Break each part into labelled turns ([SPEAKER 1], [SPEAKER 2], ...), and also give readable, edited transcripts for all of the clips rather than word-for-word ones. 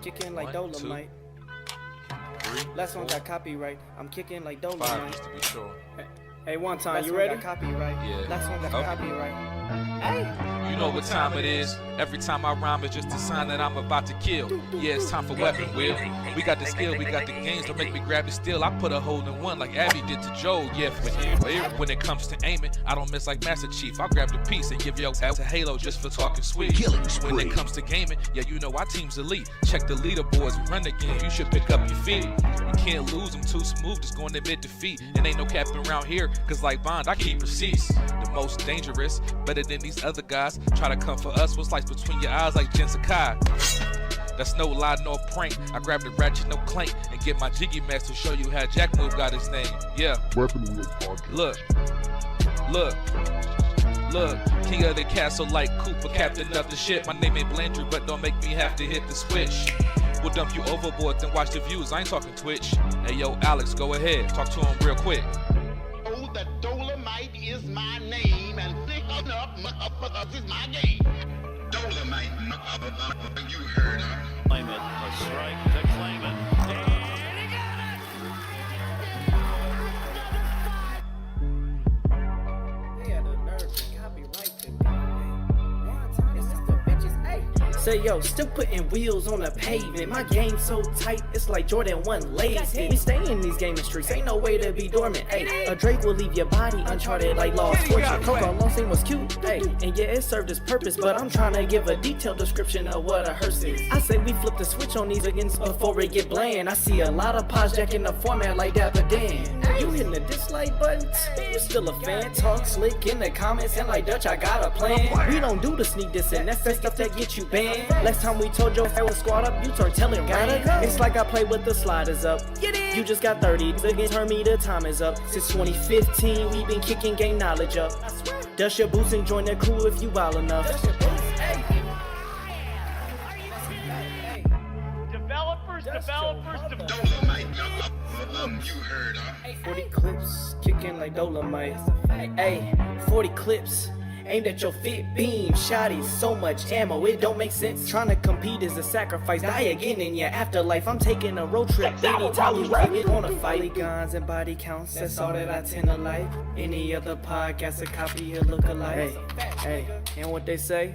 [SPEAKER 1] Kicking like Dolomite.
[SPEAKER 2] 3,
[SPEAKER 1] Last one got copyright. I'm kicking like Dolomite.
[SPEAKER 2] 5 just to be sure.
[SPEAKER 1] Hey, one time, you ready? Copyright.
[SPEAKER 2] Yeah.
[SPEAKER 1] Last one got copyright.
[SPEAKER 2] You know what time it is. Every time I rhyme is just a sign that I'm about to kill. Yeah, it's time for weapon wheel. We got the skill, we got the games. Don't make me grab it still. I put a hole in one like Abby did to Joe. Yeah, when it comes to aiming, I don't miss like Master Chief. I'll grab the piece and give your ass a halo just for talking sweet. When it comes to gaming, yeah, you know our team's elite. Check the leaderboards, we run the game. You should pick up your feet. You can't lose them too smooth, just going to admit defeat. And ain't no capping around here, cause like Bond, I keep receipts. The most dangerous, better than these other guys. Try to come for us, what's like between your eyes like Jen Sakai. That's no lie, no prank. I grab the ratchet, no clank, and get my jiggy mask to show you how Jack Move got his name. Yeah.
[SPEAKER 3] Weapon wheel podcast.
[SPEAKER 2] Look. King of the castle like Cooper, captain of the ship. My name ain't Blandrew, but don't make me have to hit the switch. We'll dump you overboard, then watch the views. I ain't talking Twitch. Hey yo, Alex, go ahead. Talk to him real quick.
[SPEAKER 4] Oh, the Dolomite is my name, and thick enough motherfuckers is my game. Dolomite, you heard her.
[SPEAKER 5] Claim it, a strike to claim it.
[SPEAKER 1] Say yo, still putting wheels on the pavement. My game so tight, it's like Jordan 1 lazy. We stay in these gaming streets, ain't no way to be dormant. Ay, a Drake will leave your body uncharted like Lost Fortune. Coco long scene was cute, ay, and yeah, it served its purpose. But I'm trying to give a detailed description of what a hearse is. I say we flip the switch on these again before it get bland. I see a lot of pods jacking the format like Dapper Dan. You hitting the dislike button? You still a fan? Talk slick in the comments and like Dutch, I got a plan. We don't do the sneak diss and that's the stuff that get you banned. Last time we told you I was squad up, you turn telling right. It's like I play with the sliders up. You just got 30, again turn me, the time is up. Since 2015, we been kicking game knowledge up. Dust your boots and join the crew if you wild enough.
[SPEAKER 5] Developers.
[SPEAKER 4] Dolomite, you heard her.
[SPEAKER 1] 40 clips, kicking like Dolomite. Hey, 40 clips. Aimed at your fit beam, shotties, so much ammo, it don't make sense. Trying to compete is a sacrifice, die again in your afterlife. I'm taking a road trip, anytime you wanna fight. Guns and body counts, that's all that I tend to like. Any other podcast, a copy or look alike. Hey, and what they say?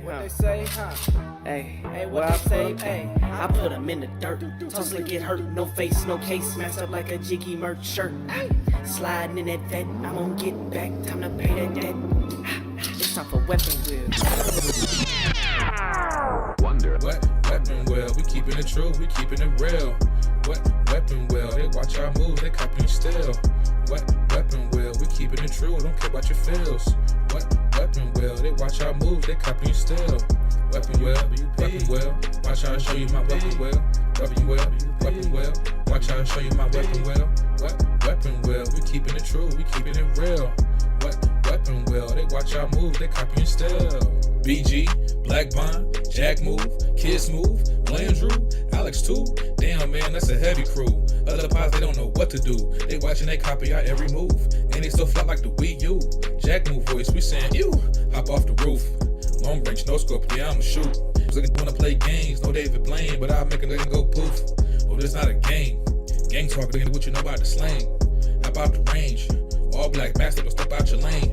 [SPEAKER 1] Hey, what I say? Hey, I put them in the dirt, tussle get hurt, no face, no case, masked up like a jiggy merch shirt. Sliding in that vet, I'm on getting back, time to pay that debt. It's time for weapon wheel.
[SPEAKER 3] Wonder.
[SPEAKER 6] What weapon wheel? We keeping it true, we keeping it real. What weapon wheel? They watch our moves, they copying still. What weapon wheel? We keeping it true, don't care about your feels. What weapon wheel? They watch our moves, they copying still. Weapon wheel, watch how I show you my weapon wheel. Weapon wheel, watch how I show you my weapon wheel. What weapon wheel? We keeping it true, we keeping it real. What weapon wheel? They watch our moves, they copying still. BG, Black Bond, Jack Move, Kids Move, Blandrew, Alex too. Damn man, that's a heavy crew. Other pods, they don't know what to do. They watching, they copy our every move. And they still fly like the Wii U. Jack Move voice, we saying, ew, hop off the roof. Long range, no scope, yeah, I'ma shoot. Looking wanna play games, no David Blaine, but I'll make a nigga go poof. Oh, this not a game. Gang talk, nigga, what you know about the slang. How about the range? All black bastard, don't step out your lane.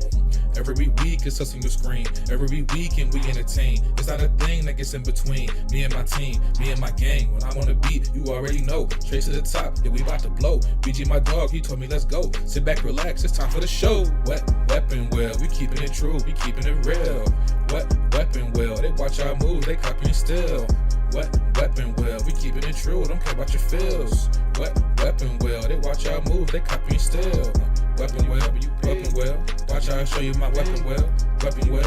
[SPEAKER 6] Every week it's us on your screen. Every weekend we entertain. It's not a thing that gets in between me and my team, me and my gang. When I'm on the beat, you already know. Straight to the top, yeah, we about to blow. BG my dog, he told me let's go. Sit back, relax, it's time for the show. What weapon wheel? We keeping it true, we keeping it real. What weapon wheel? They watch our moves, they copying still. What weapon wheel? We keeping it true, don't care about your feels. What weapon wheel? They watch our moves, they copying still. Weapon wheel, watch how I show you my weapon wheel. Weapon wheel,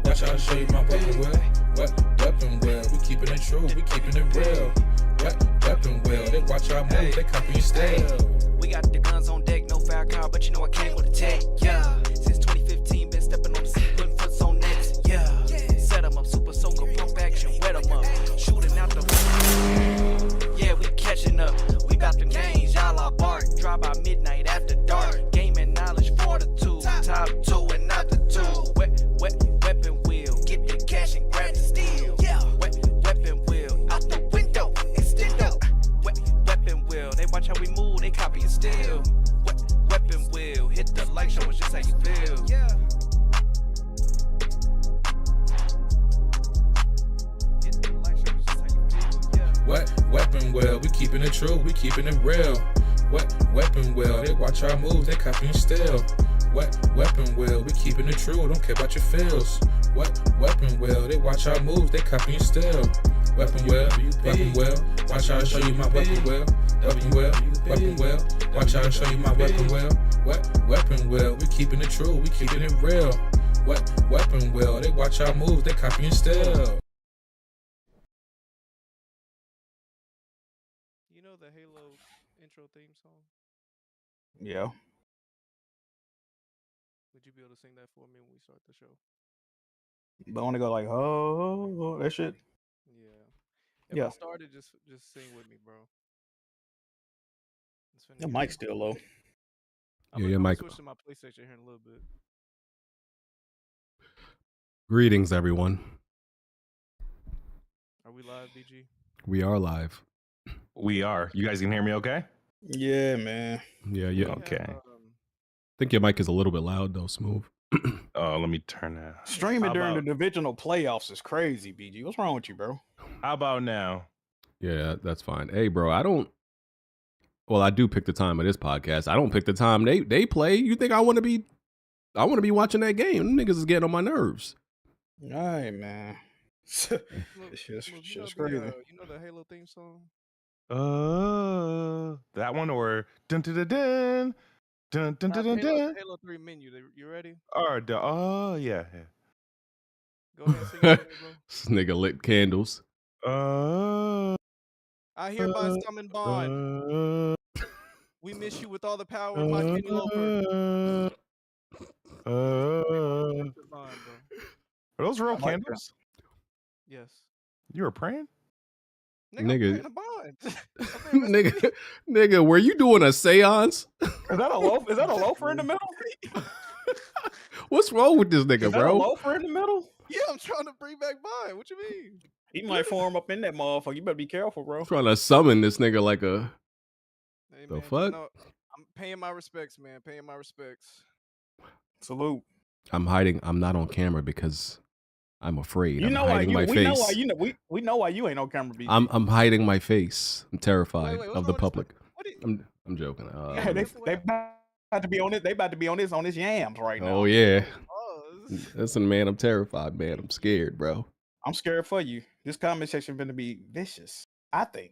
[SPEAKER 6] watch how I show you my weapon wheel. What weapon wheel? We keeping it true, we keeping it real. What weapon wheel? They watch our moves, they copying still.
[SPEAKER 7] We got the guns on deck, no fire car, but you know I came with a tech, yeah. Since 2015, been stepping on the scene, putting foots on nets, yeah. Set them up, super soaker, pump action, wet them up. Shooting out the yeah, we catching up. We got the games, y'all are bark. Drive by midnight after dark. Gaming knowledge, fortitude. Top 2 and not the 2. Weapon wheel, get the cash and grab the steel. Yeah, weapon wheel, out the window.
[SPEAKER 6] well, we keeping it true, we keeping it real. What weapon well, they watch our moves, they copying still. What weapon well, we keeping it true, don't care about your feels. What weapon well, they watch our moves, they copying still. Weapon well, watch how I show you my weapon well. Weapon well, watch how I show you my weapon well. What weapon well, we keeping it true, we keeping it real. What weapon well, they watch our moves, they copying still.
[SPEAKER 8] You know the Halo intro theme song?
[SPEAKER 9] Yeah.
[SPEAKER 8] Would you be able to sing that for me when we start the show?
[SPEAKER 9] But I want to go like, oh, that shit.
[SPEAKER 8] Yeah. If
[SPEAKER 9] Yeah.
[SPEAKER 8] I started, just sing with me, bro. It's finna
[SPEAKER 9] Your
[SPEAKER 8] get
[SPEAKER 9] mic's still low.
[SPEAKER 8] I'm
[SPEAKER 10] your
[SPEAKER 8] gonna
[SPEAKER 10] mic.
[SPEAKER 8] switch to my PlayStation here in a little bit.
[SPEAKER 10] Greetings, everyone.
[SPEAKER 8] Are we live, BG?
[SPEAKER 10] We are live.
[SPEAKER 11] We are. You guys can hear me okay?
[SPEAKER 9] Yeah, man.
[SPEAKER 10] Yeah, yeah.
[SPEAKER 11] Okay.
[SPEAKER 10] I think your mic is a little bit loud, though, Smooth.
[SPEAKER 11] Oh, let me turn that.
[SPEAKER 9] Streaming during the divisional playoffs is crazy, BG. What's wrong with you, bro?
[SPEAKER 11] How about now?
[SPEAKER 10] Yeah, that's fine. Hey, bro, I do pick the time of this podcast. I don't pick the time they play. You think I want to be watching that game? Them niggas is getting on my nerves.
[SPEAKER 9] All right, man. It's just crazy.
[SPEAKER 8] You know the Halo theme song?
[SPEAKER 11] That one or dun dun dun dun dun dun dun dun.
[SPEAKER 8] Halo 3 menu. You ready?
[SPEAKER 11] Or yeah.
[SPEAKER 8] Go ahead and sing it, bro.
[SPEAKER 10] This nigga lit candles.
[SPEAKER 8] I hereby summon Bond. We miss you with all the power of my Kenny Loafer.
[SPEAKER 11] Are those real
[SPEAKER 9] I like
[SPEAKER 11] candles?
[SPEAKER 8] Yes.
[SPEAKER 11] You were praying?
[SPEAKER 10] Nigga.
[SPEAKER 8] I'm praying to Bond.
[SPEAKER 10] nigga, were you doing a seance?
[SPEAKER 9] Is that a loafer in the middle?
[SPEAKER 10] What's wrong with this nigga,
[SPEAKER 9] Is that a
[SPEAKER 10] bro?
[SPEAKER 9] loafer in the middle?
[SPEAKER 8] Yeah, I'm trying to bring back Bond. What you mean?
[SPEAKER 9] He might form up in that motherfucker. You better be careful, bro.
[SPEAKER 10] Trying to summon this nigga like a
[SPEAKER 8] Hey,
[SPEAKER 10] the
[SPEAKER 8] man,
[SPEAKER 10] fuck?
[SPEAKER 8] I'm paying my respects, man. Paying my respects.
[SPEAKER 9] Salute.
[SPEAKER 10] I'm hiding. I'm not on camera because I'm afraid.
[SPEAKER 9] You
[SPEAKER 10] I'm
[SPEAKER 9] know why
[SPEAKER 10] hiding
[SPEAKER 9] you?
[SPEAKER 10] my
[SPEAKER 9] We
[SPEAKER 10] face.
[SPEAKER 9] know why you know. We know why you ain't on camera, BG.
[SPEAKER 10] I'm hiding my face. I'm terrified
[SPEAKER 8] Wait,
[SPEAKER 10] of
[SPEAKER 8] what's
[SPEAKER 10] the
[SPEAKER 8] wrong with
[SPEAKER 10] public.
[SPEAKER 8] What do you,
[SPEAKER 10] I'm joking.
[SPEAKER 9] Yeah, they about to be on it. They about to be on this yams right now.
[SPEAKER 10] Oh yeah.
[SPEAKER 8] oh,
[SPEAKER 10] Listen, man, I'm terrified, man. I'm scared, bro.
[SPEAKER 9] I'm scared for you. This comment section going to be vicious. I think,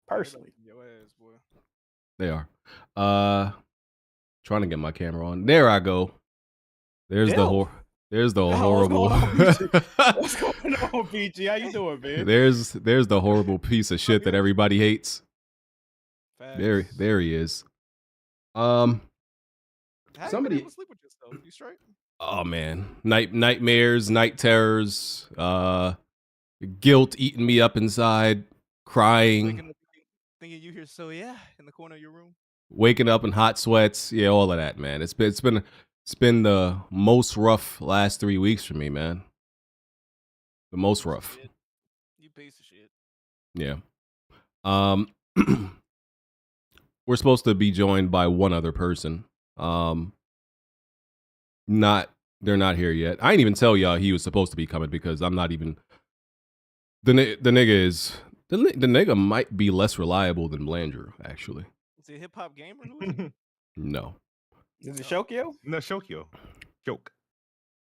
[SPEAKER 9] personally.
[SPEAKER 8] Your ass, boy.
[SPEAKER 10] They are. Trying to get my camera on. There I go. There's
[SPEAKER 9] Ew.
[SPEAKER 10] There's the
[SPEAKER 9] Oh,
[SPEAKER 10] horrible.
[SPEAKER 9] What's going on, BG? How you doing, man?
[SPEAKER 10] there's the horrible piece of shit that everybody hates.
[SPEAKER 8] Facts.
[SPEAKER 10] There he is.
[SPEAKER 8] How
[SPEAKER 10] somebody-
[SPEAKER 8] you been able to sleep with yourself? You straight?
[SPEAKER 10] Oh man, nightmares, night terrors, guilt eating me up inside, crying,
[SPEAKER 8] Thinking you hear so yeah in the corner of your room.
[SPEAKER 10] waking up in hot sweats. Yeah, all of that, man. It's been the most rough last 3 weeks for me, man. The most rough.
[SPEAKER 8] Shit. You piece of shit.
[SPEAKER 10] Yeah. We're supposed to be joined by one other person. They're not here yet. I didn't even tell y'all he was supposed to be coming because I'm not even. The nigga might be less reliable than Blandrew, actually.
[SPEAKER 8] Is he a hip hop gamer? Who is he?
[SPEAKER 10] No.
[SPEAKER 9] Is it Shokyo?
[SPEAKER 11] No, Shokyo. Shoke.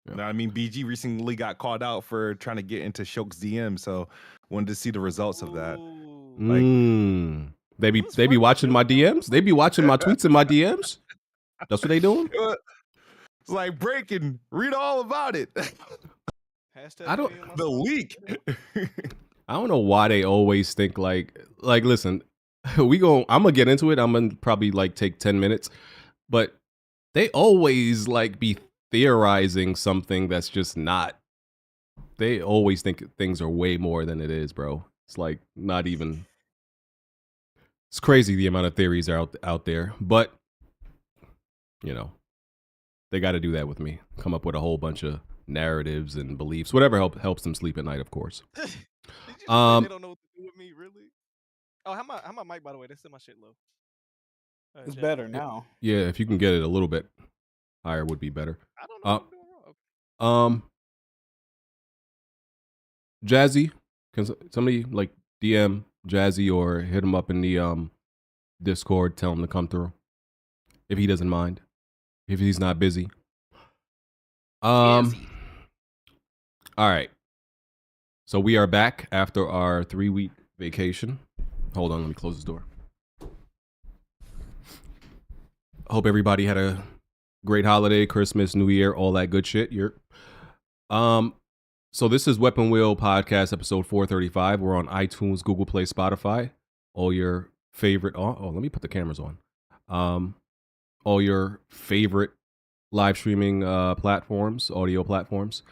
[SPEAKER 10] Yeah.
[SPEAKER 11] No, I mean BG recently got called out for trying to get into Shoke's DM, so wanted to see the results of that.
[SPEAKER 8] Ooh.
[SPEAKER 10] They be watching my DMs. They be watching my tweets in my DMs. That's what they doing.
[SPEAKER 11] It's like breaking. Read all about it.
[SPEAKER 8] Hashtag
[SPEAKER 10] I don't-
[SPEAKER 8] me and my
[SPEAKER 11] The
[SPEAKER 8] son.
[SPEAKER 11] leak.
[SPEAKER 10] I don't know why they always think like listen, I'm gonna get into it. I'm gonna probably like take 10 minutes, but they always like be theorizing something that's just not. They always think things are way more than it is, bro. It's like not even. It's crazy the amount of theories are out there, but you know, they got to do that with me. Come up with a whole bunch of narratives and beliefs, whatever helps them sleep at night, of course.
[SPEAKER 8] Did you just say they don't know what to do with me, really? Oh, how my mic, by the way? They said my shit low.
[SPEAKER 9] It's better now.
[SPEAKER 10] Yeah, if you can get it a little bit higher, would be better.
[SPEAKER 8] I don't know what I'm doing wrong.
[SPEAKER 10] Jazzy, can somebody like DM Jazzy, or hit him up in the Discord. Tell him to come through if he doesn't mind. If he's not busy. All right. So we are back after our 3-week vacation. Hold on, let me close this door. Hope everybody had a great holiday, Christmas, New Year, all that good shit. So this is Weapon Wheel Podcast, episode 435. We're on iTunes, Google Play, Spotify, all your favorite. Oh, let me put the cameras on. All your favorite live streaming platforms, audio platforms.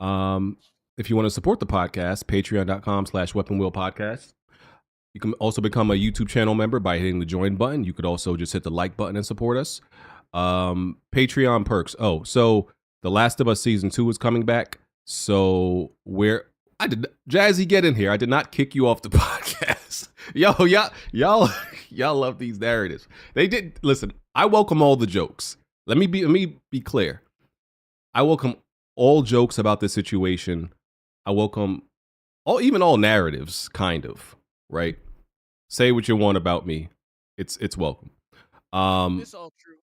[SPEAKER 10] If you want to support the podcast, patreon.com/weaponwheelpodcast. You can also become a YouTube channel member by hitting the join button. You could also just hit the like button and support us. Patreon perks. Oh, so The Last of Us Season 2 is coming back. So Jazzy, get in here. I did not kick you off the podcast. Y'all love these narratives. They did. Listen, I welcome all the jokes. Let me be clear. I welcome all jokes about this situation. I welcome even all narratives, kind of, right? Say what you want about me. It's welcome.
[SPEAKER 8] It's all true.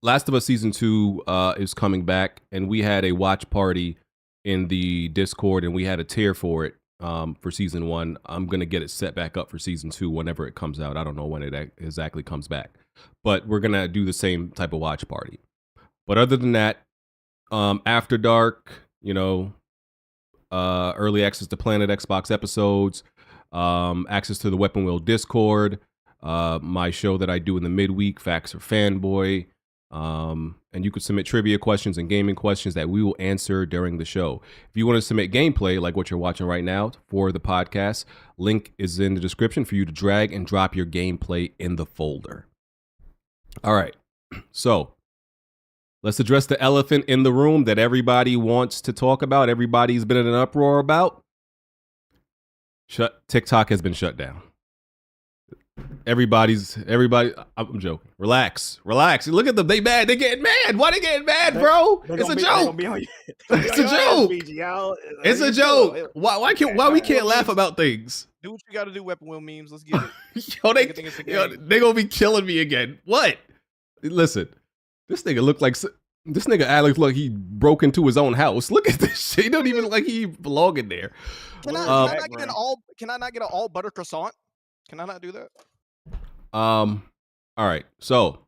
[SPEAKER 10] Last of Us Season 2 is coming back, and we had a watch party in the Discord, and we had a tier for it for Season 1. I'm going to get it set back up for Season 2 whenever it comes out. I don't know when it exactly comes back. But we're going to do the same type of watch party. But other than that, After Dark, early access to Planet Xbox episodes, access to the Weapon Wheel Discord, my show that I do in the midweek, Facts or Fanboy, and you could submit trivia questions and gaming questions that we will answer during the show. If you want to submit gameplay like what you're watching right now for the podcast, link is in the description for you to drag and drop your gameplay in the folder. All right, so let's address the elephant in the room that everybody wants to talk about. Everybody's been in an uproar about. TikTok has been shut down. Everybody. I'm joking. Relax. Look at them. They mad. They getting mad. Why they getting mad, bro? It's a joke. It's a joke. It's a joke. Why we can't laugh about things?
[SPEAKER 8] Do what you got to do, Weapon Wheel memes. Let's get it.
[SPEAKER 10] They gonna be killing me again. What? Listen, this nigga look like this nigga Alex look he broke into his own house. Look at this shit. He don't even look like he belong in there.
[SPEAKER 8] Can I not get an all butter croissant? Can I not do that?
[SPEAKER 10] All right. So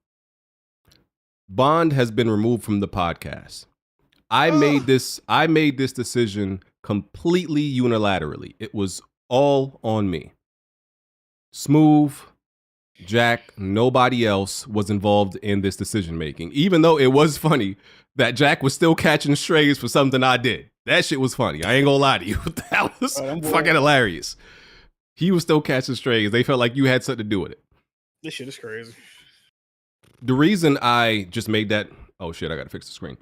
[SPEAKER 10] Bond has been removed from the podcast. I made this decision completely unilaterally. It was all on me. Smooth, Jack, nobody else was involved in this decision making. Even though it was funny that Jack was still catching strays for something I did. That shit was funny. I ain't gonna lie to you. That was fucking hilarious. He was still catching strays. They felt like you had something to do with it.
[SPEAKER 9] This shit is crazy.
[SPEAKER 10] The reason I just made that... Oh, shit, I gotta fix the screen.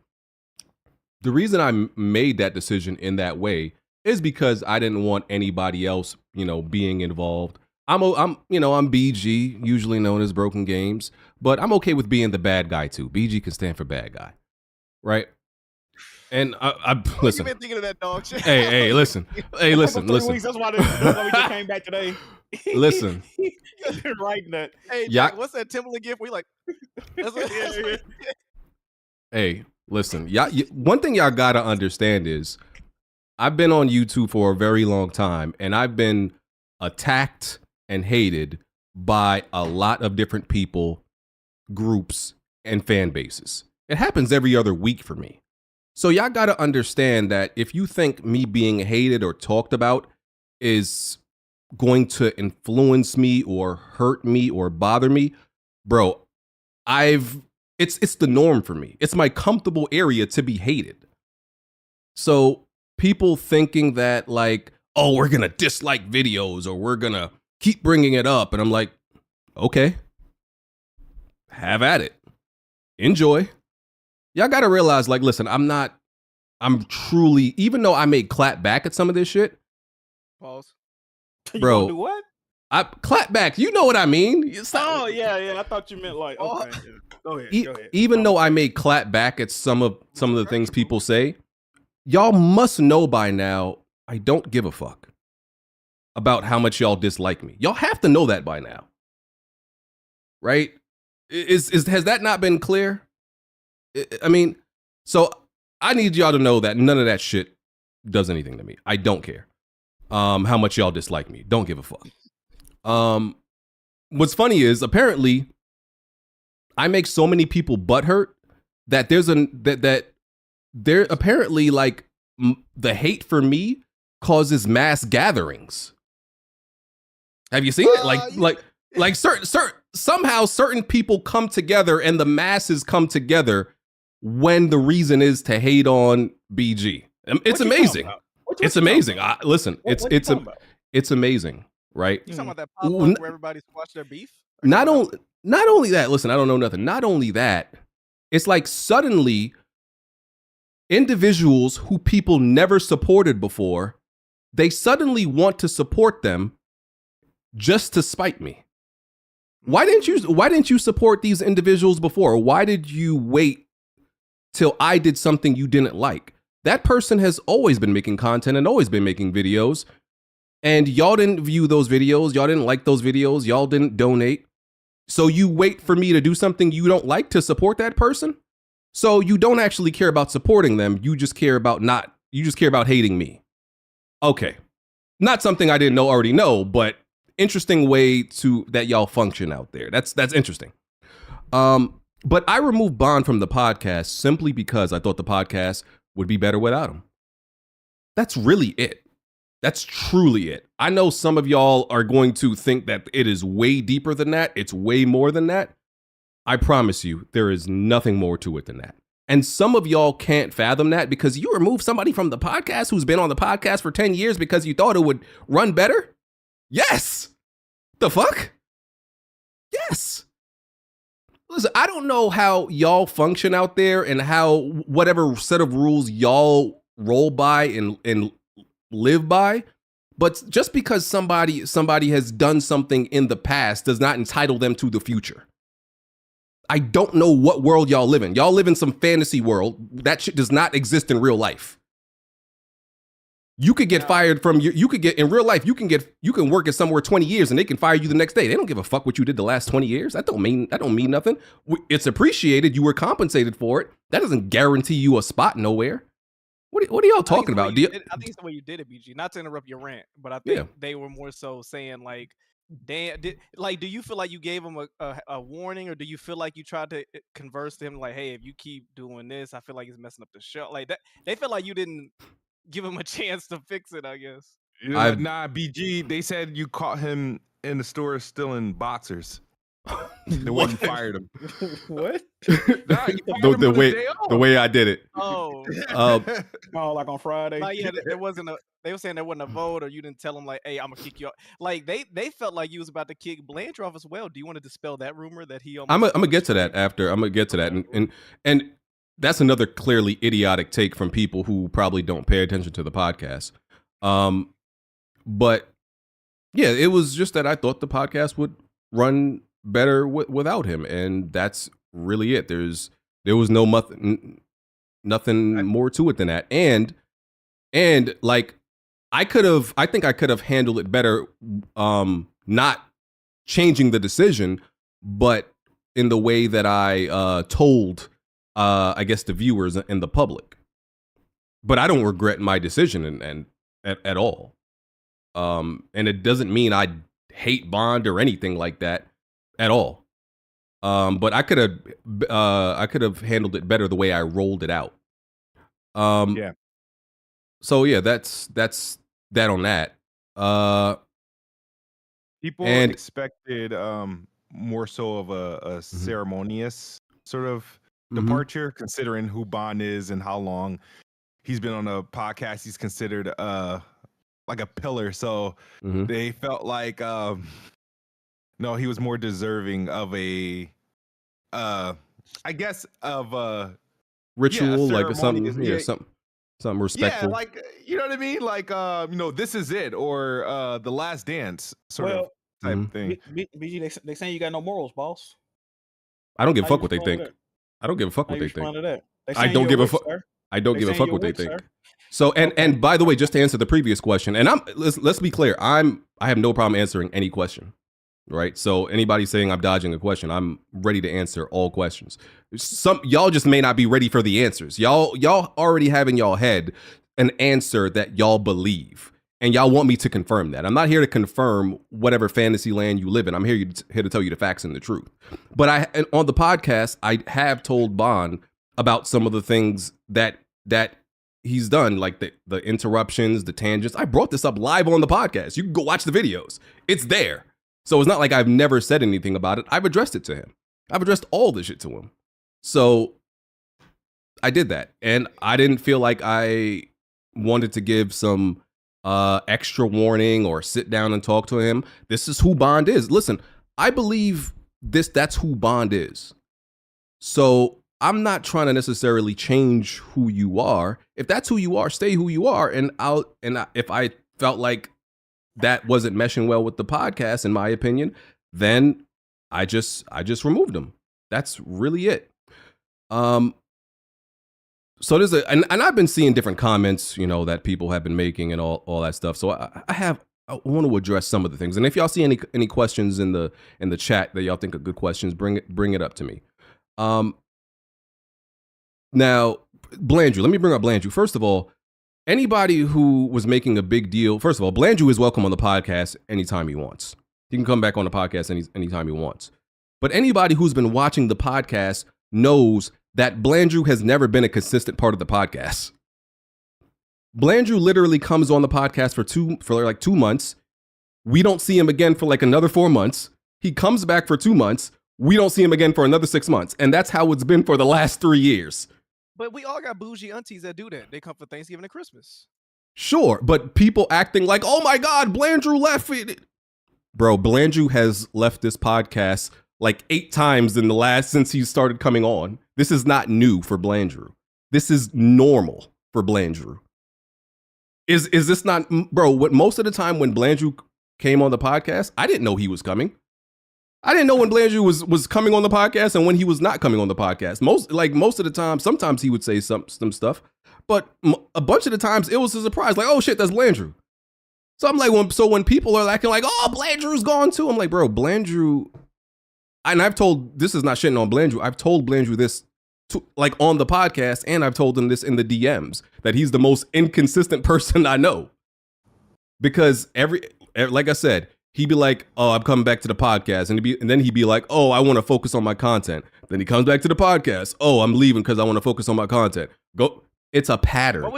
[SPEAKER 10] The reason I made that decision in that way is because I didn't want anybody else, being involved. I'm BG, usually known as Broken Games, but I'm okay with being the bad guy, too. BG can stand for bad guy, right? And I listen.
[SPEAKER 8] You've been thinking of that dog shit.
[SPEAKER 10] Hey, listen. Hey, listen.
[SPEAKER 9] Weeks, that's why we just came back today.
[SPEAKER 10] Listen.
[SPEAKER 9] Writing that.
[SPEAKER 8] Hey, Jack, what's that Timberland gift? We like.
[SPEAKER 10] Hey, listen. One thing y'all gotta understand is, I've been on YouTube for a very long time, and I've been attacked and hated by a lot of different people, groups, and fan bases. It happens every other week for me. So y'all got to understand that if you think me being hated or talked about is going to influence me or hurt me or bother me, bro, it's the norm for me. It's my comfortable area to be hated. So people thinking that like, oh, we're going to dislike videos or we're going to keep bringing it up. And I'm like, okay, have at it. Enjoy. Y'all got to realize, like, listen, I'm truly, even though I may clap back at some of this shit.
[SPEAKER 8] Pause.
[SPEAKER 10] Bro.
[SPEAKER 9] You do what?
[SPEAKER 10] I clap back. You know what I mean?
[SPEAKER 9] Oh, yeah. I thought you meant like, okay. Go ahead.
[SPEAKER 10] Even though I may clap back at some of the things people say, y'all must know by now, I don't give a fuck about how much y'all dislike me. Y'all have to know that by now. Right? Has that not been clear? I mean, so I need y'all to know that none of that shit does anything to me. I don't care. How much y'all dislike me. Don't give a fuck. What's funny is apparently I make so many people butthurt that there apparently like the hate for me causes mass gatherings. Have you seen it? Like somehow certain people come together and the masses come together when the reason is to hate on BG. It's amazing. It's amazing. Listen, it's amazing, right?
[SPEAKER 8] You talking about that pop-up where everybody squashed their beef?
[SPEAKER 10] Not only that, listen, I don't know nothing. Not only that, it's like suddenly individuals who people never supported before, they suddenly want to support them just to spite me. Why didn't you support these individuals before? Why did you wait till I did something you didn't like? That person has always been making content and always been making videos, and y'all didn't view those videos, y'all didn't like those videos, y'all didn't donate. So you wait for me to do something you don't like to support that person? So you don't actually care about supporting them, you just care about hating me. Okay. Not something I didn't already know, but interesting way that y'all function out there. That's interesting. But I removed Bond from the podcast simply because I thought the podcast would be better without him. That's really it. That's truly it. I know some of y'all are going to think that it is way deeper than that. It's way more than that. I promise you, there is nothing more to it than that. And some of y'all can't fathom that because you remove somebody from the podcast who's been on the podcast for 10 years because you thought it would run better? Yes. The fuck? Yes. Listen, I don't know how y'all function out there and how whatever set of rules y'all roll by and live by, but just because somebody has done something in the past does not entitle them to the future. I don't know what world y'all live in. Y'all live in some fantasy world. That shit does not exist in real life. You could get fired from you could get in real life, you can work at somewhere 20 years and they can fire you the next day. They don't give a fuck what you did the last 20 years. That don't mean nothing. It's appreciated. You were compensated for it. That doesn't guarantee you a spot nowhere. What are y'all talking about?
[SPEAKER 8] I think it's the way you did it, BG. Not to interrupt your rant, but I think they were more so saying like, damn, do you feel like you gave him a warning, or do you feel like you tried to converse to him like, hey, if you keep doing this, I feel like it's messing up the show. Like that, they feel like you didn't give him a chance to fix it, I guess.
[SPEAKER 11] Nah, BG, they said you caught him in the store still in boxers. The way you fired him.
[SPEAKER 9] What?
[SPEAKER 11] Nah, you fired him
[SPEAKER 10] the way I did it.
[SPEAKER 8] Oh.
[SPEAKER 9] Oh, like on Friday.
[SPEAKER 8] Like, yeah, they were saying there wasn't a vote, or you didn't tell them like, hey, I'm gonna kick you out. Like they felt like you was about to kick Blandrew off as well. Do you want to dispel that rumor that he almost
[SPEAKER 10] I'm gonna get to that after. I'm gonna get to that. And that's another clearly idiotic take from people who probably don't pay attention to the podcast. But yeah, it was just that I thought the podcast would run better without him, and that's really it. There was nothing more to it than that. And like I think I could have handled it better, not changing the decision, but in the way that I told I guess the viewers and the public. But I don't regret my decision and at all. And it doesn't mean I hate Bond or anything like that at all. But I could have handled it better the way I rolled it out.
[SPEAKER 11] Yeah.
[SPEAKER 10] So yeah, that's that on that.
[SPEAKER 11] People expected more so of a ceremonious sort of departure, considering who Bond is and how long he's been on a podcast. He's considered like a pillar. So they felt like no, he was more deserving of a I guess of a
[SPEAKER 10] ritual, like something something respectful.
[SPEAKER 11] Yeah, like you know what I mean? Like this is it, or the last dance sort of type thing.
[SPEAKER 9] BG, they saying you got no morals, boss.
[SPEAKER 10] I don't give a fuck what they think. I don't give a fuck what they think. I don't give a fuck. I don't give a fuck what they think. So and by the way, just to answer the previous question, and let's be clear, I'm I have no problem answering any question. Right. So anybody saying I'm dodging a question, I'm ready to answer all questions. Some y'all just may not be ready for the answers. Y'all already have in y'all head an answer that y'all believe, and y'all want me to confirm that. I'm not here to confirm whatever fantasy land you live in. I'm here to tell you the facts and the truth. But on the podcast, I have told Bond about some of the things that he's done, like the interruptions, the tangents. I brought this up live on the podcast. You can go watch the videos. It's there. So it's not like I've never said anything about it. I've addressed it to him. I've addressed all the shit to him. So I did that. And I didn't feel like I wanted to give some extra warning or sit down and talk to him. This is who Bond is. Listen, I believe that's who Bond is. So I'm not trying to necessarily change who you are. If that's who you are, stay who you are. And if I felt like that wasn't meshing well with the podcast, in my opinion, then I just removed them. That's really it. So there's and I've been seeing different comments, that people have been making and all that stuff. So I want to address some of the things. And if y'all see any questions in the chat that y'all think are good questions, bring it up to me. Now, Blandrew, let me bring up Blandrew. First of all, anybody who was making a big deal, first of all, Blandrew is welcome on the podcast anytime he wants. He can come back on the podcast anytime he wants. But anybody who's been watching the podcast knows that Blandrew has never been a consistent part of the podcast. Blandrew literally comes on the podcast for like 2 months. We don't see him again for like another 4 months. He comes back for 2 months. We don't see him again for another 6 months. And that's how it's been for the last 3 years.
[SPEAKER 8] But we all got bougie aunties that do that. They come for Thanksgiving and Christmas.
[SPEAKER 10] Sure, but people acting like, oh my God, Blandrew left it. Bro, Blandrew has left this podcast like 8 times since he started coming on. This is not new for Blandrew. This is normal for Blandrew. Is this not, bro, what most of the time when Blandrew came on the podcast, I didn't know he was coming. I didn't know when Blandrew was coming on the podcast and when he was not coming on the podcast. Most of the time, sometimes he would say some stuff, but a bunch of the times it was a surprise. Like, oh shit, that's Blandrew. So I'm like, when people are acting like, oh, Blandrew's gone too. I'm like, bro, Blandrew. And this is not shitting on Blandrew. I've told Blandrew this on the podcast, and I've told him this in the DMs that he's the most inconsistent person I know. Because like I said, he'd be like, oh, I'm coming back to the podcast. And then he'd be like, oh, I want to focus on my content. Then he comes back to the podcast. Oh, I'm leaving because I want to focus on my content. It's a pattern.
[SPEAKER 8] What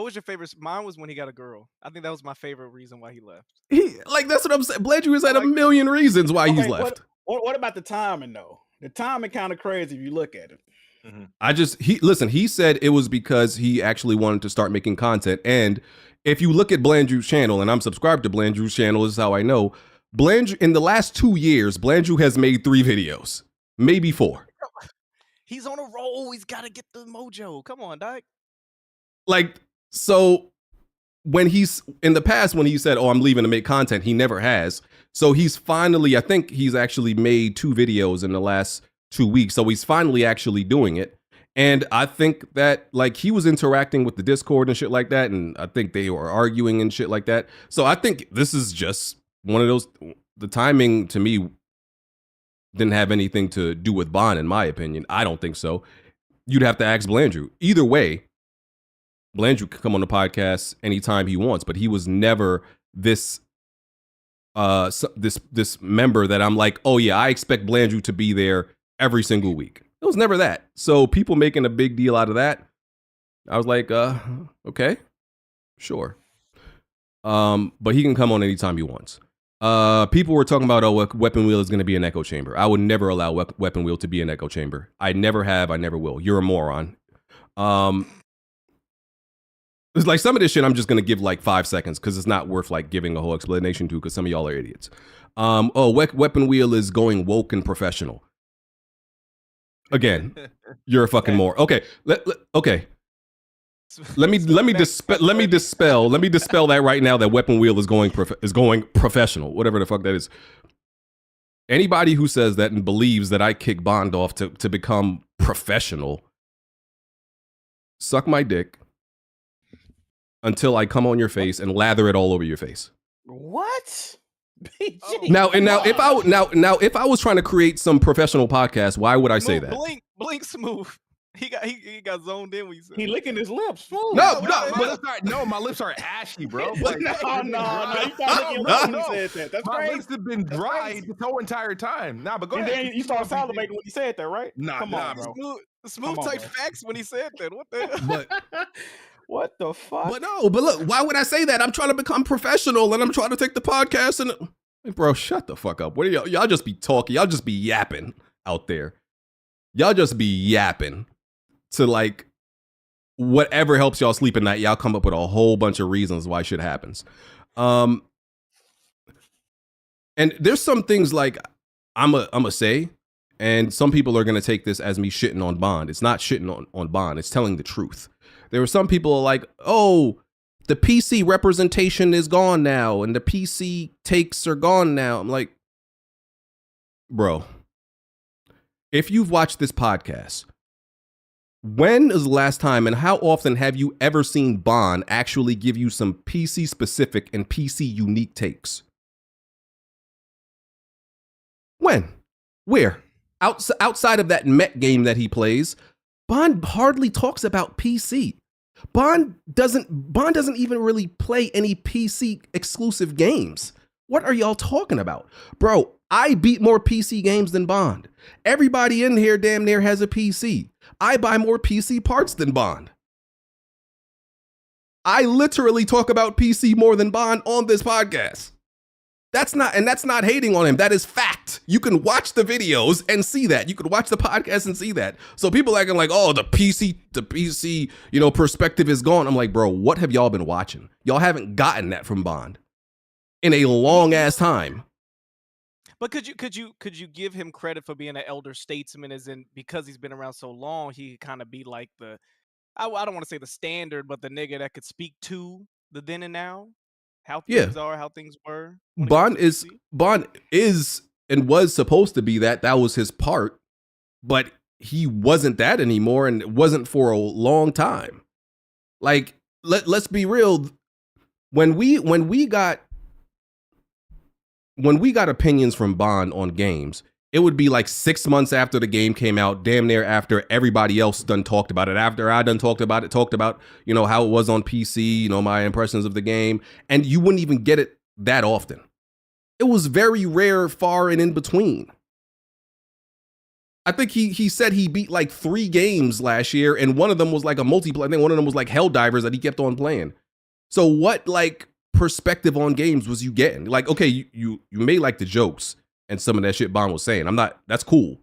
[SPEAKER 8] was your favorite? Mine was when he got a girl. I think that was my favorite reason why he left.
[SPEAKER 10] That's what I'm saying. Blandrew has had a million reasons why he's left.
[SPEAKER 9] What about the timing though? The timing kind of crazy if you look at it.
[SPEAKER 10] Mm-hmm. He said it was because he actually wanted to start making content. And if you look at Blandrew's channel, and I'm subscribed to Blandrew's channel, this is how I know. Blandrew, in the last 2 years, Blandrew has made 3 videos, maybe 4.
[SPEAKER 8] He's on a roll. He's got to get the mojo. Come on, Dyke.
[SPEAKER 10] So when he's in the past, when he said, oh, I'm leaving to make content, he never has. So I think he's actually made 2 videos in the last 2 weeks. So he's finally actually doing it. And I think that he was interacting with the Discord and shit like that. And I think they were arguing and shit like that. So I think this is just one of those, the timing to me didn't have anything to do with Bond, in my opinion. I don't think so. You'd have to ask Blandrew. Either way, Blandrew can come on the podcast anytime he wants, but he was never this member that I'm like, oh yeah, I expect Blandrew to be there every single week. It was never that. So people making a big deal out of that, I was like, okay, sure. But he can come on anytime he wants. People were talking about, oh, Weapon Wheel is going to be an echo chamber. I would never allow Weapon Wheel to be an echo chamber. I never have. I never will. You're a moron. It's like some of this shit I'm just going to give 5 seconds because it's not worth giving a whole explanation to because some of y'all are idiots. Weapon Wheel is going woke and professional. Again, you're a fucking moron. Okay, okay. Let me dispel that right now that Weapon Wheel is going professional, whatever the fuck that is. Anybody who says that and believes that I kick Bond off to become professional, suck my dick until I come on your face and lather it all over your face.
[SPEAKER 9] What?
[SPEAKER 10] Now if I was trying to create some professional podcast, why would I say that?
[SPEAKER 8] Blink smooth. He got zoned in when you said
[SPEAKER 9] he licking his lips. Smooth.
[SPEAKER 11] No, my lips are ashy, bro. Like,
[SPEAKER 9] no. You started licking your lips when he said that. That's
[SPEAKER 11] my
[SPEAKER 9] crazy.
[SPEAKER 11] lips have been dry the whole entire time. Nah, but go ahead.
[SPEAKER 9] Then you started salivating when he said that, right?
[SPEAKER 11] Come on,
[SPEAKER 9] bro.
[SPEAKER 8] Smooth type facts when he said that. What the hell?
[SPEAKER 10] But
[SPEAKER 9] what the fuck?
[SPEAKER 10] But look, why would I say that? I'm trying to become professional and I'm trying to take the podcast and bro, shut the fuck up. What are y'all just be talking, y'all just be yapping out there. Y'all just be yapping to like whatever helps y'all sleep at night. Y'all come up with a whole bunch of reasons why shit happens. And there's some things like I'm a say, and some people are gonna take this as me shitting on Bond. It's not shitting on Bond, it's telling the truth. There were some people like, oh, the PC representation is gone now and the PC takes are gone now. I'm like, bro, if you've watched this podcast, when is the last time and how often have you ever seen Bond actually give you some PC specific and PC unique takes? When? Where? Outside of that Met game that he plays, Bond hardly talks about PC. Bond doesn't even really play any PC exclusive games. What are y'all talking about? Bro, I beat more PC games than Bond. Everybody in here damn near has a PC. I buy more PC parts than Bond. I literally talk about PC more than Bond on this podcast. That's not hating on him. That is fact. You can watch the videos and see that. You can watch the podcast and see that. So people acting like, oh, the PC, perspective is gone. I'm like, bro, what have y'all been watching? Y'all haven't gotten that from Bond in a long ass time.
[SPEAKER 8] But could you give him credit for being an elder statesman, as in because he's been around so long, he kind of be like I don't want to say the standard, but the nigga that could speak to the then and now, how things are, how things were.
[SPEAKER 10] Bond is and was supposed to be that. That was his part, but he wasn't that anymore, and it wasn't for a long time. Like, let's be real. When we got opinions from Bond on games, it would be like 6 months after the game came out, damn near after everybody else done talked about it. After I done talked about how it was on PC, my impressions of the game, and you wouldn't even get it that often. It was very rare, far and in between. I think he said he beat like 3 games last year, and one of them was like a multiplayer. I think one of them was like Helldivers that he kept on playing. So what like perspective on games was you getting? Like, okay, you may like the jokes and some of that shit Bond was saying. That's cool.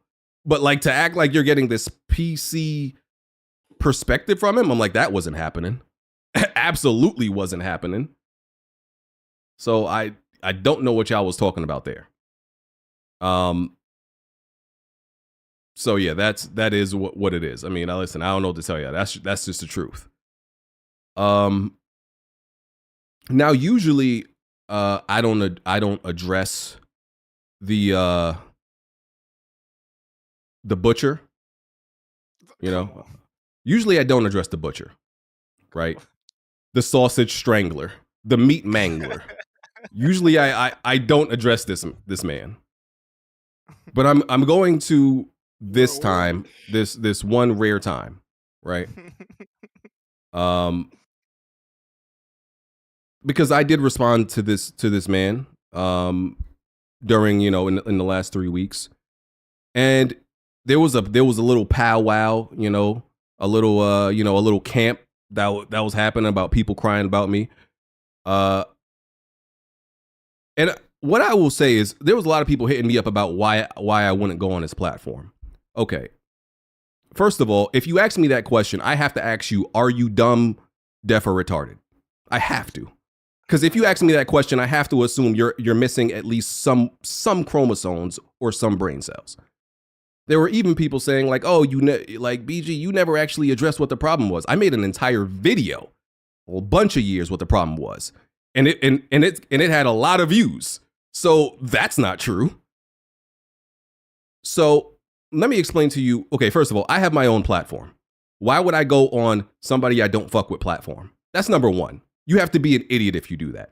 [SPEAKER 10] But like to act like you're getting this PC perspective from him, I'm like, that wasn't happening. Absolutely wasn't happening. So I don't know what y'all was talking about there. So yeah, that is what it is. I mean, listen, I don't know what to tell you. That's just the truth. Now usually I don't address the butcher. Usually I don't address the butcher, right? The sausage strangler, the meat mangler. Usually I don't address this man. But I'm going to this time, this one rare time, right? Because I did respond to this man during in the last 3 weeks, and there was a little powwow, a little camp that was happening about people crying about me, and what I will say is there was a lot of people hitting me up about why I wouldn't go on his platform. Okay, first of all, if you ask me that question, I have to ask you, are you dumb, deaf, or retarded? I have to. Because if you ask me that question, I have to assume you're missing at least some chromosomes or some brain cells. There were even people saying like, "Oh, like BG, you never actually addressed what the problem was." I made an entire video, a bunch of years, what the problem was, and it had a lot of views. So that's not true. So let me explain to you. Okay, first of all, I have my own platform. Why would I go on somebody I don't fuck with platform? That's number one. You have to be an idiot if you do that.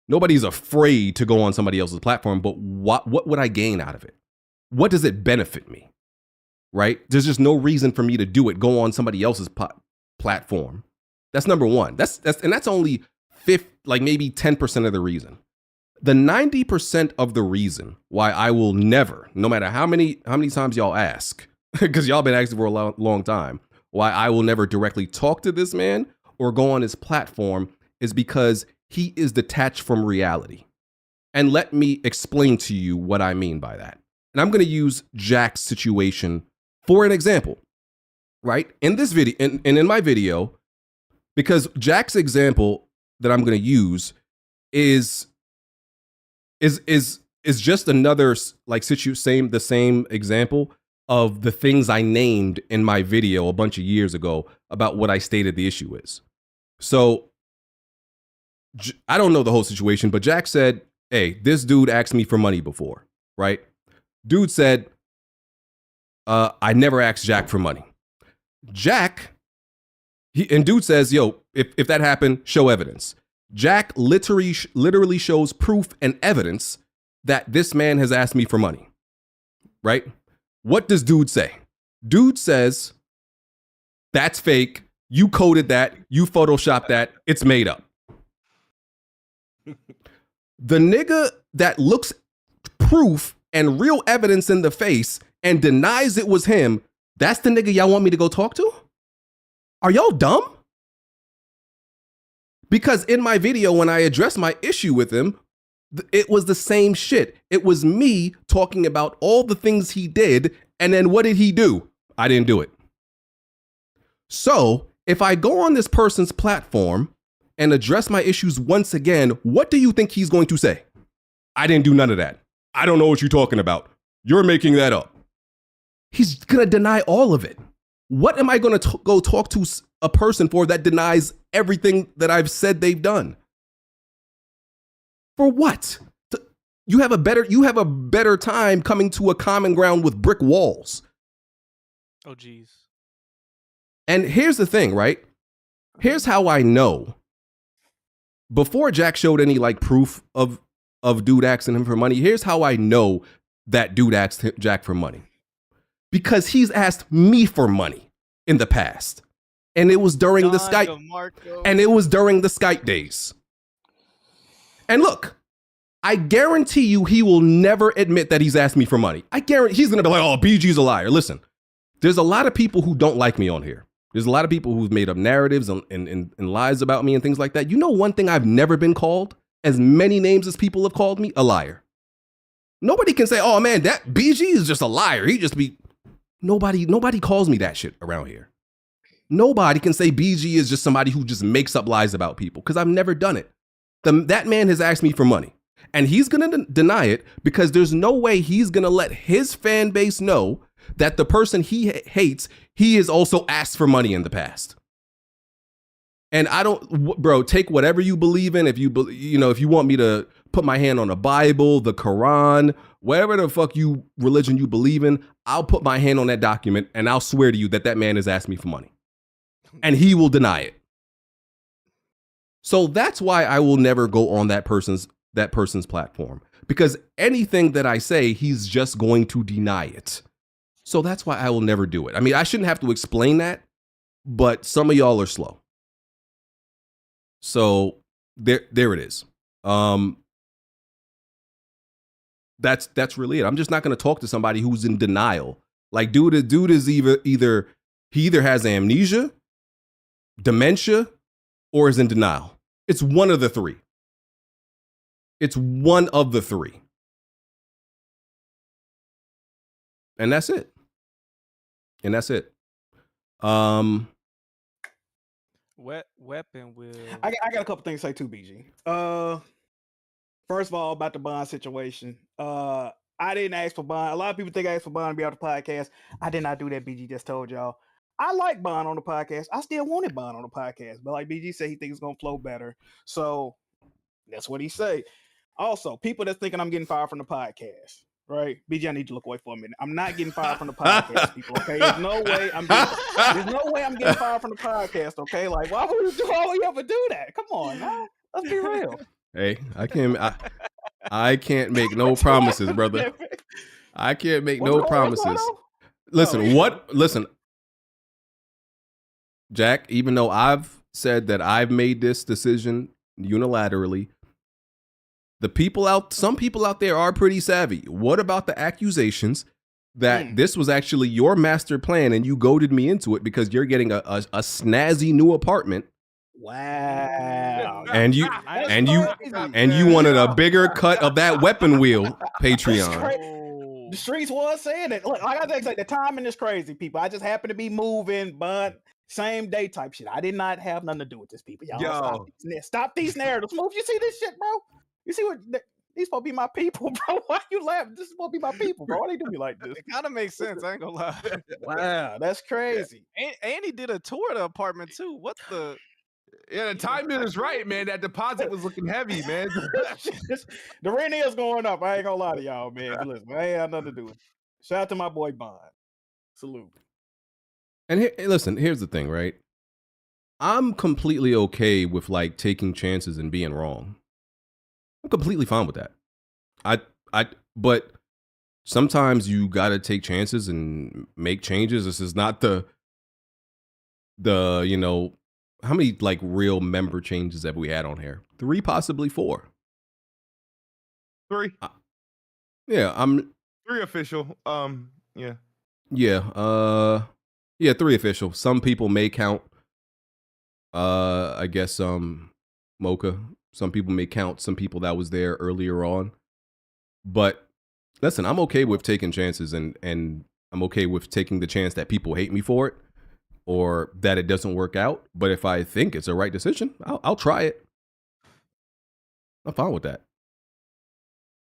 [SPEAKER 10] Nobody's afraid to go on somebody else's platform, but what would I gain out of it? What does it benefit me? Right? There's just no reason for me to do it. Go on somebody else's platform. That's number one. That's only maybe 10% of the reason. The 90% of the reason why I will never, no matter how many times y'all ask, because y'all been asking for a long time, why I will never directly talk to this man or go on his platform is because he is detached from reality. And let me explain to you what I mean by that. And I'm going to use Jack's situation for an example, right? In this video, and in my video, because Jack's example that I'm going to use is just another the same example of the things I named in my video a bunch of years ago about what I stated the issue is. So I don't know the whole situation, but Jack said, hey, this dude asked me for money before, right? Dude said, I never asked Jack for money. Dude says, yo, if that happened, show evidence. Jack literally shows proof and evidence that this man has asked me for money, right? What does dude say? Dude says, that's fake. You coded that. You photoshopped that. It's made up. The nigga that looks proof and real evidence in the face and denies it was him, that's the nigga y'all want me to go talk to? Are y'all dumb? Because in my video, when I addressed my issue with him, it was the same shit. It was me talking about all the things he did, and then what did he do? I didn't do it. So if I go on this person's platform and address my issues once again, what do you think he's going to say? I didn't do none of that. I don't know what you're talking about. You're making that up. He's going to deny all of it. What am I going to go talk to a person for that denies everything that I've said they've done? For what? You have a better time coming to a common ground with brick walls.
[SPEAKER 8] Oh, geez.
[SPEAKER 10] And here's the thing, right? Here's how I know. Before Jack showed any proof of dude asking him for money, here's how I know that dude asked Jack for money. Because he's asked me for money in the past. And it was during the Skype. And it was during the Skype days. And look, I guarantee you he will never admit that he's asked me for money. I guarantee he's going to be like, oh, BG's a liar. Listen, there's a lot of people who don't like me on here. There's a lot of people who've made up narratives and lies about me and things like that. You know one thing I've never been called, as many names as people have called me, a liar. Nobody can say, oh man, that BG is just a liar. He just be... Nobody calls me that shit around here. Nobody can say BG is just somebody who just makes up lies about people, because I've never done it. That man has asked me for money, and he's going to deny it because there's no way he's going to let his fan base know that the person he hates, he has also asked for money in the past. And I don't, bro, take whatever you believe in. If you want me to put my hand on the Bible, the Quran, whatever the fuck religion you believe in, I'll put my hand on that document and I'll swear to you that man has asked me for money. And he will deny it. So that's why I will never go on that person's platform, because anything that I say, he's just going to deny it. So that's why I will never do it. I mean, I shouldn't have to explain that, but some of y'all are slow. So there it is. That's really it. I'm just not going to talk to somebody who's in denial. Like dude is either has amnesia, dementia, or is in denial. It's one of the three. It's one of the three. And that's it.
[SPEAKER 8] Weapon will.
[SPEAKER 9] I got a couple things to say too, BG. First of all, about the bond situation. I didn't ask for bond. A lot of people think I asked for bond to be on the podcast. I did not do that. BG just told y'all. I like bond on the podcast. I still wanted bond on the podcast, but like BG said, he thinks it's gonna flow better. So that's what he say. Also, people that's thinking I'm getting fired from the podcast, right? BG, I need to look away for a minute. I'm not getting fired from the podcast, people. Okay, there's no way I'm getting fired from the podcast. Okay, like why would you ever do that? Come on, man. Let's be real.
[SPEAKER 10] Hey, I can't make no promises, brother. I can't make no promises. Listen, listen, Jack, even though I've said that I've made this decision unilaterally, some people out there are pretty savvy. What about the accusations that this was actually your master plan and you goaded me into it because you're getting a snazzy new apartment?
[SPEAKER 9] Wow.
[SPEAKER 10] And you wanted a bigger cut of that weapon wheel, Patreon.
[SPEAKER 9] The streets was saying it. Look, like I think like the timing is crazy, people. I just happened to be moving, but same day type shit. I did not have nothing to do with this, people. Y'all stop these narratives. Move. You see this shit, bro? You see what these supposed to be my people, bro? Why you laughing? This is supposed to be my people, bro. Why they do me like this?
[SPEAKER 8] It kind of makes sense. I ain't gonna lie.
[SPEAKER 9] Wow, that's crazy.
[SPEAKER 8] And he did a tour of the apartment too. What the?
[SPEAKER 11] Yeah, the timing is right, man. That deposit was looking heavy, man.
[SPEAKER 9] The rent is going up. I ain't gonna lie to y'all, man. But listen, I ain't had nothing to do with it. Shout out to my boy Bond. Salute.
[SPEAKER 10] And listen, here's the thing, right? I'm completely okay with like taking chances and being wrong. I'm completely fine with that. But sometimes you gotta take chances and make changes. This is not the how many like real member changes have we had on here? 3, possibly 4.
[SPEAKER 11] 3.
[SPEAKER 10] Yeah, I'm
[SPEAKER 11] 3 official. Yeah.
[SPEAKER 10] Yeah, 3 official. Some people may count I guess Mocha. Some people may count some people that was there earlier on. But listen, I'm okay with taking chances and I'm okay with taking the chance that people hate me for it or that it doesn't work out. But if I think it's a right decision, I'll try it. I'm fine with that.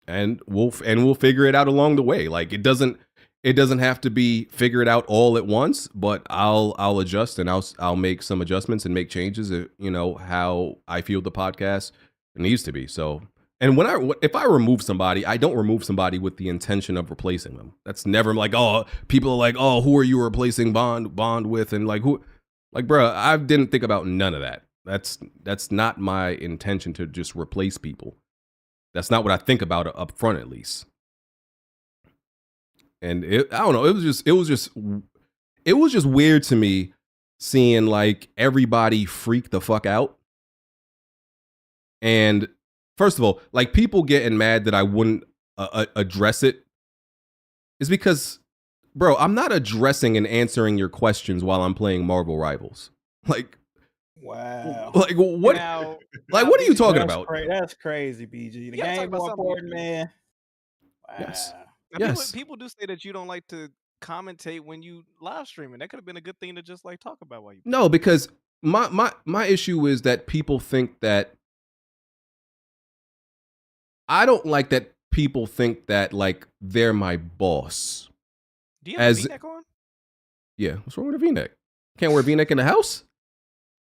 [SPEAKER 10] And we'll figure it out along the way. Like it doesn't have to be figured out all at once, but I'll adjust and I'll make some adjustments and make changes, how I feel the podcast needs to be. So, and if I remove somebody, I don't remove somebody with the intention of replacing them. That's never like, oh, people are like, oh, who are you replacing Bond with? And like, who, like, bro, I didn't think about none of that. That's not my intention to just replace people. That's not what I think about up front, at least. And I don't know. It was just weird to me seeing like everybody freak the fuck out. And first of all, like people getting mad that I wouldn't address it is because, bro, I'm not addressing and answering your questions while I'm playing Marvel Rivals. Like,
[SPEAKER 9] wow.
[SPEAKER 10] Like what? What are you talking about?
[SPEAKER 9] That's crazy, BG. The game more important, man. Wow.
[SPEAKER 10] Yes.
[SPEAKER 8] Now,
[SPEAKER 10] Yes.
[SPEAKER 8] people do say that you don't like to commentate when you live streaming. That could have been a good thing to just like talk about while you.
[SPEAKER 10] No, because my issue is that people think that I don't like that people think that like they're my boss.
[SPEAKER 8] Do you have a V-neck on?
[SPEAKER 10] Yeah, what's wrong with a V-neck? Can't wear V-neck in the house?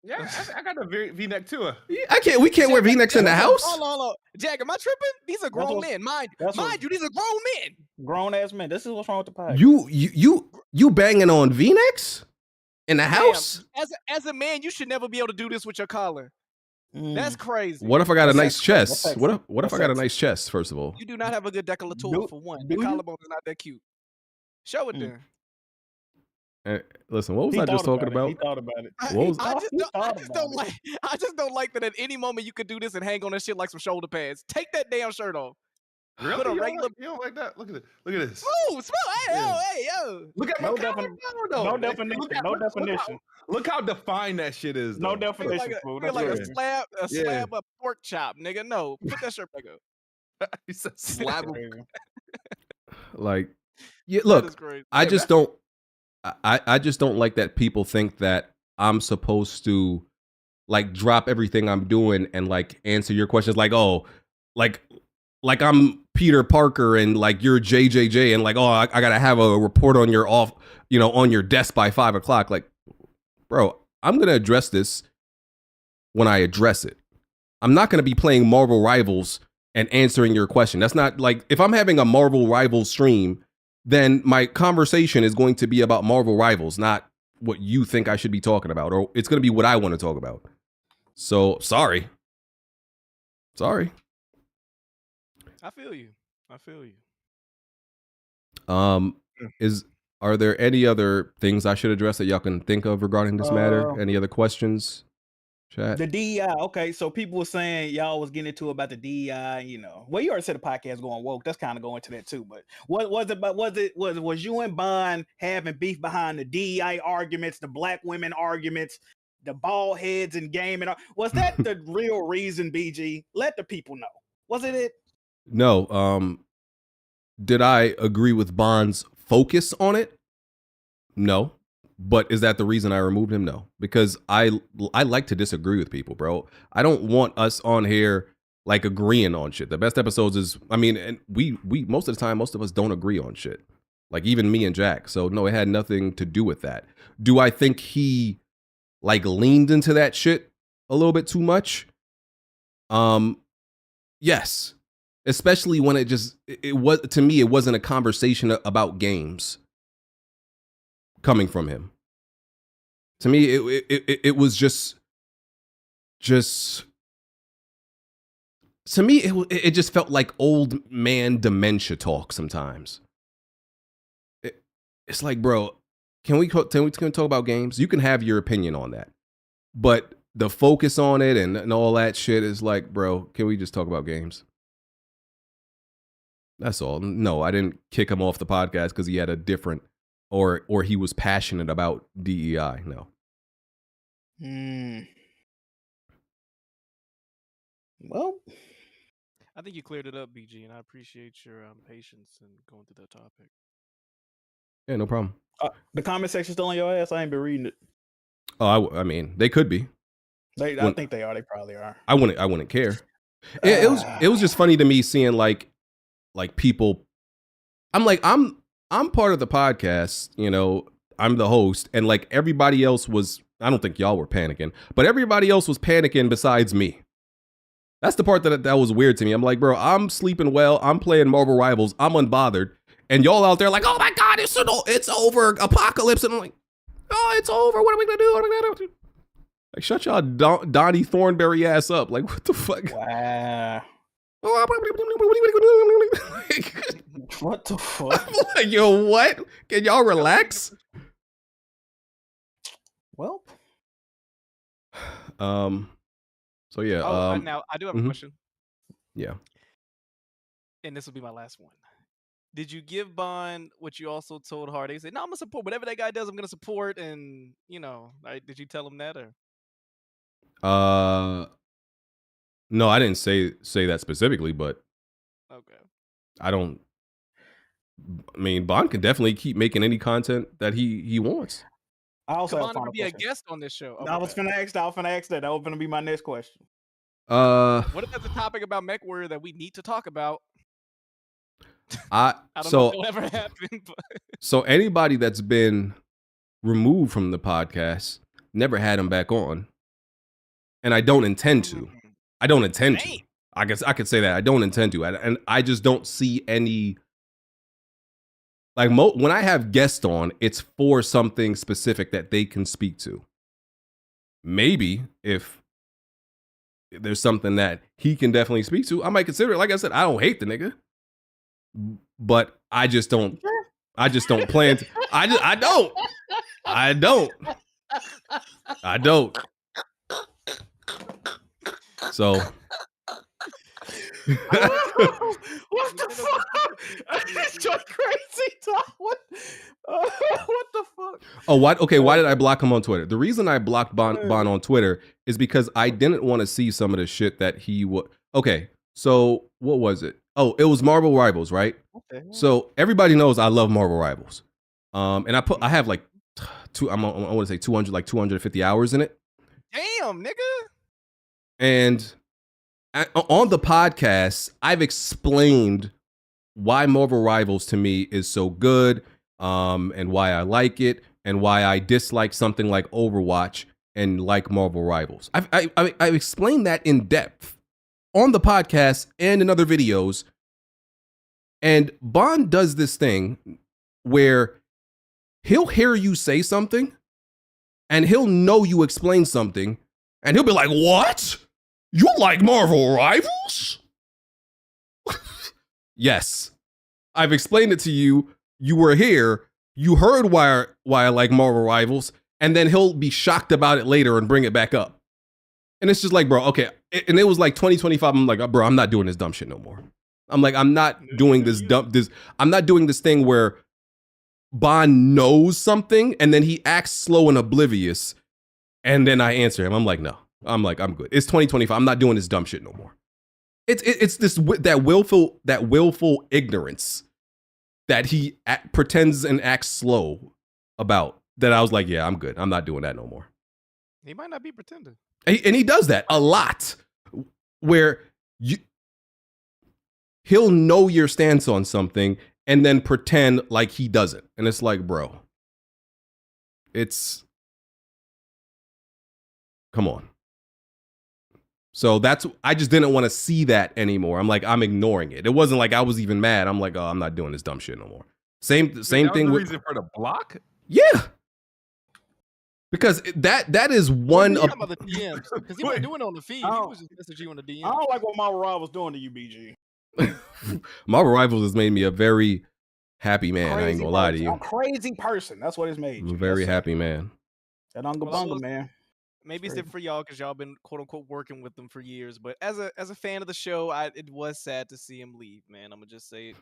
[SPEAKER 11] Yeah, I got a V-neck too.
[SPEAKER 10] We can't wear V-necks in the house.
[SPEAKER 8] Hold on. Jack, am I tripping? These are grown men. Mind you, these are grown men.
[SPEAKER 9] Grown ass men. This is what's wrong with the podcast.
[SPEAKER 10] You banging on V-necks in the house?
[SPEAKER 8] As a man, you should never be able to do this with your collar. That's crazy.
[SPEAKER 10] What if I got a nice chest? What if I got a nice chest? First of all,
[SPEAKER 8] you do not have a good decollator for one. Your collarbone is not that cute. Show it then.
[SPEAKER 10] Listen, what was I just talking about?
[SPEAKER 9] He thought about it.
[SPEAKER 8] I just don't like that at any moment you could do this and hang on that shit like some shoulder pads. Take that damn shirt off.
[SPEAKER 11] Really? You don't like that? Look at this.
[SPEAKER 8] Smooth. Hey, yo.
[SPEAKER 11] Look at
[SPEAKER 9] no definition. No definition.
[SPEAKER 11] Look how defined that shit is.
[SPEAKER 9] No definition.
[SPEAKER 8] Like a slab of pork chop, nigga. No, put that shirt back up.
[SPEAKER 11] He said slab.
[SPEAKER 10] Like, yeah. Look, I just don't like that people think that I'm supposed to like drop everything I'm doing and like answer your questions like, oh, like I'm Peter Parker and like you're JJJ and like, oh, I gotta have a report on your on your desk by 5 o'clock. Like, bro, I'm gonna address this when I address it. I'm not gonna be playing Marvel Rivals and answering your question. That's not like, if I'm having a Marvel Rivals stream, then my conversation is going to be about Marvel Rivals, not what you think I should be talking about, or it's going to be what I want to talk about. So sorry.
[SPEAKER 8] I feel you.
[SPEAKER 10] Are there any other things I should address that y'all can think of regarding this matter? Any other questions? Chat.
[SPEAKER 9] The DEI. Okay, so people were saying y'all was getting into about the DEI. You know, well, you already said the podcast going woke. That's kind of going to that too. But what was it? But was you and Bond having beef behind the DEI arguments, the black women arguments, the bald heads in gaming? Was that the real reason, BG? Let the people know. Was it?
[SPEAKER 10] No. Did I agree with Bond's focus on it? No. But is that the reason I removed him? No. Because I like to disagree with people, bro. I don't want us on here like agreeing on shit. The best episodes is, I mean, and we most of the time, most of us don't agree on shit. Like even me and Jack. So no, it had nothing to do with that. Do I think he like leaned into that shit a little bit too much? Yes. Especially when it was, to me, it wasn't a conversation about games coming from him. To me, it was just to me, it just felt like old man dementia talk sometimes. It's like, bro, can we talk about games? You can have your opinion on that, but the focus on it and all that shit is like, bro, can we just talk about games? That's all. No, I didn't kick him off the podcast because he had a different or he was passionate about DEI. No.
[SPEAKER 9] Well,
[SPEAKER 8] I think you cleared it up, BG, and I appreciate your patience in going through that topic.
[SPEAKER 10] Yeah, no problem.
[SPEAKER 9] The comment section still on your ass. I ain't been reading it.
[SPEAKER 10] Oh, I mean, they could be.
[SPEAKER 9] I think they are. They probably are.
[SPEAKER 10] I wouldn't care. It was just funny to me seeing like people. I'm like, I'm part of the podcast, you know, I'm the host, and like everybody else was, I don't think y'all were panicking, but everybody else was panicking besides me. That's the part that was weird to me. I'm like, bro, I'm sleeping well, I'm playing Marvel Rivals, I'm unbothered, and y'all out there like, oh my god, it's over, apocalypse, and I'm like, oh, it's over, what are we gonna do? What are we gonna do? Like, shut y'all Donnie Thornberry ass up. Like, what the fuck?
[SPEAKER 9] Wow. What the fuck?
[SPEAKER 10] I'm like, yo, what? Can y'all relax?
[SPEAKER 9] Well,
[SPEAKER 10] so yeah.
[SPEAKER 8] Now I do have a question.
[SPEAKER 10] Yeah.
[SPEAKER 8] And this will be my last one. Did you give Bond what you also told Hardy? Say, no, I'm gonna support whatever that guy does. I'm gonna support, and you know, did you tell him that or?
[SPEAKER 10] No, I didn't say that specifically, but
[SPEAKER 8] okay.
[SPEAKER 10] I mean, Bond can definitely keep making any content that he wants.
[SPEAKER 9] I also
[SPEAKER 8] have to be a guest on this show.
[SPEAKER 9] I was finna ask that. That was gonna be my next question.
[SPEAKER 8] What if there's a topic about MechWarrior that we need to talk about?
[SPEAKER 10] I
[SPEAKER 8] don't know if it'll ever happen. But.
[SPEAKER 10] So anybody that's been removed from the podcast, never had him back on, and I don't intend to. I don't intend to. I guess I could say that I don't intend to, and I just don't see any. Like when I have guests on, it's for something specific that they can speak to. Maybe if there's something that he can definitely speak to, I might consider it. Like I said, I don't hate the nigga, but I just don't. I just don't plan to. I don't. So.
[SPEAKER 9] What the fuck? It's just crazy talk. What the fuck?
[SPEAKER 10] Oh, what? Okay, why did I block him on Twitter? The reason I blocked Bond on Twitter is because I didn't want to see some of the shit that he would. Okay, so what was it? Oh, it was Marvel Rivals, right? Okay. So everybody knows I love Marvel Rivals, and I have like I want to say 200, like 250 hours in it.
[SPEAKER 8] Damn, nigga.
[SPEAKER 10] And on the podcast, I've explained why Marvel Rivals to me is so good, and why I like it, and why I dislike something like Overwatch and like Marvel Rivals. I've explained that in depth on the podcast and in other videos. And Bond does this thing where he'll hear you say something, and he'll know you explain something, and he'll be like, "What? You like Marvel Rivals?" Yes. I've explained it to you. You were here. You heard why I like Marvel Rivals, and then he'll be shocked about it later and bring it back up. And it's just like, bro, okay. And it was like 2025. I'm like, bro, I'm not doing this dumb shit no more. I'm like, I'm not doing I'm not doing this thing where Bond knows something and then he acts slow and oblivious. And then I answer him. I'm like, no. I'm good. It's 2025. I'm not doing this dumb shit no more. It's this that willful ignorance that he pretends and acts slow about, that I was like, yeah, I'm good. I'm not doing that no more.
[SPEAKER 8] He might not be pretending.
[SPEAKER 10] And he does that a lot, where he'll know your stance on something and then pretend like he doesn't. And it's like, bro, come on. So I just didn't want to see that anymore. I'm like, I'm ignoring it. It wasn't like I was even mad. I'm like, oh, I'm not doing this dumb shit no more. Same thing with
[SPEAKER 11] reason for the block.
[SPEAKER 10] Yeah. Because that is one of
[SPEAKER 8] the DMs, because he wasn't doing it on the feed. He was just messaging you on the DM.
[SPEAKER 9] I don't like what Marvel Rivals doing to you, BG.
[SPEAKER 10] Marvel Rivals has made me a very happy man. I ain't gonna lie to you.
[SPEAKER 9] I'm a crazy person. That's what it's made.
[SPEAKER 10] I'm a very happy man.
[SPEAKER 9] That unga bunga, man.
[SPEAKER 8] Maybe it's different for y'all because y'all been quote unquote working with them for years. But as a fan of the show, it was sad to see him leave, man. I'm gonna just say it.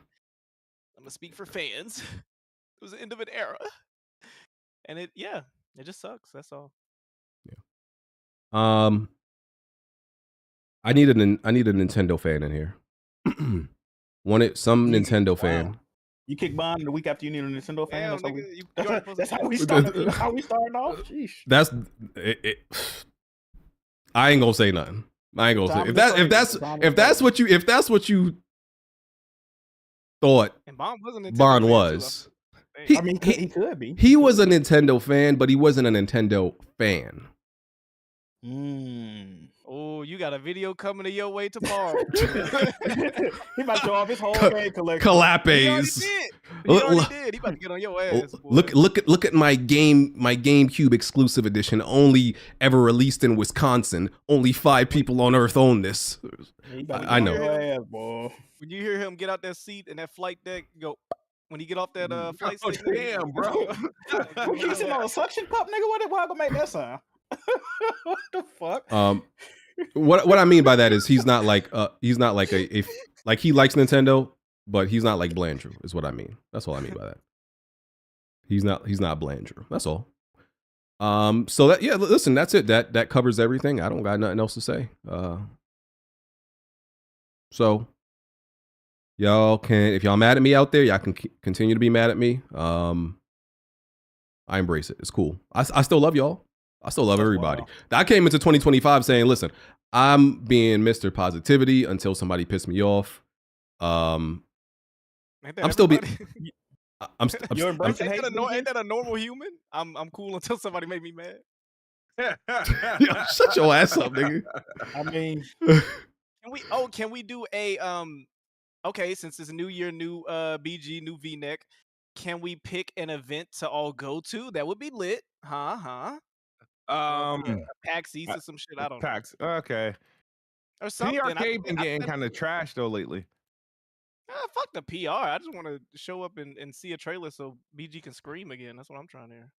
[SPEAKER 8] I'm gonna speak for fans. It was the end of an era. And it just sucks. That's all.
[SPEAKER 10] Yeah. I need a Nintendo fan in here. Some Nintendo fan.
[SPEAKER 9] You kick Bond the week after you need a Nintendo fan.
[SPEAKER 8] Damn,
[SPEAKER 9] that's how we started. That's how we started off. Sheesh.
[SPEAKER 10] That's it. I ain't gonna say nothing. I ain't gonna say if that's what you thought
[SPEAKER 8] and
[SPEAKER 10] Bond was.
[SPEAKER 9] He could be.
[SPEAKER 10] He was a Nintendo fan, but he wasn't a Nintendo fan.
[SPEAKER 8] Oh, you got a video coming to your way tomorrow.
[SPEAKER 9] He about to show off his whole game collection.
[SPEAKER 10] Calapes.
[SPEAKER 8] He already did. He about to get on your ass. Boy.
[SPEAKER 10] Look at my GameCube exclusive edition, only ever released in Wisconsin. Only 5 people on Earth own this. I know.
[SPEAKER 9] Ass, boy.
[SPEAKER 8] When you hear him get out that seat and that flight deck, go. When he get off that flight stick,
[SPEAKER 11] damn, bro.
[SPEAKER 9] He's sitting on a suction cup, nigga. Why gonna make that sound? What the fuck?
[SPEAKER 10] What I mean by that is he's not like he likes Nintendo, but he's not like Blandrew, is what I mean. That's all I mean by that. He's not Blandrew. That's all. So listen, that's it. That covers everything. I don't got nothing else to say. So y'all can, if y'all mad at me out there, y'all can continue to be mad at me. I embrace it. It's cool. I still love y'all. I still love everybody. Wow. I came into 2025 saying, listen, I'm being Mr. Positivity until somebody pissed me off. I'm still being.
[SPEAKER 8] Ain't that a normal human? I'm cool until somebody make me mad.
[SPEAKER 10] Yo, shut your ass up, nigga.
[SPEAKER 9] I mean,
[SPEAKER 8] can we do a okay, since it's a new year, new BG, new V-neck, can we pick an event to all go to? That would be lit. PAX East or some shit. I don't know.
[SPEAKER 11] PAX. Okay.
[SPEAKER 8] Or something.
[SPEAKER 11] The arcade been getting kind of trash though lately.
[SPEAKER 8] Fuck the PR. I just want to show up and see a trailer so BG can scream again. That's what I'm trying to hear.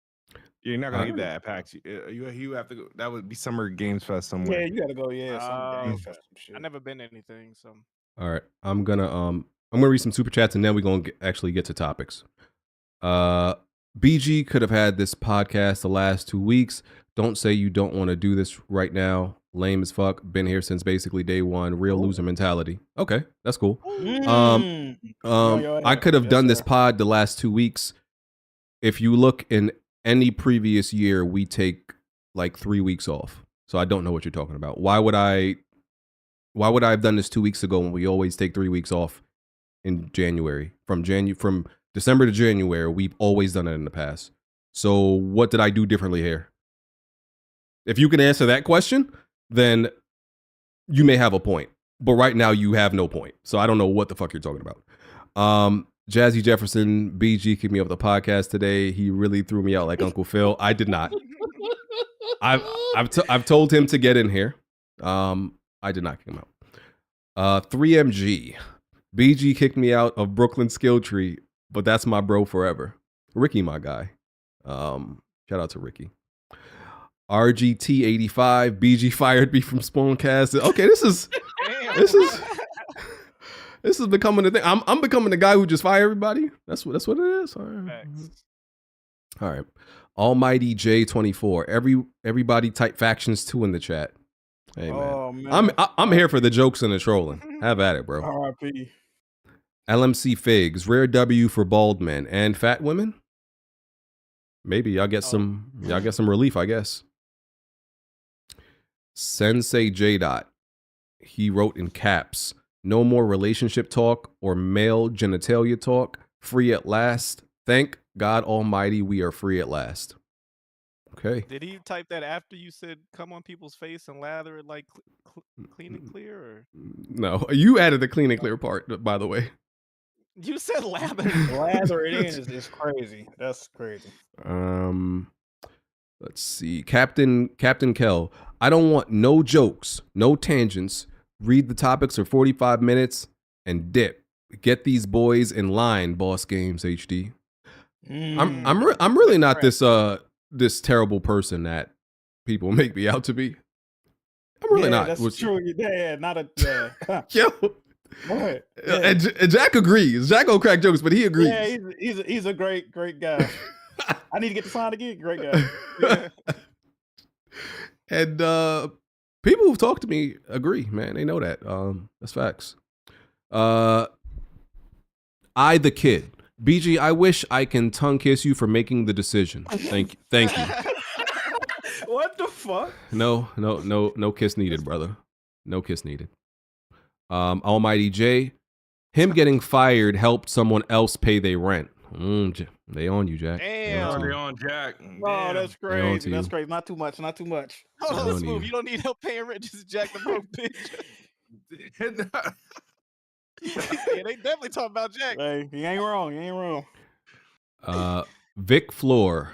[SPEAKER 11] You're not gonna get that at PAX. You have to go. That would be Summer Games Fest somewhere.
[SPEAKER 9] Yeah, you gotta go. Yeah, Summer Games Fest.
[SPEAKER 8] I've never been to anything, so.
[SPEAKER 10] All right, I'm gonna read some super chats and then we're gonna actually get to topics. BG could have had this podcast the last 2 weeks. Don't say you don't want to do this right now. Lame as fuck. Been here since basically day one. Real loser mentality. Okay, that's cool. I could have done this pod the last 2 weeks. If you look in any previous year, we take like 3 weeks off. So I don't know what you're talking about. Why would I have done this 2 weeks ago when we always take 3 weeks off in January? From December to January, we've always done it in the past. So what did I do differently here? If you can answer that question, then you may have a point. But right now you have no point. So I don't know what the fuck you're talking about. Jazzy Jefferson, BG kicked me off the podcast today. He really threw me out like Uncle Phil. I did not. I've told him to get in here. I did not kick him out. 3MG. BG kicked me out of Brooklyn Skill Tree, but that's my bro forever. Ricky, my guy. Shout out to Ricky. RGT85, BG fired me from Spawncast. Okay, this is becoming the thing. I'm becoming the guy who just fire everybody. That's what it is. All right. Almighty J24. Everybody type factions 2 in the chat. Hey man.
[SPEAKER 9] Oh, man.
[SPEAKER 10] I'm here for the jokes and the trolling. Have at it, bro.
[SPEAKER 9] R.I.P.
[SPEAKER 10] LMC Figs, rare W for bald men and fat women. Maybe y'all get some relief, I guess. Sensei J. Dot. He wrote in caps, no more relationship talk or male genitalia talk. Free at last. Thank God Almighty, we are free at last. Okay.
[SPEAKER 8] Did he type that after you said come on people's face and lather it like clean and clear? Or?
[SPEAKER 10] No, you added the clean and clear part, by the way.
[SPEAKER 8] You said lather.
[SPEAKER 9] Lather it in is crazy. That's crazy.
[SPEAKER 10] Let's see. Captain Kell. I don't want no jokes, no tangents. Read the topics for 45 minutes and dip. Get these boys in line, Boss Games HD. I'm really not this terrible person that people make me out to be. I'm really not.
[SPEAKER 9] That's true. Yeah, not a
[SPEAKER 10] Yo.
[SPEAKER 9] What?
[SPEAKER 10] And Jack agrees. Jack will crack jokes, but he agrees.
[SPEAKER 9] Yeah, he's a great guy. I need to get the sign again. Great guy. Yeah.
[SPEAKER 10] And people who've talked to me agree, man. They know that. That's facts. I the kid. BG, I wish I can tongue kiss you for making the decision. Thank you.
[SPEAKER 9] What the fuck?
[SPEAKER 10] No kiss needed, brother. No kiss needed. Almighty J, him getting fired helped someone else pay their rent. They on you, Jack.
[SPEAKER 8] Damn,
[SPEAKER 11] they on Jack.
[SPEAKER 9] Oh, that's crazy. That's crazy. Not too much. Not too much.
[SPEAKER 8] Oh, that's smooth. You don't need help paying rent. Just Jack the broke bitch. Yeah, they definitely talking about Jack.
[SPEAKER 9] Hey, he ain't wrong.
[SPEAKER 10] Vic Floor,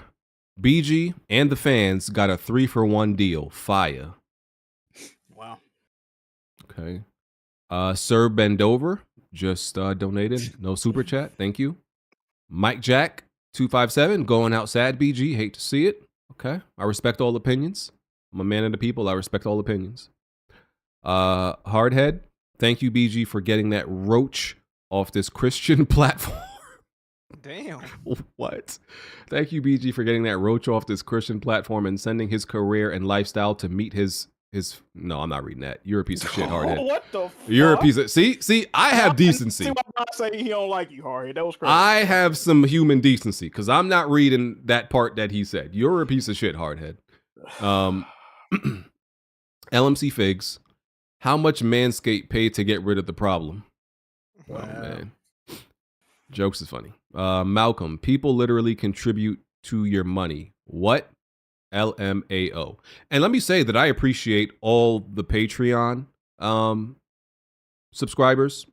[SPEAKER 10] BG, and the fans got a 3-for-1 deal. Fire.
[SPEAKER 9] Wow.
[SPEAKER 10] Okay. Sir Bendover just donated. No super chat. Thank you. Mike Jack 257 going out sad. BG, hate to see it. Okay. I respect all opinions. I'm a man of the people. I respect all opinions. Hardhead, thank you, BG, for getting that roach off this Christian platform.
[SPEAKER 8] Damn.
[SPEAKER 10] What? Thank you, BG, for getting that roach off this Christian platform and sending his career and lifestyle to meet his. No, I'm not reading that. You're a piece of shit, Hardhead.
[SPEAKER 9] What the fuck?
[SPEAKER 10] You're a piece of. See, I have decency.
[SPEAKER 9] See why I'm saying he don't like you, Hardhead. That was crazy.
[SPEAKER 10] I have some human decency because I'm not reading that part that he said. You're a piece of shit, Hardhead. LMC Figs, how much Manscaped paid to get rid of the problem? Wow. Oh, man. Jokes is funny. Malcolm, people literally contribute to your money. What? LMAO. And let me say that I appreciate all the Patreon subscribers,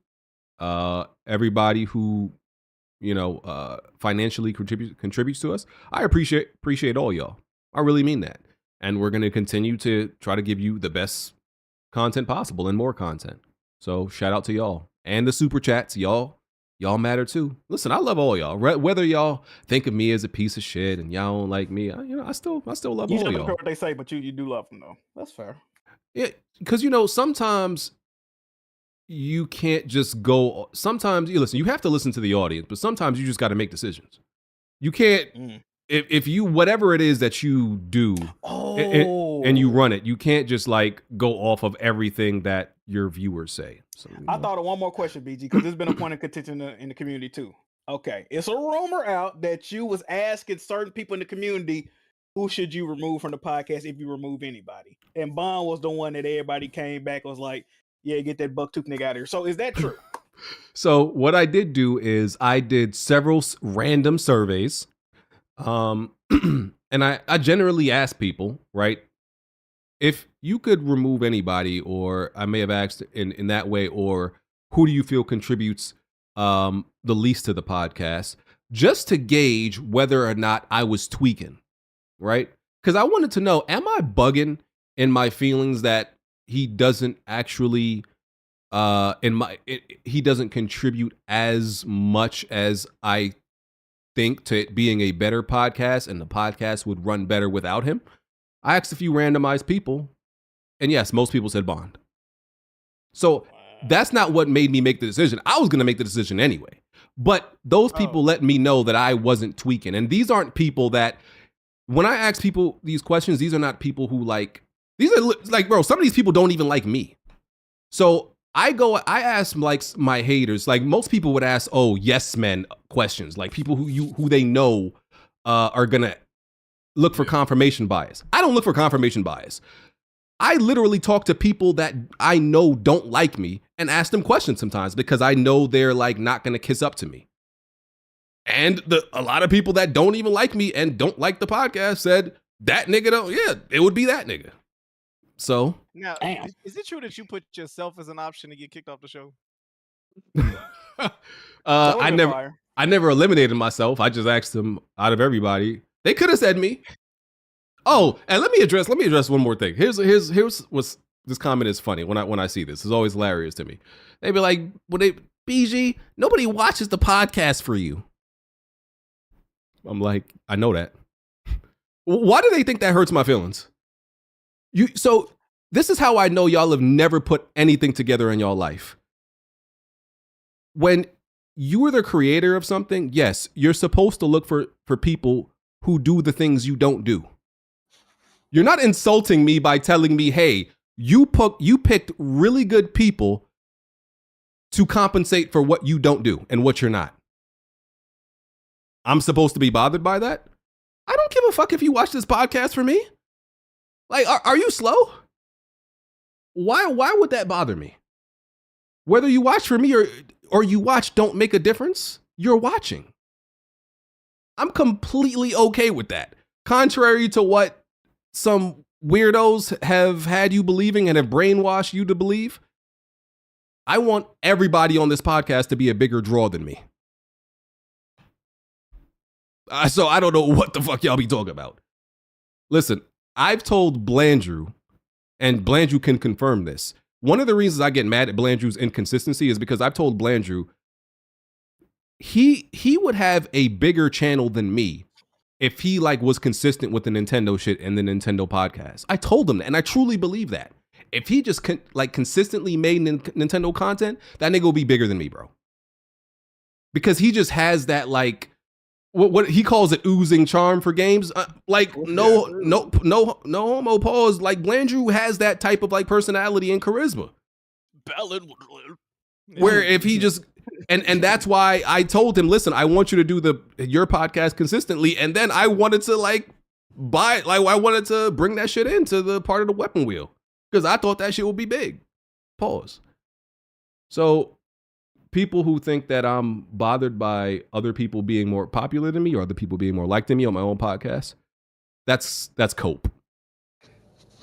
[SPEAKER 10] everybody who financially contributes to us. I appreciate all y'all. I really mean that. And we're going to continue to try to give you the best content possible and more content. So shout out to y'all and the super chats, y'all matter too. Listen, I love all y'all. Whether y'all think of me as a piece of shit and y'all don't like me, I still love all y'all.
[SPEAKER 9] You what they say, but you do love them though. That's fair.
[SPEAKER 10] Yeah, because sometimes you can't just go. Sometimes you have to listen to the audience, but sometimes you just got to make decisions. You can't. If you whatever it is that you do and you run it, you can't just like go off of everything that your viewers say. So,
[SPEAKER 9] I thought of one more question, BG, because there's been a point of contention in the community too. Okay, it's a rumor out that you was asking certain people in the community who should you remove from the podcast if you remove anybody, and Bond was the one that everybody came back and was like, "Yeah, get that bucktooth nigga out of here." So is that true?
[SPEAKER 10] So what I did do is I did several random surveys. And I generally ask people, right, if you could remove anybody, or I may have asked in that way, or who do you feel contributes the least to the podcast, just to gauge whether or not I was tweaking, right? Because I wanted to know, am I bugging in my feelings that he doesn't actually he doesn't contribute as much as I think to it being a better podcast, and the podcast would run better without him. I asked a few randomized people, and yes, most people said Bond. So that's not what made me make the decision. I was going to make the decision anyway. But those people let me know that I wasn't tweaking. And these aren't people that, when I ask people these questions, these are not people who these are like, bro, some of these people don't even like me. So I ask like my haters, like most people would ask, yes men questions, like people who they know are going to look for confirmation bias. I don't look for confirmation bias. I literally talk to people that I know don't like me and ask them questions sometimes because I know they're like not going to kiss up to me. And a lot of people that don't even like me and don't like the podcast said that nigga it would be that nigga. So
[SPEAKER 8] now, is it true that you put yourself as an option to get kicked off the show?
[SPEAKER 10] I never eliminated myself. I just asked them out of everybody. They could have said me. Oh, and let me address one more thing. Here's what's this comment is funny when I see this. It's always hilarious to me. They be like, BG, nobody watches the podcast for you. I'm like, I know that. Why do they think that hurts my feelings? So this is how I know y'all have never put anything together in y'all life. When you are the creator of something, yes, you're supposed to look for people who do the things you don't do. You're not insulting me by telling me, hey, you picked really good people to compensate for what you don't do and what you're not. I'm supposed to be bothered by that? I don't give a fuck if you watch this podcast for me. Like, are you slow? Why would that bother me? Whether you watch for me or you watch don't make a difference. You're watching. I'm completely okay with that. Contrary to what some weirdos have had you believing and have brainwashed you to believe, I want everybody on this podcast to be a bigger draw than me. So I don't know what the fuck y'all be talking about. Listen, I've told Blandrew, and Blandrew can confirm this. One of the reasons I get mad at Blandrew's inconsistency is because I've told Blandrew he would have a bigger channel than me if he was consistent with the Nintendo shit and the Nintendo podcast. I told him that, and I truly believe that. If he just consistently made Nintendo content, that nigga will be bigger than me, bro. Because he just has that what he calls it oozing charm for games. No homo pause. Blandrew has that type of personality and charisma. Where if he just and that's why I told him, listen, I want you to do your podcast consistently, and then I wanted to I wanted to bring that shit into the part of the weapon wheel because I thought that shit would be big. Pause. So people who think that I'm bothered by other people being more popular than me or other people being more liked than me on my own podcast, that's cope.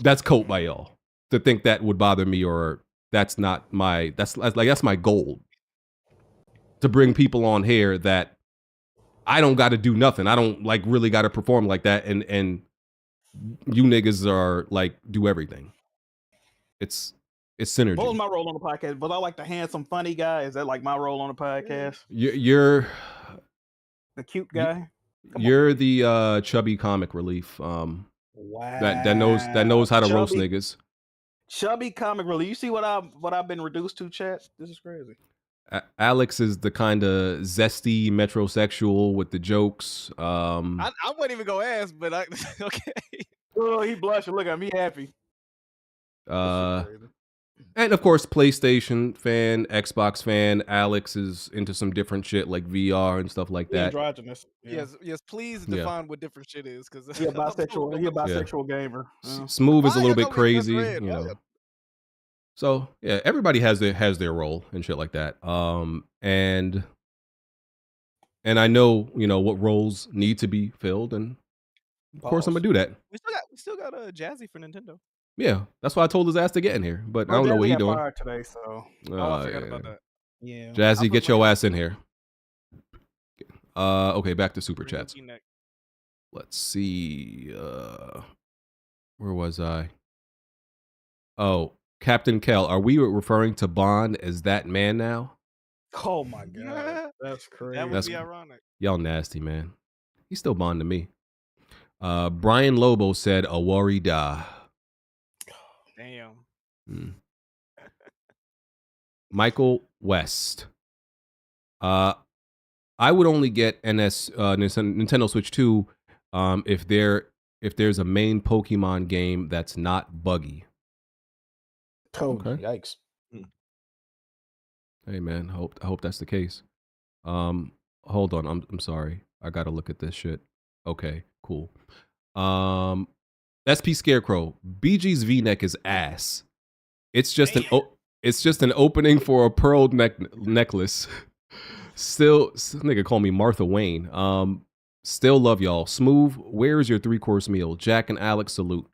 [SPEAKER 10] That's cope by y'all to think that would bother me, or that's not my that's my goal. To bring people on here that I don't got to do nothing. I don't really got to perform like that, and you niggas are do everything. It's synergy.
[SPEAKER 9] What was my role on the podcast? Was I the handsome, funny guy? Is that my role on the podcast?
[SPEAKER 10] You're
[SPEAKER 9] the cute guy.
[SPEAKER 10] You're the chubby comic relief.
[SPEAKER 9] Wow.
[SPEAKER 10] That knows how to roast niggas.
[SPEAKER 9] Chubby comic relief. You see what I've been reduced to, chat? This is crazy.
[SPEAKER 10] Alex is the kind of zesty metrosexual with the jokes.
[SPEAKER 8] I wouldn't even go ask, but okay.
[SPEAKER 9] Oh, he blushing. Look at him. He happy.
[SPEAKER 10] And of course, PlayStation fan, Xbox fan. Alex is into some different shit like VR and stuff like that.
[SPEAKER 9] Androgynous.
[SPEAKER 8] Yeah. Yes. Please define what different shit is, because
[SPEAKER 9] he a bisexual. He a bisexual gamer.
[SPEAKER 10] Smooth is a little bit crazy, you know. So yeah, everybody has their role and shit like that. And I know what roles need to be filled, and of course I'm gonna do that.
[SPEAKER 8] We still got Jazzy for Nintendo.
[SPEAKER 10] Yeah, that's why I told his ass to get in here, but I don't know what he's doing
[SPEAKER 9] today. So
[SPEAKER 8] I forgot about that.
[SPEAKER 9] Yeah,
[SPEAKER 10] Jazzy, get your ass in here. Okay, back to super chats. Let's see. Where was I? Oh, Captain Kell, are we referring to Bond as that man now?
[SPEAKER 9] Oh my god, that's crazy.
[SPEAKER 8] That would be ironic.
[SPEAKER 10] Y'all nasty, man. He's still Bond to me. Brian Lobo said, "Awari da."
[SPEAKER 8] Damn.
[SPEAKER 10] Michael West. I would only get Nintendo Switch 2 if there's a main Pokemon game that's not buggy.
[SPEAKER 9] Okay. Yikes.
[SPEAKER 10] Hey man, I hope that's the case. Hold on, I'm sorry. I gotta look at this shit. Okay, cool. SP Scarecrow. BG's V-neck is ass. It's just an opening for a pearl necklace. Still, nigga call me Martha Wayne. Still love y'all. Smooth, where is your 3-course meal? Jack and Alex salute.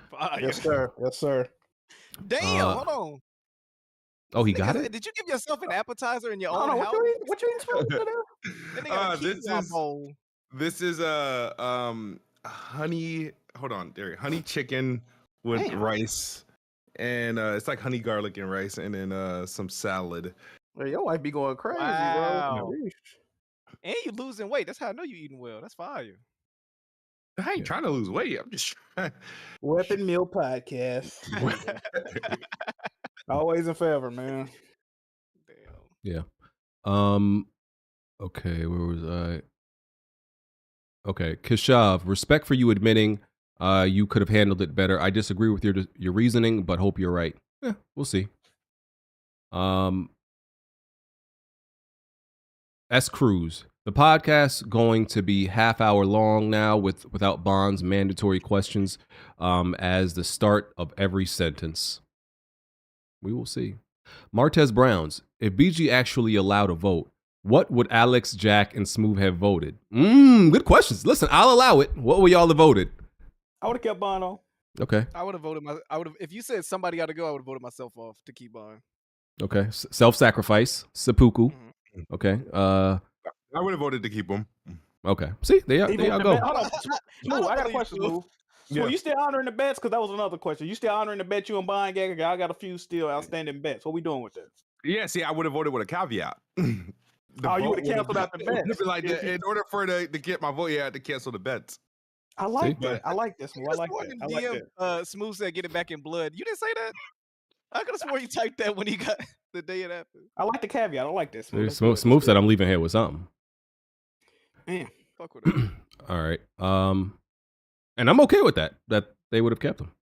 [SPEAKER 8] Fire.
[SPEAKER 9] Yes, sir. Yes, sir.
[SPEAKER 8] Damn, hold on.
[SPEAKER 10] Oh, he got it?
[SPEAKER 8] Did you give yourself an appetizer in your own
[SPEAKER 9] What
[SPEAKER 8] house?
[SPEAKER 9] what you eating?
[SPEAKER 8] That nigga got a quinoa bowl.
[SPEAKER 11] This is a honey. Hold on, there. Honey chicken with rice, and it's like honey garlic and rice, and then some salad.
[SPEAKER 9] Well, your wife be going crazy,
[SPEAKER 8] Wow.
[SPEAKER 9] bro.
[SPEAKER 8] And you losing weight. That's how I know you eating well. That's fire.
[SPEAKER 11] I ain't trying to lose weight. I'm just trying.
[SPEAKER 9] Weapon Meal Podcast. Always and forever, man.
[SPEAKER 10] Yeah. Okay, where was I? Okay, Keshav, respect for you admitting you could have handled it better. I disagree with your reasoning, but hope you're right. We'll see. S. Cruz, the podcast going to be half-hour long now without Bond's mandatory questions as the start of every sentence. We will see. Martez Browns, if BG actually allowed a vote, what would Alex, Jack, and Smooth have voted? Good questions. Listen, I'll allow it. What would y'all have voted?
[SPEAKER 9] I would have kept Bond on.
[SPEAKER 10] Okay.
[SPEAKER 8] I would have voted if you said somebody got to go, I would have voted myself off to keep on.
[SPEAKER 10] Okay. Self-sacrifice. Seppuku. Okay.
[SPEAKER 11] I would have voted to keep him.
[SPEAKER 10] Okay. See, there y'all go.
[SPEAKER 9] Hold on. Smooth, I got a question, Smooth. So you still honoring the bets? Because that was another question. You still honoring the bet you and Bond Gagger? I got a few still outstanding bets. What we doing with this?
[SPEAKER 11] Yeah, see, I would have voted with a caveat.
[SPEAKER 9] You would have canceled out the bets.
[SPEAKER 11] Like, in order for to get my vote, you had to cancel the bets.
[SPEAKER 9] I like that. I like this one. I like that. I like that.
[SPEAKER 8] Smooth said, "Get it back in blood." You didn't say that. I could have sworn you typed that when he got the day it happened.
[SPEAKER 9] I like the caveat. I like this.
[SPEAKER 10] Smooth said, "I'm leaving here with something."
[SPEAKER 8] Man, fuck with it.
[SPEAKER 10] All right. And I'm okay with that. That they would have kept him.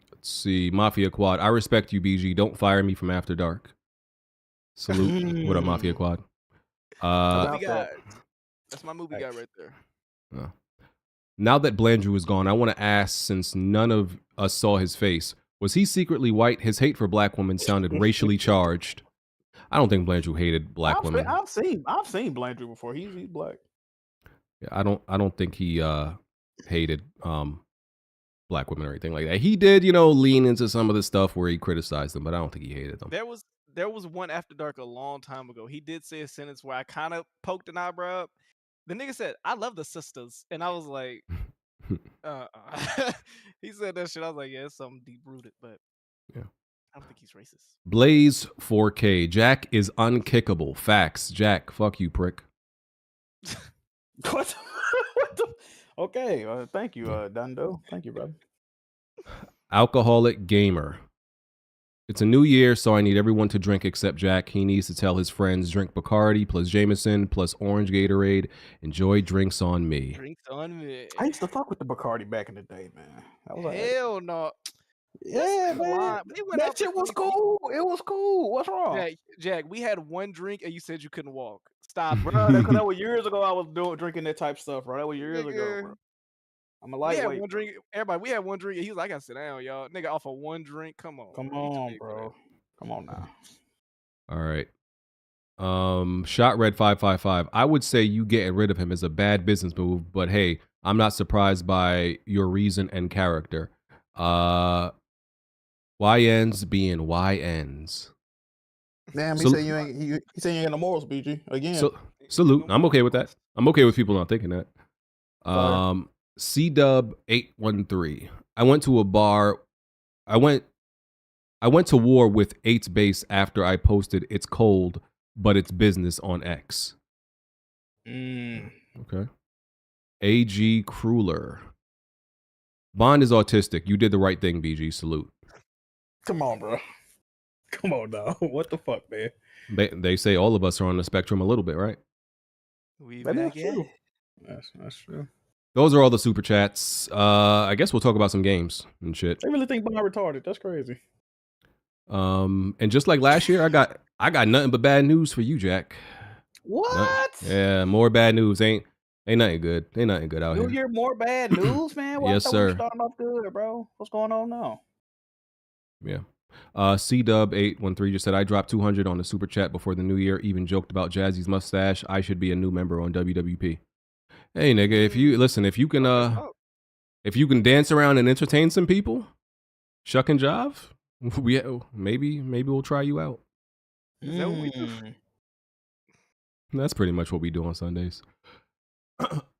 [SPEAKER 10] Let's see. Mafia Quad. I respect you, BG. Don't fire me from After Dark. Salute. What up, Mafia Quad?
[SPEAKER 8] That's my movie guy right there.
[SPEAKER 10] Now that Blandrew is gone, I want to ask, since none of us saw his face, was he secretly white? His hate for black women sounded racially charged. I don't think Blandrew hated black women.
[SPEAKER 9] I've seen Blandrew before. He's black.
[SPEAKER 10] Yeah, I don't think he hated black women or anything like that. He did, lean into some of the stuff where he criticized them, but I don't think he hated them.
[SPEAKER 8] There was one After Dark a long time ago. He did say a sentence where I kind of poked an eyebrow up. The nigga said, "I love the sisters," and I was like, he said that shit. I was like, yeah, it's something deep rooted, but
[SPEAKER 10] yeah,
[SPEAKER 8] I don't think he's racist.
[SPEAKER 10] Blaze 4K. Jack is unkickable. Facts. Jack, fuck you, prick.
[SPEAKER 9] What the? Okay, thank you, Dundo. Thank you, brother.
[SPEAKER 10] Alcoholic Gamer. It's a new year, so I need everyone to drink except Jack. He needs to tell his friends, drink Bacardi plus Jameson plus orange Gatorade. Enjoy drinks on me.
[SPEAKER 8] Drinks on me.
[SPEAKER 9] I used to fuck with the Bacardi back in the day, man. I was like,
[SPEAKER 8] hell no.
[SPEAKER 9] Yeah, man. That shit was cool. It was cool. What's wrong?
[SPEAKER 8] Jack, we had one drink and you said you couldn't walk. Stop.
[SPEAKER 9] Bro, that was years ago I was drinking that type of stuff, bro. That was years ago, bro. I'm a lightweight.
[SPEAKER 8] We had one drink. Everybody, we had one drink. And he was like, I gotta sit down, y'all. Nigga, off of one drink. Come on.
[SPEAKER 9] Come on, bro. Come on now.
[SPEAKER 10] All right. Shot Red 555. I would say you getting rid of him is a bad business move, but hey, I'm not surprised by your reason and character. YNs being YNs.
[SPEAKER 9] Damn, he said you ain't no morals, BG. Again.
[SPEAKER 10] Salute. I'm okay with that. I'm okay with people not thinking that. CDub813. I went to a bar. I went to war with 8's base after I posted "It's cold, but it's business" on X. Okay. AG Crueler. Bond is autistic. You did the right thing, BG. Salute.
[SPEAKER 9] Come on, bro. Come on, dog. What the fuck, man?
[SPEAKER 10] They say all of us are on the spectrum a little bit, right?
[SPEAKER 9] That's true. That's true.
[SPEAKER 10] Those are all the super chats. I guess we'll talk about some games and shit.
[SPEAKER 9] They really think Bond retarded. That's crazy.
[SPEAKER 10] And just like last year, I got nothing but bad news for you, Jack.
[SPEAKER 9] What?
[SPEAKER 10] Yeah, more bad news. Ain't nothing good. Ain't nothing good out
[SPEAKER 9] New
[SPEAKER 10] here.
[SPEAKER 9] Year, more bad news, man. Why
[SPEAKER 10] Yes,
[SPEAKER 9] I thought
[SPEAKER 10] sir.
[SPEAKER 9] we were starting off good, bro. What's going on now?
[SPEAKER 10] Yeah. CDub813 just said, I dropped 200 on the super chat before the new year. Even joked about Jazzy's mustache. I should be a new member on WWP. Hey, nigga, if you can dance around and entertain some people, shuck and jive, maybe we'll try you out.
[SPEAKER 8] Is that what we do?
[SPEAKER 10] That's pretty much what we do on Sundays.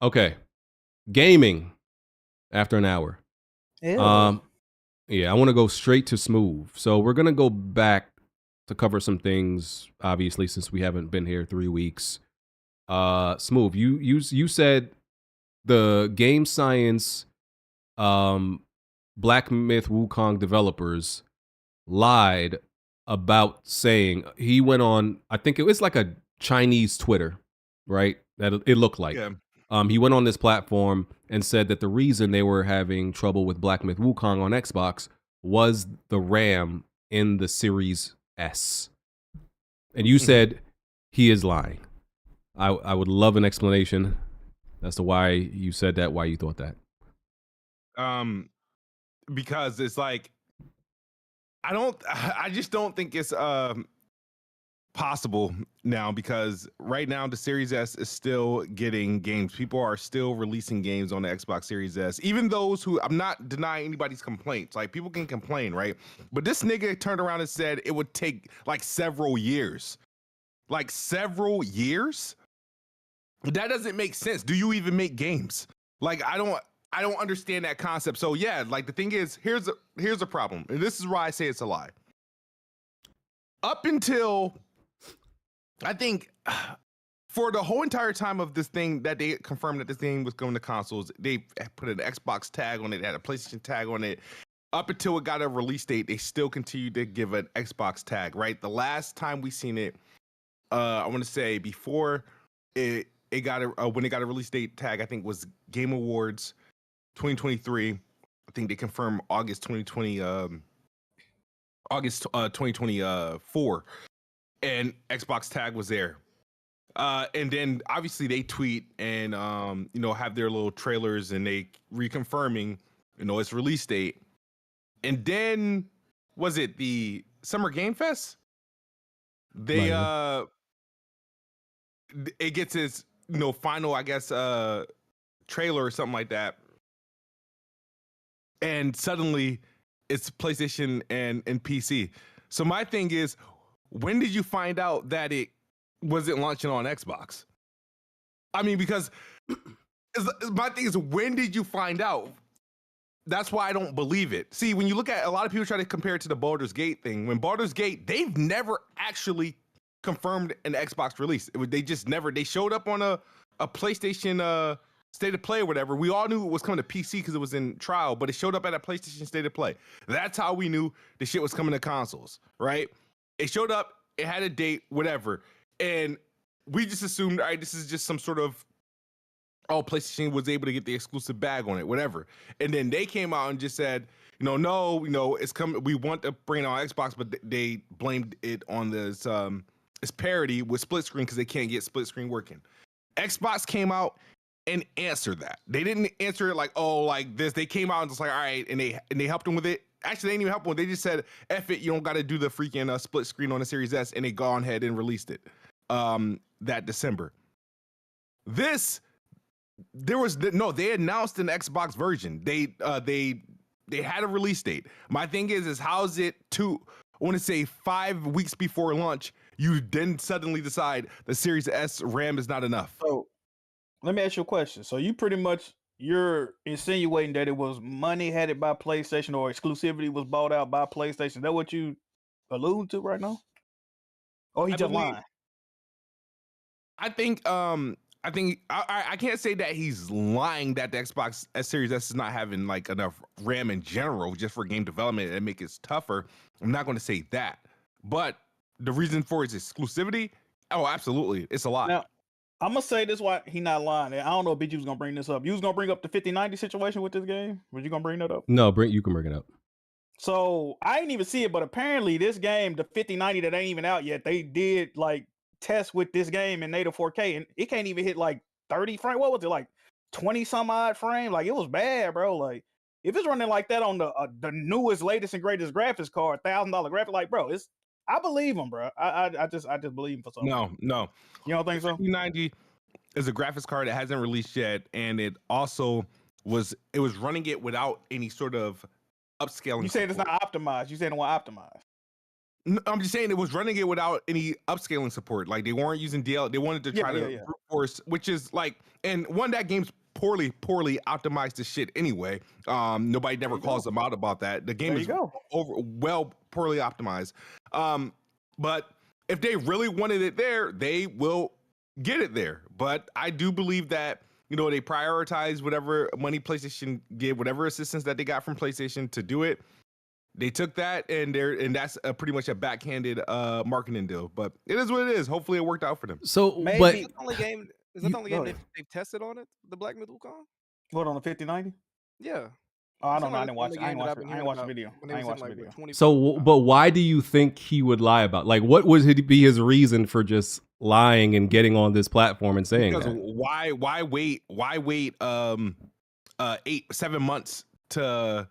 [SPEAKER 10] Okay. Gaming after an hour.
[SPEAKER 9] Ew.
[SPEAKER 10] Yeah, I want to go straight to Smooth. So we're going to go back to cover some things, obviously, since we haven't been here 3 weeks. Smooth, you said the Game Science Black Myth Wukong developers lied about saying, he went on, I think it was like a Chinese Twitter, right? That it looked like.
[SPEAKER 11] Yeah.
[SPEAKER 10] He went on this platform and said that the reason they were having trouble with Black Myth Wukong on Xbox was the RAM in the Series S. And you said he is lying. I would love an explanation as to why you said that, why you thought that.
[SPEAKER 11] Because it's like, I just don't think it's possible now, because right now the Series S is still getting games. People are still releasing games on the Xbox Series S. Even those who, I'm not denying anybody's complaints. Like, people can complain, right? But this nigga turned around and said it would take like several years. Like several years? That doesn't make sense. Do you even make games? Like, I don't understand that concept. So yeah, like the thing is, here's a problem. And this is why I say it's a lie. Up until, I think, for the whole entire time of this thing that they confirmed that this thing was going to consoles, they put an Xbox tag on it, had a PlayStation tag on it. Up until it got a release date, they still continued to give an Xbox tag, right? The last time we seen it, I want to say before it got when it got a release date tag, I think was Game Awards 2023. I think they confirmed August 2020, August 2024. And Xbox tag was there. And then obviously they tweet and have their little trailers and they reconfirming, its release date. And then was it the Summer Game Fest? They it gets its final, I guess, trailer or something like that. And suddenly it's PlayStation and PC. So my thing is, when did you find out that it wasn't launching on Xbox? I mean, because my thing is, when did you find out? That's why I don't believe it. See, when you look at, a lot of people try to compare it to the Baldur's Gate thing. When Baldur's Gate, they've never actually confirmed an Xbox release. They just never, they showed up on a PlayStation State of Play or whatever. We all knew it was coming to PC because it was in trial, but it showed up at a PlayStation State of Play. That's how we knew the shit was coming to consoles, right? It showed up, it had a date, whatever. And we just assumed, all right, this is just some sort of, PlayStation was able to get the exclusive bag on it, whatever. And then they came out and just said, no, it's coming. We want to bring it on Xbox, but they blamed it on this parity with split screen because they can't get split screen working. Xbox came out and answered that. They didn't answer it like, like this. They came out and just like, all right, and they helped them with it. Actually, they didn't even help them. They just said, F it, you don't got to do the freaking split screen on the Series S, and they gone ahead and released it that December. They announced an Xbox version. They had a release date. My thing is how is it I want to say 5 weeks before launch, you then suddenly decide the Series S RAM is not enough?
[SPEAKER 9] So let me ask you a question. So you pretty much you're insinuating that it was money headed by PlayStation or exclusivity was bought out by PlayStation. Is that what you allude to right now? Or he just lying?
[SPEAKER 11] I think I can't say that he's lying that the Xbox Series S is not having like enough RAM in general just for game development and make it tougher. I'm not going to say that, but the reason for its exclusivity, oh, absolutely, it's a lot.
[SPEAKER 9] Now, I'm gonna say this why he not lying. I don't know if BG was gonna bring this up. You was gonna bring up the 5090 situation with this game. Was you gonna bring that up?
[SPEAKER 10] No, you can bring it up.
[SPEAKER 9] So I didn't even see it, but apparently this game, the 5090 that ain't even out yet, they did like test with this game in native 4K, and it can't even hit like 30 frame. What was it, like 20 some odd frame? Like it was bad, bro. Like if it's running like that on the newest, latest, and greatest graphics card, $1,000 graphic, like bro, I believe him, bro. I just believe him for something.
[SPEAKER 11] No,
[SPEAKER 9] you don't think so?
[SPEAKER 11] 5090 is a graphics card that hasn't released yet, and it also was running it without any sort of upscaling.
[SPEAKER 9] You said it's not optimized. You said it wasn't optimized.
[SPEAKER 11] No, I'm just saying it was running it without any upscaling support. Like they weren't using DL. They wanted to try to brute force, which is like, and that game's poorly optimized to shit anyway. Nobody never calls them out about that. The game is poorly optimized. But if they really wanted it there, they will get it there. But I do believe that, you know, they prioritize whatever money PlayStation gave, whatever assistance that they got from PlayStation to do it. They took that, and that's pretty much a backhanded marketing deal. But it is what it is. Hopefully, it worked out for them.
[SPEAKER 10] So,
[SPEAKER 8] maybe
[SPEAKER 10] but
[SPEAKER 8] is that the only game they've tested on it? The Black Myth Wukong?
[SPEAKER 9] What, on the 5090?
[SPEAKER 8] Yeah.
[SPEAKER 9] Oh, I don't know. I didn't watch it. I ain't watched the video.
[SPEAKER 10] So, but why do you think he would lie about? Like, what would be his reason for just lying and getting on this platform and saying that?
[SPEAKER 11] Why wait 7 months to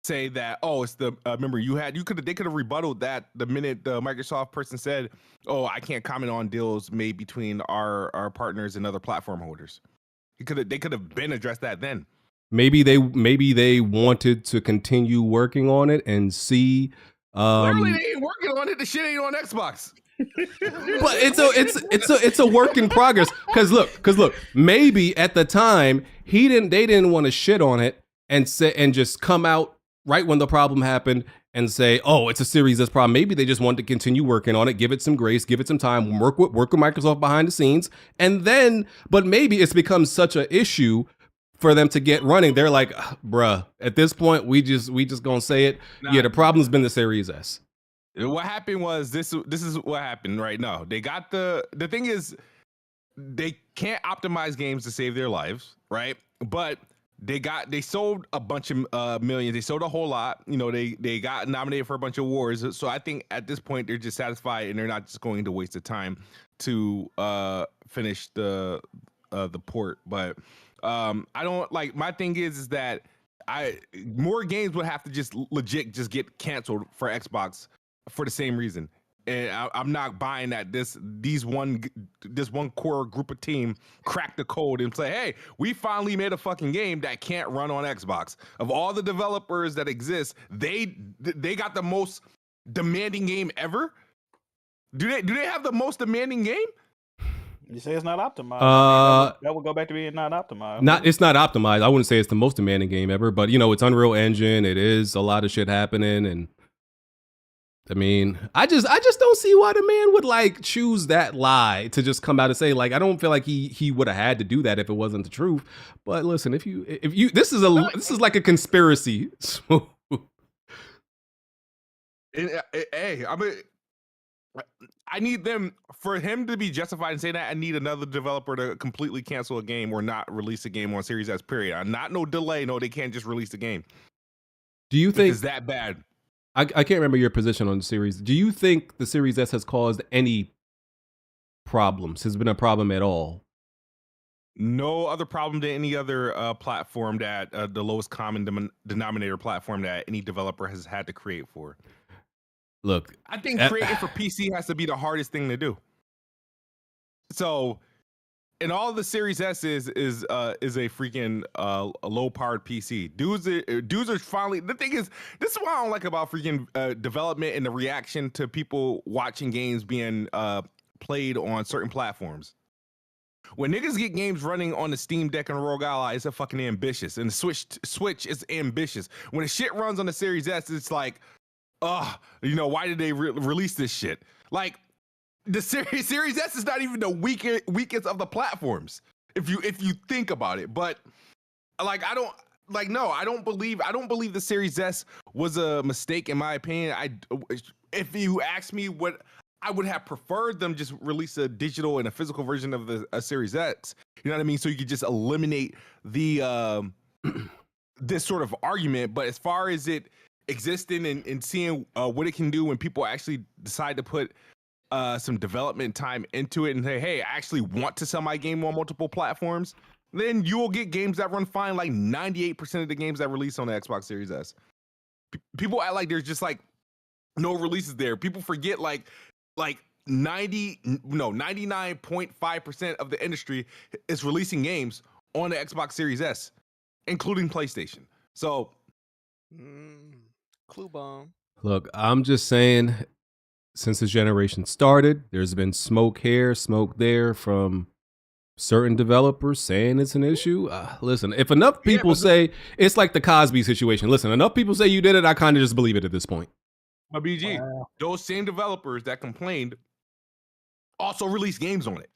[SPEAKER 11] say that, oh, it's the remember they could have rebutted that the minute the Microsoft person said, oh, I can't comment on deals made between our partners and other platform holders. They could have been addressed that then.
[SPEAKER 10] Maybe they wanted to continue working on it and see.
[SPEAKER 11] Literally, they ain't working on it. The shit ain't on Xbox.
[SPEAKER 10] But it's a work in progress. Cause look, maybe at the time they didn't want to shit on it and just come out right when the problem happened and say, oh, it's a Series S problem. Maybe they just wanted to continue working on it, give it some grace, give it some time, work with Microsoft behind the scenes, and then, but maybe it's become such an issue for them to get running. They're like, bruh, at this point, we just gonna say it. Yeah, the problem's been the Series S.
[SPEAKER 11] What happened was this is what happened right now. They got the thing is they can't optimize games to save their lives, right? But they sold a bunch of millions. They sold a whole lot. You know, they got nominated for a bunch of awards. So I think at this point they're just satisfied and they're not just going to waste the time to finish the port. But I don't like, my thing is that more games would have to just legit just get canceled for Xbox for the same reason. And I'm not buying that this one core group of team cracked the code and say, hey, we finally made a fucking game that can't run on Xbox. Of all the developers that exist, they got the most demanding game ever. Do they have the most demanding game?
[SPEAKER 9] You say it's not optimized. That would go back to being not optimized.
[SPEAKER 10] It's not optimized. I wouldn't say it's the most demanding game ever, but you know, it's Unreal Engine. It is a lot of shit happening, and I mean, I just don't see why the man would like choose that lie to just come out and say, like, I don't feel like he would have had to do that if it wasn't the truth. But listen, if you this is like a conspiracy.
[SPEAKER 11] Hey, I need for him to be justified and say that. I need another developer to completely cancel a game or not release a game on Series S. Period. Not no delay. No, they can't just release the game.
[SPEAKER 10] Do you think
[SPEAKER 11] it's that bad?
[SPEAKER 10] I can't remember your position on the series. Do you think the Series S has caused any problems? Has been a problem at all?
[SPEAKER 11] No other problem than any other platform that the lowest common denominator platform that any developer has had to create for.
[SPEAKER 10] Look,
[SPEAKER 11] I think creating for PC has to be the hardest thing to do. So, and all the Series S is a freaking a low-powered PC. Dudes are finally. The thing is, this is what I don't like about freaking development and the reaction to people watching games being played on certain platforms. When niggas get games running on the Steam Deck and Rogue Ally, it's a fucking ambitious. And the Switch is ambitious. When the shit runs on the Series S, it's like, why did they release this shit? Like, the Series S is not even the weakest of the platforms, if you think about it. But like, I don't believe the Series S was a mistake in my opinion. If you ask me what I would have preferred them just release a digital and a physical version of the Series X. You know what I mean? So you could just eliminate the this sort of argument. But as far as it existing and seeing what it can do when people actually decide to put some development time into it and say, hey, I actually want to sell my game on multiple platforms, then you will get games that run fine, like 98% of the games that release on the Xbox Series S. People act like there's just like no releases there. People forget like 99.5% of the industry is releasing games on the Xbox Series S, including PlayStation. So,
[SPEAKER 8] clue bomb.
[SPEAKER 10] Look, I'm just saying, since this generation started, there's been smoke here, smoke there from certain developers saying it's an issue. Listen, if enough people say, it's like the Cosby situation. Listen, enough people say you did it, I kind of just believe it at this point.
[SPEAKER 11] But BG, those same developers that complained also released games on it.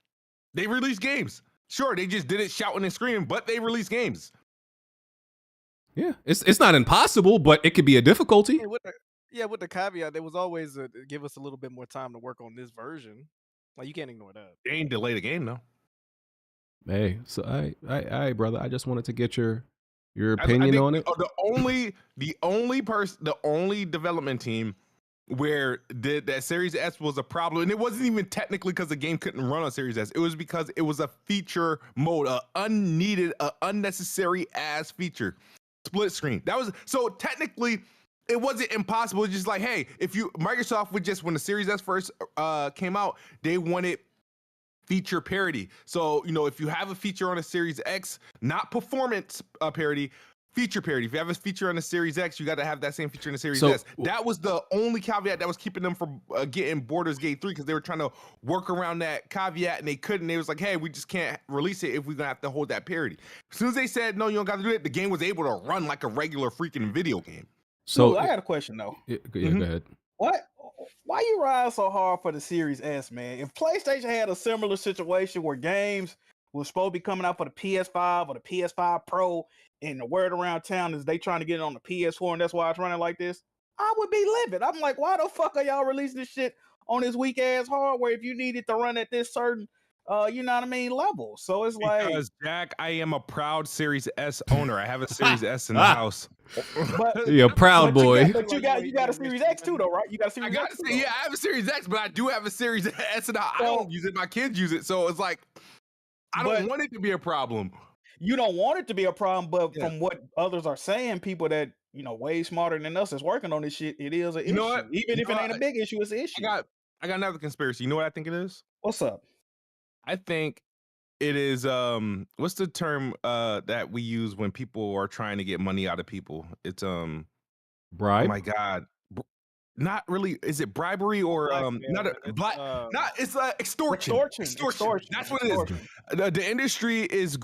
[SPEAKER 11] They released games. Sure, they just did it shouting and screaming, but they released games.
[SPEAKER 10] Yeah, it's not impossible, but it could be a difficulty.
[SPEAKER 8] With the caveat, there was always give us a little bit more time to work on this version. Like, you can't ignore that.
[SPEAKER 11] They ain't delay the game though.
[SPEAKER 10] Hey, so I brother, I just wanted to get your opinion on it.
[SPEAKER 11] The only development team where that Series S was a problem, and it wasn't even technically because the game couldn't run on Series S. It was because it was a feature mode, unnecessary ass feature, split screen. That was so technically it wasn't impossible. It's just like, hey, Microsoft would just, when the Series S first came out, they wanted feature parity. So, if you have a feature on a Series X, not performance parity, feature parity. If you have a feature on the Series X, you got to have that same feature in the Series S. That was the only caveat that was keeping them from getting Baldur's Gate 3, because they were trying to work around that caveat and they couldn't. They was like, hey, we just can't release it if we're going to have to hold that parity. As soon as they said, no, you don't got to do it, the game was able to run like a regular freaking video game.
[SPEAKER 9] So I got a question though.
[SPEAKER 10] Yeah, go ahead.
[SPEAKER 9] Why you ride so hard for the Series S, man? If PlayStation had a similar situation where games was supposed to be coming out for the PS5 or the PS5 Pro, and the word around town is they trying to get it on the PS4, and that's why it's running like this, I would be livid. I'm like, why the fuck are y'all releasing this shit on this weak ass hardware if you need it to run at this certain level? So it's like,
[SPEAKER 11] because Jack, I am a proud Series S owner. I have a Series S in the house.
[SPEAKER 10] You're a proud boy.
[SPEAKER 9] You got a Series X too, though, right? You got a Series X.
[SPEAKER 11] Yeah, I have a Series X, but I do have a Series S, and I don't use it. My kids use it, so it's like I don't want it to be a problem.
[SPEAKER 9] You don't want it to be a problem, but from what others are saying, people that way smarter than us is working on this shit, it is an issue. Even if it ain't a big issue, it's an issue.
[SPEAKER 11] I got another conspiracy. You know what I think it is?
[SPEAKER 9] What's up?
[SPEAKER 11] I think it is what's the term that we use when people are trying to get money out of people? It's
[SPEAKER 10] bribe.
[SPEAKER 11] Oh my God. Not really. Is it bribery or it's extortion. Extortion. That's what it is. The industry has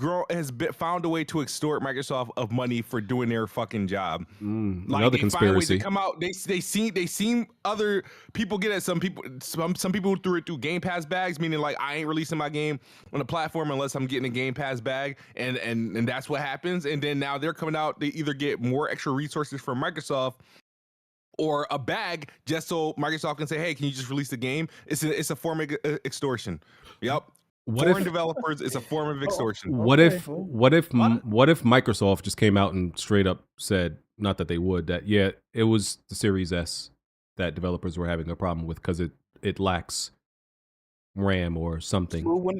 [SPEAKER 11] found a way to extort Microsoft of money for doing their fucking job.
[SPEAKER 10] Another conspiracy.
[SPEAKER 11] They come out. They seen other people get it. Some people threw it through Game Pass bags, meaning like, I ain't releasing my game on the platform unless I'm getting a Game Pass bag, and that's what happens. And then now they're coming out. They either get more extra resources from Microsoft or a bag, just so Microsoft can say, hey, can you just release the game? It's a form of extortion. Yep. Foreign developers is a form of extortion.
[SPEAKER 10] What if Microsoft just came out and straight up said, not that they would, that it was the Series S that developers were having a problem with because it lacks RAM or something. What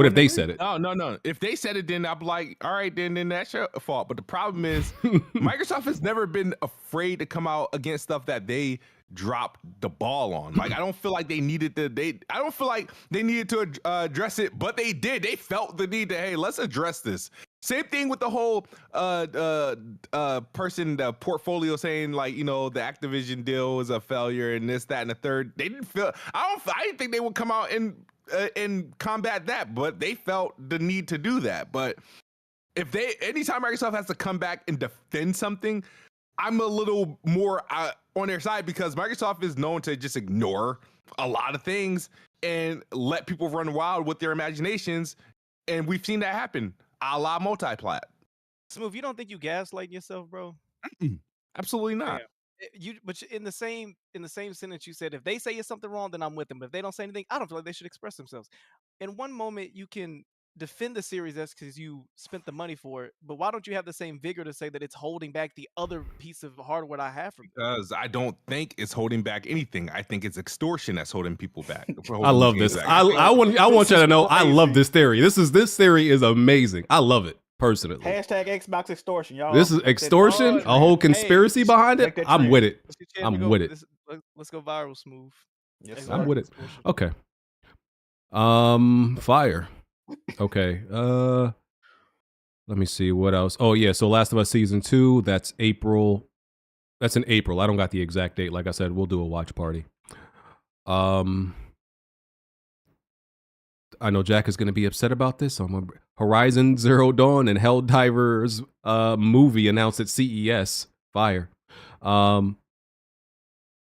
[SPEAKER 10] if they said it?
[SPEAKER 11] No. If they said it, then I'd be like, all right, then that's your fault. But the problem is, Microsoft has never been afraid to come out against stuff that they dropped the ball on. Like, I don't feel like they needed to address it, but they did. They felt the need to, hey, let's address this. Same thing with the whole the portfolio saying, like, the Activision deal was a failure and this, that, and the third. They didn't feel. I didn't think they would come out and and combat that, but they felt the need to do that. But anytime Microsoft has to come back and defend something, I'm a little more on their side, because Microsoft is known to just ignore a lot of things and let people run wild with their imaginations. And we've seen that happen a la multiplat.
[SPEAKER 8] Smooth, you don't think you gaslighting yourself, bro?
[SPEAKER 11] Absolutely not.
[SPEAKER 8] But in the same sentence, you said if they say it's something wrong, then I'm with them. But if they don't say anything, I don't feel like they should express themselves. In one moment, you can defend the Series S because you spent the money for it, but why don't you have the same vigor to say that it's holding back the other piece of hardware I have from it?
[SPEAKER 11] Because I don't think it's holding back anything. I think it's extortion that's holding people back.
[SPEAKER 10] I love this. I want you to know I love this theory. This theory is amazing. I love it personally.
[SPEAKER 9] Hashtag Xbox extortion, y'all.
[SPEAKER 10] This is extortion, a whole conspiracy behind it. I'm with it. I'm with it.
[SPEAKER 8] Let's go viral, Smooth.
[SPEAKER 9] Yes,
[SPEAKER 10] I'm with it. Okay. Fire. Okay. Let me see what else. Oh yeah, so Last of Us Season 2, that's April. That's in April. I don't got the exact date. Like I said, we'll do a watch party. I know Jack is going to be upset about this. Horizon Zero Dawn and Helldivers movie announced at CES. Fire.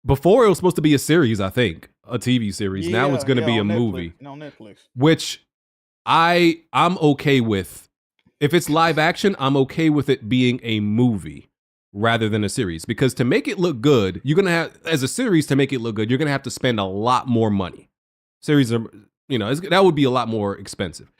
[SPEAKER 10] Before it was supposed to be a series, I think, a TV series. Now it's going to be a movie.
[SPEAKER 9] On Netflix.
[SPEAKER 10] Which I'm okay with. If it's live action, I'm okay with it being a movie rather than a series, because to make it look good, you're going to have, as a series, to make it look good, you're going to have to spend a lot more money. Series are, that would be a lot more expensive.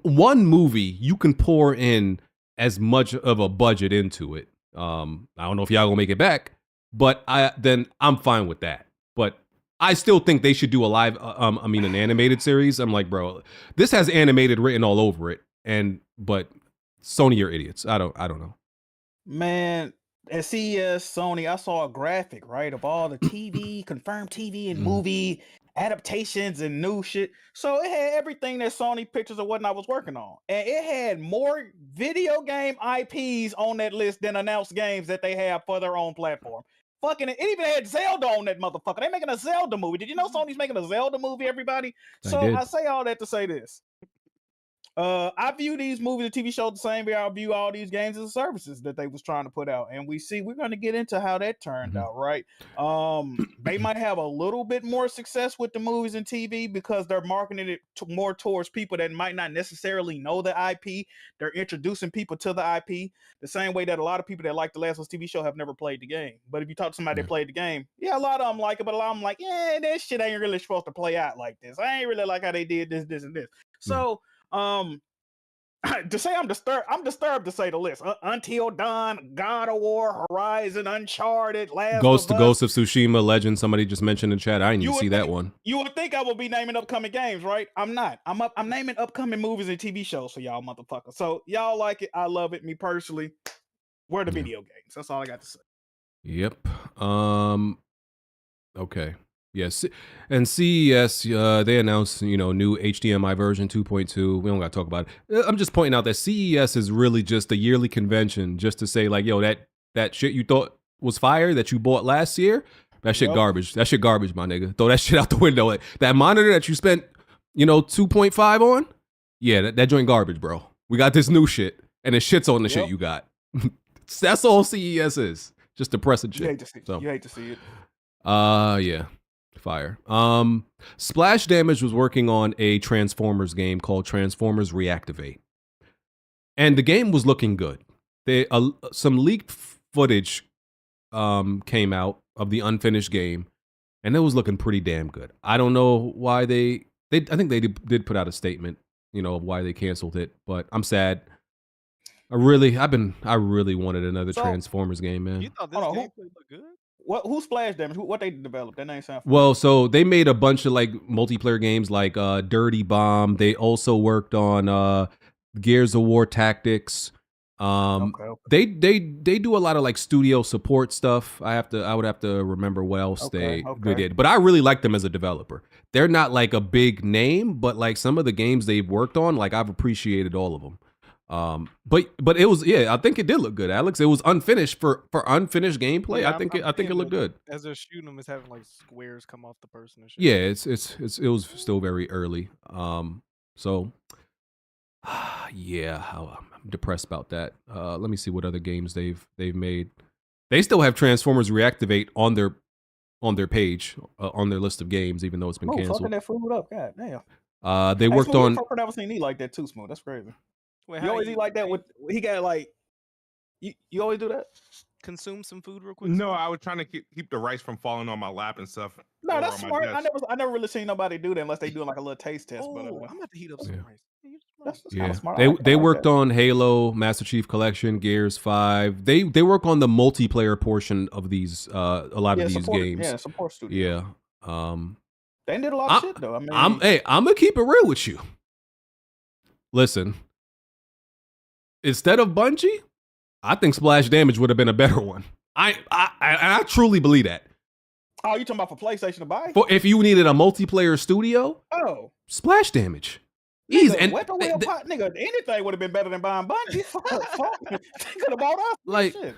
[SPEAKER 10] One movie, you can pour in as much of a budget into it. I don't know if y'all gonna make it back, but I'm fine with that. But I still think they should do an animated series. I'm like, bro, this has animated written all over it, but Sony, you're idiots. I don't know.
[SPEAKER 9] Man, at CES, Sony, I saw a graphic, right, of all the TV, confirmed TV and movie adaptations and new shit. So it had everything that Sony Pictures or whatnot was working on. And it had more video game IPs on that list than announced games that they have for their own platform. Fucking, it even had Zelda on that motherfucker. They're making a Zelda movie. Did you know Sony's making a Zelda movie, everybody? I say all that to say this. I view these movies and TV shows the same way I view all these games as services that they was trying to put out. And we're going to get into how that turned out, right? They might have a little bit more success with the movies and TV because they're marketing it more towards people that might not necessarily know the IP. They're introducing people to the IP the same way that a lot of people that like the Last of Us TV show have never played the game. But if you talk to somebody that played the game, a lot of them like it, but a lot of them like, this shit ain't really supposed to play out like this. I ain't really like how they did this, and this. So, to say I'm disturbed to say the list. Until Dawn, God of War, Horizon, Uncharted,
[SPEAKER 10] Ghost of Tsushima, Legend. Somebody just mentioned in chat. I didn't even see that one.
[SPEAKER 9] You would think I would be naming upcoming games, right? I'm not. I'm naming upcoming movies and TV shows for y'all motherfuckers. So y'all like it. I love it. Me personally, we're the video games. That's all I got to say.
[SPEAKER 10] Yep. Okay. Yes, and CES, they announced, new HDMI version 2.2. We don't got to talk about it. I'm just pointing out that CES is really just a yearly convention just to say, like, yo, that shit you thought was fire that you bought last year, that shit garbage. That shit garbage, my nigga. Throw that shit out the window. That monitor that you spent, 2.5 on, that joint garbage, bro. We got this new shit, and it shits on the shit you got. That's all CES is. Just depressing shit.
[SPEAKER 9] You hate to see it.
[SPEAKER 10] Yeah. Fire. Splash Damage was working on a Transformers game called Transformers Reactivate, and the game was looking good. Some leaked footage came out of the unfinished game, and it was looking pretty damn good. I don't know why I think they did put out a statement, of why they canceled it, but I'm sad. I really wanted another Transformers game, man.
[SPEAKER 8] You thought this game looked good?
[SPEAKER 9] Who Splash Damage? What they developed? That name sounds.
[SPEAKER 10] Well, so they made a bunch of like multiplayer games, like Dirty Bomb. They also worked on Gears of War Tactics.
[SPEAKER 9] Okay.
[SPEAKER 10] They do a lot of like studio support stuff. I would have to remember what else they did. But I really like them as a developer. They're not like a big name, but like some of the games they've worked on, like I've appreciated all of them. But it was, yeah, I think it did look good, Alex. It was unfinished for unfinished gameplay.
[SPEAKER 8] Yeah,
[SPEAKER 10] I think it looked good.
[SPEAKER 8] As they're shooting them, it's having like squares come off the person and shit.
[SPEAKER 10] Yeah, it was still very early. So yeah, I'm depressed about that. Let me see what other games they've made. They still have Transformers Reactivate on their page, on their list of games, even though it's been canceled.
[SPEAKER 9] Fucking that food up, god damn.
[SPEAKER 10] They worked on.
[SPEAKER 9] I've never seen he like that too, Smooth. That's crazy.
[SPEAKER 8] Wait,
[SPEAKER 9] You always eat like that with he got like you always do that?
[SPEAKER 8] Consume some food real quick.
[SPEAKER 11] No, I was trying to keep the rice from falling on my lap and stuff.
[SPEAKER 9] No,
[SPEAKER 11] or
[SPEAKER 9] that's
[SPEAKER 11] on my
[SPEAKER 9] smart.
[SPEAKER 11] desk.
[SPEAKER 9] I never really seen nobody do that unless they doing like a little taste test.
[SPEAKER 8] Oh,
[SPEAKER 9] But
[SPEAKER 8] I'm about to heat up some rice.
[SPEAKER 9] that's
[SPEAKER 10] Yeah,
[SPEAKER 9] kinda smart.
[SPEAKER 10] they worked on Halo, Master Chief Collection, Gears 5. They work on the multiplayer portion of these a lot of these games.
[SPEAKER 9] Yeah, support studio.
[SPEAKER 10] Yeah.
[SPEAKER 9] They did a lot of shit though. I mean,
[SPEAKER 10] I'm gonna keep it real with you. Listen, instead of Bungie, I think Splash Damage would have been a better one. I truly believe that.
[SPEAKER 9] oh, you talking about for PlayStation to buy?
[SPEAKER 10] For if you needed a multiplayer studio,
[SPEAKER 9] Oh,
[SPEAKER 10] Splash Damage. Easy. And
[SPEAKER 9] weapon wheel pot, nigga, anything would have been better than buying Bungie. Fuck, they could have bought us.
[SPEAKER 10] like
[SPEAKER 9] Shit.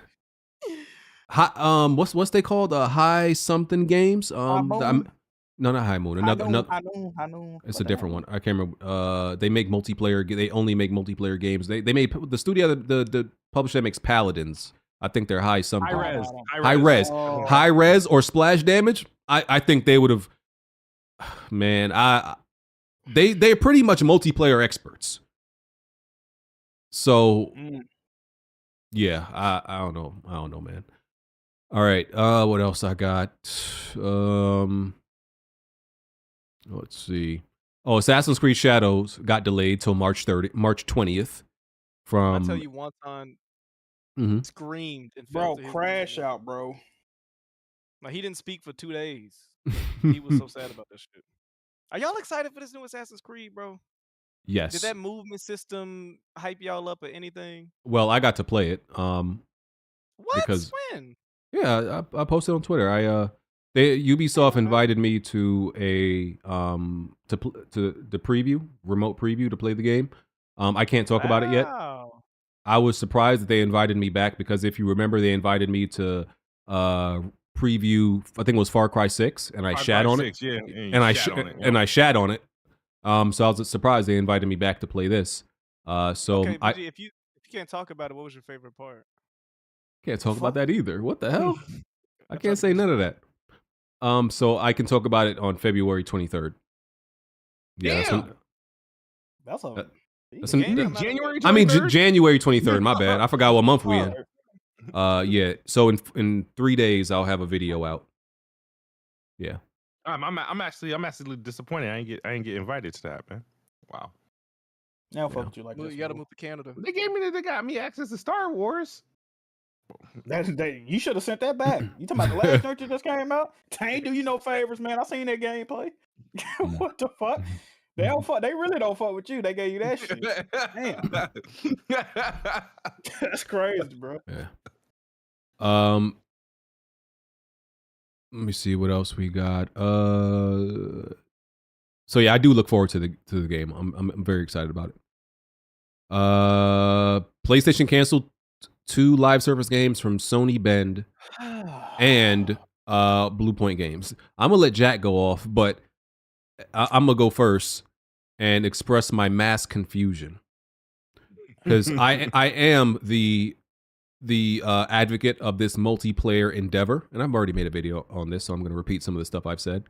[SPEAKER 10] what's they called? High something games.
[SPEAKER 9] Moon?
[SPEAKER 10] No, not High Moon. Another.
[SPEAKER 9] I know.
[SPEAKER 10] It's a different one. I can't remember. They make multiplayer. They only make multiplayer games. They made the studio, the publisher that makes Paladins. I think they're High something. High res or Splash Damage. I think they would have. Man, they're pretty much multiplayer experts. So yeah, I don't know, man. All right, what else I got? Let's see. Oh, Assassin's Creed Shadows got delayed till March 20th.
[SPEAKER 8] I tell you, one time screamed and
[SPEAKER 9] bro,
[SPEAKER 8] fell to his
[SPEAKER 9] crash
[SPEAKER 8] knees.
[SPEAKER 9] out, bro.
[SPEAKER 8] Like he didn't speak for 2 days. He was so sad about that shit. Are y'all excited for this new Assassin's Creed, bro?
[SPEAKER 10] Yes.
[SPEAKER 8] Did that movement system hype y'all up or anything?
[SPEAKER 10] Well, I got to play it.
[SPEAKER 8] What?
[SPEAKER 10] Because
[SPEAKER 8] When?
[SPEAKER 10] yeah, I posted on Twitter. Ubisoft invited me to a to the preview, remote preview to play the game. I can't talk about it yet. I was surprised that they invited me back because if you remember, they invited me to preview. I think it was Far Cry 6, and I shat on it.
[SPEAKER 11] Yeah,
[SPEAKER 10] and I shat on it. So I was surprised they invited me back to play this. So
[SPEAKER 8] okay, if you can't talk about it, what was your favorite part?
[SPEAKER 10] Can't talk about that either. What the hell? I can't say none of that. So I can talk about it on February 23rd. Yeah,
[SPEAKER 9] That's
[SPEAKER 11] January 23rd?
[SPEAKER 10] I mean January 23rd. My bad. I forgot what month we in. Yeah. So in 3 days I'll have a video out. Yeah.
[SPEAKER 11] I'm actually disappointed. I ain't get invited to that, man. Wow.
[SPEAKER 9] Now fuck with you like
[SPEAKER 8] Well,
[SPEAKER 9] this.
[SPEAKER 8] you got to move to Canada.
[SPEAKER 11] They got me access to Star Wars.
[SPEAKER 9] You should have sent that back. You talking about the last nurture just came out? They ain't do you no favors, man. I seen that gameplay. What the fuck? They don't fuck. They really don't fuck with you. They gave you that shit. Damn. That's crazy, bro.
[SPEAKER 10] Yeah. Let me see what else we got. So yeah, I do look forward to the game. I'm very excited about it. PlayStation canceled 2 live service games from Sony Bend and Bluepoint Games. I'm gonna let Jack go off, but I'm gonna go first and express my mass confusion because I am the advocate of this multiplayer endeavor, and I've already made a video on this, so I'm gonna repeat some of the stuff I've said.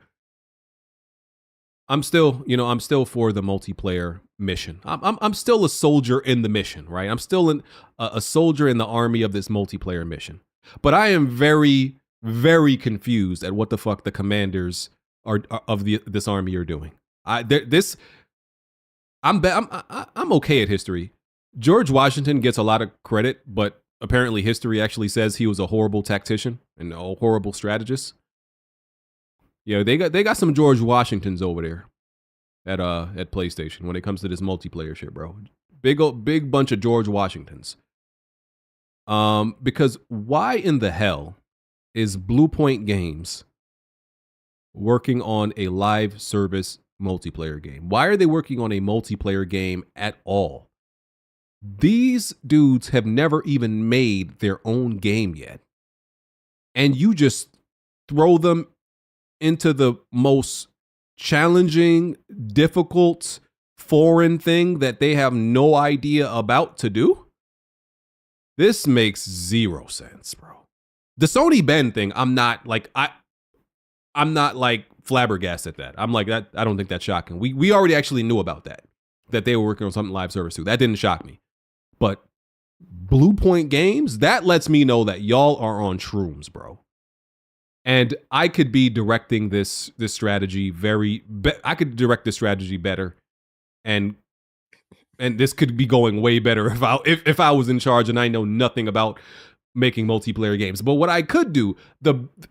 [SPEAKER 10] I'm still for the multiplayer mission. I'm still a soldier in the mission, right? I'm still a soldier in the army of this multiplayer mission. But I am very, very confused at what the fuck the commanders of this army are doing. I'm okay at history. George Washington gets a lot of credit, but apparently history actually says he was a horrible tactician and a horrible strategist. Yeah, they got some George Washingtons over there at PlayStation when it comes to this multiplayer shit, bro. Big bunch of George Washingtons. Because why in the hell is Bluepoint Games working on a live service multiplayer game? Why are they working on a multiplayer game at all? These dudes have never even made their own game yet. And you just throw them into the most challenging, difficult, foreign thing that they have no idea about to do? This makes zero sense, bro. The Sony Ben thing, I'm not like flabbergasted at that. I'm like, that I don't think that's shocking. We already actually knew about that they were working on something live service too. That didn't shock me. But Bluepoint Games, that lets me know that y'all are on shrooms, bro. And I could be directing this strategy I could direct this strategy better, and this could be going way better if I was in charge and I know nothing about making multiplayer games. But what I could do,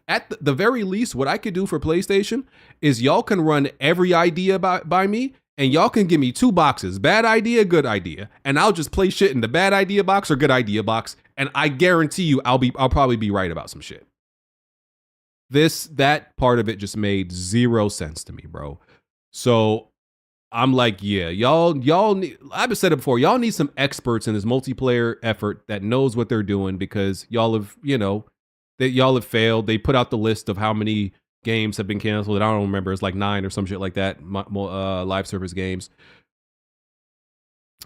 [SPEAKER 10] at the very least, what I could do for PlayStation is y'all can run every idea by me, and y'all can give me 2 boxes, bad idea, good idea, and I'll just play shit in the bad idea box or good idea box, and I guarantee you I'll probably be right about some shit. That part of it just made zero sense to me, bro. So I'm like, yeah, y'all need, I've said it before, y'all need some experts in this multiplayer effort that knows what they're doing, because y'all have failed. They put out the list of how many games have been canceled. I don't remember. It's like 9 or some shit like that. Live service games.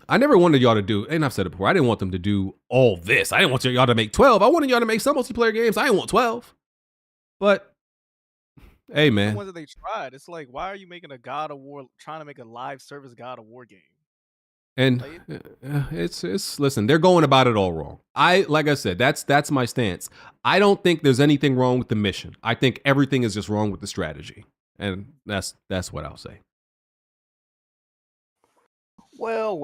[SPEAKER 10] I never wanted y'all to do, and I've said it before, I didn't want them to do all this. I didn't want y'all to make 12. I wanted y'all to make some multiplayer games. I didn't want 12. But hey, man.
[SPEAKER 8] The ones that they tried, it's like, why are you making a God of War, trying to make a live service God of War game?
[SPEAKER 10] And it's listen, they're going about it all wrong. Like I said, that's my stance. I don't think there's anything wrong with the mission. I think everything is just wrong with the strategy. And that's what I'll say.
[SPEAKER 9] Well.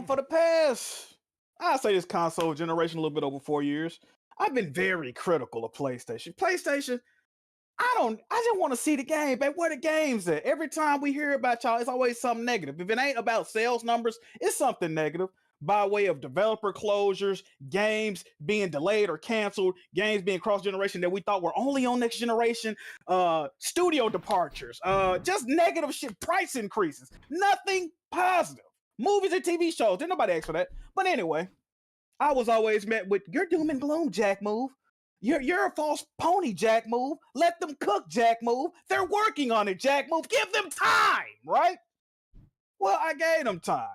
[SPEAKER 9] For the past, I'd say this console generation, a little bit over 4 years, I've been very critical of PlayStation. PlayStation, I just want to see the game, babe. Where the games at? Every time we hear about y'all, it's always something negative. If it ain't about sales numbers, it's something negative by way of developer closures, games being delayed or canceled, games being cross-generation that we thought were only on next generation, studio departures, just negative shit, price increases, nothing positive. Movies and TV shows, didn't nobody ask for that. But anyway, I was always met with, you're doom and gloom, Jack Move. You're a false pony, Jack Move. Let them cook, Jack Move. They're working on it, Jack Move. Give them time, right? Well, I gave them time.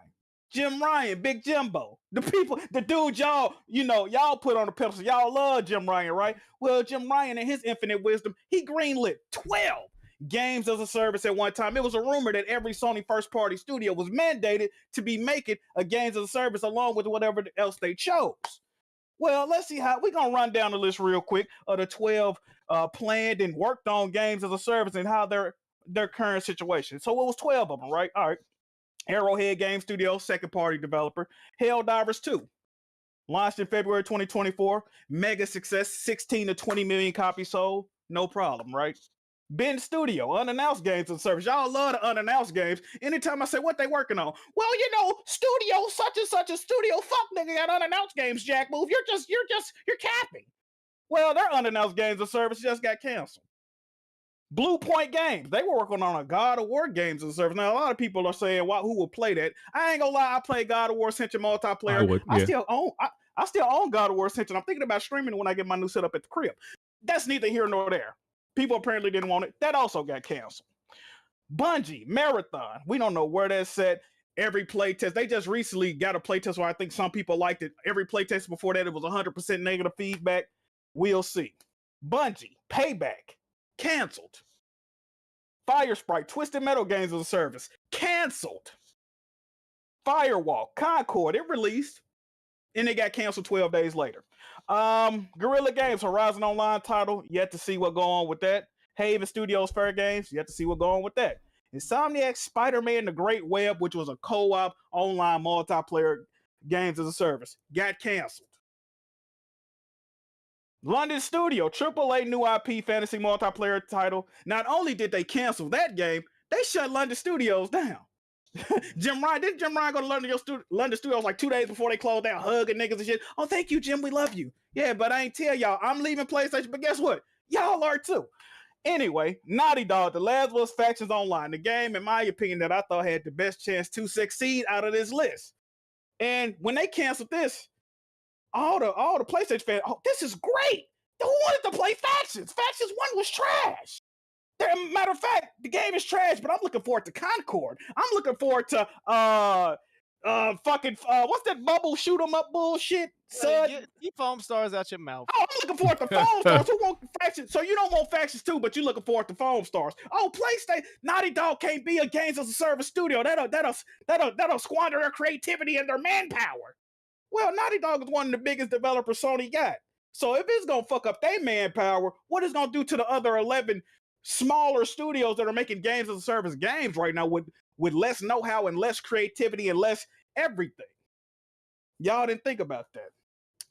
[SPEAKER 9] Jim Ryan, Big Jimbo. The dude y'all put on the pedestal. Y'all love Jim Ryan, right? Well, Jim Ryan, in his infinite wisdom, he greenlit 12 games as a service at one time. It was a rumor that every Sony first-party studio was mandated to be making a games as a service along with whatever else they chose. Well, let's see how we're gonna run down the list real quick of the 12 planned and worked on games as a service and how their current situation. So it was 12 of them, right? All right. Arrowhead Game Studio, second party developer. Helldivers 2, launched in February 2024. Mega success, 16 to 20 million copies sold. No problem, right? Ben Studio, unannounced games and service. Y'all love the unannounced games. Anytime I say what they working on, well, studio such and such a studio. Fuck nigga got unannounced games, Jack Move. You're capping. Well, their unannounced games and service just got canceled. Bluepoint Games, they were working on a God of War games and service. Now a lot of people are saying, who will play that? I ain't gonna lie, I play God of War Ascension multiplayer.
[SPEAKER 10] I would, yeah.
[SPEAKER 9] I still own God of War Ascension. I'm thinking about streaming it when I get my new setup at the crib. That's neither here nor there. People apparently didn't want it. That also got canceled. Bungie, Marathon. We don't know where that's set. Every playtest. They just recently got a playtest where I think some people liked it. Every playtest before that, it was 100% negative feedback. We'll see. Bungie, Payback, canceled. Fire Sprite, Twisted Metal games as a service, canceled. Firewall, Concord, it released, and it got canceled 12 days later. Guerrilla Games, Horizon Online title, yet to see what go on with that. Haven Studios Fair Games, yet to see what go on with that. Insomniac Spider-Man The Great Web, which was a co-op online multiplayer games as a service, got canceled. London Studio, AAA new IP fantasy multiplayer title. Not only did they cancel that game, they shut London Studios down. Didn't Jim Ryan go to London Studios like 2 days before they closed down, hugging niggas and shit? Oh, thank you, Jim. We love you. Yeah, but I ain't tell y'all. I'm leaving PlayStation, but guess what? Y'all are too. Anyway, Naughty Dog, The Last of Us Factions Online, the game, in my opinion, that I thought had the best chance to succeed out of this list. And when they canceled this, all the PlayStation fans, oh, this is great. Who wanted to play Factions? Factions 1 was trash. Matter of fact, the game is trash, but I'm looking forward to Concord. I'm looking forward to what's that bubble shoot 'em up bullshit?
[SPEAKER 8] Get foam stars out your mouth.
[SPEAKER 9] Oh, I'm looking forward to Foam Stars. Who want Factions? So you don't want Factions 2, but you're looking forward to Foam Stars. Oh, PlayStation, Naughty Dog can't be a games as a service studio. That'll squander their creativity and their manpower. Well, Naughty Dog is one of the biggest developers Sony got. So if it's gonna fuck up their manpower, what is gonna do to the other 11 smaller studios that are making games as a service games right now with less know-how and less creativity and less everything? Y'all didn't think about that.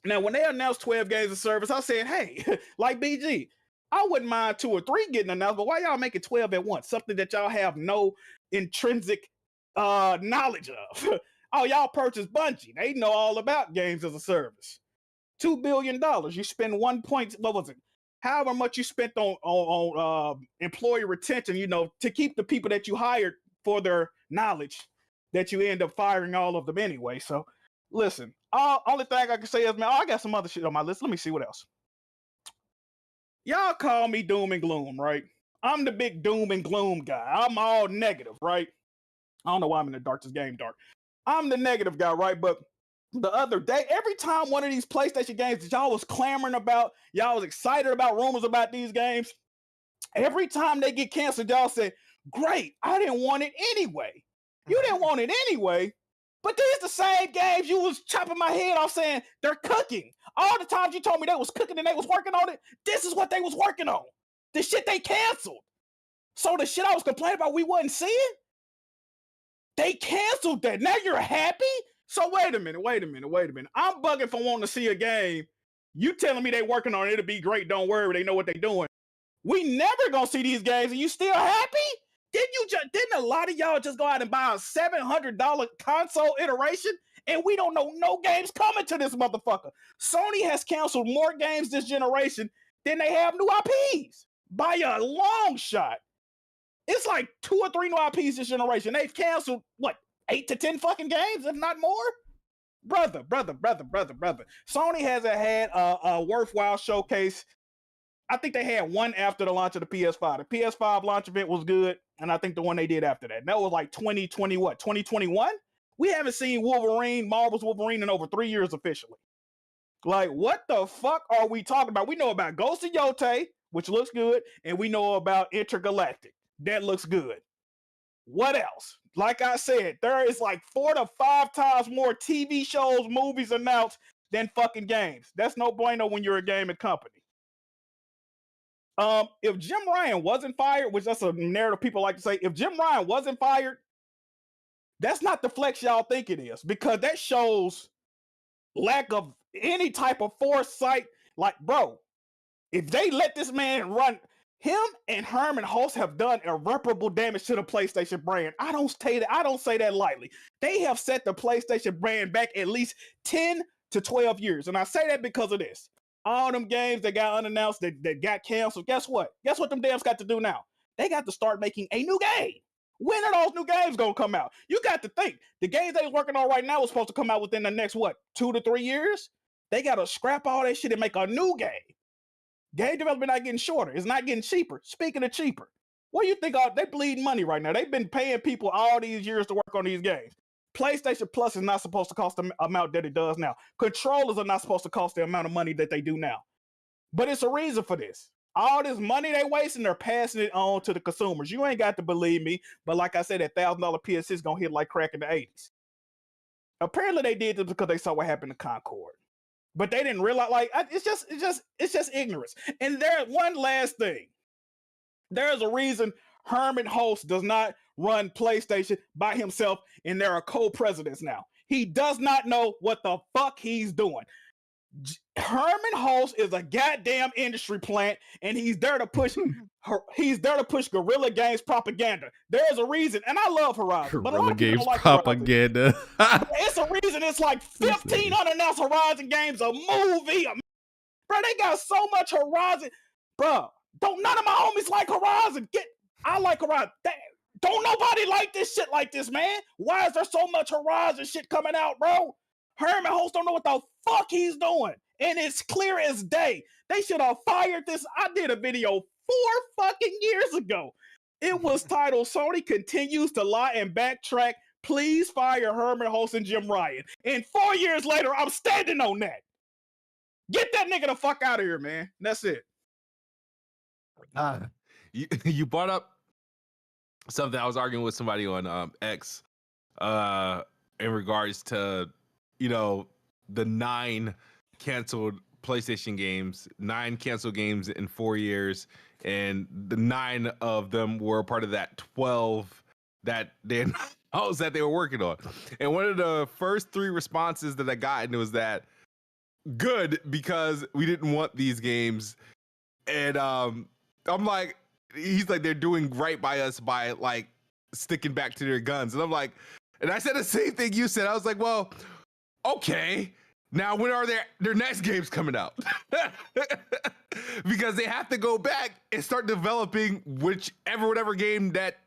[SPEAKER 9] Now, when they announced 12 games of service, I said, hey, like BG, I wouldn't mind 2 or 3 getting announced, but why y'all making 12 at once? Something that y'all have no intrinsic knowledge of. Oh, y'all purchased Bungie. They know all about games as a service. $2 billion. You spend however much you spent on employee retention, to keep the people that you hired for their knowledge, that you end up firing all of them anyway. So, listen, only thing I can say is, man, I got some other shit on my list. Let me see what else. Y'all call me doom and gloom, right? I'm the big doom and gloom guy. I'm all negative, right? I don't know why I'm in the dark. This game dark. I'm the negative guy, right? But the other day, every time one of these PlayStation games that y'all was clamoring about, y'all was excited about rumors about these games, every time they get canceled, y'all say, great, I didn't want it anyway. You didn't want it anyway, but these the same games you was chopping my head off saying they're cooking. All the times you told me they was cooking and they was working on it, this is what they was working on. The shit they canceled. So the shit I was complaining about we wasn't seeing, they canceled that. Now you're happy? So wait a minute. I'm bugging for wanting to see a game. You telling me they working on it, it'll be great. Don't worry, they know what they doing. We never gonna see these games and you still happy? Didn't a lot of y'all just go out and buy a $700 console iteration and we don't know no games coming to this motherfucker? Sony has canceled more games this generation than they have new IPs by a long shot. It's like 2 or 3 new IPs this generation. They've canceled, 8 to 10 fucking games, if not more? Brother. Sony hasn't had a worthwhile showcase. I think they had one after the launch of the PS5. The PS5 launch event was good, and I think the one they did after that. And that was like 2021? We haven't seen Marvel's Wolverine in over 3 years officially. Like, what the fuck are we talking about? We know about Ghost of Yote, which looks good, and we know about Intergalactic. That looks good. What else? Like I said, there is like 4 to 5 times more TV shows, movies announced than fucking games. That's no bueno when you're a gaming company. If Jim Ryan wasn't fired, which that's a narrative people like to say, if Jim Ryan wasn't fired, that's not the flex y'all think it is, because that shows lack of any type of foresight. Like, bro, if they let this man run, him and Herman Hulst have done irreparable damage to the PlayStation brand. I don't say that lightly. They have set the PlayStation brand back at least 10 to 12 years. And I say that because of this. All them games that got unannounced, that got canceled, guess what? Guess what them damns got to do now? They got to start making a new game. When are those new games gonna come out? You got to think. The games they was working on right now was supposed to come out within the next, 2 to 3 years? They got to scrap all that shit and make a new game. Game development not getting shorter. It's not getting cheaper. Speaking of cheaper, what do you think? They bleeding money right now. They've been paying people all these years to work on these games. PlayStation Plus is not supposed to cost the amount that it does now. Controllers are not supposed to cost the amount of money that they do now. But it's a reason for this. All this money they wasting, they're passing it on to the consumers. You ain't got to believe me, but like I said, that $1,000 PS6 is gonna hit like crack in the 80s. Apparently they did this because they saw what happened to Concord. But they didn't realize, it's just ignorance. And there, one last thing. There's a reason Herman Hulst does not run PlayStation by himself, and there are co-presidents now. He does not know what the fuck he's doing. Herman Hulst is a goddamn industry plant, and he's there to push Guerrilla Games propaganda. There's a reason, and I love Horizon.
[SPEAKER 10] Guerrilla Games like propaganda.
[SPEAKER 9] It's a reason it's like 15 unannounced Horizon games, a movie. Bro, they got so much Horizon. Bro, none of my homies like Horizon. I like Horizon. Don't nobody like this shit like this, man. Why is there so much Horizon shit coming out, bro? Herman Host don't know what the fuck he's doing. And it's clear as day. They should have fired this. I did a video 4 fucking years ago. It was titled Sony Continues to Lie and Backtrack. Please fire Herman Host and Jim Ryan. And 4 years later, I'm standing on that. Get that nigga the fuck out of here, man. That's it.
[SPEAKER 11] You brought up something. I was arguing with somebody on X in regards to, you know, the 9 canceled PlayStation games, 9 canceled games in 4 years, and the 9 of them were part of that 12 that they announced that they were working on. And one of the first 3 responses that I got, and it was that good, because we didn't want these games. And I'm like, he's like, they're doing right by us by like sticking back to their guns. And I'm like, and I said the same thing you said. I was like, well, okay, now when are their next games coming out? Because they have to go back and start developing whatever game that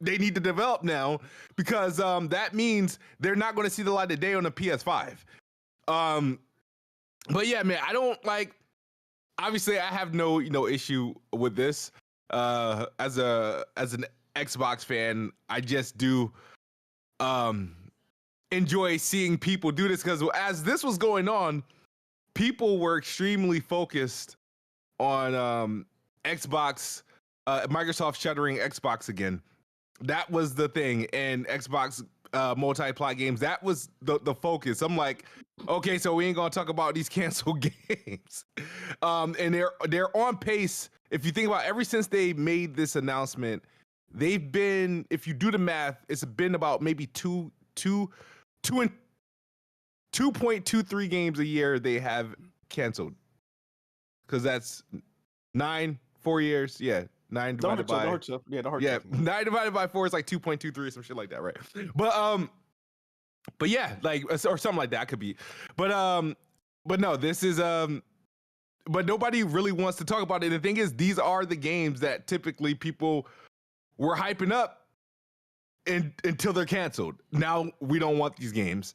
[SPEAKER 11] they need to develop now, because that means they're not going to see the light of day on the PS5. But yeah, man, I don't like. Obviously, I have no issue with this. As an Xbox fan, I just do enjoy seeing people do this, because as this was going on, people were extremely focused on Xbox, Microsoft shuttering Xbox again. That was the thing, and Xbox multi-plat games, that was the focus. I'm like, okay, so we ain't gonna talk about these canceled games. And they're on pace. If you think about it, ever since they made this announcement, they've been, if you do the math, it's been about maybe 2.23 games a year they have canceled. Because that's 9, 4 years, yeah. 9 divided by 9 divided by 4 is like 2.23 or some shit like that, right? But yeah, like, or something like that could be. But no, this is but nobody really wants to talk about it. The thing is, these are the games that typically people were hyping up until they're canceled. Now we don't want these games.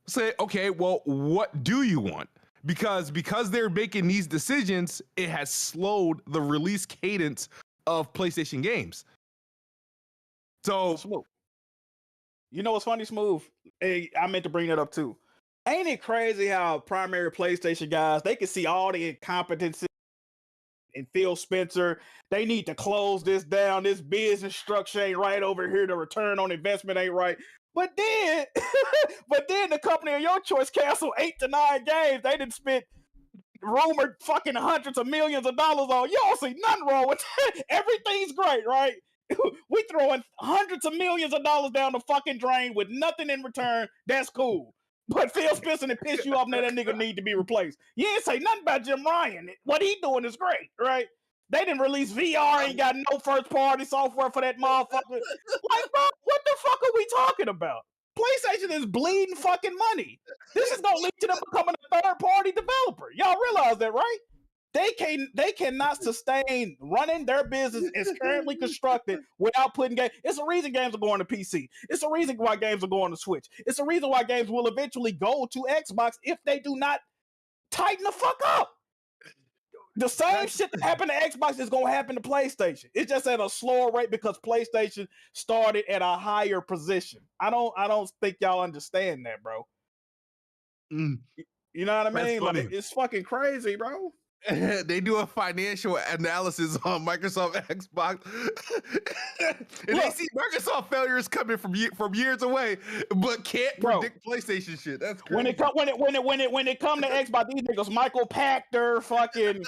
[SPEAKER 11] Say, okay, well, what do you want? Because they're making these decisions, it has slowed the release cadence of PlayStation games. So,
[SPEAKER 9] Smooth. You know what's funny, Smooth? Hey, I meant to bring that up too. Ain't it crazy how primary PlayStation guys, they can see all the incompetency in Phil Spencer? They need to close this down. This business structure ain't right over here. The return on investment ain't right. But then the company of your choice canceled 8 to 9 games. They didn't spend rumored fucking hundreds of millions of dollars on. You don't see nothing wrong with that. Everything's great, right? We throwing hundreds of millions of dollars down the fucking drain with nothing in return. That's cool. But Phil Spencer and piss you off, now that nigga need to be replaced. You ain't say nothing about Jim Ryan. What he doing is great, right? They didn't release VR, ain't got no first party software for that motherfucker. Like, bro, what the fuck are we talking about? PlayStation is bleeding fucking money. This is gonna lead to them becoming a third party developer. Y'all realize that, right? They cannot sustain running their business as currently constructed without putting games. It's a reason games are going to PC. It's a reason why games are going to Switch. It's a reason why games will eventually go to Xbox if they do not tighten the fuck up. The same shit that happened to Xbox is gonna happen to PlayStation. It's just at a slower rate because PlayStation started at a higher position. I don't think y'all understand that, bro. You know what I mean? Like, it's fucking crazy, bro.
[SPEAKER 11] They do a financial analysis on Microsoft Xbox, and they see Microsoft failures coming from years away, but can't predict PlayStation shit. That's crazy. When it come
[SPEAKER 9] to Xbox, these niggas, Michael Pachter, fucking,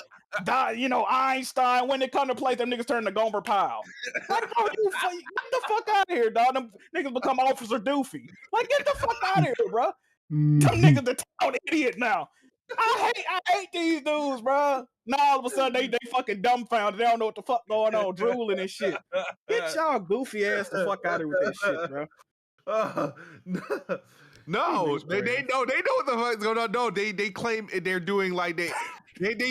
[SPEAKER 9] Einstein. When it come to play, them niggas turn to Gomer Pyle. Like, bro, get the fuck out of here, dog. Them niggas become Officer Doofy. Like, get the fuck out of here, bro. Them niggas the town idiot now. I hate these dudes, bro. Now all of a sudden they fucking dumbfounded. They don't know what the fuck going on, drooling and shit. Get y'all goofy ass the fuck out of here with that shit, bro.
[SPEAKER 11] No, they know what the fuck's going on. No, they claim they're doing like they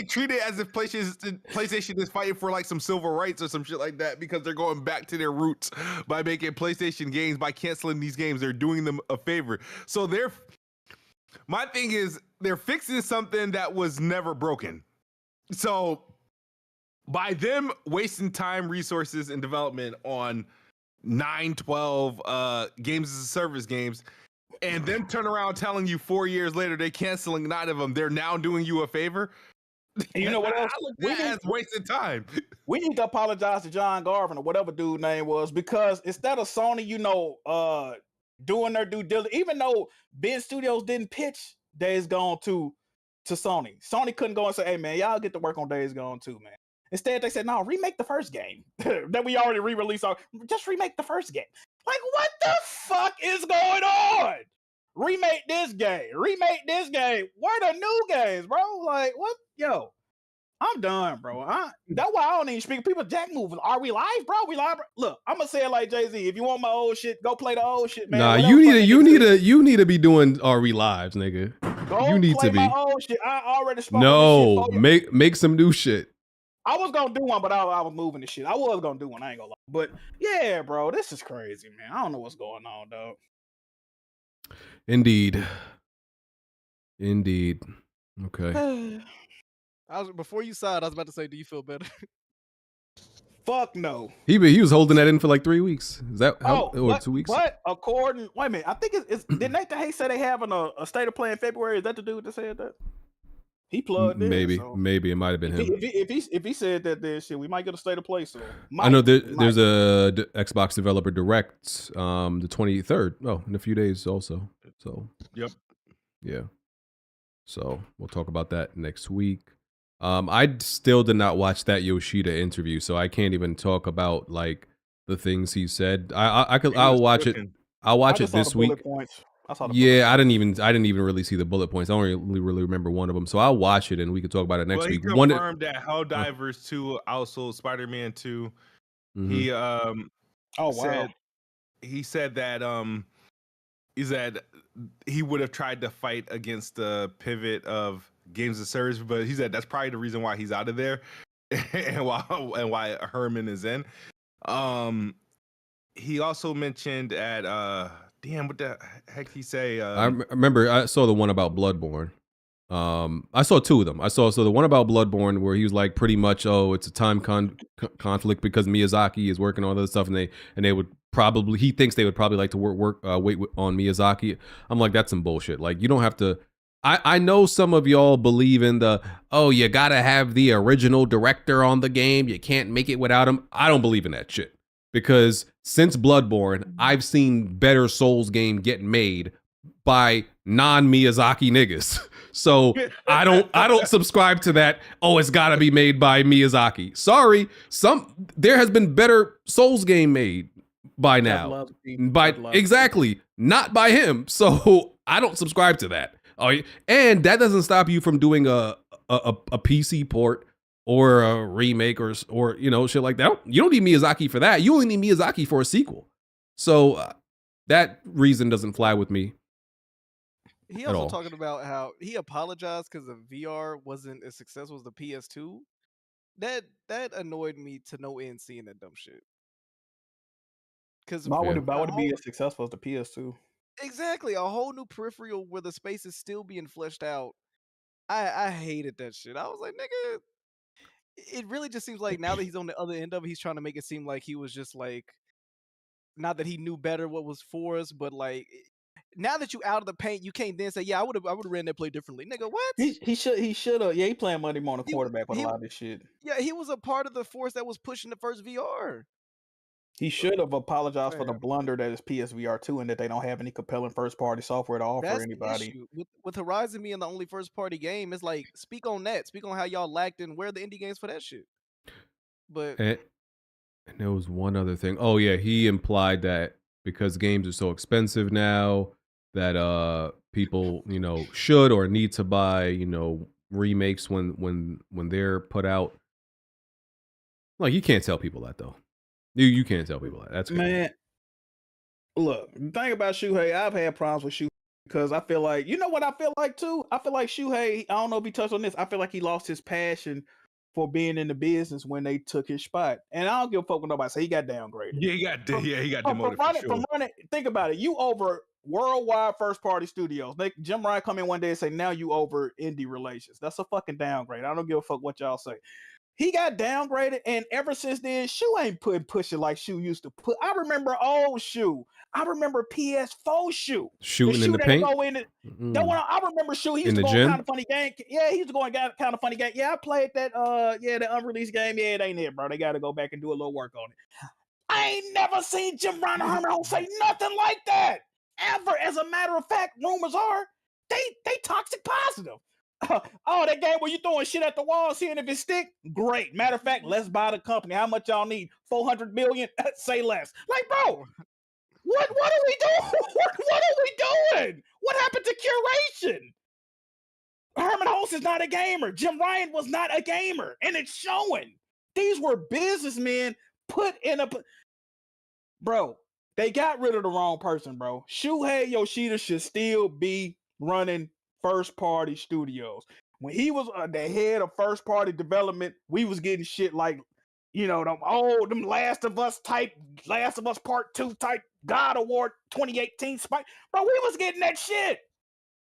[SPEAKER 11] treat it as if PlayStation is fighting for like some civil rights or some shit like that, because they're going back to their roots by making PlayStation games, by canceling these games. They're doing them a favor. So My thing is they're fixing something that was never broken. So by them wasting time, resources, and development on 9-12 games as a service games, and then turn around telling you 4 years later they canceling 9 of them, they're now doing you a favor.
[SPEAKER 9] And you know what else?
[SPEAKER 11] I look at that as wasted time.
[SPEAKER 9] We need to apologize to John Garvin or whatever dude name was, because instead of Sony, doing their due diligence, even though Ben Studios didn't pitch Days Gone 2 to Sony, Sony couldn't go and say, "Hey man, y'all get to work on Days Gone 2, man." Instead, they said, "No, remake the first game that we already re-released. Just remake the first game." Like, what the fuck is going on? Remake this game. Remake this game. Where the new games, bro? Like, what? Yo, I'm done, bro. That's why I don't even speak. People jack moving. Are we live, bro? We live, bro? Look, I'm gonna say it like Jay-Z. If you want my old shit, go play the old shit, man.
[SPEAKER 10] Nah,
[SPEAKER 9] Whatever
[SPEAKER 10] you need to be doing RE lives, nigga.
[SPEAKER 9] go
[SPEAKER 10] You need
[SPEAKER 9] play
[SPEAKER 10] to be.
[SPEAKER 9] my old shit. I already spoke
[SPEAKER 10] No,
[SPEAKER 9] this shit for you.
[SPEAKER 10] make some new shit.
[SPEAKER 9] I was gonna do one, but I was moving the shit. I was gonna do one. I ain't gonna lie. But yeah, bro, this is crazy, man. I don't know what's going on, dog.
[SPEAKER 10] Indeed. Okay.
[SPEAKER 8] Before you sighed, I was about to say, do you feel better?
[SPEAKER 9] Fuck no.
[SPEAKER 10] He was holding that in for like 3 weeks. Is that how? Or 2 weeks?
[SPEAKER 9] But according, wait a minute. I think it's did Nathan Hayes say they having a state of play in February? Is that the dude that said that? He plugged in.
[SPEAKER 10] Maybe
[SPEAKER 9] So
[SPEAKER 10] it might have been him.
[SPEAKER 9] if he said that, then shit, we might get a state of play soon.
[SPEAKER 10] I know there's a Xbox Developer Direct, the 23rd. Oh, in a few days also. So
[SPEAKER 11] Yep.
[SPEAKER 10] yeah. So we'll talk about that next week. I still did not watch that Yoshida interview, so I can't even talk about like the things he said. I'll watch it. I'll watch it this week. Yeah, I didn't even really see the bullet points. I don't really remember one of them, so I'll watch it and we can talk about it next week.
[SPEAKER 11] He confirmed that Helldivers 2 outsold Spider-Man 2.
[SPEAKER 10] Mm-hmm.
[SPEAKER 11] He said that he would have tried to fight against the pivot of games of service, but he said that's probably the reason why he's out of there and why Herman is in. He also mentioned at damn, what the heck he say?
[SPEAKER 10] I remember I saw the one about Bloodborne. I saw two of them. I saw the one about Bloodborne where he was like pretty much, it's a time conflict because Miyazaki is working on other stuff, and they would probably, he thinks they would probably like to wait on Miyazaki. I'm like, that's some bullshit. Like, you don't have to. I know some of y'all believe in you gotta have the original director on the game. You can't make it without him. I don't believe in that shit. Because since Bloodborne, I've seen better Souls game get made by non-Miyazaki niggas. So I don't subscribe to that. Oh, it's gotta be made by Miyazaki. Sorry, there has been better Souls game made by now. Exactly, not by him. So I don't subscribe to that. Oh, and that doesn't stop you from doing a PC port or a remake or shit like that. You don't need Miyazaki for that. You only need Miyazaki for a sequel. So that reason doesn't fly with me.
[SPEAKER 8] He also talking about how he apologized because the VR wasn't as successful as the PS2. That annoyed me to no end seeing that dumb shit. Because
[SPEAKER 9] why would it be as successful as the PS2?
[SPEAKER 8] Exactly, a whole new peripheral where the space is still being fleshed out. I hated that shit. I was like, nigga, it really just seems like now that he's on the other end of it, he's trying to make it seem like he was just like, not that he knew better what was for us, but like, now that you out of the paint, you can't then say, yeah, I would have ran that play differently, nigga. What?
[SPEAKER 9] He should have. Yeah, he playing Monday morning quarterback with a lot of this shit.
[SPEAKER 8] Yeah, he was a part of the force that was pushing the first VR.
[SPEAKER 9] He should have apologized for the blunder that is PSVR 2 and that they don't have any compelling first-party software to offer anybody.
[SPEAKER 8] With Horizon being the only first-party game, it's like, speak on that. Speak on how y'all lacked and where are the indie games for that shit. But
[SPEAKER 10] and there was one other thing. Oh yeah, he implied that because games are so expensive now that people should or need to buy remakes when they're put out. Like, you can't tell people that though. You can't tell people that. That's crazy.
[SPEAKER 9] Man. Look, the thing about Shuhei, I've had problems with Shuhei because I feel like, you know what I feel like too? I feel like Shuhei, I don't know if he touched on this, I feel like he lost his passion for being in the business when they took his spot. And I don't give a fuck what nobody say, he got downgraded.
[SPEAKER 11] Yeah, he got demoted for sure.
[SPEAKER 9] Think about it. You over worldwide first party studios. Jim Ryan come in one day and say, now you over indie relations. That's a fucking downgrade. I don't give a fuck what y'all say. He got downgraded, and ever since then, Shu ain't pushing like Shu used to put. I remember old Shu. I remember PS4 Shu.
[SPEAKER 10] Shooting in the paint.
[SPEAKER 9] I remember Shu. He used to go on Kind of Funny Game. Yeah, he used to go on Kind of Funny Game. Yeah, I played that. The unreleased game. Yeah, it ain't it, bro. They got to go back and do a little work on it. I ain't never seen Jim Ryan or Herman Holmes say nothing like that ever. As a matter of fact, rumors are they toxic positive. Oh, that game where you throwing shit at the wall, seeing if it stick? Great. Matter of fact, let's buy the company. How much y'all need? 400 million? Say less. Like, bro, what are we doing? What are we doing? What happened to curation? Herman Holtz is not a gamer. Jim Ryan was not a gamer, and it's showing. These were businessmen put in a... Bro, they got rid of the wrong person, bro. Shuhei Yoshida should still be running first-party studios. When he was the head of first-party development, we was getting shit like, them Last of Us Part 2 type God Award 2018 spike. Bro, we was getting that shit.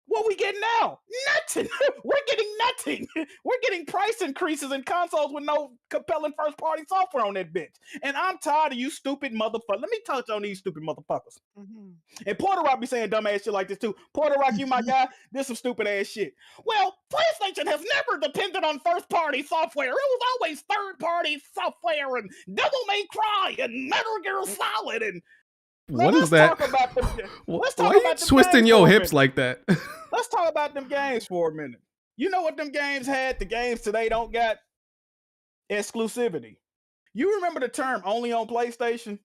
[SPEAKER 9] What we getting now? Nothing. We're getting nothing. We're getting price increases in consoles with no compelling first-party software on that bitch. And I'm tired of you stupid motherfuckers. Let me touch on these stupid motherfuckers. Mm-hmm. And Porter Rock be saying dumbass shit like this too. Porter Rock, you my guy. This some stupid ass shit. Well, PlayStation has never depended on first-party software. It was always third-party software and Devil May Cry and Metal Gear Solid and...
[SPEAKER 10] What is that? Why are you twisting your hips like that?
[SPEAKER 9] Let's talk about them games for a minute. You know what them games had? The games today don't got exclusivity. You remember the term only on PlayStation?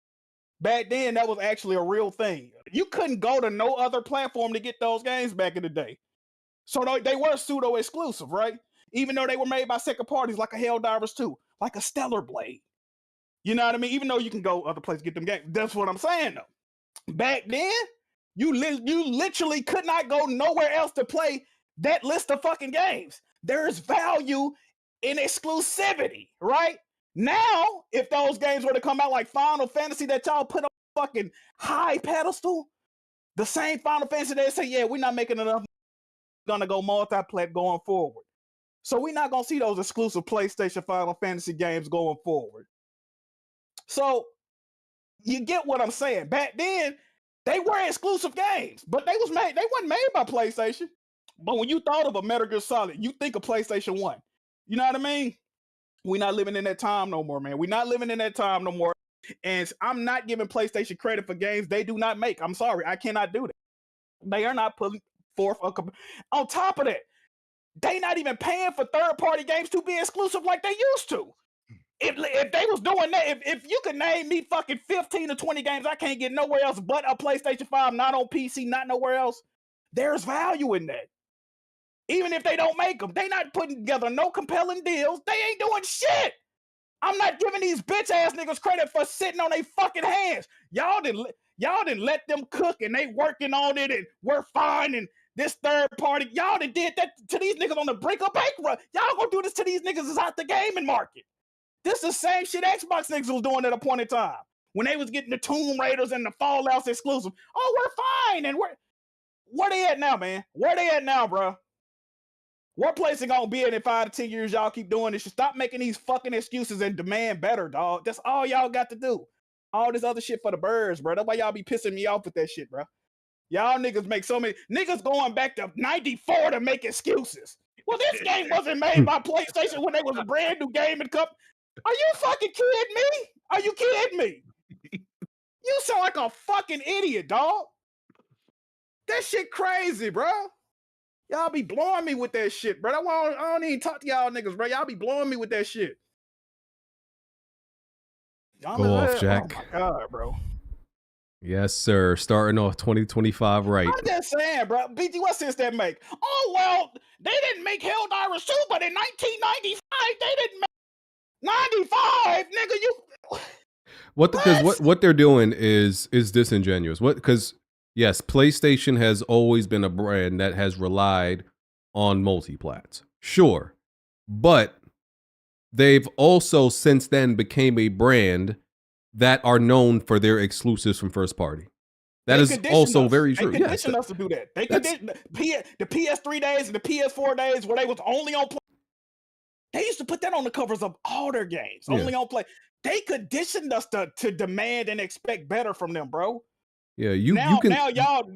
[SPEAKER 9] Back then, that was actually a real thing. You couldn't go to no other platform to get those games back in the day. So they were pseudo-exclusive, right? Even though they were made by second parties like a Helldivers 2, like a Stellar Blade. You know what I mean? Even though you can go other places to get them games. That's what I'm saying, though. Back then, you literally could not go nowhere else to play that list of fucking games. There's value in exclusivity, right? Now, if those games were to come out like Final Fantasy that y'all put on fucking high pedestal, the same Final Fantasy they say, yeah, we're not making enough, gonna go multi-plat going forward. So we're not gonna see those exclusive PlayStation Final Fantasy games going forward. So you get what I'm saying. Back then, they were exclusive games, but they wasn't made by PlayStation. But when you thought of a Metal Gear Solid, you think of PlayStation 1. You know what I mean? We're not living in that time no more, man. We're not living in that time no more. And I'm not giving PlayStation credit for games they do not make. I'm sorry, I cannot do that. They are not putting forth on top of that, they not even paying for third-party games to be exclusive like they used to. If they was doing that, if you could name me fucking 15 to 20 games I can't get nowhere else but a PlayStation 5, not on PC, not nowhere else, there's value in that. Even if they don't make them, they not putting together no compelling deals. They ain't doing shit. I'm not giving these bitch ass niggas credit for sitting on their fucking hands. Y'all didn't let them cook and they working on it and we're fine and this third party. Y'all done did that to these niggas on the brink of bankrupt. Y'all gonna do this to these niggas is out the gaming market. This is the same shit Xbox niggas was doing at a point in time. When they was getting the Tomb Raiders and the Fallouts exclusive. Oh, we're fine. And where they at now, man? Where they at now, bro? What place it gonna be in 5 to 10 years y'all keep doing this? Stop making these fucking excuses and demand better, dog. That's all y'all got to do. All this other shit for the birds, bro. That's why y'all be pissing me off with that shit, bro. Y'all niggas make so many... Niggas going back to 94 to make excuses. Well, this game wasn't made by PlayStation when they was a brand new gaming company. Are you fucking kidding me? Are you kidding me? You sound like a fucking idiot, dog. That shit crazy, bro. Y'all be blowing me with that shit, bro. I don't even talk to y'all niggas, bro. Y'all be blowing me with that shit.
[SPEAKER 10] Go off, Jack.
[SPEAKER 9] Oh my God, bro.
[SPEAKER 10] Yes, sir. Starting off 2025 right.
[SPEAKER 9] I'm just saying, bro. BG, what sense that make? Oh, well, they didn't make Helldivers 2, but in 1995, they didn't make 95, nigga. You
[SPEAKER 10] what they're doing is disingenuous. Because yes, PlayStation has always been a brand that has relied on multiplats. Sure. But they've also since then became a brand that are known for their exclusives from first party. That
[SPEAKER 9] They
[SPEAKER 10] is
[SPEAKER 9] conditioned
[SPEAKER 10] also
[SPEAKER 9] us.
[SPEAKER 10] very
[SPEAKER 9] They
[SPEAKER 10] true. Yes,
[SPEAKER 9] conditioned us to do that. They conditioned the PS3 days and the PS4 days where they was only on play. They used to put that on the covers of all their games, only on play. They conditioned us to demand and expect better from them, bro.
[SPEAKER 10] Yeah,
[SPEAKER 9] Now y'all.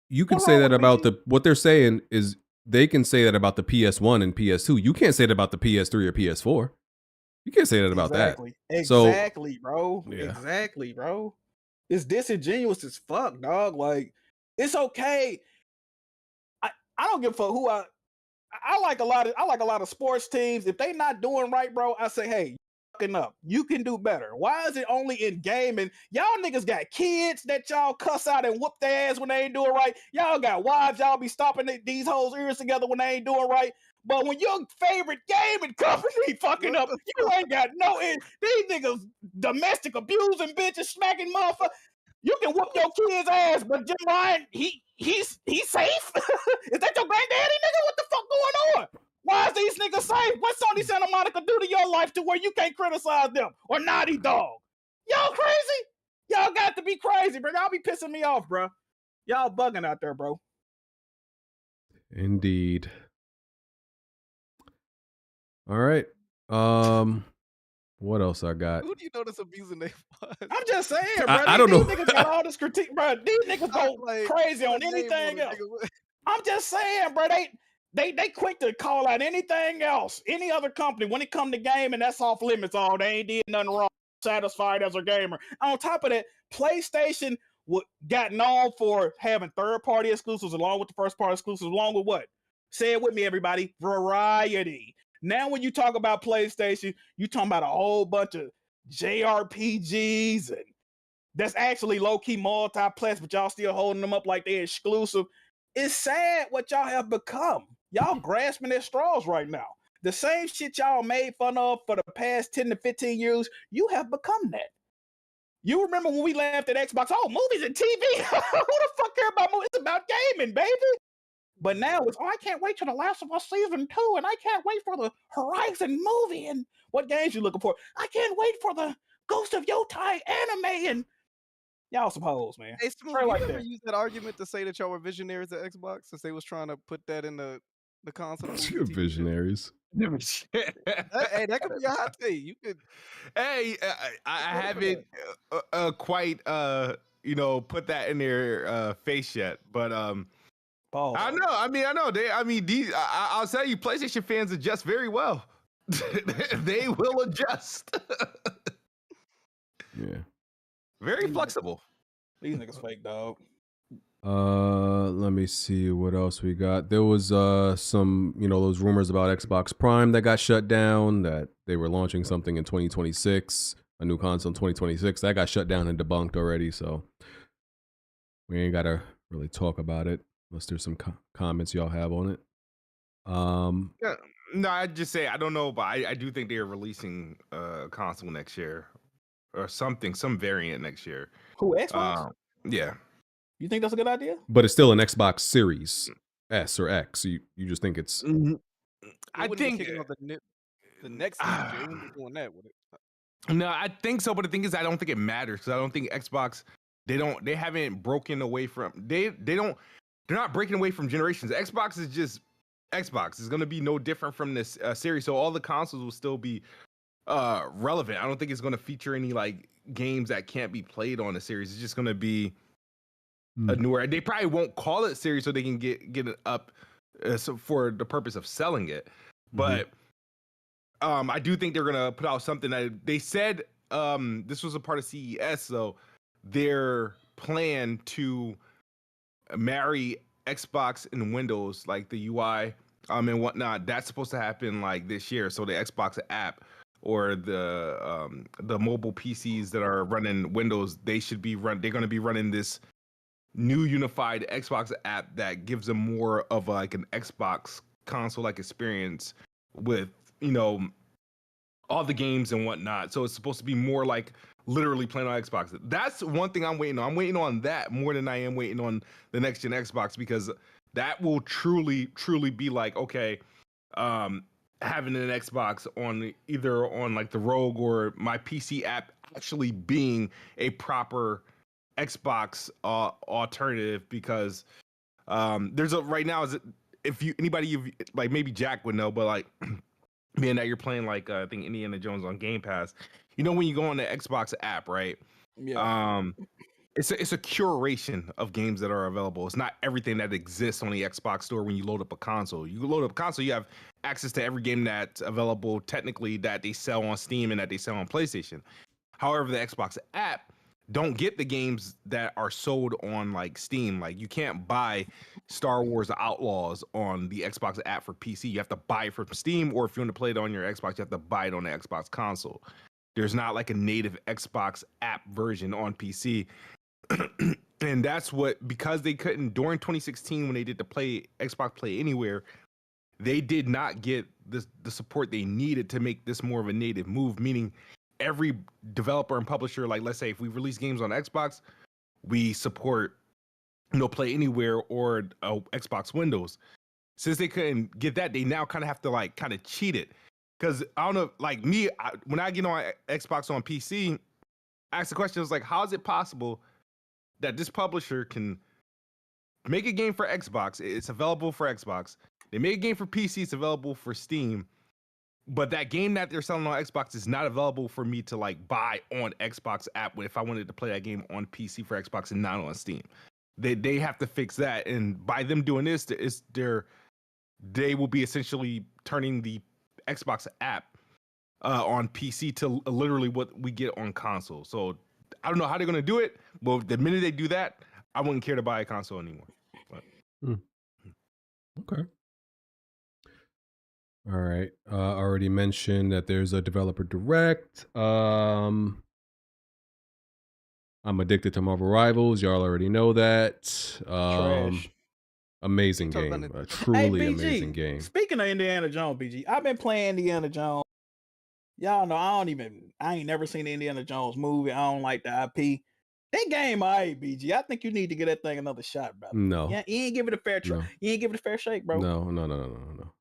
[SPEAKER 10] you can
[SPEAKER 9] What's
[SPEAKER 10] say
[SPEAKER 9] wrong
[SPEAKER 10] that
[SPEAKER 9] with
[SPEAKER 10] about
[SPEAKER 9] BG?
[SPEAKER 10] what they're saying is they can say that about the PS1 and PS2. You can't say that about the PS3 or PS4. You can't say that about
[SPEAKER 9] Exactly.
[SPEAKER 10] that. So
[SPEAKER 9] Exactly, bro.
[SPEAKER 10] yeah.
[SPEAKER 9] Exactly, bro. It's disingenuous as fuck, dog. Like, it's okay. I don't give a fuck who I like a lot of sports teams. If they not doing right, bro, I say, hey, you fucking up. You can do better. Why is it only in gaming? Y'all niggas got kids that y'all cuss out and whoop their ass when they ain't doing right. Y'all got wives, y'all be stopping these hoes' ears together when they ain't doing right. But when your favorite gaming company fucking up, you ain't got no. These niggas domestic abusing bitches, smacking motherfuckers. You can whoop your kid's ass, but Jim Ryan, he's safe. Is that your granddaddy, nigga? What the fuck going on? Why is these niggas safe? What Sony Santa Monica do to your life to where you can't criticize them? Or Naughty Dog? Y'all crazy? Y'all got to be crazy, bro. Y'all be pissing me off, bro. Y'all bugging out there, bro.
[SPEAKER 10] Indeed. All right. What else I got?
[SPEAKER 8] Who do you notice abusing their fun?
[SPEAKER 9] I'm just saying, bro.
[SPEAKER 10] I don't know.
[SPEAKER 9] These niggas got all this critique, bro. These niggas go crazy on anything else. I'm just saying, bro. They quick to call out anything else, any other company when it come to gaming. That's off limits. All they ain't did nothing wrong. Satisfied as a gamer. On top of that, PlayStation got known for having third-party exclusives along with the first-party exclusives, along with what? Say it with me, everybody. Variety. Now, when you talk about PlayStation, you talking about a whole bunch of JRPGs and that's actually low-key multiplex, but y'all still holding them up like they're exclusive. It's sad what y'all have become. Y'all grasping at straws right now. The same shit y'all made fun of for the past 10 to 15 years, you have become that. You remember when we laughed at Xbox, oh, movies and TV? Who the fuck care about movies? It's about gaming, baby. But now it's, oh, I can't wait till The Last of Us Season 2, and I can't wait for the Horizon movie, and what games you looking for? I can't wait for the Ghost of Yotai anime, and y'all suppose, man.
[SPEAKER 8] Hey, Smooth, you never used that argument to say that y'all were visionaries at Xbox since they was trying to put that in the console?
[SPEAKER 10] You're visionaries.
[SPEAKER 8] Hey, that could be a hot take. You could.
[SPEAKER 11] Hey, I haven't quite put that in their face yet, but I know. I know these. I'll tell you, PlayStation fans adjust very well. They will adjust.
[SPEAKER 10] Yeah.
[SPEAKER 11] Very flexible.
[SPEAKER 9] These niggas fake, dog.
[SPEAKER 10] Let me see what else we got. There was some, those rumors about Xbox Prime that got shut down, that they were launching something in 2026, a new console in 2026. That got shut down and debunked already, so we ain't gotta really talk about it unless there's some comments y'all have on it.
[SPEAKER 11] Yeah, no, I'd just say I don't know, but I do think they are releasing a console next year or something, some variant next year.
[SPEAKER 9] Who, Xbox?
[SPEAKER 11] Yeah.
[SPEAKER 9] You think that's a good idea?
[SPEAKER 10] But it's still an Xbox Series S or X. You just think it's?
[SPEAKER 11] I think
[SPEAKER 8] the next year they wouldn't be doing that with it.
[SPEAKER 11] No, I think so, but the thing is, I don't think it matters because I don't think Xbox. They haven't broken away from. They're not breaking away from generations. Xbox is just Xbox. It's gonna be no different from this series. So all the consoles will still be relevant. I don't think it's gonna feature any like games that can't be played on the series. It's just gonna be a newer. They probably won't call it series so they can get it up so for the purpose of selling it. But I do think they're gonna put out something that they said this was a part of CES, so their plan to marry Xbox and Windows, like the UI and whatnot, that's supposed to happen like this year. So the Xbox app or the mobile PCs that are running Windows, they're going to be running this new unified Xbox app that gives them more of like an Xbox console like experience with all the games and whatnot. So it's supposed to be more like literally playing on Xbox. That's one thing I'm waiting on. I'm waiting on that more than I am waiting on the next gen Xbox, because that will truly be like, okay, having an Xbox on either on like the Rogue or my PC app actually being a proper Xbox alternative because there's a right now is if you anybody like maybe Jack would know, but like being that you're playing like I think Indiana Jones on Game Pass, you know when you go on the Xbox app, right?
[SPEAKER 9] Yeah.
[SPEAKER 11] It's a curation of games that are available. It's not everything that exists on the Xbox store when you load up a console. You load up a console, you have access to every game that's available technically that they sell on Steam and that they sell on PlayStation. However, the Xbox app don't get the games that are sold on like Steam. Like you can't buy Star Wars Outlaws on the Xbox app for PC. You have to buy it from Steam, or if you want to play it on your Xbox, you have to buy it on the Xbox console. There's not like a native Xbox app version on PC. And that's what, because they couldn't during 2016 when they did the Xbox Play Anywhere, they did not get the support they needed to make this more of a native move, meaning every developer and publisher, like let's say if we release games on Xbox, we support Play Anywhere or Xbox Windows. Since they couldn't get that, they now kind of have to like kind of cheat it. Because I don't know, like me, when I get on Xbox on PC, I ask the question, like, how is it possible that this publisher can make a game for Xbox, it's available for Xbox, they make a game for PC, it's available for Steam, but that game that they're selling on Xbox is not available for me to like buy on Xbox app if I wanted to play that game on PC for Xbox and not on Steam. They have to fix that, and by them doing this, they will be essentially turning the Xbox app on PC to literally what we get on console. So I don't know how they're gonna do it, but the minute they do that, I wouldn't care to buy a console anymore. But.
[SPEAKER 10] Okay. All right. Already mentioned that there's a developer direct. I'm addicted to Marvel Rivals. Y'all already know that.
[SPEAKER 9] Trash.
[SPEAKER 10] Amazing game. A truly
[SPEAKER 9] BG,
[SPEAKER 10] amazing game.
[SPEAKER 9] Speaking of Indiana Jones, BG, I've been playing Indiana Jones. Y'all know I ain't never seen the Indiana Jones movie. I don't like the IP. That game, alright, BG. I think you need to give that thing another shot, bro.
[SPEAKER 10] No.
[SPEAKER 9] Yeah, you ain't give it a fair try.
[SPEAKER 10] No.
[SPEAKER 9] You ain't give it a fair shake, bro.
[SPEAKER 10] No.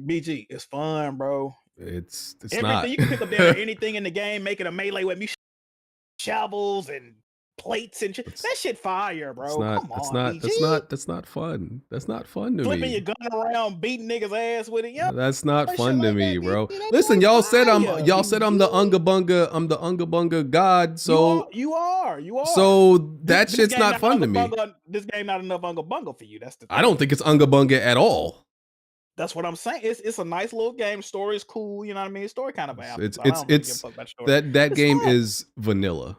[SPEAKER 9] BG, it's fun, bro.
[SPEAKER 10] It's
[SPEAKER 9] everything
[SPEAKER 10] not.
[SPEAKER 9] You can pick up there anything in the game, make it a melee with me, shovels and plates and shit. That shit fire, bro. Come on, BG.
[SPEAKER 10] That's not fun. That's not fun to
[SPEAKER 9] Flipping
[SPEAKER 10] me.
[SPEAKER 9] your gun around, beating niggas' ass with it. Yeah,
[SPEAKER 10] That's not
[SPEAKER 9] that
[SPEAKER 10] fun
[SPEAKER 9] shit
[SPEAKER 10] to
[SPEAKER 9] like
[SPEAKER 10] me,
[SPEAKER 9] that,
[SPEAKER 10] bro.
[SPEAKER 9] that
[SPEAKER 10] Listen,
[SPEAKER 9] joint
[SPEAKER 10] y'all said I'm the
[SPEAKER 9] fire,
[SPEAKER 10] Unga Bunga. I'm the Unga Bunga god. So
[SPEAKER 9] you are.
[SPEAKER 10] So that
[SPEAKER 9] This
[SPEAKER 10] shit's
[SPEAKER 9] game
[SPEAKER 10] not fun to
[SPEAKER 9] Unga
[SPEAKER 10] me.
[SPEAKER 9] Bunga, this game not enough Unga Bunga for you. That's the thing.
[SPEAKER 10] I don't think it's Unga Bunga at all.
[SPEAKER 9] That's what I'm saying. It's a nice little game. Story is cool. You know what I mean? Story kind of bad.
[SPEAKER 10] It's that game is vanilla.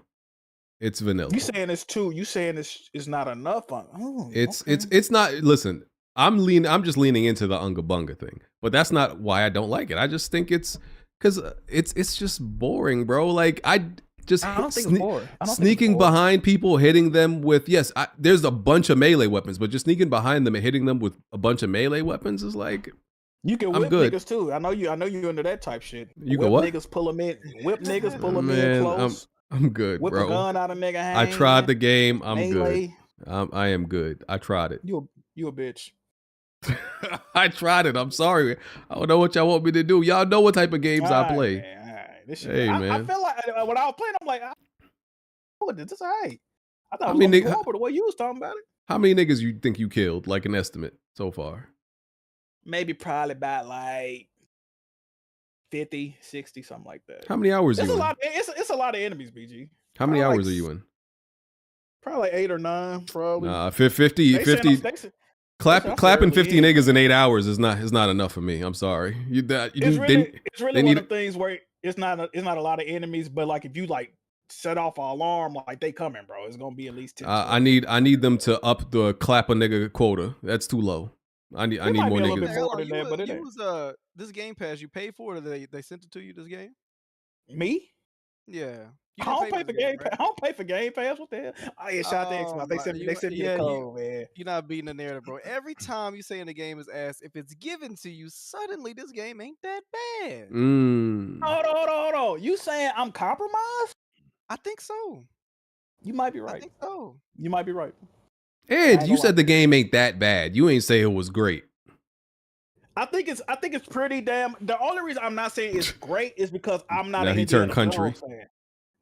[SPEAKER 10] It's vanilla.
[SPEAKER 9] You saying it's too? You saying it's not enough?
[SPEAKER 10] It's not. Listen, I'm just leaning into the Unga Bunga thing, but that's not why I don't like it. I just think it's because it's just boring, bro. Like I don't think it's boring. Sneaking behind people, hitting them with there's a bunch of melee weapons, but just sneaking behind them and hitting them with a bunch of melee weapons is like
[SPEAKER 9] you can whip niggas too. I know you into that type shit.
[SPEAKER 10] You can what?
[SPEAKER 9] Niggas pull them in. Whip niggas, pull them in close.
[SPEAKER 10] I'm good,
[SPEAKER 9] Whip
[SPEAKER 10] bro.
[SPEAKER 9] a gun out of nigga hand.
[SPEAKER 10] I tried the game. I'm
[SPEAKER 9] melee.
[SPEAKER 10] good. I am good. I tried it.
[SPEAKER 9] You a bitch.
[SPEAKER 10] I tried it. I'm sorry. I don't know what y'all want me to do. Y'all know what type of games I play.
[SPEAKER 9] This shit,
[SPEAKER 10] hey, man.
[SPEAKER 9] I feel like when I was playing, I'm like, this is alright. I thought it was horrible the way you was talking about it.
[SPEAKER 10] How many niggas you think you killed, like an estimate so far?
[SPEAKER 9] Maybe probably about like 50, 60, something like that.
[SPEAKER 10] How many hours are you in?
[SPEAKER 9] It's a lot of enemies, BG.
[SPEAKER 10] How many hours are you in?
[SPEAKER 9] Probably like 8 or 9, probably.
[SPEAKER 10] Nah, 50. Clapping 50 niggas in 8 hours is not enough for me. I'm sorry.
[SPEAKER 9] It's really one of the things where it's not a lot of enemies, but like if you like set off an alarm, like they coming, bro. It's gonna be at least 10.
[SPEAKER 10] I need them to up the clap a nigga quota. That's too low. I need more niggas.
[SPEAKER 8] This Game Pass you paid for it, or they sent it to you? This game?
[SPEAKER 9] Me?
[SPEAKER 8] Yeah.
[SPEAKER 9] I don't pay for Game Pass. I don't pay for Game Pass. What the hell? Oh yeah, shout out to Xbox. They sent me a code, man.
[SPEAKER 8] You're not beating the narrative, bro. Every time you say in the game is ass, if it's given to you, suddenly this game ain't that bad.
[SPEAKER 9] Hold on. You saying I'm compromised?
[SPEAKER 8] I think so.
[SPEAKER 9] You might be right.
[SPEAKER 8] I think so.
[SPEAKER 9] You might be right.
[SPEAKER 10] And you said the game ain't that bad. You ain't say it was great.
[SPEAKER 9] I think it's pretty damn. The only reason I'm not saying it's great is because I'm not.
[SPEAKER 10] Now
[SPEAKER 9] an
[SPEAKER 10] he turned
[SPEAKER 9] Indiana
[SPEAKER 10] country.
[SPEAKER 9] Jones fan.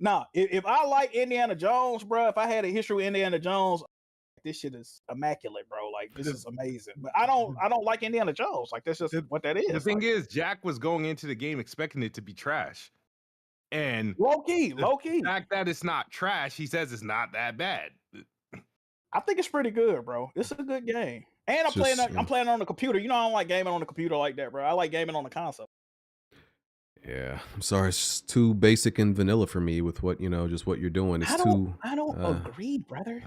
[SPEAKER 9] Nah, if I like Indiana Jones, bro, if I had a history with Indiana Jones, this shit is immaculate, bro. Like this is amazing. But I don't like Indiana Jones. Like that's just what that is.
[SPEAKER 11] The thing is, Jack was going into the game expecting it to be trash. And
[SPEAKER 9] low key.
[SPEAKER 11] The fact that it's not trash, he says it's not that bad.
[SPEAKER 9] I think it's pretty good, bro. It's a good game. And I'm playing on the computer. You know, I don't like gaming on the computer like that, bro. I like gaming on the console.
[SPEAKER 10] Yeah, I'm sorry. It's too basic and vanilla for me with what just what you're doing. It's too.
[SPEAKER 9] I don't agree, brother.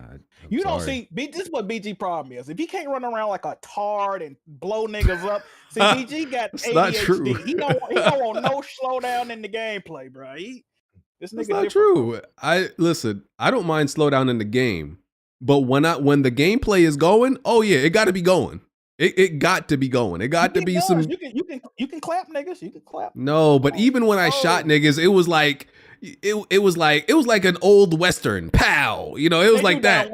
[SPEAKER 10] You
[SPEAKER 9] don't see. This is what BG problem is. If he can't run around like a tard and blow niggas up, see, BG got ADHD.
[SPEAKER 10] Not true.
[SPEAKER 9] He don't want no slowdown in the gameplay, bro. This nigga
[SPEAKER 10] That's not
[SPEAKER 9] different,
[SPEAKER 10] true. I don't mind slowdown in the game, but when the gameplay is going, oh yeah, it got to be going. It got to be going. It got to be some.
[SPEAKER 9] You can clap niggas. You can clap.
[SPEAKER 10] No, but even when I shot niggas, it was like it was like an old Western. Pow! It was like that.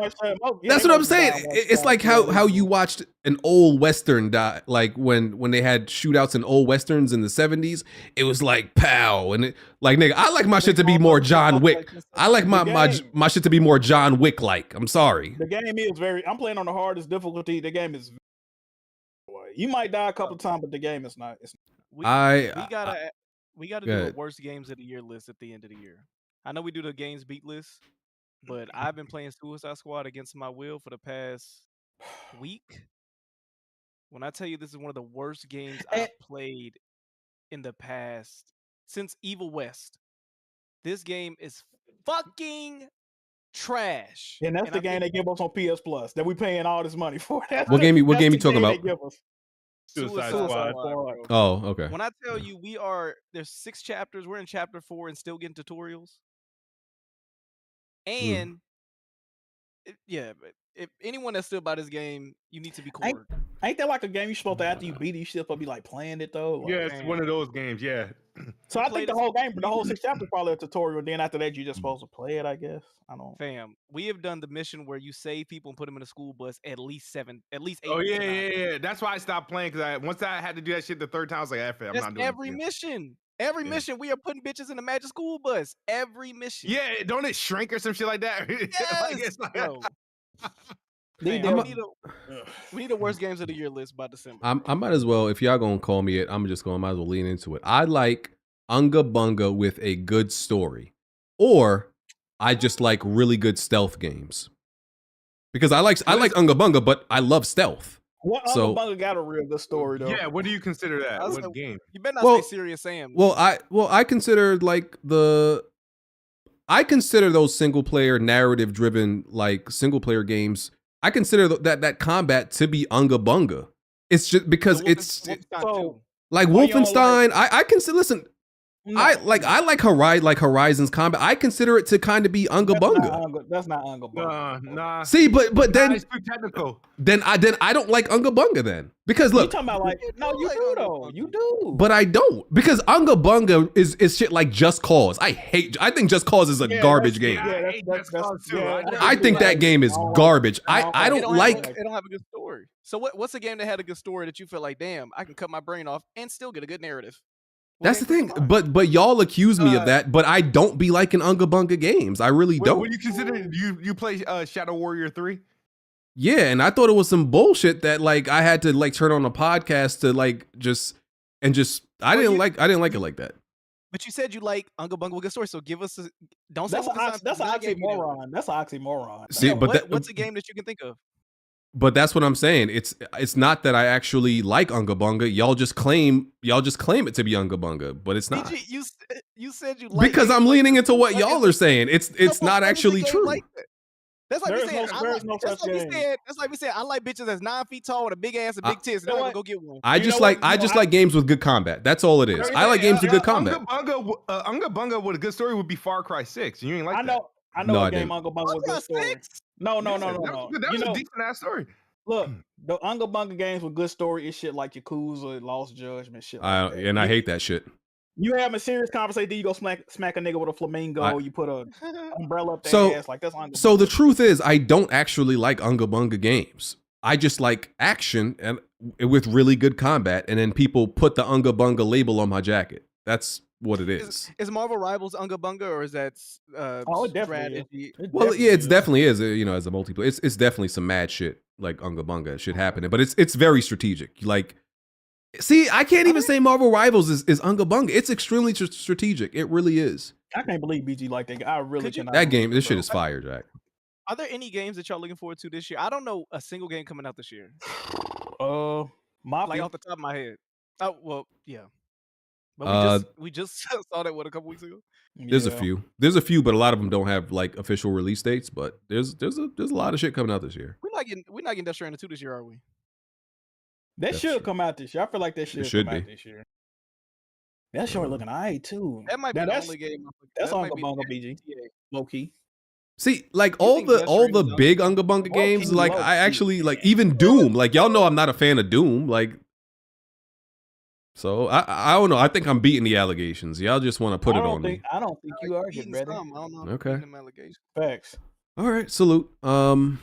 [SPEAKER 10] That's what I'm saying. It's like how you watched an old Western die, like when they had shootouts in old Westerns in the 70s. It was like pow, and like nigga, I like my shit to be more John Wick. I like my shit to be more John Wick like. I'm sorry.
[SPEAKER 9] The game is very. I'm playing on the hardest difficulty. The game is. You might die a couple times, but the game is not.
[SPEAKER 8] We gotta do the worst games of the year list at the end of the year. I know we do the games beat list, but I've been playing Suicide Squad against my will for the past week. When I tell you this is one of the worst games I've played in the past since Evil West, this game is fucking trash.
[SPEAKER 9] And that's the game they give us on PS Plus that we paying all this money for.
[SPEAKER 10] What game you talking about?
[SPEAKER 8] Suicide Squad.
[SPEAKER 10] Oh, okay.
[SPEAKER 8] When I tell you there's 6 chapters, we're in chapter 4 and still getting tutorials. And if anyone that's still by this game, you need to be cored.
[SPEAKER 9] Ain't that like a game you supposed to after you beat it, you still supposed to be like playing it though? Like,
[SPEAKER 11] yeah, it's one of those games. Yeah.
[SPEAKER 9] So I think the whole game, the whole 6 chapters probably a tutorial. Then after that, you're just supposed to play it. I guess. I don't.
[SPEAKER 8] Fam, we have done the mission where you save people and put them in a school bus at least 8.
[SPEAKER 11] Oh yeah. That's why I stopped playing because once I had to do that shit the third time, I was like, I'm not doing
[SPEAKER 8] every mission. Every mission, we are putting bitches in the magic school bus. Every mission.
[SPEAKER 11] Yeah, don't it shrink or some shit like that?
[SPEAKER 8] Yes, we need a worst games of the year list by December.
[SPEAKER 10] I might as well, if y'all gonna call me it, might as well lean into it. I like Unga Bunga with a good story, or I just like really good stealth games. Because I like Unga Bunga, but I love stealth.
[SPEAKER 9] What Unga Bunga got a real good story though?
[SPEAKER 11] Yeah, what do you consider that? What game?
[SPEAKER 8] You better not say Serious Sam.
[SPEAKER 10] I consider I consider those single player narrative driven single player games. I consider that combat to be Unga Bunga. It's just because it's like Wolfenstein. I consider I like Horizon's combat. I consider it to kind of be Unga Bunga.
[SPEAKER 9] That's not Unga Bunga.
[SPEAKER 11] Nah.
[SPEAKER 10] See, but then
[SPEAKER 11] it's too technical.
[SPEAKER 10] Then I don't like Unga Bunga then because look.
[SPEAKER 9] You talking about you do though. You do.
[SPEAKER 10] But I don't because Unga Bunga is shit like Just Cause. I think Just Cause is a garbage game. I think that game is garbage. I don't like.
[SPEAKER 8] It don't have a good story. So what's a game that had a good story that you feel like, damn, I can cut my brain off and still get a good narrative?
[SPEAKER 10] That's the thing, but y'all accuse me of that, but I don't be liking Unga Bunga games. I really don't.
[SPEAKER 11] What do you consider? You play Shadow Warrior 3?
[SPEAKER 10] Yeah, and I thought it was some bullshit that I had to turn on a podcast to I didn't like it like that.
[SPEAKER 8] But you said you like Unga Bunga with good story, so give us don't say
[SPEAKER 9] that's an oxymoron. That's an oxymoron.
[SPEAKER 10] See, but
[SPEAKER 8] what's a game that you can think of?
[SPEAKER 10] But that's what I'm saying. It's not that I actually like Unga Bunga. Y'all just claim it to be Unga Bunga, but it's not.
[SPEAKER 8] You said you like
[SPEAKER 10] because I'm leaning into what y'all are saying. It's not actually true.
[SPEAKER 8] That's like we said. That's like we said. I like bitches that's 9 feet tall with a big ass and big tits. And I'm gonna go get one.
[SPEAKER 10] I just like games with good combat. That's all it is. I like games with good combat.
[SPEAKER 11] Unga Bunga with a good story would be Far Cry 6. You ain't like that.
[SPEAKER 9] I know a game Unga Bunga with good story. No.
[SPEAKER 11] That was a decent ass story.
[SPEAKER 9] Look, the Unga Bunga games with good story is shit like Yakuza, Lost Judgment, shit.
[SPEAKER 10] And I hate that shit.
[SPEAKER 9] You having a serious conversation, then you go smack a nigga with a flamingo, you put a umbrella up their ass, that's Unga Bunga.
[SPEAKER 10] So the truth is, I don't actually like Unga Bunga games. I just like action and with really good combat, and then people put the Unga Bunga label on my jacket. That's what it is.
[SPEAKER 8] Is Marvel Rivals Unga Bunga, or is that
[SPEAKER 9] Oh, it definitely is.
[SPEAKER 8] strategy?
[SPEAKER 10] Well, yeah, it's definitely is. You know, as a multiplayer, it's definitely some mad shit like Unga Bunga shit happening, but it's very strategic. Like, see, I can't even say Marvel Rivals is Unga Bunga. It's extremely strategic. It really is.
[SPEAKER 9] I can't believe BG like that. I really cannot.
[SPEAKER 10] That game, this shit is fire, Jack.
[SPEAKER 8] Are there any games that y'all looking forward to this year? I don't know a single game coming out this year.
[SPEAKER 9] Mafia.
[SPEAKER 8] Like off the top of my head. Oh well, yeah. But we just saw that a couple weeks ago.
[SPEAKER 10] There's a few. There's a few, but a lot of them don't have like official release dates. But there's a lot of shit coming out this year.
[SPEAKER 8] We're not getting Death Stranding 2 this year, are we?
[SPEAKER 9] That should come out this year. I feel like that should come out this year. That short looking alright too.
[SPEAKER 8] That might be the only game.
[SPEAKER 9] That's on the Bunga BG. Low key.
[SPEAKER 10] See, like all the big Unga Bunga games, like I actually like even Doom. Like y'all know I'm not a fan of Doom. Like, so I don't know. I think I'm beating the allegations. Y'all just want to put it on me.
[SPEAKER 9] I don't think you are getting ready.
[SPEAKER 8] I don't know.
[SPEAKER 10] Okay.
[SPEAKER 9] Facts.
[SPEAKER 10] All right. Salute. Let me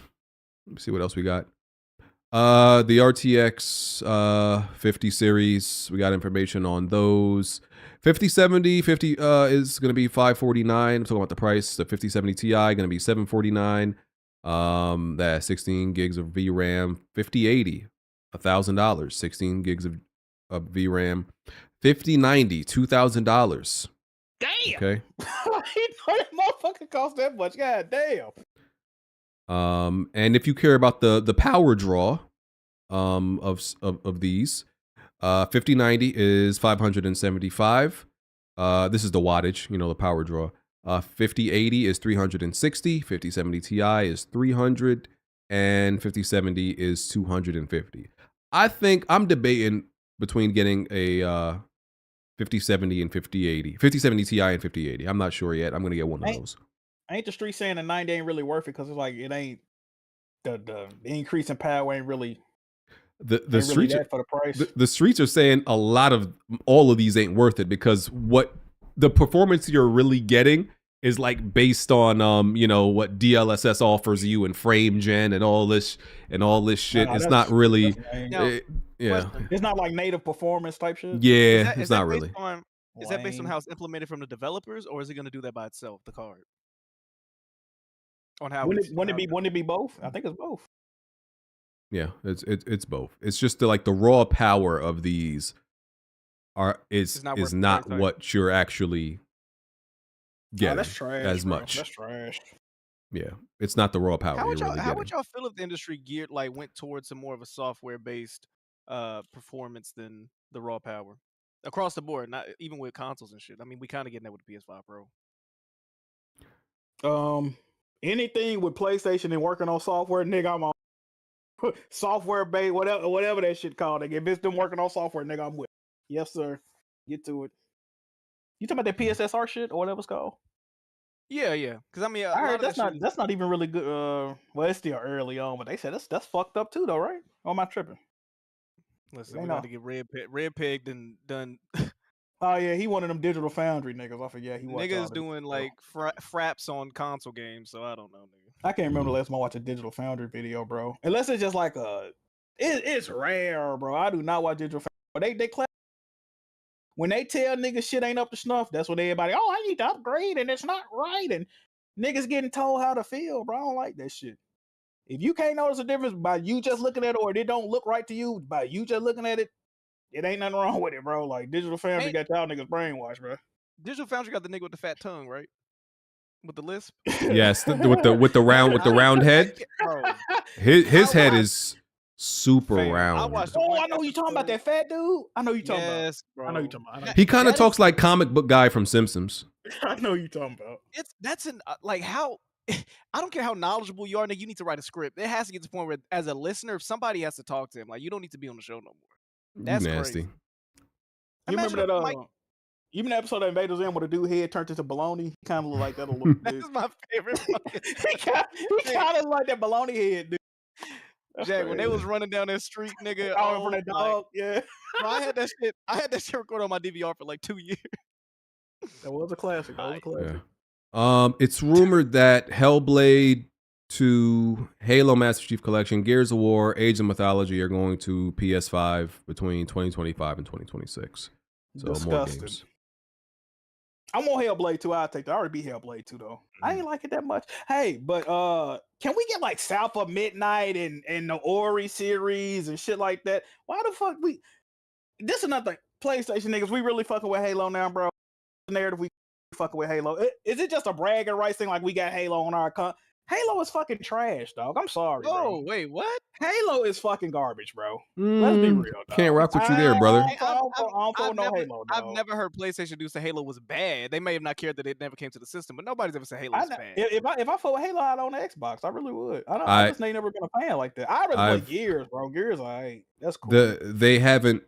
[SPEAKER 10] see what else we got. The RTX 50 series, we got information on those. 5070 is going to be $549. I'm talking about the price. The 5070 Ti going to be $749. That's 16 gigs of VRAM. 5080, $1,000. 16 gigs of VRAM. 5090, $2,000.
[SPEAKER 9] Damn.
[SPEAKER 10] Okay.
[SPEAKER 9] That motherfucker cost that much. God damn.
[SPEAKER 10] And if you care about the power draw of these, 5090 is 575. This is the wattage, you know, the power draw. 5080 is 360, 5070 Ti is 300, and 5070 is 250. I think I'm debating between getting a 5070 and 5080. 5070 Ti and 5080. I'm not sure yet. I'm going to get one of those.
[SPEAKER 9] Ain't the street saying the 90 ain't really worth it because it's like it ain't the increase in power ain't really
[SPEAKER 10] the streets
[SPEAKER 9] really for the price.
[SPEAKER 10] The streets are saying a lot of all of these ain't worth it because what the performance you're really getting is like based on you know what DLSS offers you and frame gen and all this shit.
[SPEAKER 9] No,
[SPEAKER 10] it's not really
[SPEAKER 9] it's not like native performance type shit.
[SPEAKER 10] Yeah, it's not really.
[SPEAKER 8] Is that based on how it's implemented from the developers, or is it going to do that by itself, the card? On how
[SPEAKER 9] wouldn't it be both? I think it's both.
[SPEAKER 10] Yeah, it's both. It's just the raw power of these is not what you're actually getting
[SPEAKER 9] that's trash,
[SPEAKER 10] as
[SPEAKER 9] bro.
[SPEAKER 10] much.
[SPEAKER 9] That's trash.
[SPEAKER 10] Yeah, it's not the raw power
[SPEAKER 8] How
[SPEAKER 10] you're
[SPEAKER 8] would
[SPEAKER 10] really getting.
[SPEAKER 8] how would y'all feel if the industry went towards some more of a software based performance than the raw power across the board? Not even with consoles and shit. I mean, we kind of getting that with the PS5 Pro.
[SPEAKER 9] Anything with PlayStation and working on software, nigga, I'm on software based, whatever that shit called. If it's them working on software, nigga, I'm with. Yes, sir. Get to it. You talking about that PSSR shit or whatever it's called?
[SPEAKER 8] Yeah. Because I mean,
[SPEAKER 9] I heard that's not even really good. Well, it's still early on, but they said that's fucked up too, though, right? Or am I tripping?
[SPEAKER 8] Listen, we got to get red pegged and done.
[SPEAKER 9] Oh yeah, he one of them Digital Foundry niggas. I forget he
[SPEAKER 8] niggas doing like fraps on console games, so I don't know, nigga.
[SPEAKER 9] I can't remember the last time I watched a Digital Foundry video, bro. Unless it's just like it's rare, bro. I do not watch Digital Foundry. They clap when they tell niggas shit ain't up to snuff. That's when everybody, I need to upgrade and it's not right, and niggas getting told how to feel, bro. I don't like that shit. If you can't notice a difference by you just looking at it, or it don't look right to you by you just looking at it, it ain't nothing wrong with it, bro. Like Digital Foundry got y'all niggas brainwashed, bro.
[SPEAKER 8] Digital Foundry got the nigga with the fat tongue, right? With the lisp.
[SPEAKER 10] Yes, with the round head.
[SPEAKER 8] Bro.
[SPEAKER 10] His head is super round.
[SPEAKER 9] I know you talking about that fat dude. I know you talking about.
[SPEAKER 8] Bro.
[SPEAKER 9] I know you talking about.
[SPEAKER 10] He kind of talks like comic book guy from Simpsons.
[SPEAKER 9] I know you talking about.
[SPEAKER 8] That's like how. I don't care how knowledgeable you are, nigga. You need to write a script. It has to get to the point where, as a listener, if somebody has to talk to him, like you don't need to be on the show no more. That's
[SPEAKER 10] nasty.
[SPEAKER 8] Crazy.
[SPEAKER 9] You remember that? Even the episode of Invaders Zim where the dude head turned into baloney. He kind of look like that a little bit.
[SPEAKER 8] That's my favorite.
[SPEAKER 9] he kind of like that baloney head, dude.
[SPEAKER 8] Jack, when they was running down that street, nigga,
[SPEAKER 9] from that dog, yeah.
[SPEAKER 8] Bro, I had that shit recorded on my DVR for like 2 years.
[SPEAKER 9] That was a classic.
[SPEAKER 10] Yeah. It's rumored that Hellblade 2, Halo Master Chief Collection, Gears of War, Age of Mythology are going to PS5 between 2025 and 2026. So
[SPEAKER 9] Disgusting.
[SPEAKER 10] more games.
[SPEAKER 9] I'm on Hellblade 2. I'll take that. I already beat Hellblade 2 though. I ain't like it that much. Hey, but can we get like South of Midnight and the Ori series and shit like that? Why the fuck we? This is another thing. PlayStation niggas, we really fucking with Halo now, bro. The narrative we fucking with Halo. Is it just a bragging rights thing like we got Halo on our account? Halo is fucking trash, dog. I'm sorry, bro.
[SPEAKER 8] Oh, wait, what?
[SPEAKER 9] Halo is fucking garbage, bro. Let's be real, dog.
[SPEAKER 10] Can't rock with you there, brother.
[SPEAKER 9] I've
[SPEAKER 8] never heard PlayStation do say Halo was bad. They may have not cared that it never came to the system, but nobody's ever said Halo was bad.
[SPEAKER 9] If I fought Halo out on the Xbox, I really would. I just ain't never been a fan like that. I rather play Gears, bro. Gears, that's cool.
[SPEAKER 10] They haven't.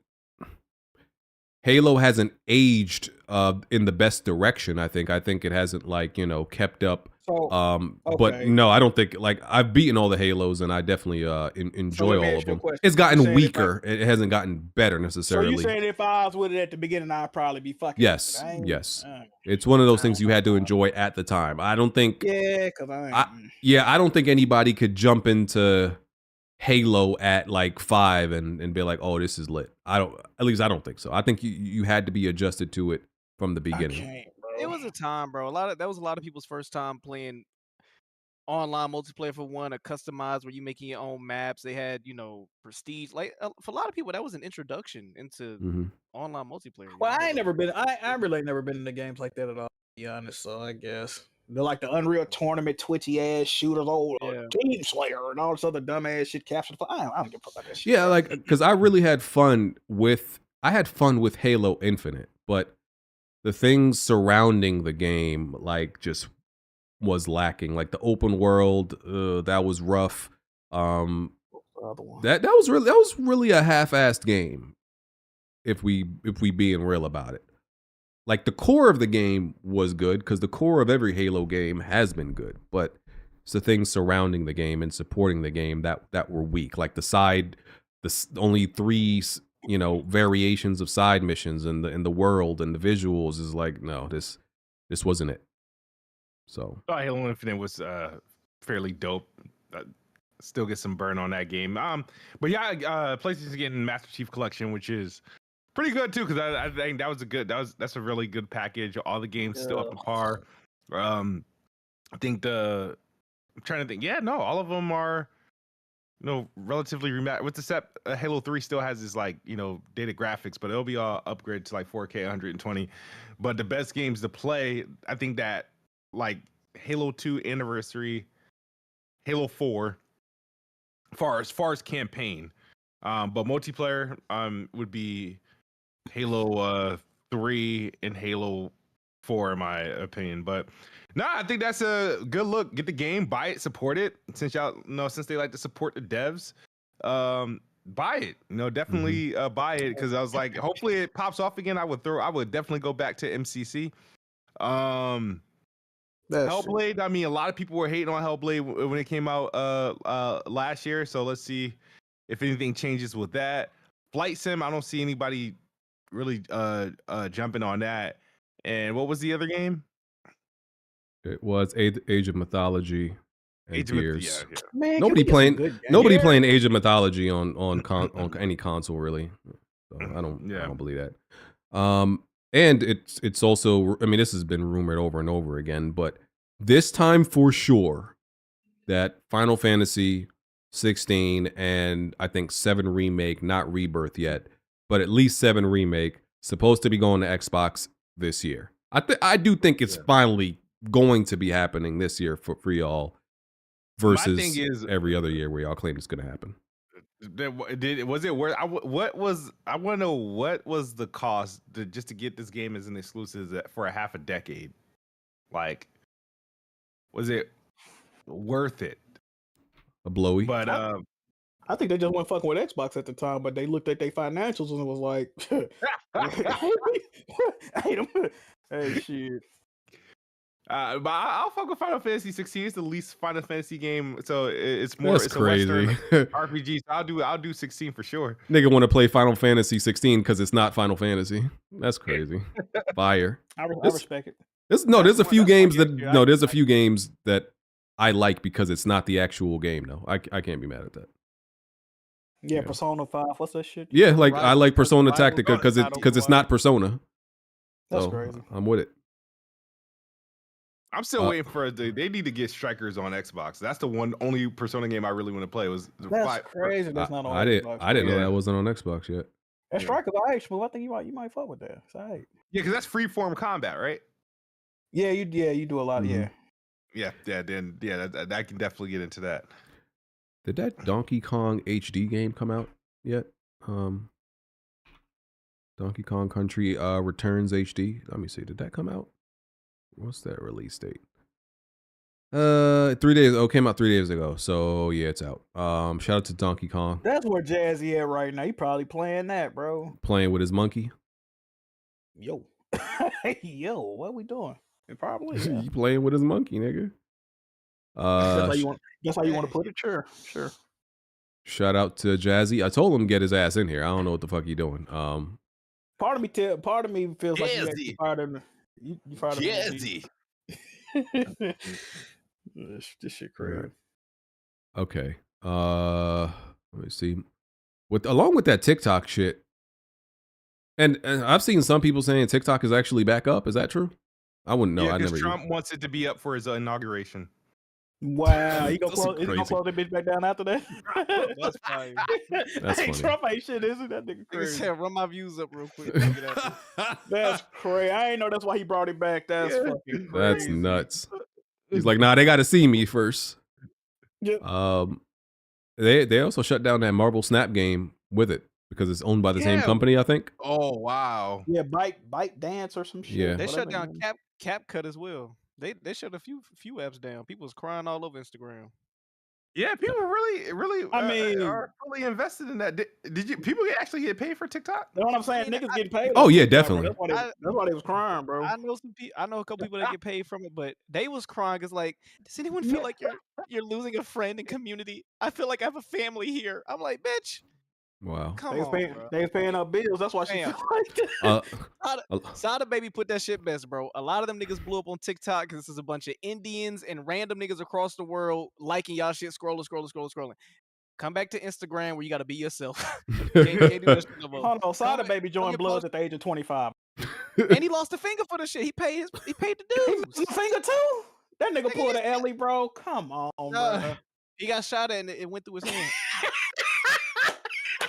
[SPEAKER 10] Halo hasn't aged in the best direction. I think it hasn't kept up.
[SPEAKER 9] So,
[SPEAKER 10] but no, I don't think I've beaten all the Halos and I definitely enjoy all of them. It's gotten weaker. It hasn't gotten better necessarily.
[SPEAKER 9] So you saying if I was with it at the beginning, I'd probably be fucking.
[SPEAKER 10] Yes. It's one of those things you had to enjoy at the time. I don't think.
[SPEAKER 9] Yeah, because
[SPEAKER 10] I don't think anybody could jump into Halo at like 5 and be like, oh, this is lit. At least I don't think so. I think you had to be adjusted to it from the beginning.
[SPEAKER 8] It was a time, bro. That was a lot of people's first time playing online multiplayer for one, a customized where you making your own maps. They had, prestige. Like for a lot of people, that was an introduction into online multiplayer.
[SPEAKER 9] Well, I ain't never been. I really ain't never been into games like that at all. To be honest, so I guess they're like the Unreal Tournament, twitchy ass shooters, Team Slayer, and all this other dumb ass shit. Captured. I don't give a fuck about that shit.
[SPEAKER 10] Yeah, because I really had fun with. I had fun with Halo Infinite, but the things surrounding the game just was lacking. Like the open world, that was rough. That was really a half-assed game. If we being real about it, like the core of the game was good because the core of every Halo game has been good, but it's the things surrounding the game and supporting the game that were weak. Like only 3 variations of side missions and the world and the visuals is like, no, this wasn't it. So
[SPEAKER 11] Halo Infinite was fairly dope. Still get some burn on that game. But yeah, PlayStation's getting Master Chief Collection, which is pretty good too, because I think that's a really good package. All the games still up to par. I think I'm trying to think. Yeah, no, all of them are relatively remastered. With the set, Halo 3 still has this dated graphics, but it'll be all upgraded to 4K 120. But the best games to play, I think that Halo 2 Anniversary, Halo 4, as far as campaign, but multiplayer would be Halo 3 and Halo 4 in my opinion. But no, I think that's a good look. Get the game, buy it, support it. Since since they like to support the devs, buy it. Definitely buy it, because I was like, hopefully it pops off again. I would definitely go back to MCC. Hellblade. I mean, a lot of people were hating on Hellblade when it came out last year. So let's see if anything changes with that. Flight Sim, I don't see anybody really jumping on that. And what was the other game?
[SPEAKER 10] It was Age of Mythology and Gears.
[SPEAKER 11] Yeah.
[SPEAKER 9] Man,
[SPEAKER 10] Nobody playing Age of Mythology on any console really. So I don't believe that. And it's also, I mean, this has been rumored over and over again, but this time for sure that Final Fantasy 16 and I think 7 Remake, not Rebirth yet, but at least 7 Remake, supposed to be going to Xbox this year. I do think it's finally going to be happening this year for y'all versus every other year where y'all claim it's going to happen.
[SPEAKER 11] Was it worth? I want to know what was the cost just to get this game as an exclusive for a half a decade. Was it worth it?
[SPEAKER 10] A blowy.
[SPEAKER 11] But
[SPEAKER 9] I think they just went fucking with Xbox at the time, but they looked at their financials and it was like, hey, shit.
[SPEAKER 11] But I'll fuck with Final Fantasy 16. It's the least Final Fantasy game, so it's more.
[SPEAKER 10] That's
[SPEAKER 11] it's
[SPEAKER 10] crazy.
[SPEAKER 11] A Western RPG. So I'll do 16 for sure.
[SPEAKER 10] Nigga want to play Final Fantasy 16 because it's not Final Fantasy. That's crazy. Fire.
[SPEAKER 9] I respect it.
[SPEAKER 10] There's a few games that I like because it's not the actual game. No, I can't be mad at that.
[SPEAKER 9] Yeah, Persona 5. What's that shit?
[SPEAKER 10] Yeah, I like Persona Tactica because it's not Persona.
[SPEAKER 9] That's
[SPEAKER 10] so
[SPEAKER 9] crazy.
[SPEAKER 10] I'm with it.
[SPEAKER 11] I'm still waiting for they need to get Strikers on Xbox. That's the only Persona game I really want to play. Was
[SPEAKER 9] That's crazy. That's not on Xbox.
[SPEAKER 10] I didn't know that wasn't on Xbox yet.
[SPEAKER 9] That Strikers alright, Smooth. I think you might fuck with that. It's alright.
[SPEAKER 11] Yeah, because that's freeform combat, right?
[SPEAKER 9] Yeah, you do a lot.
[SPEAKER 10] Mhm.
[SPEAKER 11] Yeah. Then that can definitely get into that.
[SPEAKER 10] Did that Donkey Kong HD game come out yet? Donkey Kong Country Returns HD. Let me see. Did that come out? What's that release date? 3 days. Oh, came out 3 days ago. So yeah, it's out. Shout out to Donkey Kong.
[SPEAKER 9] That's where Jazzy at right now. He probably playing that, bro.
[SPEAKER 10] Playing with his monkey.
[SPEAKER 9] Yo, yo, what we doing? Probably. Yeah.
[SPEAKER 10] You playing with his monkey, nigga.
[SPEAKER 9] That's how you want to put it. Sure.
[SPEAKER 10] Shout out to Jazzy. I told him get his ass in here. I don't know what the fuck he doing.
[SPEAKER 9] Part of me feels like you actually fired him. You fired him.
[SPEAKER 11] Jazzy.
[SPEAKER 9] This shit crazy.
[SPEAKER 10] Okay. Let me see. Along with that TikTok shit, and I've seen some people saying TikTok is actually back up. Is that true? I wouldn't know.
[SPEAKER 11] Yeah,
[SPEAKER 10] I never.
[SPEAKER 11] Trump wants it to be up for his inauguration.
[SPEAKER 9] Wow, he gonna close that bitch back down after that?
[SPEAKER 8] That's funny.
[SPEAKER 10] That's
[SPEAKER 9] hey,
[SPEAKER 10] funny.
[SPEAKER 9] Trump ain't shit, is it? That nigga
[SPEAKER 8] Nigga
[SPEAKER 9] crazy.
[SPEAKER 8] said, run my views up real quick.
[SPEAKER 9] That's crazy. I ain't know that's why he brought it back. That's fucking crazy.
[SPEAKER 10] That's nuts. He's like, nah, they got to see me first.
[SPEAKER 9] Yep.
[SPEAKER 10] They also shut down that Marvel Snap game with it because it's owned by the same company, I think.
[SPEAKER 11] Oh wow.
[SPEAKER 9] Yeah, bite dance or some shit.
[SPEAKER 10] Yeah.
[SPEAKER 8] They shut down CapCut as well. They shut a few apps down. People was crying all over Instagram.
[SPEAKER 11] Yeah, people really
[SPEAKER 9] I mean,
[SPEAKER 11] are fully invested in that. Did you people actually get paid for TikTok?
[SPEAKER 9] That's what I'm saying. Niggas getting paid.
[SPEAKER 10] Oh,
[SPEAKER 9] on
[SPEAKER 10] yeah,
[SPEAKER 9] TikTok, bro.
[SPEAKER 10] definitely.
[SPEAKER 9] That's why they was crying, bro.
[SPEAKER 8] I know I know a couple people that get paid from it, but they was crying. It's like, does anyone feel like you're losing a friend and community? I feel like I have a family here. I'm like, bitch.
[SPEAKER 10] Wow.
[SPEAKER 8] Come
[SPEAKER 9] They was paying up bills. That's why she
[SPEAKER 8] Damn.
[SPEAKER 9] feel like that.
[SPEAKER 8] Sada Baby put that shit best, bro. A lot of them niggas blew up on TikTok because this is a bunch of Indians and random niggas across the world liking y'all shit, scrolling. Come back to Instagram where you gotta be yourself. Can't do that shit no more.
[SPEAKER 9] Hold on, Sada Baby joined Bloods at the age of 25.
[SPEAKER 8] And he lost a finger for the shit. He paid the dudes.
[SPEAKER 9] The finger too? That nigga pulled an Ellie, bro. Come on, bro.
[SPEAKER 8] He got shot at and it went through his hand.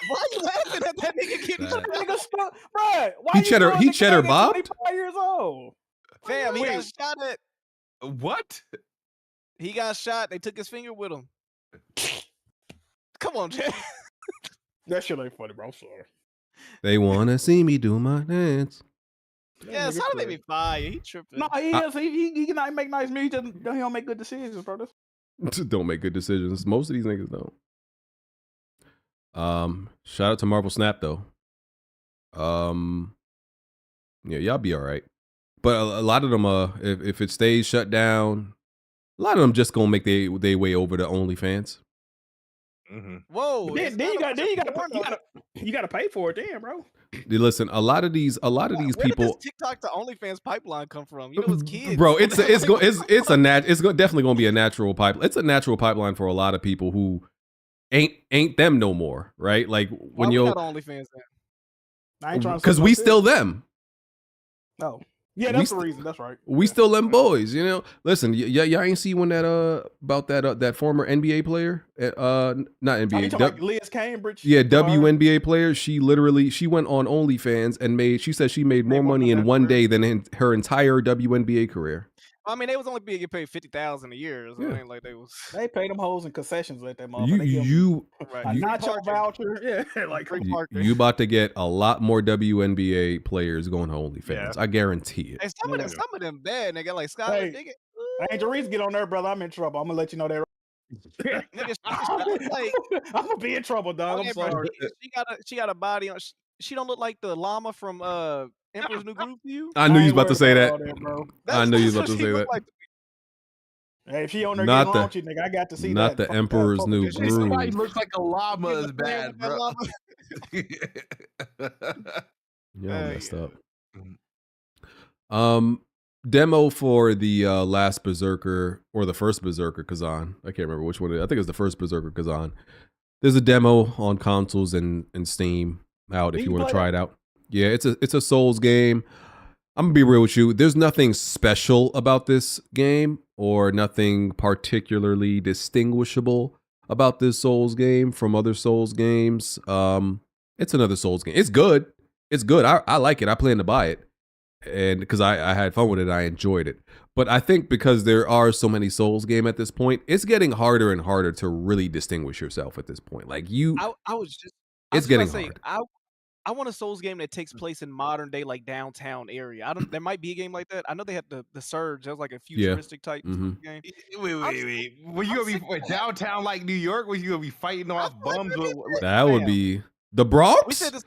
[SPEAKER 8] Why you laughing at that nigga getting shot?
[SPEAKER 9] Bro,
[SPEAKER 10] He cheddar bobbed?
[SPEAKER 9] 25 years old.
[SPEAKER 8] Fam, he got shot at.
[SPEAKER 11] What?
[SPEAKER 8] He got shot. They took his finger with him. Come on, Jay.
[SPEAKER 9] That shit ain't funny, bro. I'm sorry.
[SPEAKER 10] They want to see me do my dance.
[SPEAKER 8] Yeah, Sada made me fire. He tripping.
[SPEAKER 9] No, he is. He can make nice music. He don't make good decisions, bro.
[SPEAKER 10] Don't make good decisions. Most of these niggas don't. Shout out to Marvel Snap though. Yeah, y'all be all right. But a lot of them, if it stays shut down, a lot of them just gonna make they way over to OnlyFans.
[SPEAKER 11] Mm-hmm.
[SPEAKER 8] Whoa!
[SPEAKER 9] Then you gotta pay for it, then, bro.
[SPEAKER 10] Listen, a lot of these
[SPEAKER 8] Where
[SPEAKER 10] people.
[SPEAKER 8] did this TikTok to OnlyFans pipeline come from? You know, it's kids,
[SPEAKER 10] Bro, it's definitely gonna be a natural pipeline. It's a natural pipeline for a lot of people who ain't them no more, right? Like when
[SPEAKER 8] you're
[SPEAKER 10] you're
[SPEAKER 8] OnlyFans,
[SPEAKER 10] because we still them.
[SPEAKER 9] Oh. Yeah, that's the reason. That's right.
[SPEAKER 10] We still them boys, you know. Listen, y'all ain't see when that about that former NBA player, not NBA,
[SPEAKER 9] like Liz Cambridge.
[SPEAKER 10] Yeah, WNBA player. She went on OnlyFans and she said she made more money in one day than her entire WNBA career.
[SPEAKER 8] I mean, they was only being get paid $50,000 a year. So it ain't like
[SPEAKER 9] they paid them hoes in concessions at that motherfucker. A nacho voucher. Yeah, like
[SPEAKER 10] you about to get a lot more WNBA players going to OnlyFans. Yeah. I guarantee it.
[SPEAKER 8] Hey, some of them bad, nigga. Like Scott, nigga.
[SPEAKER 9] Angel Reese, get on there, brother. I'm in trouble. I'm gonna let you know that.
[SPEAKER 8] Nigga,
[SPEAKER 9] I'm gonna be in trouble, dog. I'm sorry.
[SPEAKER 8] She got a body on. She don't look like the llama from Emperor's New Groove to you.
[SPEAKER 10] I knew you was about to say that. I knew you was about to say that.
[SPEAKER 9] Like hey, if she on there getting on you, nigga, I got to see
[SPEAKER 10] not
[SPEAKER 9] that.
[SPEAKER 10] Not the Emperor's New Groove.
[SPEAKER 11] Somebody looks like a llama is bad, bro.
[SPEAKER 10] Y'all messed up. Demo for the last Berserker or the first Berserker Kazan. I can't remember which one it is. I think it's the first Berserker Kazan. There's a demo on consoles and Steam out if you want to try it out. Yeah, it's a Souls game. I'm gonna be real with you. There's nothing special about this game or nothing particularly distinguishable about this Souls game from other Souls games. It's another Souls game. It's good. It's good. I like it. I plan to buy it. And because I had fun with it, I enjoyed it. But I think because there are so many Souls game at this point, it's getting harder and harder to really distinguish yourself at this point. Like
[SPEAKER 8] I was just
[SPEAKER 10] it's getting hard.
[SPEAKER 8] I want a Souls game that takes place in modern day, like downtown area. I don't. There might be a game like that. I know they had the Surge. That was like a futuristic type game.
[SPEAKER 11] Wait. Were you gonna be downtown like New York? Were you gonna be fighting off bums?
[SPEAKER 10] That would be the Bronx.
[SPEAKER 8] We said this.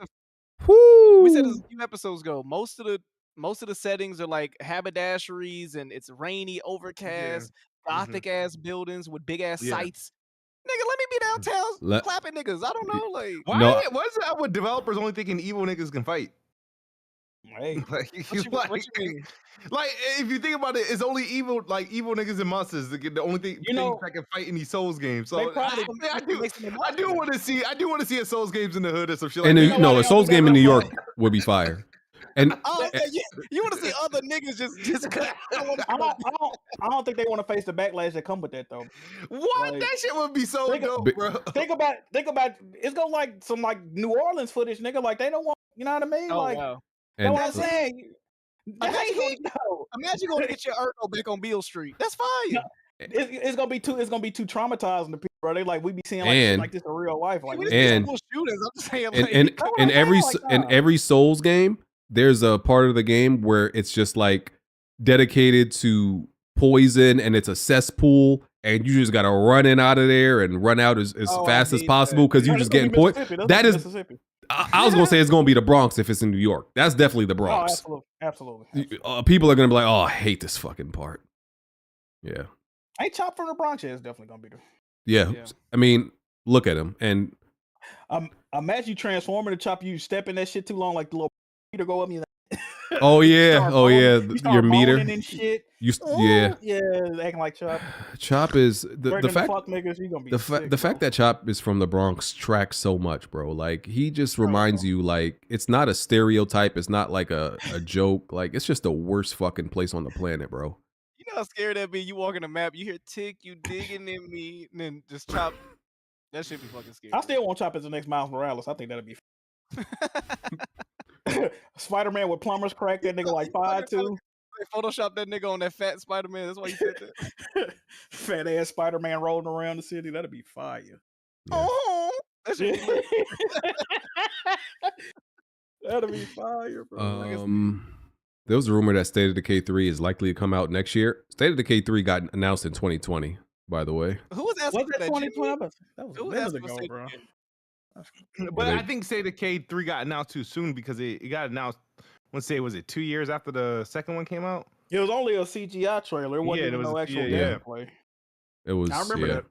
[SPEAKER 10] Woo!
[SPEAKER 8] We said this a few episodes ago. Most of the settings are like haberdasheries and it's rainy, overcast, gothic ass buildings with big ass sites. Nigga, let me be downtown clapping niggas. I don't know, like
[SPEAKER 11] why is that what developers only thinking evil niggas can fight?
[SPEAKER 9] Hey,
[SPEAKER 8] what you mean?
[SPEAKER 11] Like if you think about it, it's only evil niggas and monsters that get the only things that can fight in these Souls games. So I do want to see a Souls games in the hood or some shit.
[SPEAKER 10] And
[SPEAKER 11] like that.
[SPEAKER 10] no, a Souls game in New York would be fire. And
[SPEAKER 8] you want to see other niggas just
[SPEAKER 9] I don't think they want to face the backlash that come with that though.
[SPEAKER 11] What?
[SPEAKER 9] Like,
[SPEAKER 11] that shit would be so dope, bro.
[SPEAKER 9] Think about it's gonna like some like New Orleans footage, nigga. Like they don't want, you know what I mean?
[SPEAKER 8] Oh
[SPEAKER 9] like
[SPEAKER 8] wow.
[SPEAKER 9] that's what I'm saying.
[SPEAKER 8] Imagine going to get your Erno back on Beale Street. That's fine.
[SPEAKER 9] It's gonna be too traumatizing to people, bro. They like we be seeing like shit like this in real life. Like
[SPEAKER 10] and
[SPEAKER 8] shooters. I'm just saying,
[SPEAKER 10] in every Souls game, there's a part of the game where it's just like dedicated to poison and it's a cesspool and you just gotta run in out of there and run out as fast as possible because you're just getting poison. That is I was gonna say it's gonna be the Bronx if it's in New York. That's definitely the Bronx.
[SPEAKER 9] Oh, absolutely.
[SPEAKER 10] People are gonna be like, oh, I hate this fucking part. Yeah.
[SPEAKER 9] Ain't Chop from the Bronx is definitely gonna be there.
[SPEAKER 10] Yeah. I mean, look at him and
[SPEAKER 9] imagine you transforming to Chop, you step in that shit too long, like the little meter go up and you
[SPEAKER 10] oh yeah, your meter
[SPEAKER 9] and shit.
[SPEAKER 10] Yeah,
[SPEAKER 9] acting like Chop.
[SPEAKER 10] Chop is the fact.
[SPEAKER 9] Fuck niggas, you gonna be
[SPEAKER 10] the fact that Chop is from the Bronx tracks so much, bro. Like he just reminds you, like it's not a stereotype. It's not like a joke. Like it's just the worst fucking place on the planet, bro.
[SPEAKER 8] You know how scary that be? You walk in the map, you hear tick, you digging in me, and then just Chop. That should be fucking scary.
[SPEAKER 9] I still want Chop as the next Miles Morales. I think that'd be. Spider-Man with plumber's crack, that nigga like 5'2".
[SPEAKER 8] They Photoshop that nigga on that fat Spider-Man. That's why you said that.
[SPEAKER 9] Fat ass Spider-Man rolling around the city. That'd be fire.
[SPEAKER 10] Yeah.
[SPEAKER 8] Oh, that should be
[SPEAKER 9] that'd be fire, bro.
[SPEAKER 10] There was a rumor that State of Decay 3 is likely to come out next year. State of Decay 3 got announced in 2020, by the way.
[SPEAKER 8] Who was asking for that?
[SPEAKER 9] 2020? That was minutes ago, bro.
[SPEAKER 11] But I think State of Decay 3 got announced too soon because it got announced. Let's say, was it 2 years after the second one came out?
[SPEAKER 9] It was only a CGI trailer. It wasn't even no actual gameplay.
[SPEAKER 10] It was.
[SPEAKER 9] I remember that.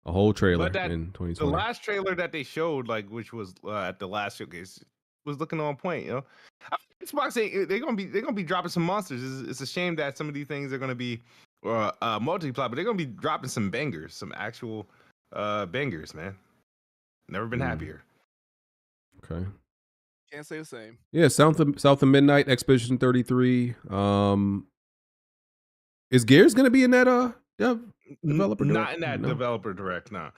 [SPEAKER 10] A whole trailer in 2020.
[SPEAKER 11] The last trailer that they showed, like which was at the last showcase, was looking on point. You know, Xbox they're gonna be dropping some monsters. It's a shame that some of these things are gonna be multi-plat, but they're gonna be dropping some bangers, some actual bangers, man. Never been happier.
[SPEAKER 10] Okay.
[SPEAKER 8] Can't say the same.
[SPEAKER 10] Yeah, South of Midnight, Expedition 33. Is Gears gonna be in that developer direct?
[SPEAKER 11] Not in that developer direct, no.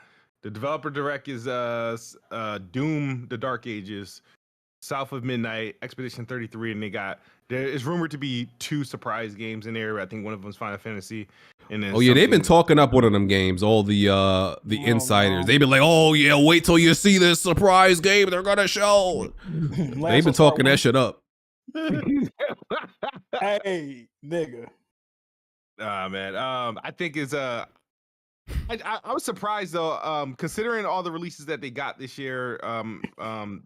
[SPEAKER 11] The developer direct is Doom, The Dark Ages, South of Midnight, Expedition 33, and there is rumored to be 2 surprise games in there. I think one of them's Final Fantasy. And then
[SPEAKER 10] they've been talking up one of them games. All the insiders, they've been like, "Oh yeah, wait till you see this surprise game they're gonna show." They've been talking that shit up.
[SPEAKER 9] Hey, nigga.
[SPEAKER 11] Man. I think it's I was surprised though, considering all the releases that they got this year.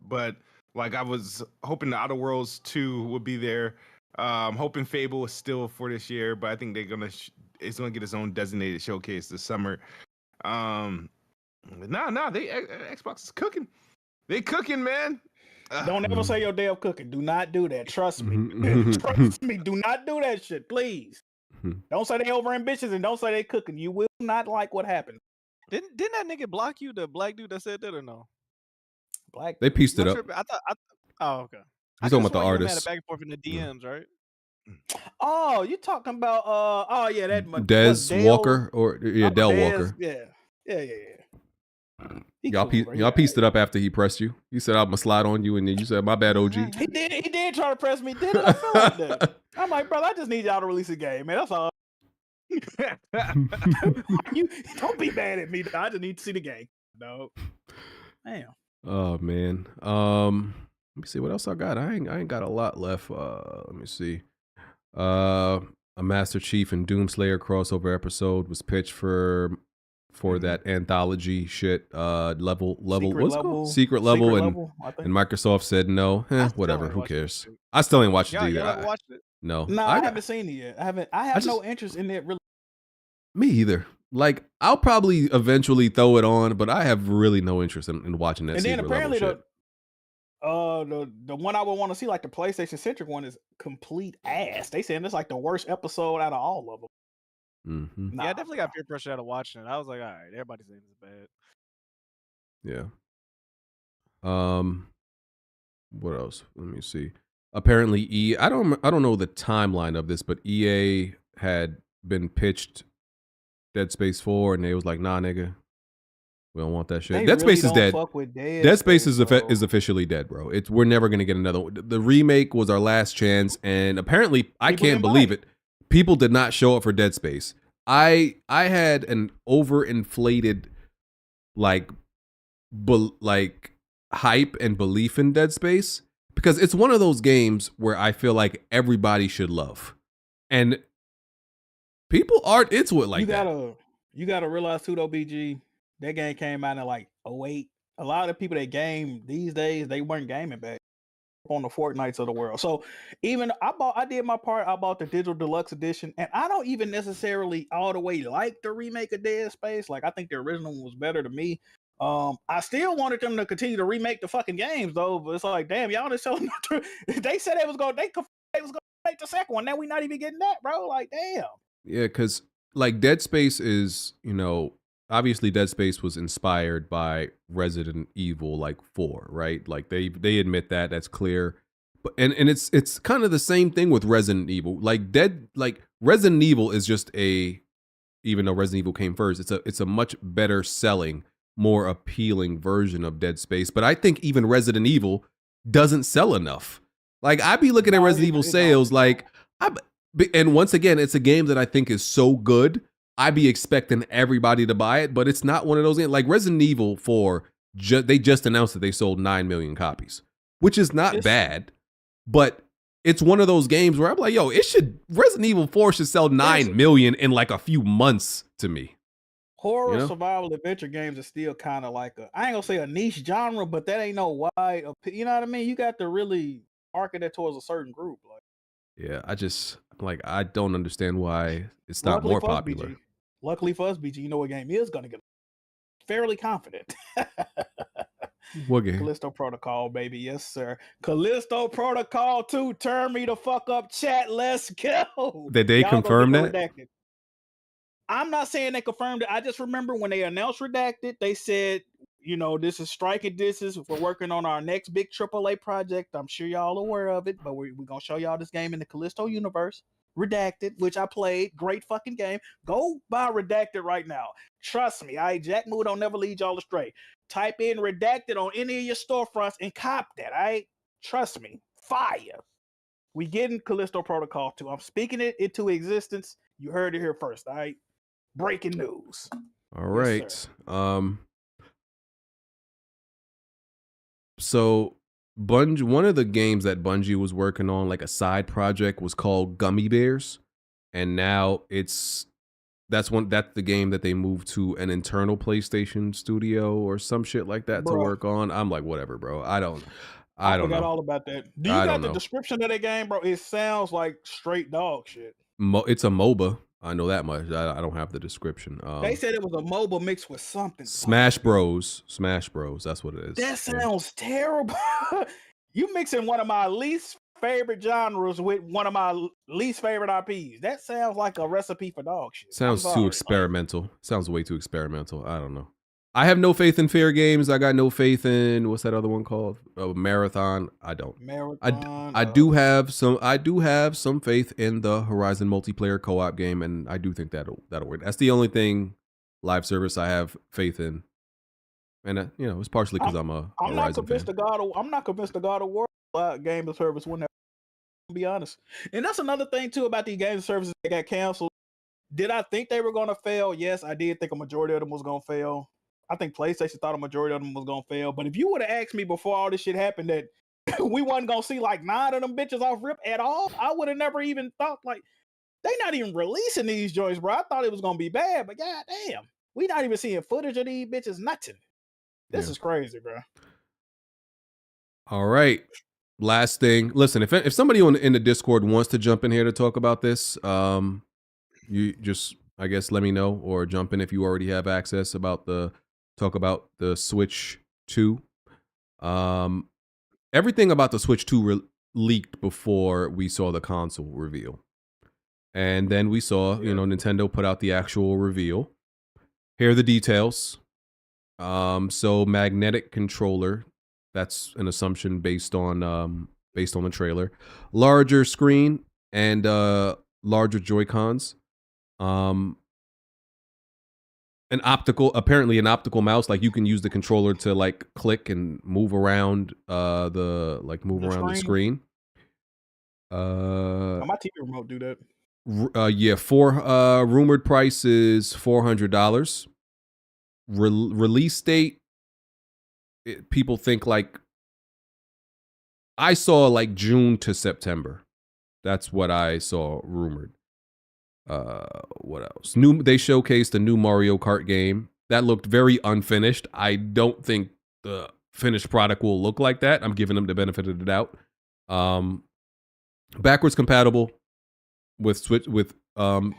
[SPEAKER 11] But like I was hoping the Outer Worlds 2 would be there. Hoping Fable is still for this year, but I think it's gonna get its own designated showcase this summer. Xbox is cooking. They cooking, man.
[SPEAKER 9] Don't ever say your day of cooking. Do not do that. Trust me. Trust me. Do not do that shit, please. Don't say they over ambitious and don't say they cooking. You will not like what happened.
[SPEAKER 8] Didn't that nigga block you, the black dude that said that, or no?
[SPEAKER 9] Black.
[SPEAKER 10] They pieced it up.
[SPEAKER 8] Oh, okay.
[SPEAKER 10] He's talking about the
[SPEAKER 8] Had a
[SPEAKER 10] artist.
[SPEAKER 8] back and forth in the DMs, right?
[SPEAKER 9] Oh, you talking about oh yeah, that
[SPEAKER 10] Des Walker or Del
[SPEAKER 9] Des,
[SPEAKER 10] Walker.
[SPEAKER 9] yeah. He
[SPEAKER 10] Y'all,
[SPEAKER 9] cool, bro.
[SPEAKER 10] y'all pieced it up after he pressed you. He said, "I'm gonna slide on you," and then you said, "My bad, OG."
[SPEAKER 9] He did try to press me. Did I feel like that? I'm like, brother, I just need y'all to release a game, man. That's all. You don't be mad at me. I just need to see the game, dog. Damn.
[SPEAKER 10] Oh man. Let me see what else I got. I ain't got a lot left. Let me see. A Master Chief and Doomslayer crossover episode was pitched for that anthology shit. Level what's it called? Secret level, and Microsoft said no. Whatever. Who cares? I still ain't watched it either.
[SPEAKER 8] Y'all watched it?
[SPEAKER 10] No.
[SPEAKER 9] I haven't seen it yet. I have no interest in it really.
[SPEAKER 10] Me either. Like, I'll probably eventually throw it on, but I have really no interest in watching that.
[SPEAKER 9] And then apparently
[SPEAKER 10] shit.
[SPEAKER 9] the one I would want to see, like the PlayStation centric one, is complete ass. They saying it's like the worst episode out of all of them.
[SPEAKER 10] Mm-hmm.
[SPEAKER 8] Yeah, I definitely got peer pressure out of watching it. I was like, all right, everybody's saying it's bad.
[SPEAKER 10] Yeah. What else? Let me see. Apparently, I don't know the timeline of this, but EA had been pitched Dead Space 4, and they was like, "Nah, nigga, we don't want that shit." Dead Space is dead. Dead Space is officially dead, bro. We're never gonna get another one. The remake was our last chance, and apparently, I can't believe it. People did not show up for Dead Space. I had an overinflated like hype and belief in Dead Space because it's one of those games where I feel like everybody should love, and people aren't into it like that.
[SPEAKER 9] You gotta realize too, though, BG, that game came out in like 2008. A lot of the people that game these days, they weren't gaming back on the Fortnites of the world. So even I did my part. I bought the digital deluxe edition, and I don't even necessarily all the way like the remake of Dead Space. Like, I think the original one was better to me. I still wanted them to continue to remake the fucking games though, but it's like, damn, y'all just selling. They said they was gonna make the second one. Now we not even getting that, bro. Like, damn.
[SPEAKER 10] Yeah, because like Dead Space is, obviously Dead Space was inspired by Resident Evil like 4, right? Like they admit that, that's clear. But and it's kind of the same thing with Resident Evil. Like Resident Evil is just even though Resident Evil came first, it's a much better selling, more appealing version of Dead Space. But I think even Resident Evil doesn't sell enough. Like, I be looking at Resident Evil sales and once again, it's a game that I think is so good, I be expecting everybody to buy it, but it's not one of those games. Like Resident Evil 4, they just announced that they sold 9 million copies, which is not bad, but it's one of those games where I'm like, yo, Resident Evil 4 should sell 9 million in like a few months to me.
[SPEAKER 9] Horror survival adventure games are still kind of like I ain't gonna say a niche genre, but that ain't no wide, you know what I mean? You got to really market that towards a certain group. Like,
[SPEAKER 10] yeah, I don't understand why it's not more popular.
[SPEAKER 9] Luckily for us, BG, you know what game is gonna get fairly confident.
[SPEAKER 10] What game?
[SPEAKER 9] Callisto Protocol, baby. Yes, sir. Callisto Protocol 2. Turn me the fuck up, chat. Let's go.
[SPEAKER 10] Did they confirm that?
[SPEAKER 9] Redacted. I'm not saying they confirmed it. I just remember when they announced Redacted, they said, this is striking distance. We're working on our next big AAA project. I'm sure y'all aware of it, but we're going to show y'all this game in the Callisto universe. Redacted, which I played. Great fucking game. Go buy Redacted right now. Trust me. Jack Moo don't never lead y'all astray. Type in Redacted on any of your storefronts and cop that. Trust me. Fire. We getting Callisto Protocol 2. I'm speaking it into existence. You heard it here first. All right. Breaking news.
[SPEAKER 10] All right.
[SPEAKER 9] Yes,
[SPEAKER 10] so Bungie, one of the games that Bungie was working on, like a side project, was called Gummy Bears, and now that's the game that they moved to an internal PlayStation studio or some shit like that to work on. I'm like, whatever, bro. I don't
[SPEAKER 9] forgot
[SPEAKER 10] know
[SPEAKER 9] all about that. Do you got the description of that game, bro? It sounds like straight dog shit.
[SPEAKER 10] It's a MOBA. I know that much. I don't have the description.
[SPEAKER 9] They said it was a MOBA mixed with something.
[SPEAKER 10] Smash Bros. That's what it is.
[SPEAKER 9] That sounds terrible. You mixing one of my least favorite genres with one of my least favorite IPs. That sounds like a recipe for dog shit.
[SPEAKER 10] Sounds too experimental. Sounds way too experimental. I don't know. I have no faith in fair games. I got no faith in what's that other one called? Marathon. I don't.
[SPEAKER 9] Marathon.
[SPEAKER 10] I do have some faith in the Horizon multiplayer co-op game, and I do think that'll work. That's the only thing live service I have faith in, and you know, it's partially because I'm a
[SPEAKER 9] I'm not
[SPEAKER 10] Horizon
[SPEAKER 9] convinced
[SPEAKER 10] fan.
[SPEAKER 9] I'm not convinced the God of War game of service wouldn't have. To be honest, and that's another thing too about these games of services that got canceled. Did I think they were going to fail? Yes, I did think a majority of them was going to fail. I think PlayStation thought a majority of them was going to fail. But if you would have asked me before all this shit happened that we wasn't going to see like 9 of them bitches off rip at all, I would have never even thought like they not even releasing these joints, bro. I thought it was going to be bad, but god damn, we not even seeing footage of these bitches. Nothing. This is crazy, bro.
[SPEAKER 10] All right. Last thing. Listen, if somebody in the Discord wants to jump in here to talk about this, you just, I guess, let me know, or jump in if you already have access talk about the Switch 2. Everything about the Switch 2 leaked before we saw the console reveal. And then we saw, Nintendo put out the actual reveal. Here are the details. So magnetic controller, that's an assumption based on the trailer. Larger screen and larger Joy-Cons. Apparently an optical mouse, like you can use the controller to like click and move around the screen.
[SPEAKER 9] My TV remote do that.
[SPEAKER 10] Rumored price is $400. Release date, people think like I saw like June to September. That's what I saw rumored. What else? They showcased a new Mario Kart game that looked very unfinished. I don't think the finished product will look like that. I'm giving them the benefit of the doubt. Backwards compatible with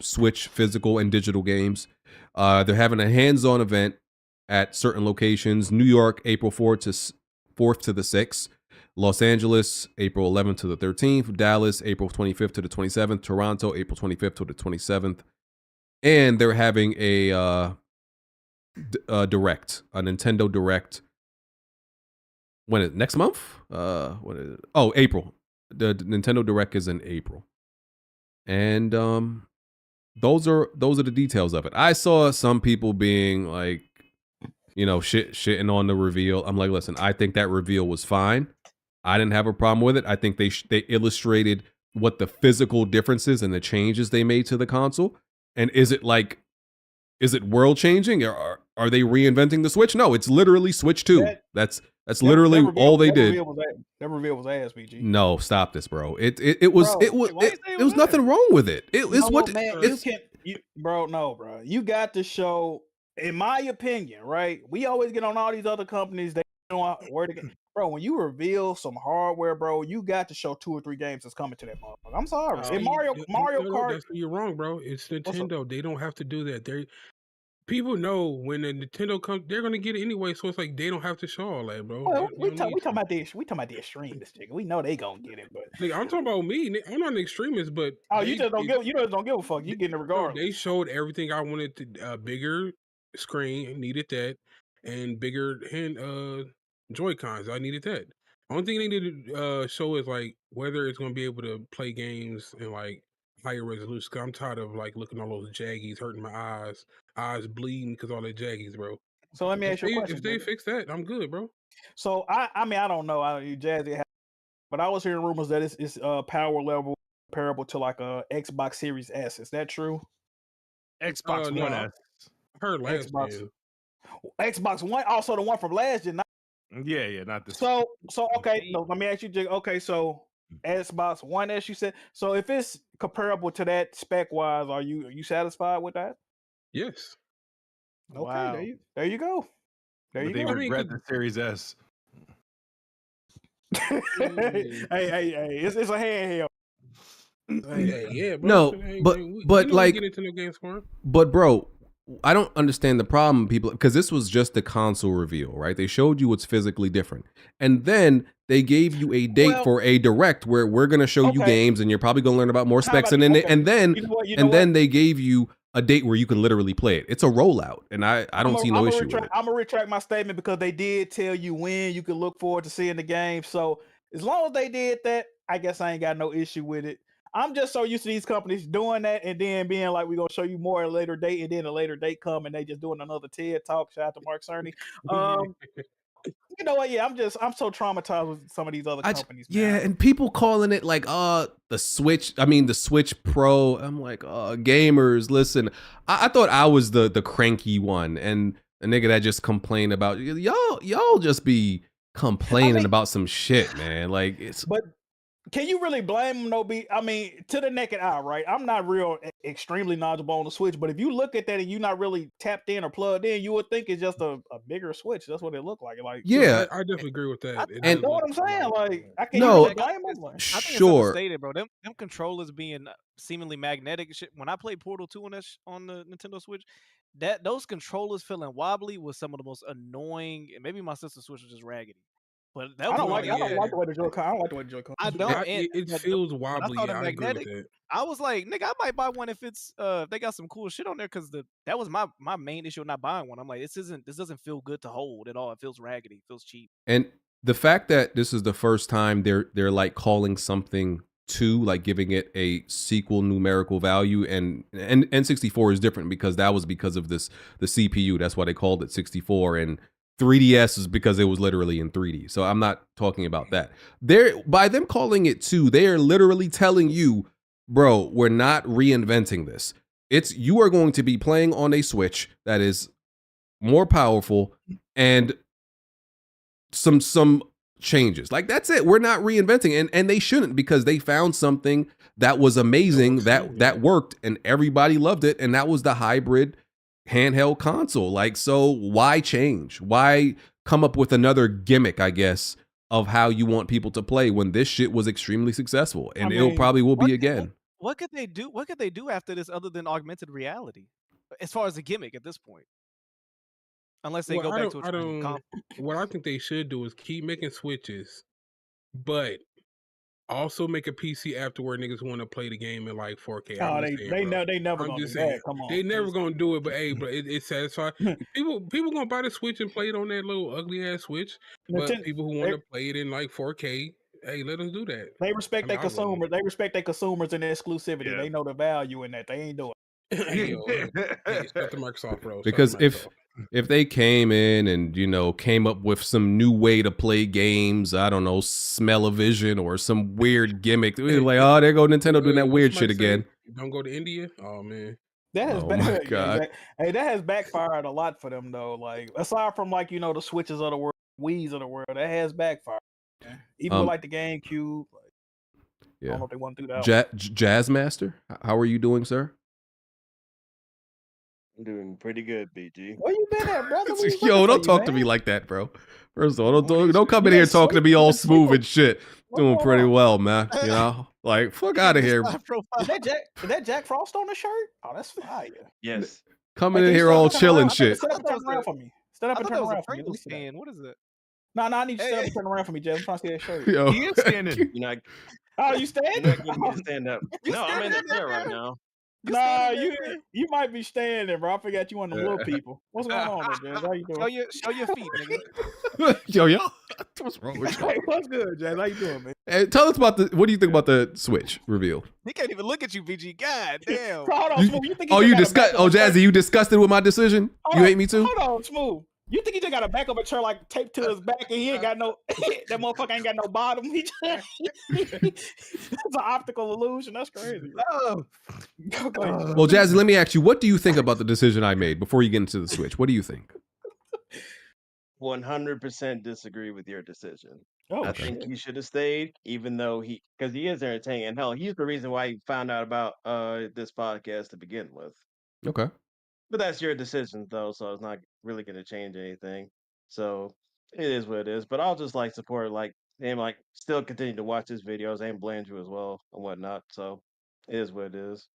[SPEAKER 10] Switch physical and digital games. They're having a hands-on event at certain locations. New York, April 4th to the 6th. Los Angeles, April 11th to the 13th. Dallas, April 25th to the 27th. Toronto, April 25th to the 27th. And they're having a direct, a Nintendo Direct. When is it? Next month? What is it? Oh, April. The Nintendo Direct is in April. And those are the details of it. I saw some people being like, shitting on the reveal. I'm like, listen, I think that reveal was fine. I didn't have a problem with it. I think they illustrated what the physical differences and the changes they made to the console. And is it world changing? Or are they reinventing the Switch? No, it's literally Switch 2. That's literally all they did.
[SPEAKER 9] That reveal was ass, BG.
[SPEAKER 10] No, stop this, bro. It was nothing wrong with it.
[SPEAKER 9] Bro. You got to show, in my opinion, right? We always get on all these other companies. They don't know where to get. Bro, when you reveal some hardware, bro, you got to show 2 or 3 games that's coming to that motherfucker. I'm sorry. Mario Kart.
[SPEAKER 6] You're wrong, bro. It's Nintendo. They don't have to do that. People know when the Nintendo comes, they're gonna get it anyway. So it's like they don't have to show all that, bro.
[SPEAKER 9] Well, we talking about the extremists, nigga. We know they gonna get it, but
[SPEAKER 6] I'm talking about me. I'm not an extremist, but
[SPEAKER 9] you just don't give a fuck. You getting it regardless.
[SPEAKER 6] They showed everything I wanted to bigger screen, needed that, and bigger hand Joy-Cons. I needed that. Only thing they need to show is like whether it's gonna be able to play games in like higher resolution. Cause I'm tired of like looking at all those jaggies, hurting my eyes bleeding because all the jaggies, bro.
[SPEAKER 9] So let me ask you a question.
[SPEAKER 6] If they fix that, I'm good, bro.
[SPEAKER 9] So I mean I don't know. Jazzy, but I was hearing rumors that it's power level comparable to like a Xbox Series S. Is that true?
[SPEAKER 11] Xbox One S.
[SPEAKER 6] I heard last gen.
[SPEAKER 9] Xbox One, also the one from last gen.
[SPEAKER 11] Yeah, not this.
[SPEAKER 9] So okay. So let me ask you, Jig. Okay, so Xbox One S, you said. So if it's comparable to that spec wise, are you satisfied with that?
[SPEAKER 6] Yes.
[SPEAKER 9] Okay, wow. There you go.
[SPEAKER 11] They regret the Series S.
[SPEAKER 9] hey, it's a handheld.
[SPEAKER 6] Yeah, bro.
[SPEAKER 10] No, but like,
[SPEAKER 6] get into no games for him.
[SPEAKER 10] But bro, I don't understand the problem, people, because this was just the console reveal, right? They showed you what's physically different, and then they gave you a date for a direct where we're gonna show you games, and you're probably gonna learn about more specs, and then they gave you a date where you can literally play it. It's a rollout, and I don't see no issue with it.
[SPEAKER 9] I'm gonna retract my statement because they did tell you when you could look forward to seeing the game. So as long as they did that, I guess I ain't got no issue with it. I'm just so used to these companies doing that and then being like, we're gonna show you more at a later date, and then a later date come and they just doing another TED talk. Shout out to Mark Cerny. You know what? Yeah, I'm so traumatized with some of these other companies.
[SPEAKER 10] Yeah, and people calling it like the Switch. I mean, the Switch Pro. I'm like, gamers, listen. I thought I was the cranky one, and a nigga that just complained about y'all just be complaining about some shit, man. Like it's.
[SPEAKER 9] But can you really blame them? No, I mean, to the naked eye, right? I'm not real extremely knowledgeable on the Switch, but if you look at that and you're not really tapped in or plugged in, you would think it's just a bigger Switch. That's what it looked like. Like,
[SPEAKER 10] yeah,
[SPEAKER 6] I definitely agree with that.
[SPEAKER 9] And know what I'm saying? Like, I can't
[SPEAKER 10] no,
[SPEAKER 9] really blame them. Like,
[SPEAKER 8] I think it's
[SPEAKER 10] sure.
[SPEAKER 8] understated, bro. Them controllers being seemingly magnetic and shit. When I played Portal 2 on the Nintendo Switch, those controllers feeling wobbly was some of the most annoying. And maybe my sister's Switch was just raggedy. But that was
[SPEAKER 9] I don't like the way the Joy-Con. I don't like the way the Joy-Con.
[SPEAKER 8] I don't.
[SPEAKER 6] It feels wobbly.
[SPEAKER 8] I agree with that. I was like, nigga, I might buy one if it's if they got some cool shit on there, because that was my main issue with not buying one. I'm like, this doesn't feel good to hold at all. It feels raggedy. It feels cheap.
[SPEAKER 10] And the fact that this is the first time they're like calling something like giving it a sequel numerical value, and N64 is different because that was because of the CPU. That's why they called it 64, and 3DS is because it was literally in 3D. So I'm not talking about that. By them calling it 2, they are literally telling you, bro, we're not reinventing this. You are going to be playing on a Switch that is more powerful and some changes. Like, that's it. We're not reinventing, and they shouldn't, because they found something that was amazing, that worked, and everybody loved it, and that was the hybrid handheld console. Like, so why change? Why come up with another gimmick, I guess, of how you want people to play when this shit was extremely successful, and it probably will be again.
[SPEAKER 8] What could they do? What could they do after this other than augmented reality, as far as a gimmick at this point? Unless they go back to a
[SPEAKER 6] what I think they should do is keep making Switches, but also make a PC afterward. Niggas want to play the game in like 4K.
[SPEAKER 9] Oh, they never gonna do that. Come on,
[SPEAKER 6] they never gonna do it. But hey, but it's satisfying. people gonna buy the Switch and play it on that little ugly ass Switch. But people who want to play it in like 4K, hey, let us do that.
[SPEAKER 9] They respect their consumers. They respect their consumers and their exclusivity. Yeah. They know the value in that. They ain't doing it.
[SPEAKER 6] Hey, the Microsoft Pro.
[SPEAKER 10] Because if they came in and, came up with some new way to play games, I don't know, smell-o-vision or some weird gimmick, like, oh, there go Nintendo doing that weird shit again.
[SPEAKER 6] Don't go to India? Oh, man.
[SPEAKER 9] That has
[SPEAKER 10] my God.
[SPEAKER 9] Hey, that has backfired a lot for them, though. Like, aside from, like, the Switches of the world, Wii's of the world, that has backfired. Even with, like, the GameCube. Like, I don't know if they want to do that.
[SPEAKER 10] Jazzmaster, how are you doing, sir?
[SPEAKER 12] I'm doing pretty good, BG.
[SPEAKER 9] Where you been at, brother?
[SPEAKER 10] Yo, don't talk to me like that, bro. First of all, don't come in here talking to me all smooth and shit. Doing pretty well, man. Like, fuck out of here.
[SPEAKER 9] Is that Jack Frost on the shirt? Oh, that's fire.
[SPEAKER 12] Yes.
[SPEAKER 10] Coming in here all chill and shit.
[SPEAKER 9] Stand up and turn around for me. Stand up and turn around for me.
[SPEAKER 8] What is it?
[SPEAKER 9] No, I need you to stand up and turn around for me, Jeff. I'm trying to see that shirt.
[SPEAKER 10] Yo.
[SPEAKER 12] He is standing.
[SPEAKER 9] Oh, you standing?
[SPEAKER 12] You're not getting me to stand up. No, I'm in the chair right now.
[SPEAKER 9] Nah, you might be standing, bro. I forgot you one of them little people. What's going on there, Jazz? How you doing?
[SPEAKER 8] Show your feet, nigga.
[SPEAKER 10] Yo, what's wrong with you?
[SPEAKER 9] Hey, what's good, Jazz? How you doing, man?
[SPEAKER 10] Hey, tell us about what do you think about the Switch reveal?
[SPEAKER 8] He can't even look at you, BG. God damn.
[SPEAKER 9] Hold on, Smooth.
[SPEAKER 10] Jazzy, you disgusted with my decision? You hate me too?
[SPEAKER 9] Hold on, Smooth. You think he just got a back of a chair like taped to his back and he ain't got no that motherfucker ain't got no bottom. It's an optical illusion. That's crazy.
[SPEAKER 10] Well, Jazzy, let me ask you, what do you think about the decision I made before you get into the Switch? What do you think?
[SPEAKER 12] 100% disagree with your decision.
[SPEAKER 9] I
[SPEAKER 12] think he should have stayed, even though because he is entertaining. And hell, he's the reason why he found out about this podcast to begin with.
[SPEAKER 10] Okay.
[SPEAKER 12] But that's your decision, though, so it's not really going to change anything. So it is what it is. But I'll just support him, still continue to watch his videos and Blandrew as well and whatnot. So it is what it is.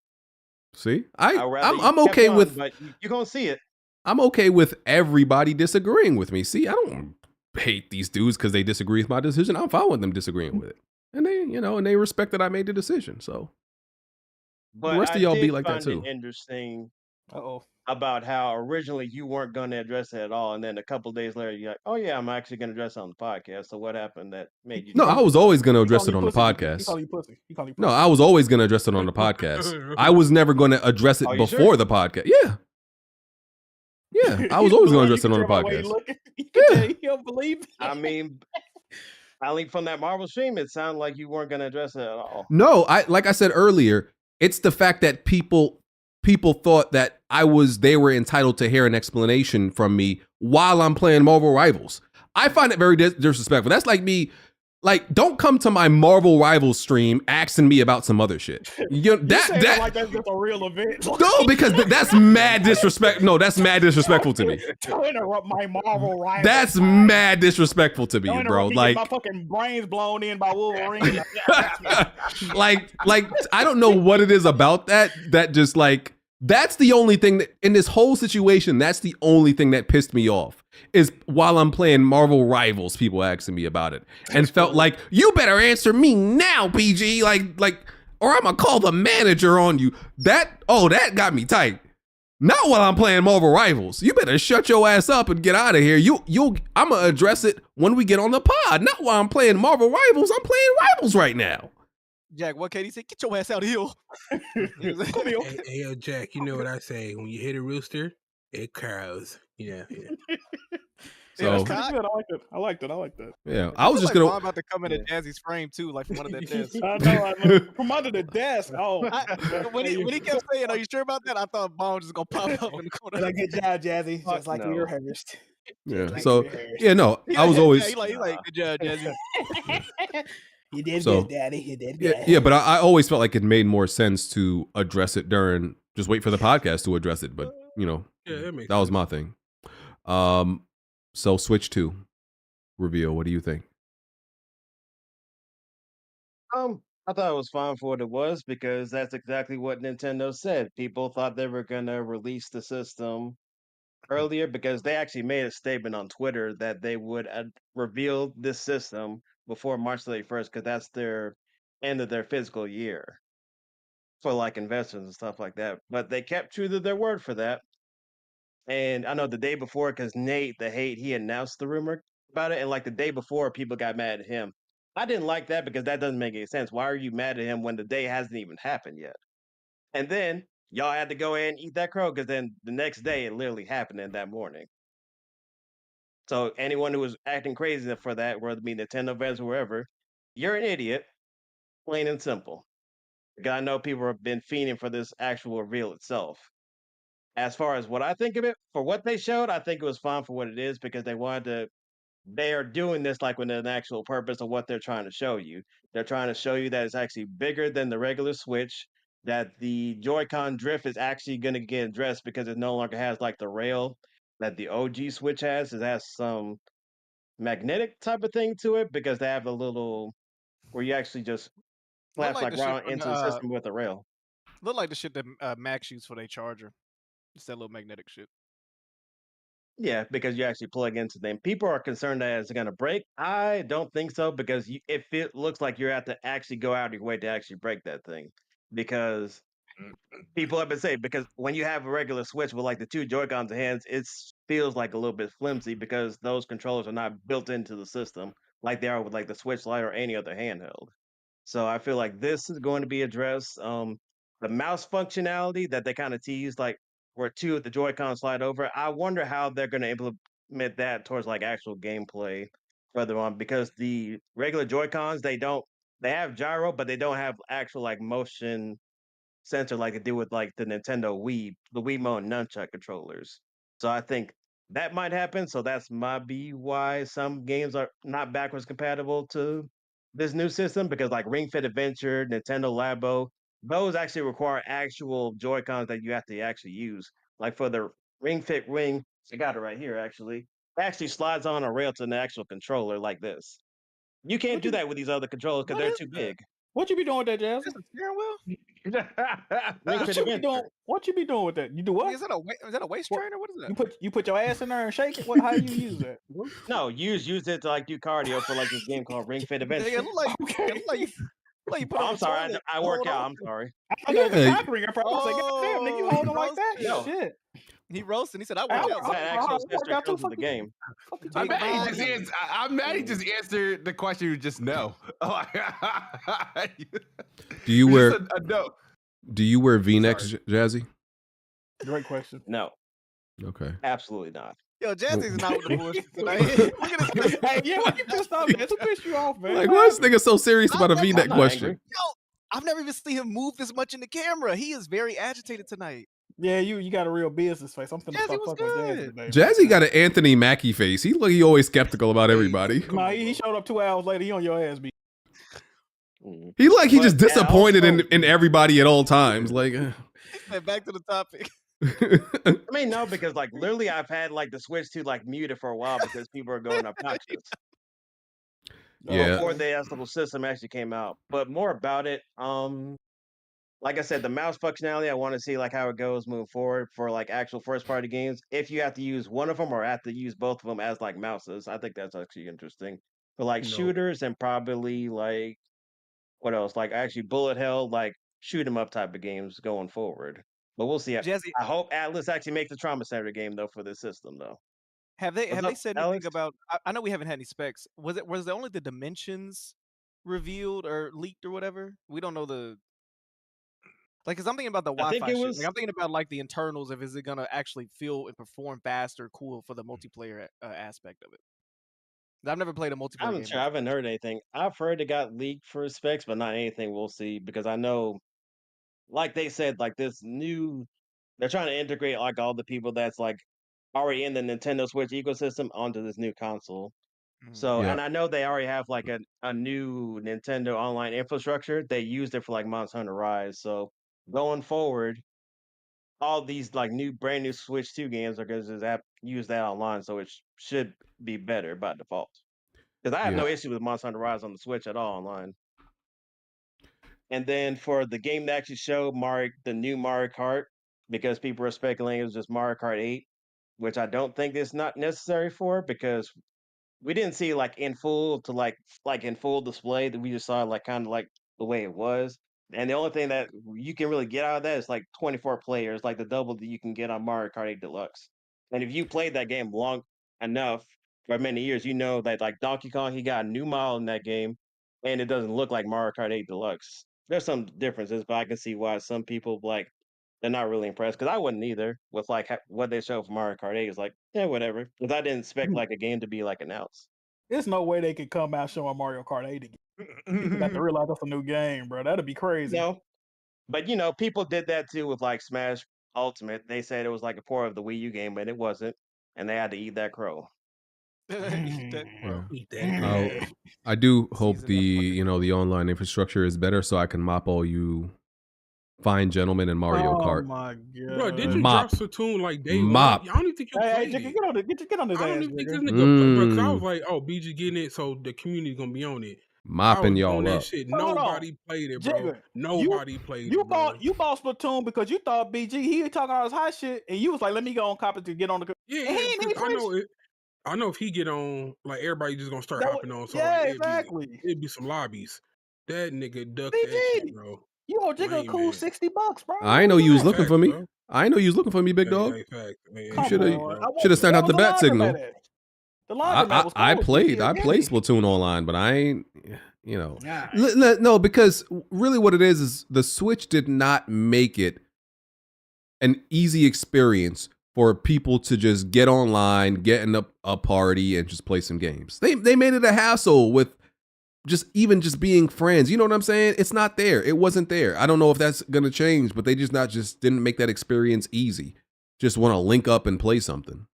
[SPEAKER 10] See, I'm okay with,
[SPEAKER 12] but you're gonna see it.
[SPEAKER 10] I'm okay with everybody disagreeing with me. See, I don't hate these dudes because they disagree with my decision. I'm fine with them disagreeing with it, and they respect that I made the decision. So
[SPEAKER 12] but
[SPEAKER 10] the rest of y'all be like that too.
[SPEAKER 12] Interesting
[SPEAKER 9] Uh-oh.
[SPEAKER 12] About how originally you weren't going to address it at all, and then a couple days later you're like, "Oh yeah, I'm actually going to address it on the podcast." So what happened that made you?
[SPEAKER 10] No, I was always going to address it on the
[SPEAKER 9] He
[SPEAKER 10] podcast.
[SPEAKER 9] call you pussy. He call you
[SPEAKER 10] No,
[SPEAKER 9] pussy.
[SPEAKER 10] I was always going to address it on the podcast. I was never going to address it
[SPEAKER 12] Are you
[SPEAKER 10] before
[SPEAKER 12] sure?
[SPEAKER 10] the podcast. Yeah. Yeah, I was always going to address it on the podcast.
[SPEAKER 9] You can tell you don't believe me.
[SPEAKER 12] I mean, I think from that Marvel stream, it sounded like you weren't going to address it at all.
[SPEAKER 10] No, like I said earlier, it's the fact that people thought that they were entitled to hear an explanation from me while I'm playing Marvel Rivals. I find it very disrespectful. That's like me, like, don't come to my Marvel Rivals stream asking me about some other shit. You know, that
[SPEAKER 9] like that's just a real event.
[SPEAKER 10] no, because that's mad disrespect. No, that's mad disrespectful to me.
[SPEAKER 9] Don't interrupt my Marvel rival.
[SPEAKER 10] That's mad disrespectful to me,
[SPEAKER 9] Don't
[SPEAKER 10] bro.
[SPEAKER 9] interrupt me,
[SPEAKER 10] Like,
[SPEAKER 9] get my fucking brains blown in by Wolverine.
[SPEAKER 10] like I don't know what it is about that just like, that's the only thing that in this whole situation, that's the only thing that pissed me off is while I'm playing Marvel Rivals, people asking me about it and felt like, you better answer me now, PG, like, or I'm gonna call the manager on you. That got me tight. Not while I'm playing Marvel Rivals. You better shut your ass up and get out of here. I'm gonna address it when we get on the pod. Not while I'm playing Marvel Rivals. I'm playing Rivals right now.
[SPEAKER 8] Jack, what Katie said? Get your ass out of here.
[SPEAKER 13] Hey, yo, Jack, you know what I say? When you hit a rooster, it crows. Yeah.
[SPEAKER 10] So
[SPEAKER 9] that's pretty good. I liked it.
[SPEAKER 10] Yeah, I was just gonna.
[SPEAKER 8] I'm about to come into Jazzy's frame too, like from under that desk.
[SPEAKER 9] I know. From under the desk. Oh,
[SPEAKER 8] when he kept saying, "Are you sure about that?" I thought Bone was just gonna pop up in the corner.
[SPEAKER 9] Like, good job, Jazzy. Just like
[SPEAKER 12] no.
[SPEAKER 9] you're rehearsed.
[SPEAKER 10] Yeah. So yeah, no, I was always.
[SPEAKER 8] He like, good job, Jazzy.
[SPEAKER 9] You did
[SPEAKER 10] So,
[SPEAKER 9] good, Daddy. You did good.
[SPEAKER 10] Yeah, but I always felt like it made more sense to address it during. Just wait for the podcast to address it, but you know, that was my thing. So Switch 2 reveal. What do you think?
[SPEAKER 12] I thought it was fine for what it was because that's exactly what Nintendo said. People thought they were gonna release the system earlier because they actually made a statement on Twitter that they would reveal this system before March 31st because that's their end of their fiscal year for like investors and stuff like that. But they kept true to their word for that. And I know the day before, because Nate the Hate, he announced the rumor about it, and like the day before, people got mad at him. I didn't like that because that doesn't make any sense. Why are you mad at him when the day hasn't even happened yet? And then y'all had to go ahead and eat that crow because then the next day it literally happened in that morning. So anyone who was acting crazy for that, whether it be Nintendo fans or wherever, you're an idiot, plain and simple. Because I know people have been fiending for this actual reveal itself. As far as what I think of it, for what they showed, I think it was fine for what it is because they are doing this like with an actual purpose of what they're trying to show you. They're trying to show you that it's actually bigger than the regular Switch, that the Joy-Con drift is actually going to get addressed because it no longer has like the rail that the OG Switch has. It has some magnetic type of thing to it because they have a little where you actually just flash like round into the system with a rail.
[SPEAKER 8] Look like the shit that Max used for their charger. It's that little magnetic shit.
[SPEAKER 12] Yeah, because you actually plug into them. People are concerned that it's going to break. I don't think so because if it looks like you're at to actually go out of your way to actually break that thing. Because people have been saying, because when you have a regular Switch with like the two Joy-Cons in hands, it feels like a little bit flimsy because those controllers are not built into the system like they are with like the Switch Lite or any other handheld. So I feel like this is going to be addressed. The mouse functionality that they kind of teased, like where two of the Joy-Con slide over, I wonder how they're going to implement that towards like actual gameplay further on because the regular Joy-Cons, they have gyro, but they don't have actual like motion sensor like they do with like the Nintendo Wii, the Wiimote and Nunchuck controllers. So I think that might happen. So that's might be why some games are not backwards compatible to this new system because like Ring Fit Adventure, Nintendo Labo, those actually require actual Joy-Cons that you have to actually use. Like for the Ring Fit Ring, I got it right here actually. It actually slides on a rail to an actual controller like this. You can't do that with these other controllers because they're too big.
[SPEAKER 9] What you be doing with that, Jazz?
[SPEAKER 8] Is it a steering wheel?
[SPEAKER 9] What you be doing with that? You do what?
[SPEAKER 8] Is that a waist trainer? What is that?
[SPEAKER 9] You put your ass in there and shake it. How do you use that?
[SPEAKER 12] No, use it to like do cardio for like this game called Ring Fit Adventure.
[SPEAKER 8] It look like Well, you put
[SPEAKER 12] Oh,
[SPEAKER 8] on
[SPEAKER 12] I'm
[SPEAKER 8] the
[SPEAKER 12] sorry,
[SPEAKER 8] toilet.
[SPEAKER 12] I work out. I'm sorry.
[SPEAKER 9] I know the
[SPEAKER 10] Yeah.
[SPEAKER 9] conquering. I was like, God damn, nigga, you
[SPEAKER 8] Oh, he
[SPEAKER 9] holding like that?
[SPEAKER 8] roasted.
[SPEAKER 9] Shit.
[SPEAKER 8] He roasted. He said, "I
[SPEAKER 9] Hey,
[SPEAKER 8] work
[SPEAKER 9] I
[SPEAKER 8] out."
[SPEAKER 12] That
[SPEAKER 8] So
[SPEAKER 12] actual
[SPEAKER 9] work
[SPEAKER 12] sister
[SPEAKER 9] out too.
[SPEAKER 12] kills in the game.
[SPEAKER 9] Fuck you
[SPEAKER 11] I'm
[SPEAKER 8] Big
[SPEAKER 9] talking
[SPEAKER 11] mad
[SPEAKER 9] about?
[SPEAKER 11] he just
[SPEAKER 8] body.
[SPEAKER 11] I'm mad he just answered the question with just no.
[SPEAKER 10] Do you
[SPEAKER 11] Just
[SPEAKER 10] wear
[SPEAKER 11] a no.
[SPEAKER 10] Do you wear V-necks, Jazzy?
[SPEAKER 9] Great question.
[SPEAKER 12] No,
[SPEAKER 10] Okay.
[SPEAKER 12] absolutely not.
[SPEAKER 8] Yo, Jazzy's not with the bullshit tonight. Look at his face.
[SPEAKER 9] Hey, yeah, what you pissed off, man? Who pissed you off, man?
[SPEAKER 10] Like, why is this nigga so serious about a V-neck
[SPEAKER 12] I'm not
[SPEAKER 10] question?
[SPEAKER 12] angry.
[SPEAKER 8] Yo, I've never even seen him move this much in the camera. He is very agitated tonight.
[SPEAKER 9] Yeah, you got a real business face. I'm finna
[SPEAKER 8] Jazzy
[SPEAKER 9] start
[SPEAKER 8] was
[SPEAKER 9] fucking with Jazzy
[SPEAKER 8] good.
[SPEAKER 9] today.
[SPEAKER 10] Jazzy got an Anthony Mackie face. He always skeptical about everybody.
[SPEAKER 9] Nah, he showed up 2 hours later. He on your ass, B.
[SPEAKER 10] He
[SPEAKER 12] But,
[SPEAKER 10] just disappointed
[SPEAKER 12] also-
[SPEAKER 10] in everybody at all times. Like,
[SPEAKER 8] He said, back to the topic.
[SPEAKER 12] I mean, no, because like literally, I've had like the Switch to like muted for a while because people are going obnoxious.
[SPEAKER 10] Yeah.
[SPEAKER 12] Before the actual system actually came out, but more about it. Like I said, the mouse functionality, I want to see like how it goes moving forward for like actual first party games. If you have to use one of them or have to use both of them as like mouses, I think that's actually interesting. For like
[SPEAKER 13] No.
[SPEAKER 12] shooters and probably like what else? Like actually bullet hell, like shoot 'em up type of games going forward. But we'll see.
[SPEAKER 8] Jazzy,
[SPEAKER 12] I hope Atlas actually makes the Trauma Center game though for this system though.
[SPEAKER 8] have they
[SPEAKER 12] What's up,
[SPEAKER 8] said
[SPEAKER 12] Alex?
[SPEAKER 8] anything about? I know we haven't had any specs. Was it only the dimensions revealed or leaked or whatever? We don't know the. Like, cause I'm thinking about the
[SPEAKER 12] I think
[SPEAKER 8] Wi-Fi
[SPEAKER 12] it
[SPEAKER 8] shit.
[SPEAKER 12] was.
[SPEAKER 8] Like, I'm thinking about like the internals. If is it gonna actually feel and perform fast or cool for the multiplayer aspect of it? 'Cause I've never played a multiplayer
[SPEAKER 12] I'm
[SPEAKER 8] game.
[SPEAKER 12] sure. I haven't heard anything. I've heard it got leaked for specs, but not anything we'll see because I know, like they said, like this new, they're trying to integrate like all the people that's like already in the Nintendo Switch ecosystem onto this new console. So,
[SPEAKER 10] Yeah.
[SPEAKER 12] and I know they already have like a new Nintendo online infrastructure. They used it for like Monster Hunter Rise. So going forward, all these like brand new Switch 2 games are going to use that online. So it should be better by default. Because I have no
[SPEAKER 10] Yeah.
[SPEAKER 12] issue with Monster Hunter Rise on the Switch at all online. And then for the game that actually showed the new Mario Kart, because people were speculating it was just Mario Kart 8, which I don't think is not necessary for because we didn't see like in full to like in full display that we just saw like kind of like the way it was. And the only thing that you can really get out of that is like 24 players, like the double that you can get on Mario Kart 8 Deluxe. And if you played that game long enough for many years, you know that like Donkey Kong, he got a new model in that game, and it doesn't look like Mario Kart 8 Deluxe. There's some differences, but I can see why some people like they're not really impressed because I wouldn't either with like what they showed for Mario Kart 8 is like, yeah, whatever. Because I didn't expect like a game to be like announced.
[SPEAKER 9] There's no way they could come out showing Mario Kart 8 again. People got to realize that's a new game, bro. That'd be crazy.
[SPEAKER 12] No, but you know, people did that too with like Smash Ultimate. They said it was like a port of the Wii U game, but it wasn't, and they had to eat that crow.
[SPEAKER 10] Yeah. I do hope the the online infrastructure is better so I can mop all you fine gentlemen in Mario Kart.
[SPEAKER 9] Oh my god,
[SPEAKER 13] Bro, did you
[SPEAKER 10] Mop.
[SPEAKER 13] drop Splatoon like day
[SPEAKER 10] Mop.
[SPEAKER 13] one? I don't even think you
[SPEAKER 9] Hey,
[SPEAKER 13] played
[SPEAKER 9] Jigga,
[SPEAKER 13] it.
[SPEAKER 9] get on his
[SPEAKER 13] I don't
[SPEAKER 9] ass,
[SPEAKER 13] even think this
[SPEAKER 9] nigga.
[SPEAKER 13] nigga played, bro. Cause I was
[SPEAKER 10] Mm.
[SPEAKER 13] like, oh, BG getting it, so the community gonna be on it. I
[SPEAKER 10] Mopping
[SPEAKER 13] was
[SPEAKER 10] y'all
[SPEAKER 13] on that
[SPEAKER 10] up.
[SPEAKER 13] shit.
[SPEAKER 9] Hold on.
[SPEAKER 13] Nobody played it, bro.
[SPEAKER 9] Jigga,
[SPEAKER 13] Nobody played it, bro.
[SPEAKER 9] you bought Splatoon because you thought BG he was talking all this hot shit, and you was like, let me go on copy to get on the.
[SPEAKER 13] Yeah,
[SPEAKER 9] And
[SPEAKER 13] yeah.
[SPEAKER 9] he ain't even
[SPEAKER 13] Cause I
[SPEAKER 9] play
[SPEAKER 13] know it. I know if he get on, like everybody just gonna start
[SPEAKER 9] That
[SPEAKER 13] hopping on. So
[SPEAKER 9] yeah,
[SPEAKER 13] like,
[SPEAKER 9] exactly.
[SPEAKER 13] it'd be some lobbies. That nigga ducked that shit,
[SPEAKER 9] BG,
[SPEAKER 13] bro.
[SPEAKER 9] you owe Jigga a
[SPEAKER 13] Lame
[SPEAKER 9] cool
[SPEAKER 13] man.
[SPEAKER 9] $60, bro.
[SPEAKER 10] I ain't know you was
[SPEAKER 13] Hey,
[SPEAKER 10] looking
[SPEAKER 13] facts,
[SPEAKER 10] for me.
[SPEAKER 13] bro.
[SPEAKER 10] I ain't know you was looking for me, big dog.
[SPEAKER 13] Hey, facts. Hey,
[SPEAKER 10] You
[SPEAKER 9] Come
[SPEAKER 10] should have
[SPEAKER 9] on,
[SPEAKER 10] sent out the bat signal.
[SPEAKER 9] The laundromat was cool.
[SPEAKER 10] I played Splatoon online, but I ain't no, because really what it is the Switch did not make it an easy experience for people to just get online, get in a party, and just play some games. They made it a hassle with just being friends. You know what I'm saying? It's not there. It wasn't there. I don't know if that's gonna change, but they just didn't make that experience easy. Just want to link up and play something.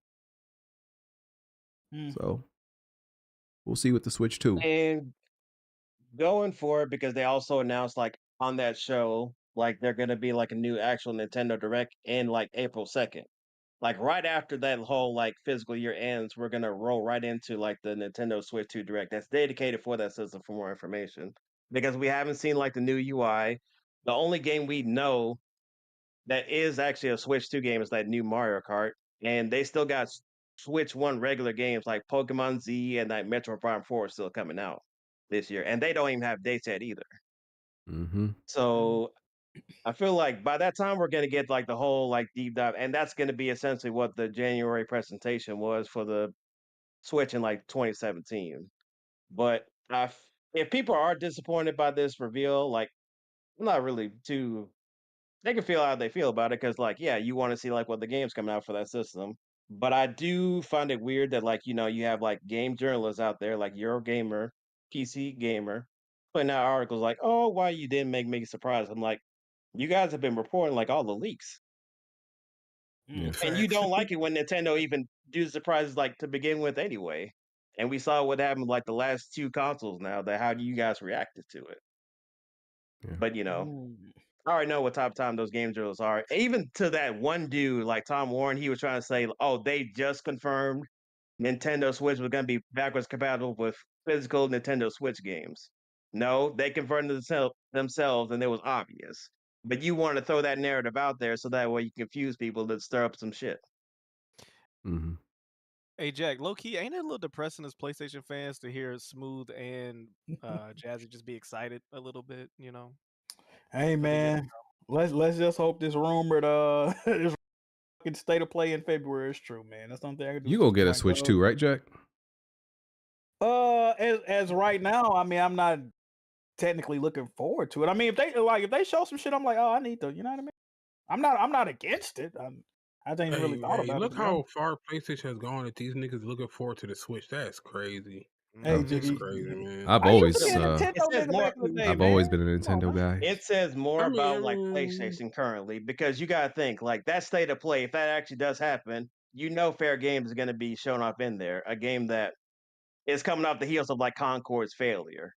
[SPEAKER 10] So we'll see with the Switch 2.
[SPEAKER 12] And going forward, because they also announced like on that show, like they're gonna be like a new actual Nintendo Direct in like April 2nd. Like right after that whole like fiscal year ends, we're gonna roll right into like the Nintendo Switch 2 Direct that's dedicated for that system for more information. Because we haven't seen like the new UI. The only game we know that is actually a Switch 2 game is that new Mario Kart. And they still got Switch 1 regular games like Pokemon Z and that Metroid Prime 4 still coming out this year. And they don't even have dates yet either. So I feel like by that time we're gonna get like the whole like deep dive, and that's gonna be essentially what the January presentation was for the Switch in like 2017. But if people are disappointed by this reveal, like I'm not really too. They can feel how they feel about it because, like, yeah, you want to see like what the game's coming out for that system. But I do find it weird that, like, you have like game journalists out there, like Eurogamer, PC Gamer, putting out articles like, "Oh, why you didn't make me surprised?" I'm like, you guys have been reporting like all the leaks, and you don't like it when Nintendo even do surprises like to begin with anyway. And we saw what happened with, like the last two consoles. Now that how do you guys reacted to it? But I already know what type of time those game drills are. Even to that one dude, like Tom Warren, he was trying to say, "Oh, they just confirmed Nintendo Switch was going to be backwards compatible with physical Nintendo Switch games." No, they confirmed themselves, and it was obvious. But you want to throw that narrative out there so that way you confuse people to stir up some shit.
[SPEAKER 8] Hey Jack, low key, ain't it a little depressing as PlayStation fans to hear Smooth and Jazzy just be excited a little bit, you know?
[SPEAKER 9] Hey man, let's just hope this rumored this state of play in February is true, man. That's something I can do.
[SPEAKER 10] You gonna get a Switch too, right, Jack?
[SPEAKER 9] As right now, I mean, I'm not technically looking forward to it. I mean, if they show some shit, I'm like, oh, I need to, you know what I mean? I'm not against it. I ain't really thought about it.
[SPEAKER 13] Look how far PlayStation has gone that these niggas looking forward to the Switch. That's crazy.
[SPEAKER 9] Hey,
[SPEAKER 13] That's crazy, man.
[SPEAKER 10] I've always
[SPEAKER 12] been a
[SPEAKER 10] Nintendo guy.
[SPEAKER 12] It says more about like PlayStation currently because you gotta think like that state of play. If that actually does happen, Fair Games is going to be shown up in there. A game that is coming off the heels of like Concord's failure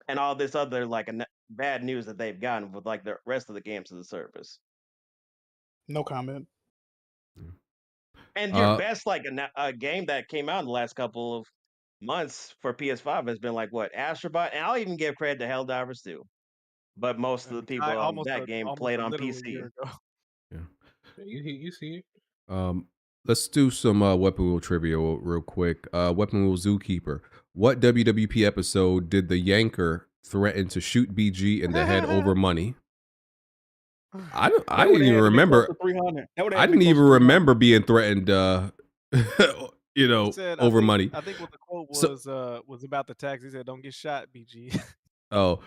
[SPEAKER 12] and all this other like bad news that they've gotten with like the rest of the games of the service.
[SPEAKER 9] No comment.
[SPEAKER 12] And your best like a game that came out in the last couple of months for PS5 has been like what Astrobot, and I'll even give credit to Helldivers too. But most of the people on that game played on PC.
[SPEAKER 13] You see it.
[SPEAKER 10] Let's do some Weapon Wheel trivia real quick. Weapon Wheel Zookeeper. What WWP episode did the Yanker threaten to shoot BG in the head over money? I didn't even remember. I didn't even remember being threatened. Over money.
[SPEAKER 8] I think what the quote was about the tax. He said, "Don't get shot, BG."
[SPEAKER 10] Oh,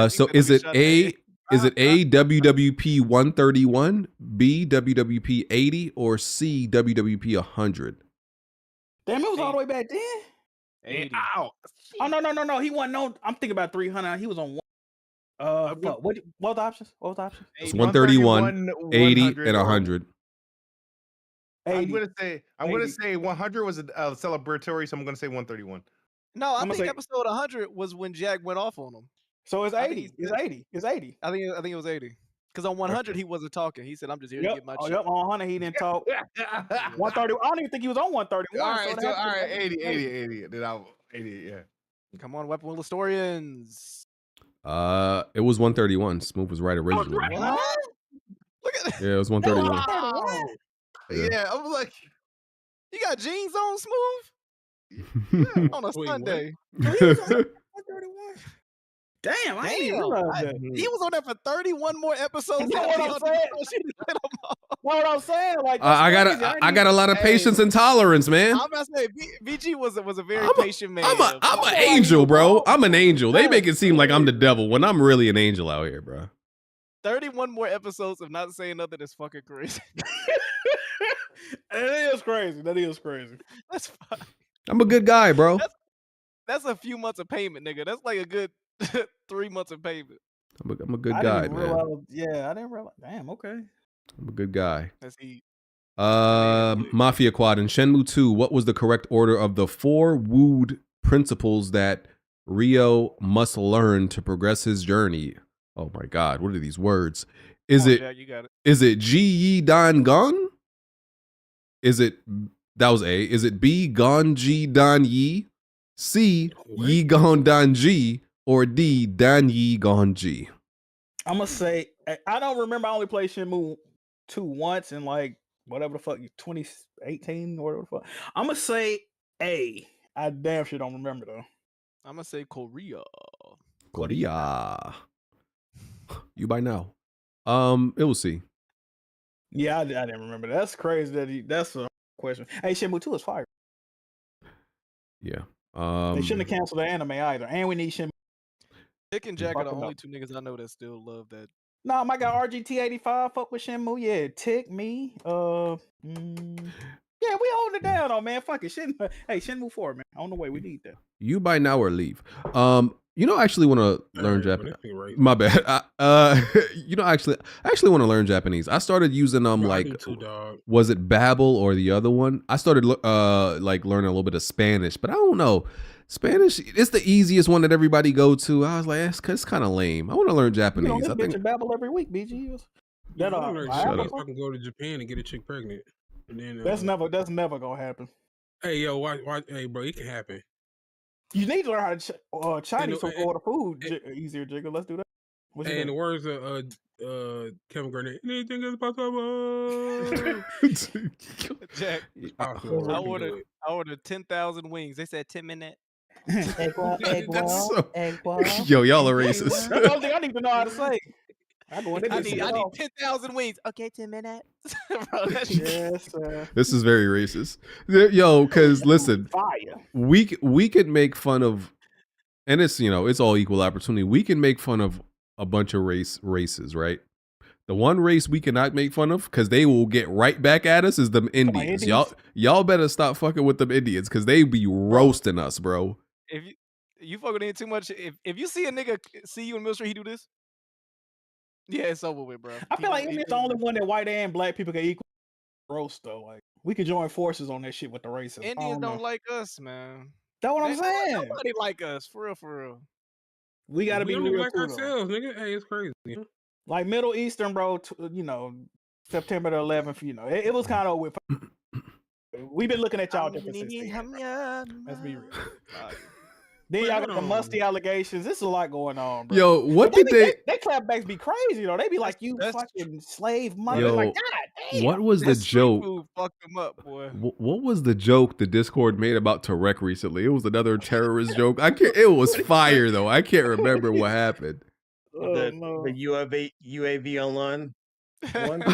[SPEAKER 10] so is it A WWP 131, B WWP 80, or C WWP 100?
[SPEAKER 9] Damn, it was all the way back then.
[SPEAKER 8] 80.
[SPEAKER 9] Ow. Oh no. He wasn't on. I'm thinking about 300. He was on one. What was the options?
[SPEAKER 10] It's 131, 80, and 100.
[SPEAKER 11] I'm gonna say 100 was a celebratory, so I'm gonna say 131.
[SPEAKER 8] No, I think episode 100 was when Jack went off on him.
[SPEAKER 9] So it's 80. It's 80.
[SPEAKER 8] I think it was 80. Because on 100 he wasn't talking. He said, "I'm just here to get my shit."
[SPEAKER 9] Yep, on 100 he didn't talk. 130. I don't even think he was on 131.
[SPEAKER 11] All right, 80. Then I'll 80. Yeah.
[SPEAKER 8] Come on, Weapon Wheel historians.
[SPEAKER 10] It was 131. Smooth was right originally.
[SPEAKER 8] What? Look at that.
[SPEAKER 10] Yeah, it was 131.
[SPEAKER 11] Wow. Yeah, I'm like,
[SPEAKER 8] you got jeans on, Smooth? On a Sunday.
[SPEAKER 9] Damn, I ain't realize that.
[SPEAKER 8] He was on there for 31 more episodes.
[SPEAKER 9] You know what I'm saying? What I'm saying? Like,
[SPEAKER 10] I got a lot of patience and tolerance, man.
[SPEAKER 8] I'm about to say, BG was a very patient man.
[SPEAKER 10] I'm an angel, bro. I'm an angel. They make it seem like I'm the devil when I'm really an angel out here, bro.
[SPEAKER 8] 31 more episodes of not saying nothing is fucking crazy.
[SPEAKER 9] That is crazy.
[SPEAKER 8] That's fine.
[SPEAKER 10] I'm a good guy, bro.
[SPEAKER 8] That's a few months of payment, nigga. That's like a good 3 months of payment.
[SPEAKER 10] I'm a good guy, man.
[SPEAKER 9] Yeah, I didn't realize. Damn, okay.
[SPEAKER 10] I'm a good guy.
[SPEAKER 8] That's he.
[SPEAKER 10] Mafia Quad in Shenmue 2, what was the correct order of the 4 wooed principles that Ryo must learn to progress his journey? Oh my God, what are these words?
[SPEAKER 8] Jack, you got it.
[SPEAKER 10] Is it Ji Yi Dan Gon? That was A. Is it B Gon Ji Dan Yi? C Yi Gon Dan Ji? Or D Dan Yi Gon Ji?
[SPEAKER 9] I'm gonna say I don't remember. I only played Shenmue 2 once in like whatever the fuck 2018 or whatever the fuck. I'm gonna say A. I damn sure don't remember though.
[SPEAKER 8] I'm gonna say Korea.
[SPEAKER 10] You buy now. It will see.
[SPEAKER 9] Yeah, I didn't remember. That's crazy. That's a question. Hey, Shenmue 2 is fire.
[SPEAKER 10] Yeah.
[SPEAKER 9] They shouldn't have canceled the anime either. And we need Shenmue.
[SPEAKER 8] Tick and Jack are the
[SPEAKER 9] Fuck
[SPEAKER 8] only
[SPEAKER 9] up.
[SPEAKER 8] two niggas I know that still love that.
[SPEAKER 9] No, my guy RGT85 fuck with Shenmue. Yeah, Tick, me. Yeah, we hold it down, though, man. Fuck it. Hey, Shenmue 4, man. On the way. We need that.
[SPEAKER 10] You buy now or leave. I actually want to learn Japanese. My bad. I actually want to learn Japanese. I started using was it Babbel or the other one? I started learning a little bit of Spanish, but I don't know. Spanish, it's the easiest one that everybody go to. I was like, it's kind of lame. I want to learn Japanese.
[SPEAKER 9] I think Babbel every week, BG.
[SPEAKER 13] Shut up. I can go to Japan and get a chick pregnant. And then,
[SPEAKER 9] that's never gonna happen.
[SPEAKER 13] Hey, yo, watch, hey, bro, it can happen.
[SPEAKER 9] You need to learn how to Chinese for order food easier, Jiggle. Let's do that.
[SPEAKER 13] Hey, in the words of Kevin Garnett, anything is possible.
[SPEAKER 8] Jack, I ordered 10,000 wings. They said 10 minutes.
[SPEAKER 9] Egg
[SPEAKER 10] Yo, y'all are racist.
[SPEAKER 9] That's the only thing I need to know how to say. I
[SPEAKER 8] need 10,000 wings. Okay, 10 minutes. Bro,
[SPEAKER 9] yes,
[SPEAKER 10] this is very racist. Yo, because listen, we could make fun of, and it's it's all equal opportunity. We can make fun of a bunch of races, right? The one race we cannot make fun of because they will get right back at us is them Indians. Y'all better stop fucking with them Indians because they be roasting us, bro.
[SPEAKER 8] If you fucking in too much, if you see a nigga see you in the middle street, he do this. Yeah, it's over with, bro.
[SPEAKER 9] I feel like India's the only one that white and black people can equal roast though. Like we could join forces on that shit with the races.
[SPEAKER 8] Indians don't like us, man.
[SPEAKER 9] That's what I'm saying.
[SPEAKER 8] Nobody like us, for real.
[SPEAKER 9] We gotta be real
[SPEAKER 13] like ourselves, nigga. Hey, it's crazy.
[SPEAKER 9] Like Middle Eastern, bro. September the 11th. It was kind of with. We've been looking at y'all different since then. Let's be real. Then y'all got the musty allegations. There's a lot going on, bro.
[SPEAKER 10] Yo, what did
[SPEAKER 9] they clapbacks be crazy though? They be like, you fucking slave mother.
[SPEAKER 10] Yo,
[SPEAKER 9] like, God damn.
[SPEAKER 10] What was the joke?
[SPEAKER 8] Food fucked them up, boy.
[SPEAKER 10] What was the joke the Discord made about Tarek recently? It was another terrorist joke. It was fire though. I can't remember what happened.
[SPEAKER 12] The UAV online one.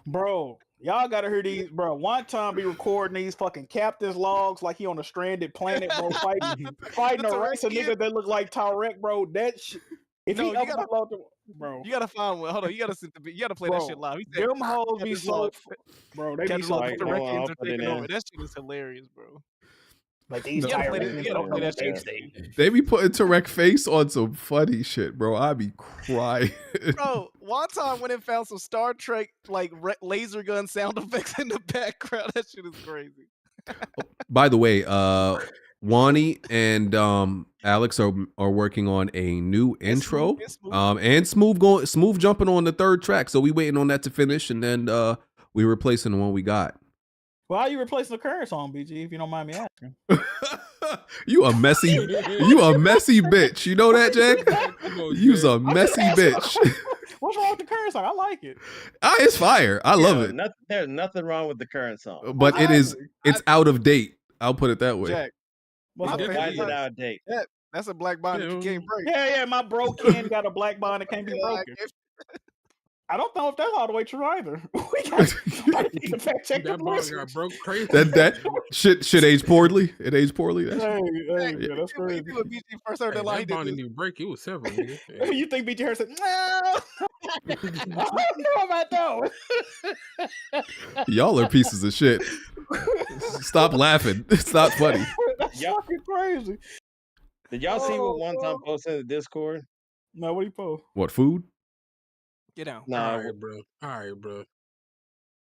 [SPEAKER 9] Bro, y'all gotta hear these, bro. One time be recording these fucking captain's logs like he on a stranded planet, bro, fighting a race of niggas that look like Tarek, bro. That shit. Bro,
[SPEAKER 8] you gotta find one. Hold on, you gotta play that shit live.
[SPEAKER 9] Them hoes be so, bro. They be so.
[SPEAKER 8] That shit is hilarious, bro.
[SPEAKER 9] Like these
[SPEAKER 10] They be putting Tarek face on some funny shit, bro. I be crying.
[SPEAKER 8] Bro, one time went and found some Star Trek like laser gun sound effects in the background. That shit is crazy.
[SPEAKER 10] By the way, Wani and Alex are working on a new intro. And Smooth jumping on the third track. So we waiting on that to finish, and then we replacing the one we got.
[SPEAKER 9] Well, how you replacing the current song, BG? If you don't mind me asking.
[SPEAKER 10] You a messy bitch. You know that, Jack? You's a messy bitch.
[SPEAKER 9] What's wrong with the current song? I like it.
[SPEAKER 10] It's fire. I love it.
[SPEAKER 12] There's nothing wrong with the current song,
[SPEAKER 10] but it's out of date. I'll put it that way.
[SPEAKER 8] Jack,
[SPEAKER 12] why is it out of date?
[SPEAKER 8] That's a black bond that you can't break.
[SPEAKER 9] Yeah, my bro Ken got a black bond that can't be broken. I don't know if that's all the way true either. We got to fact check
[SPEAKER 13] that bond got broke crazy.
[SPEAKER 10] That shit aged poorly. It aged poorly.
[SPEAKER 9] That's crazy.
[SPEAKER 8] BG first heard that line.
[SPEAKER 13] That bond didn't even break. It was several.
[SPEAKER 9] You think BG Harris said, no? I don't know about that.
[SPEAKER 10] Y'all are pieces of shit. Stop laughing. It's not funny.
[SPEAKER 9] That's fucking crazy.
[SPEAKER 12] Did y'all see what one time posted in the Discord?
[SPEAKER 9] No, what do you post?
[SPEAKER 10] What, food?
[SPEAKER 8] Get down.
[SPEAKER 12] Nah,
[SPEAKER 13] all right, bro.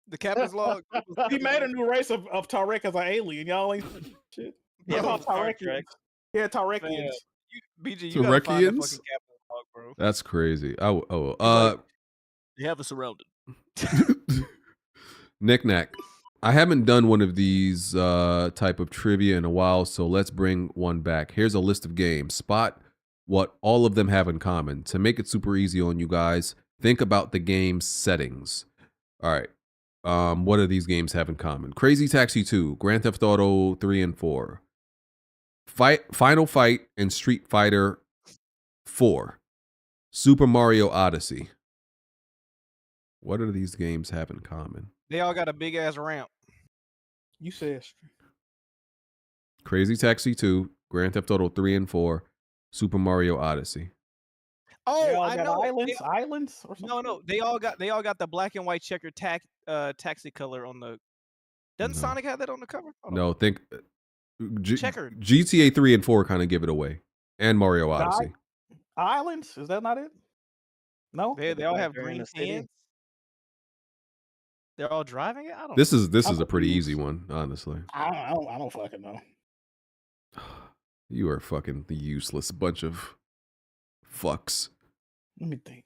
[SPEAKER 8] The captain's log.
[SPEAKER 9] He made a new race of Tarek as an alien. Y'all ain't shit.
[SPEAKER 12] Yeah,
[SPEAKER 9] Tarekians. Yeah, Tarekians.
[SPEAKER 8] BG, you gotta find that fucking captain's log, bro.
[SPEAKER 10] That's crazy.
[SPEAKER 8] You have us surrounded.
[SPEAKER 10] Knick-knack. I haven't done one of these type of trivia in a while, so let's bring one back. Here's a list of games. Spot what all of them have in common. To make it super easy on you guys, think about the game's settings. All right. What do these games have in common? Crazy Taxi 2, Grand Theft Auto 3 and 4, Final Fight, and Street Fighter 4. Super Mario Odyssey. What do these games have in common?
[SPEAKER 8] They all got a big ass ramp.
[SPEAKER 9] You said
[SPEAKER 10] Crazy Taxi 2, Grand Theft Auto 3 and 4, Super Mario Odyssey.
[SPEAKER 8] Oh, I
[SPEAKER 9] got
[SPEAKER 8] know.
[SPEAKER 9] islands or something.
[SPEAKER 8] No. They all got the black and white checkered taxi color on the. Doesn't Sonic have that on the cover?
[SPEAKER 10] No, think
[SPEAKER 8] Checkered.
[SPEAKER 10] GTA 3 and 4 kind of give it away, and Mario Odyssey.
[SPEAKER 9] Islands? Is that not it? No.
[SPEAKER 8] They all have green pants. They're all driving it. I don't.
[SPEAKER 10] This is a pretty easy one, honestly.
[SPEAKER 9] I don't fucking know.
[SPEAKER 10] You are fucking the useless bunch of fucks.
[SPEAKER 9] Let me think.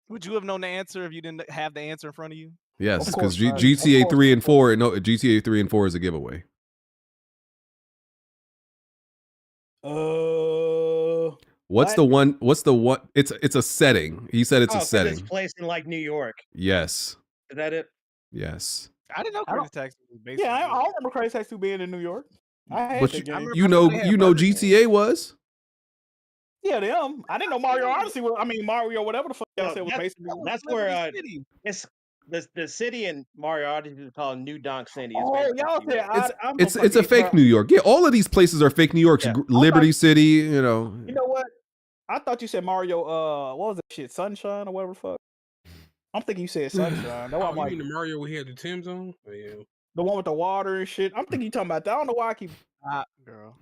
[SPEAKER 8] Would you have known the answer if you didn't have the answer in front of you?
[SPEAKER 10] Yes, because GTA 3 and 4. No, GTA 3 and 4 is a giveaway. What's the one? It's a setting. He said it's a setting.
[SPEAKER 12] It's placed in like New York.
[SPEAKER 10] Yes.
[SPEAKER 12] Is that it?
[SPEAKER 10] Yes.
[SPEAKER 8] I didn't know Crazy Taxi was based.
[SPEAKER 9] Yeah, I remember Crazy Taxi 2 being in New York.
[SPEAKER 10] But you know GTA was.
[SPEAKER 9] Yeah, them. I didn't know Mario Odyssey was. I mean Mario, whatever the fuck y'all said was based in New York.
[SPEAKER 12] That's where it's the city in Mario Odyssey is called New Donk City.
[SPEAKER 9] Y'all said
[SPEAKER 10] It's a fake New York. Yeah, all of these places are fake New York.
[SPEAKER 12] Yeah.
[SPEAKER 10] Liberty City, you know.
[SPEAKER 9] You know what? I thought you said Mario. What was that shit? Sunshine or whatever the fuck. I'm thinking you said Sunshine. That's why I'm
[SPEAKER 13] you
[SPEAKER 9] like
[SPEAKER 13] mean the Mario we had the Tim's on? Oh, yeah.
[SPEAKER 9] the one with the water and shit. I'm thinking you talking about that. I don't know why I keep.
[SPEAKER 8] Girl.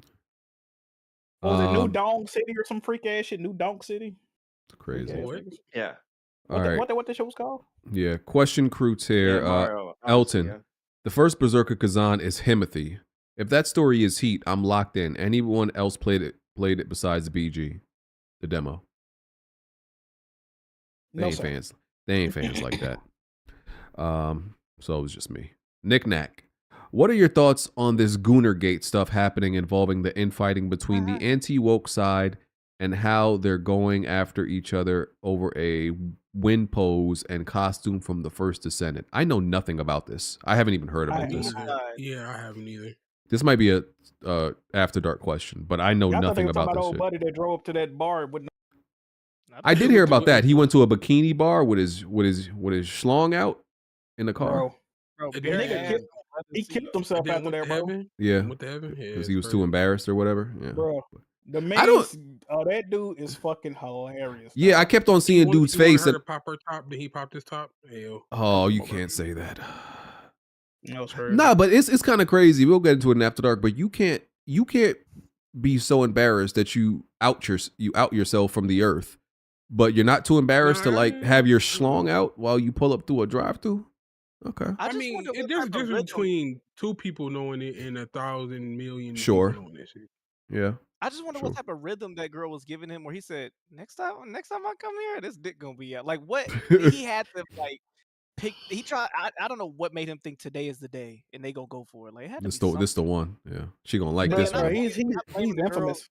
[SPEAKER 9] What was it New Donk City or some freak ass shit? New Donk City.
[SPEAKER 10] It's crazy.
[SPEAKER 13] What?
[SPEAKER 12] Yeah.
[SPEAKER 9] What the show was called?
[SPEAKER 10] Yeah. Question crew tier.
[SPEAKER 12] Mario Odyssey,
[SPEAKER 10] Elton.
[SPEAKER 12] yeah.
[SPEAKER 10] The first Berserker Kazan is Himothy. If that story is heat, I'm locked in. Anyone else played it besides BG? The demo. They ain't fans. They ain't fans like that. So it was just me. Nick Knack. What are your thoughts on this Goonergate stuff happening involving the infighting between the anti-woke side and how they're going after each other over a win pose and costume from the first Descendant? I know nothing about this. I haven't even heard about this.
[SPEAKER 13] Yeah, I haven't either.
[SPEAKER 10] This might be a after dark question, but I know nothing about this
[SPEAKER 9] old
[SPEAKER 10] shit.
[SPEAKER 9] buddy that drove up to that bar with.
[SPEAKER 10] I did hear about that. He went to a bikini bar with his schlong out in the car.
[SPEAKER 8] Bro,
[SPEAKER 9] he killed himself after that, bro.
[SPEAKER 10] Yeah,
[SPEAKER 13] What the heaven? Yeah,
[SPEAKER 10] because he was too embarrassed or whatever. Yeah,
[SPEAKER 9] Bro, the man, that dude is fucking hilarious.
[SPEAKER 10] Yeah, I kept on seeing dude's face.
[SPEAKER 13] And pop her top. Did he pop his top? Hell.
[SPEAKER 10] Oh, you can't say that.
[SPEAKER 9] That was crazy.
[SPEAKER 10] Nah, but it's kind of crazy. We'll get into it in After Dark, but you can't be so embarrassed that you out yourself from the earth, but you're not too embarrassed to like have your schlong out while you pull up through a drive-through. Okay.
[SPEAKER 13] I mean, there's a difference between two people knowing it and 1,000 million
[SPEAKER 10] Sure.
[SPEAKER 13] people knowing that shit.
[SPEAKER 10] Yeah.
[SPEAKER 8] I just wonder what type of rhythm that girl was giving him, where he said, "Next time I come here, this dick gonna be out." Like what he had to like pick. He tried. I don't know what made him think today is the day, and they gonna go for it. Like it had to be
[SPEAKER 10] This the one. Yeah, she gonna like
[SPEAKER 9] Bro,
[SPEAKER 10] this one.
[SPEAKER 9] He's infamous.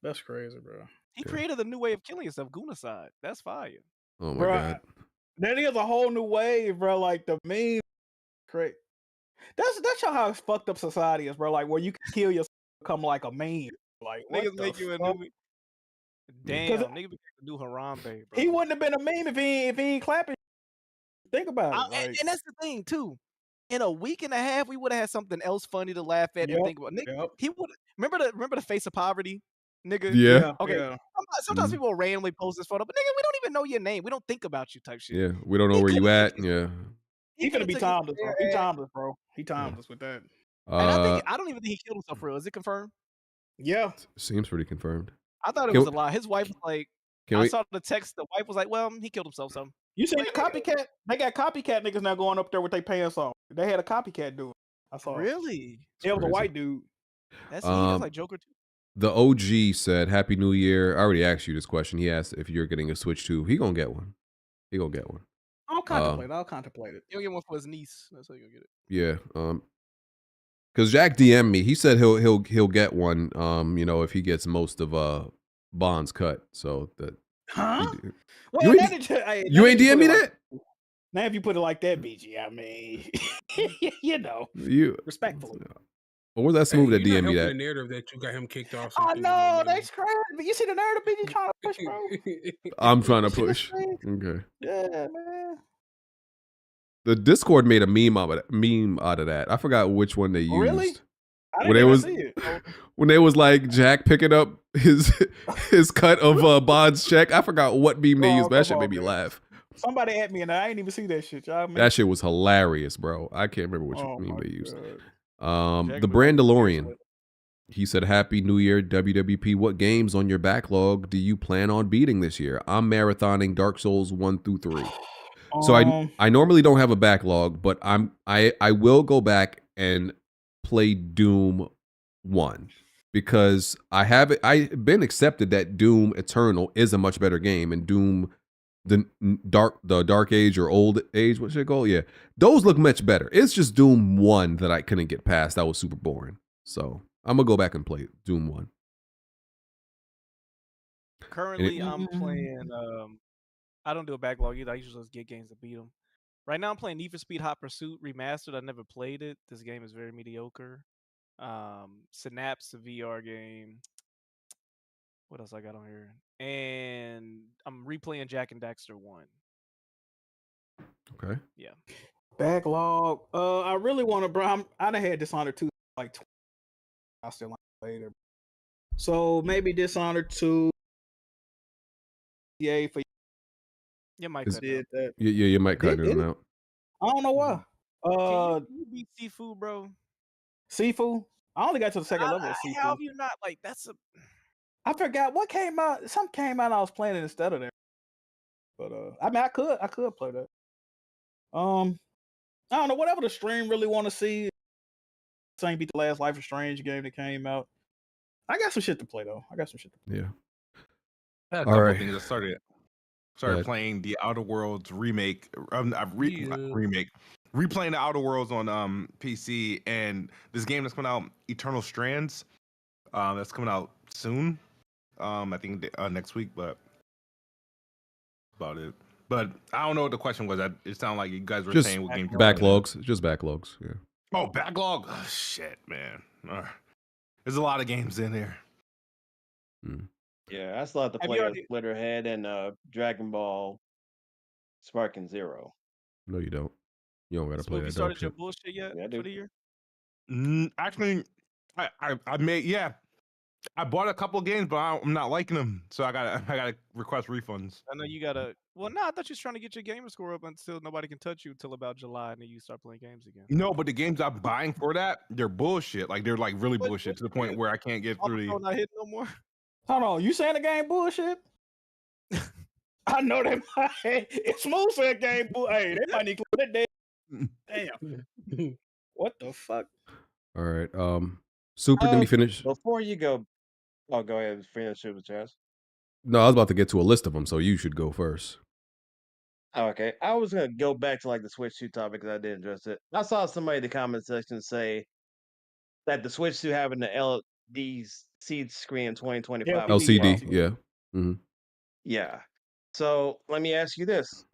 [SPEAKER 9] That's crazy, bro.
[SPEAKER 8] He created a new way of killing yourself, Goonicide. That's fire.
[SPEAKER 10] Oh my
[SPEAKER 9] Bro,
[SPEAKER 10] god.
[SPEAKER 9] That is a whole new wave, bro. Like the meme, crazy. That's how fucked up society is, bro. Like where you can kill yourself, become like a meme. Like
[SPEAKER 8] Niggas make you a new. Damn, nigga became a new Harambe, bro.
[SPEAKER 9] He wouldn't have been a meme if he ain't clapping. Think about it. Like,
[SPEAKER 8] and that's the thing too. In a week and a half, we would have had something else funny to laugh at and think about. Nigga, he would remember the face of poverty, nigga.
[SPEAKER 10] Yeah.
[SPEAKER 8] Okay.
[SPEAKER 9] Yeah.
[SPEAKER 8] Sometimes people randomly post this photo, but nigga, we don't even know your name. We don't think about you, type shit.
[SPEAKER 10] Yeah, we don't know where you at. Yeah.
[SPEAKER 9] He gonna be timeless, bro. He timeless, bro. He timeless with that.
[SPEAKER 8] And I don't even think he killed himself for real. Is it confirmed?
[SPEAKER 9] Yeah.
[SPEAKER 10] Seems pretty confirmed.
[SPEAKER 8] I thought it was a lie. His wife was like, saw the text. The wife was like, "Well, he killed himself." Something.
[SPEAKER 9] You seen the copycat? They got copycat niggas now going up there with their pants off. They had a copycat dude. I saw.
[SPEAKER 8] Really?
[SPEAKER 9] Yeah, it was a white dude.
[SPEAKER 8] That's like Joker too.
[SPEAKER 10] The OG said, "Happy New Year." I already asked you this question. He asked if you're getting a Switch 2. He gonna get one. He gonna get one.
[SPEAKER 9] I'll contemplate it.
[SPEAKER 8] He'll get one for his niece. That's how you'll get it.
[SPEAKER 10] Yeah. Because Jack DM'd me. He said he'll get one. If he gets most of Bond's cut. So that.
[SPEAKER 9] Huh?
[SPEAKER 10] You ain't DM me that?
[SPEAKER 9] Now, if you put it like that, BG, I mean, you know,
[SPEAKER 10] you
[SPEAKER 9] respectfully.
[SPEAKER 10] Or was that Smooth that
[SPEAKER 13] you're not
[SPEAKER 10] DM me
[SPEAKER 13] helping
[SPEAKER 10] that?
[SPEAKER 13] the narrative that you got him kicked off.
[SPEAKER 9] I
[SPEAKER 13] Something with no
[SPEAKER 9] know
[SPEAKER 13] money.
[SPEAKER 9] that's crazy. You see the narrative BG trying to push, bro?
[SPEAKER 10] I'm trying to
[SPEAKER 9] You see this
[SPEAKER 10] push.
[SPEAKER 9] thing?
[SPEAKER 10] Okay.
[SPEAKER 9] Yeah, man.
[SPEAKER 10] The Discord made a meme out of that. I forgot which one they used.
[SPEAKER 9] Really? I
[SPEAKER 10] When
[SPEAKER 9] didn't
[SPEAKER 10] it
[SPEAKER 9] even
[SPEAKER 10] was
[SPEAKER 9] see it.
[SPEAKER 10] when they was like Jack picking up his cut of Bond's check. I forgot what meme they used, but that shit made me laugh.
[SPEAKER 9] Somebody at me and I ain't even see that shit. Y'all
[SPEAKER 10] That shit was hilarious, bro. I can't remember which meme they used.
[SPEAKER 9] God.
[SPEAKER 10] The Brandalorian. He said, "Happy New Year, WWP. What games on your backlog do you plan on beating this year? I'm marathoning Dark Souls 1 through 3. So I normally don't have a backlog, but I will go back and play Doom 1 because I've been accepted that Doom Eternal is a much better game, and Doom the Dark Age or Old Age, what should it call? Yeah, those look much better. It's just Doom 1 that I couldn't get past. That was super boring. So I'm gonna go back and play Doom 1.
[SPEAKER 8] Currently, I'm playing. I don't do a backlog either. I usually just get games to beat them. Right now, I'm playing Need for Speed Hot Pursuit Remastered. I never played it. This game is very mediocre. Synapse, a VR game. What else I got on here? And I'm replaying Jack and Daxter 1.
[SPEAKER 10] Okay.
[SPEAKER 8] Yeah.
[SPEAKER 9] Backlog. I really want to, bro. I done had Dishonored 2 like 20. I still want to play it. So maybe Dishonored 2. Yeah, for
[SPEAKER 8] you might cut
[SPEAKER 9] did
[SPEAKER 8] that.
[SPEAKER 10] Yeah, you might cut it out.
[SPEAKER 9] I don't know why.
[SPEAKER 8] Can you beat Seafood, bro?
[SPEAKER 9] Seafood? I only got to the second level of Seafood.
[SPEAKER 8] How have you not? Like, that's a...
[SPEAKER 9] I forgot what came out. Something came out. I was playing it instead of that. But I mean, I could play that. I don't know. Whatever the stream really want to see. Same beat the last Life is Strange game that came out. I got some shit to play though.
[SPEAKER 10] Yeah.
[SPEAKER 11] I had a couple of things. I started playing the Outer Worlds remake. Replaying the Outer Worlds on PC, and this game that's coming out, Eternal Strands, that's coming out soon. I think next week, but about it. But I don't know what the question was. It sounded like you guys were
[SPEAKER 10] Just
[SPEAKER 11] saying what game
[SPEAKER 10] backlogs. Just backlogs. Yeah.
[SPEAKER 11] Oh, backlog. Oh, shit, man. There's a lot of games in there.
[SPEAKER 12] Yeah, I still have to play Splitterhead and Dragon Ball Sparking Zero.
[SPEAKER 10] No, you don't. You don't gotta play that.
[SPEAKER 8] You started your bullshit yet for the year?
[SPEAKER 11] Actually, I made I bought a couple of games, but I'm not liking them, so I gotta request refunds.
[SPEAKER 8] I know you gotta. Well, no, I thought you was trying to get your gamer score up until nobody can touch you until about July, and then you start playing games again.
[SPEAKER 11] No, but the games I'm buying for that, they're bullshit. Like they're like really bullshit to the point where I can't get through the.
[SPEAKER 8] Not hitting no more.
[SPEAKER 9] Hold on, you saying the game bullshit? I know they might. It's Smooth said game bull. Hey, they might need to clear that damn. What the fuck?
[SPEAKER 10] All right. Super, let me finish.
[SPEAKER 12] Before you go, go ahead and finish Super Chaz.
[SPEAKER 10] No, I was about to get to a list of them, so you should go first.
[SPEAKER 12] Okay, I was gonna go back to like the Switch 2 topic because I didn't address it. I saw somebody in the comment section say that the Switch 2 having the LCD screen in 2025.
[SPEAKER 10] LCD, yeah. Mm-hmm.
[SPEAKER 12] Yeah. So let me ask you this: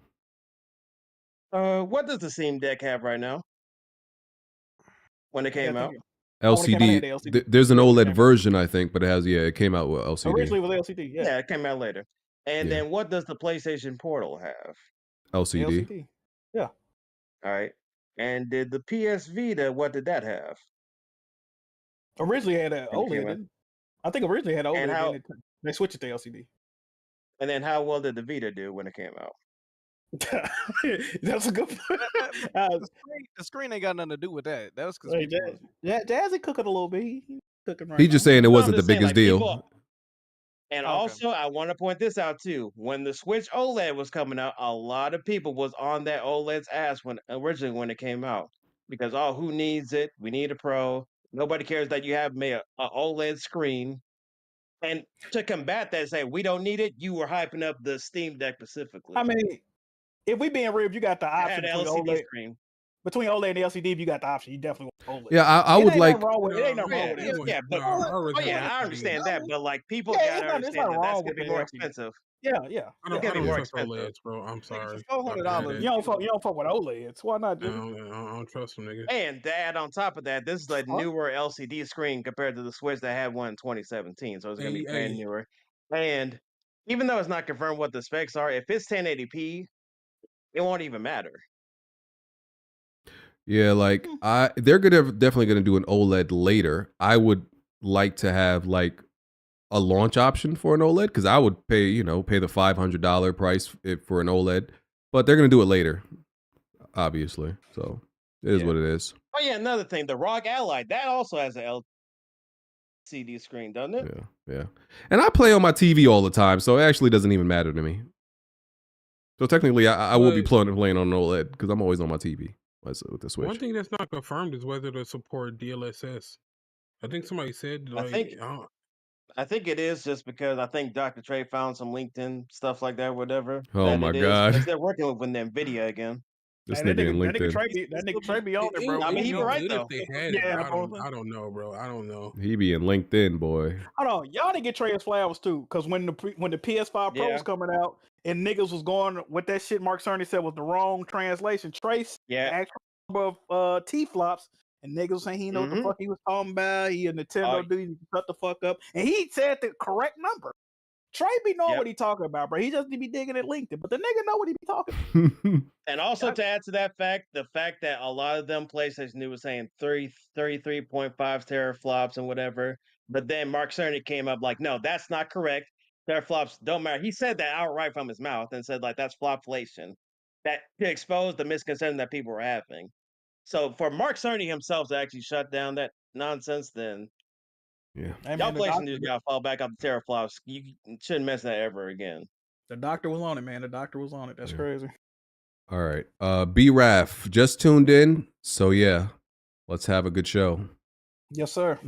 [SPEAKER 12] what does the Steam Deck have right now? When it came out,
[SPEAKER 10] LCD. There's an OLED version, I think, but it came out with LCD.
[SPEAKER 9] Originally it was LCD. Yeah,
[SPEAKER 12] it came out later. And then what does the PlayStation Portal have?
[SPEAKER 10] LCD.
[SPEAKER 9] Yeah.
[SPEAKER 12] All right. And did the PS Vita? What did that have?
[SPEAKER 9] Originally had an OLED. I think originally had an OLED. And they switched it to LCD.
[SPEAKER 12] And then how well did the Vita do when it came out?
[SPEAKER 9] That's a good point.
[SPEAKER 8] The screen ain't got nothing to do with that. That was because
[SPEAKER 9] Jazzy cooking a little bit. He's cooking right
[SPEAKER 10] He's just saying it wasn't the biggest deal.
[SPEAKER 12] And also, I want to point this out too. When the Switch OLED was coming out, a lot of people was on that OLED's ass when it came out. Because who needs it? We need a Pro. Nobody cares that you have made an OLED screen. And to combat that, say we don't need it, you were hyping up the Steam Deck specifically.
[SPEAKER 9] I mean, if we being real, you got the option
[SPEAKER 12] to
[SPEAKER 9] between
[SPEAKER 12] LCD
[SPEAKER 9] OLED
[SPEAKER 12] screen.
[SPEAKER 9] between OLED and LCD, if you got the option, you definitely want OLED.
[SPEAKER 10] Yeah, I
[SPEAKER 9] It
[SPEAKER 10] would
[SPEAKER 9] ain't
[SPEAKER 10] like.
[SPEAKER 9] nothing wrong with it. It ain't nothing wrong with
[SPEAKER 12] Yeah,
[SPEAKER 9] it.
[SPEAKER 12] yeah, but I understand that, but like people
[SPEAKER 9] Yeah,
[SPEAKER 12] gotta
[SPEAKER 9] it's
[SPEAKER 12] understand
[SPEAKER 9] not
[SPEAKER 12] that that's
[SPEAKER 9] wrong
[SPEAKER 12] gonna
[SPEAKER 9] with
[SPEAKER 12] be
[SPEAKER 9] the
[SPEAKER 12] more
[SPEAKER 9] LCD.
[SPEAKER 12] expensive.
[SPEAKER 9] Yeah.
[SPEAKER 13] I don't
[SPEAKER 12] It's gonna be more
[SPEAKER 13] trust
[SPEAKER 12] expensive.
[SPEAKER 13] OLEDs, bro. I'm sorry.
[SPEAKER 8] $400.
[SPEAKER 9] You don't fuck with OLEDs. Why not,
[SPEAKER 13] I
[SPEAKER 9] Jimmy?
[SPEAKER 13] don't trust them, nigga.
[SPEAKER 12] And to add on top of that, this is a newer LCD screen compared to the Switch that had one in 2017, so it's gonna be brand newer. And even though it's not confirmed what the specs are, if it's 1080p, it won't even matter.
[SPEAKER 10] Yeah, like they're definitely gonna do an OLED later. I would like to have like a launch option for an OLED because I would pay the $500 price for an OLED, but they're gonna do it later, obviously. So it is what it is.
[SPEAKER 12] Oh yeah, another thing, the ROG Ally that also has an LCD screen, doesn't it?
[SPEAKER 10] Yeah. And I play on my TV all the time, so it actually doesn't even matter to me. So technically, I will be playing on an OLED because I'm always on my TV with the Switch.
[SPEAKER 13] One thing that's not confirmed is whether to support DLSS. I think somebody said like
[SPEAKER 12] I think it is just because I think Dr. Trey found some LinkedIn stuff like that, whatever.
[SPEAKER 10] Oh
[SPEAKER 12] that
[SPEAKER 10] my
[SPEAKER 12] it is,
[SPEAKER 10] God.
[SPEAKER 12] because they're working with Nvidia again.
[SPEAKER 10] This nigga in LinkedIn.
[SPEAKER 9] That nigga Trey be on there, bro.
[SPEAKER 12] I mean, he be right though.
[SPEAKER 13] If they had it, I don't know, bro. I don't know.
[SPEAKER 10] He be in LinkedIn, boy.
[SPEAKER 9] Hold on, y'all didn't get Trey his flowers too, because when the PS5 Pro was coming out and niggas was going with that shit Mark Cerny said was the wrong translation. Trace the actual number of T-flops, and niggas was saying he know what the fuck he was talking about. He a Nintendo dude, he can shut the fuck up, and he said the correct number. Trey be knowing what he talking about, bro. He just be digging at LinkedIn, but the nigga know what he be talking about.
[SPEAKER 12] And also to add to that fact, the fact that a lot of them PlayStation News was saying 33.5 teraflops and whatever, but then Mark Cerny came up like, no, that's not correct. Teraflops don't matter. He said that outright from his mouth and said like that's flopflation. That to expose the misconception that people were having. So for Mark Cerny himself to actually shut down that nonsense, then
[SPEAKER 10] yeah,
[SPEAKER 12] y'all PlayStation just gotta fall back on the teraflops. You shouldn't mess that ever again.
[SPEAKER 9] The doctor was on it, man. The doctor was on it. That's crazy.
[SPEAKER 10] All right. B-Raf just tuned in. So yeah, let's have a good show.
[SPEAKER 9] Yes, sir.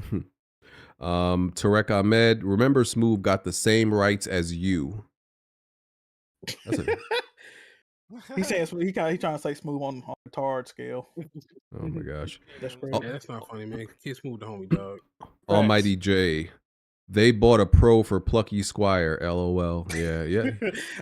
[SPEAKER 10] Tarek Ahmed, remember Smooth got the same rights as you.
[SPEAKER 9] He says he trying to say Smooth on the tard scale.
[SPEAKER 10] Oh my gosh.
[SPEAKER 9] That's crazy.
[SPEAKER 13] Yeah, that's not funny, man. Kid Smooth the homie, dog.
[SPEAKER 10] Almighty J. They bought a Pro for Plucky Squire. LOL. Yeah.